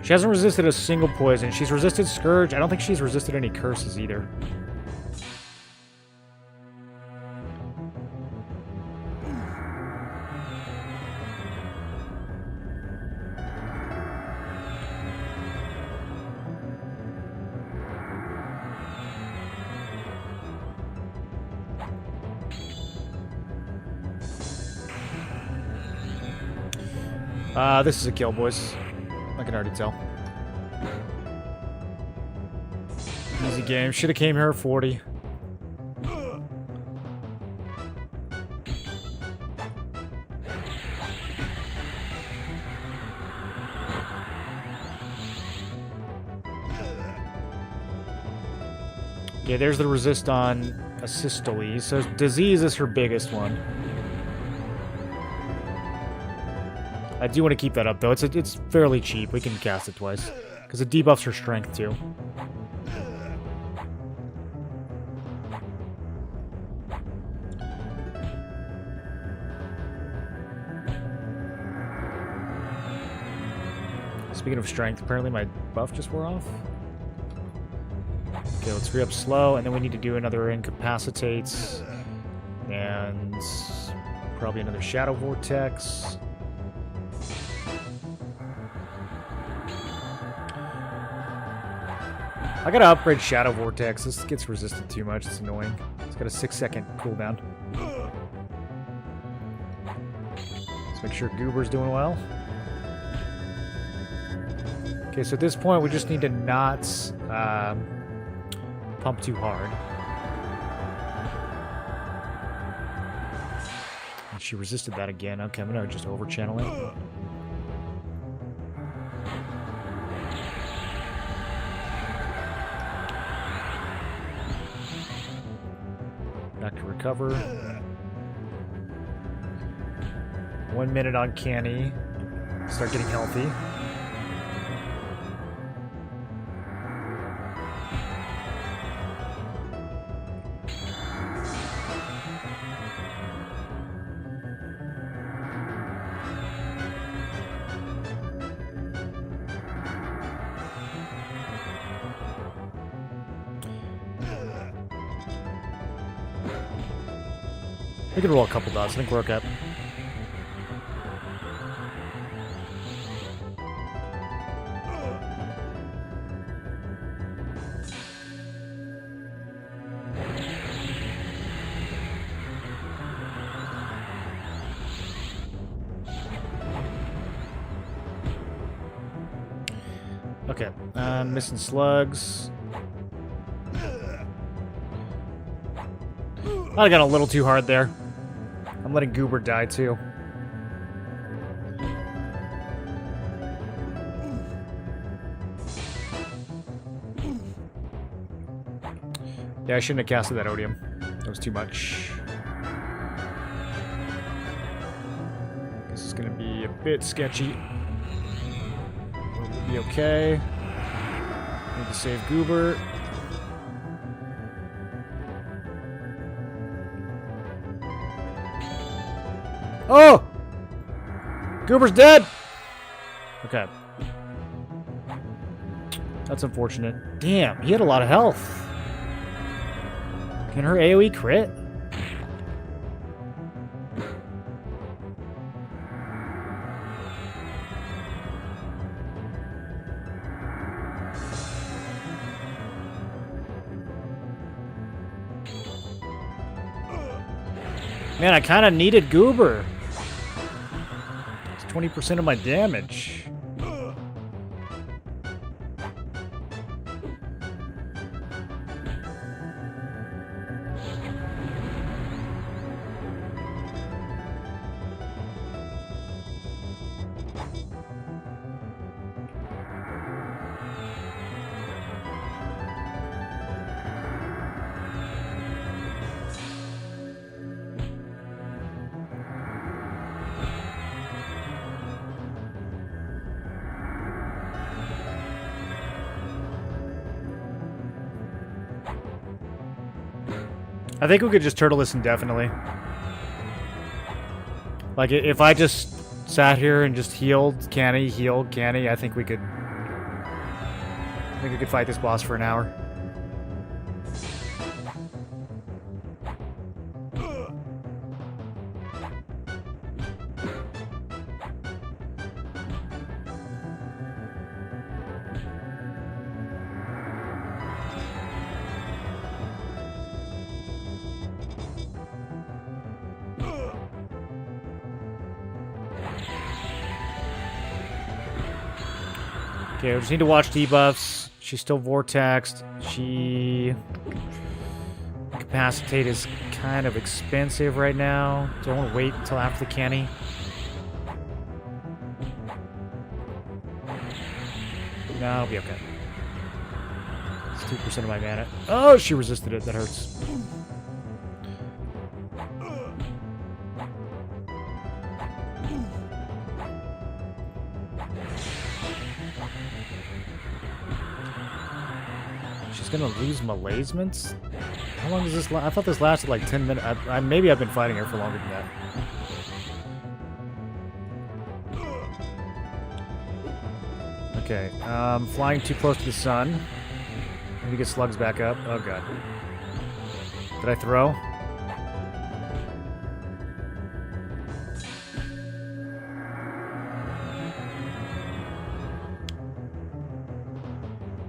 She hasn't resisted a single poison. She's resisted Scourge. I don't think she's resisted any curses either. This is a kill, boys. I can already tell. Easy game. Should have came here at 40. Okay, there's the resist on Assistole. So disease is her biggest one. I do want to keep that up, though. It's fairly cheap. We can cast it twice. Because it debuffs her strength, too. Speaking of strength, apparently my buff just wore off. Okay, let's re-up slow, and then we need to do another incapacitates. And probably another Shadow Vortex. I gotta upgrade Shadow Vortex. This gets resisted too much. It's annoying. It's got a 6-second cooldown. Let's make sure Goober's doing well. Okay, so at this point, we just need to not pump too hard. And she resisted that again. Okay, I'm gonna just over-channel it. Back to recover. 1 minute on Canny. Start getting healthy. We can roll a couple dots. I think we're okay. Okay. Missing slugs. I got a little too hard there. I'm letting Goober die too. Yeah, I shouldn't have casted that Odium. That was too much. This is gonna be a bit sketchy. We'll be okay. Need to save Goober. Oh! Goober's dead! Okay. That's unfortunate. Damn, he had a lot of health. Can her AoE crit? Man, I kind of needed Goober. It's 20% of my damage. I think we could just turtle this indefinitely. Like, if I just sat here and just healed Canny, I think we could... fight this boss for an hour. Okay, we just need to watch debuffs. She's still vortexed. Incapacitate is kind of expensive right now. Don't want to wait until after the canny. No, it'll be okay. It's 2% of my mana. Oh, she resisted it. That hurts. Gonna lose malaisement? How long does this last? I thought this lasted like 10 minutes. Maybe I've been fighting her for longer than that. Okay, flying too close to the sun. Need to get slugs back up. Oh god. Did I throw?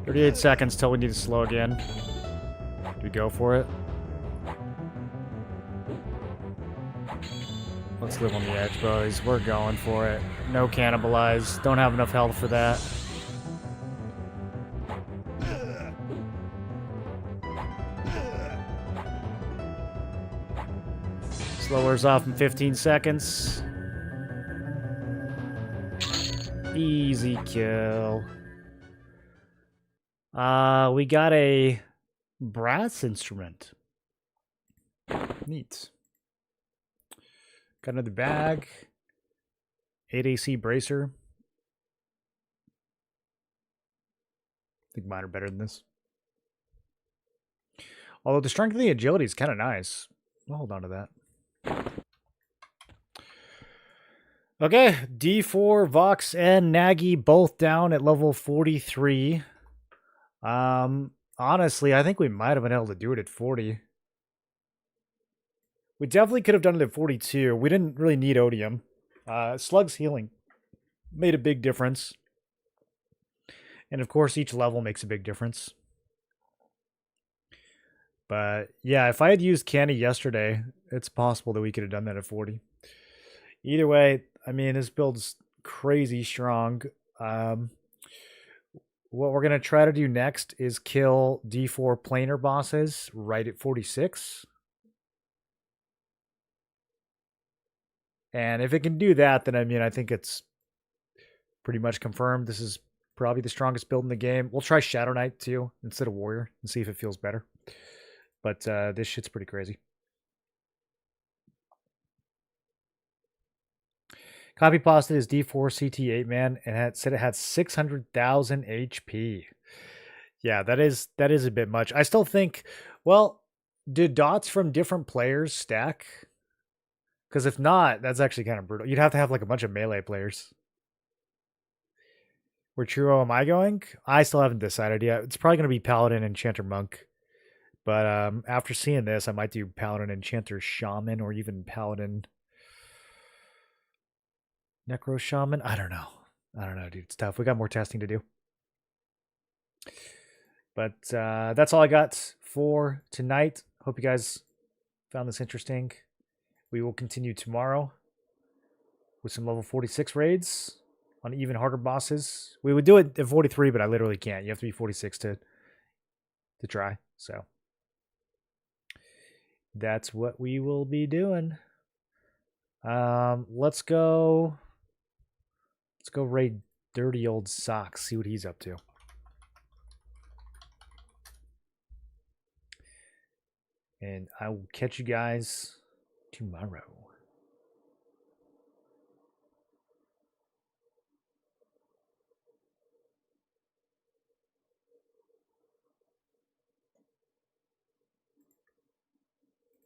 "38 seconds till we need to slow again." Do we go for it? Let's live on the edge, boys. We're going for it. No cannibalize. Don't have enough health for that. Slowers off in 15 seconds. Easy kill. We got a brass instrument. Neat. Got another bag. 8 AC bracer. I think mine are better than this. Although the strength and the agility is kind of nice. I'll hold on to that. Okay, D4, Vox, and Naggy both down at level 43. Honestly, I think we might have been able to do it at 40. We definitely could have done it at 42. We didn't really need Odium. Slug's healing made a big difference. And of course, each level makes a big difference. But yeah, if I had used Canny yesterday, it's possible that we could have done that at 40. Either way, I mean, this build's crazy strong. what we're going to try to do next is kill D4 planar bosses right at 46. And if it can do that, then I mean, I think it's pretty much confirmed. This is probably the strongest build in the game. We'll try Shadow Knight too instead of Warrior and see if it feels better. But this shit's pretty crazy. Copy pasted is D4 CT8 man and said it had 600,000 HP. Yeah, that is a bit much. I still think, well, do dots from different players stack? Because if not, that's actually kind of brutal. You'd have to have like a bunch of melee players. Where Churro am I going? I still haven't decided yet. It's probably going to be Paladin, Enchanter, Monk. But after seeing this, I might do Paladin, Enchanter, Shaman, or even Paladin, Necro Shaman. I don't know, dude. It's tough. We got more testing to do. But that's all I got for tonight. Hope you guys found this interesting. We will continue tomorrow with some level 46 raids on even harder bosses. We would do it at 43, but I literally can't. You have to be 46 to try. So that's what we will be doing. Let's go raid Dirty Old Socks, see what he's up to. And I will catch you guys tomorrow.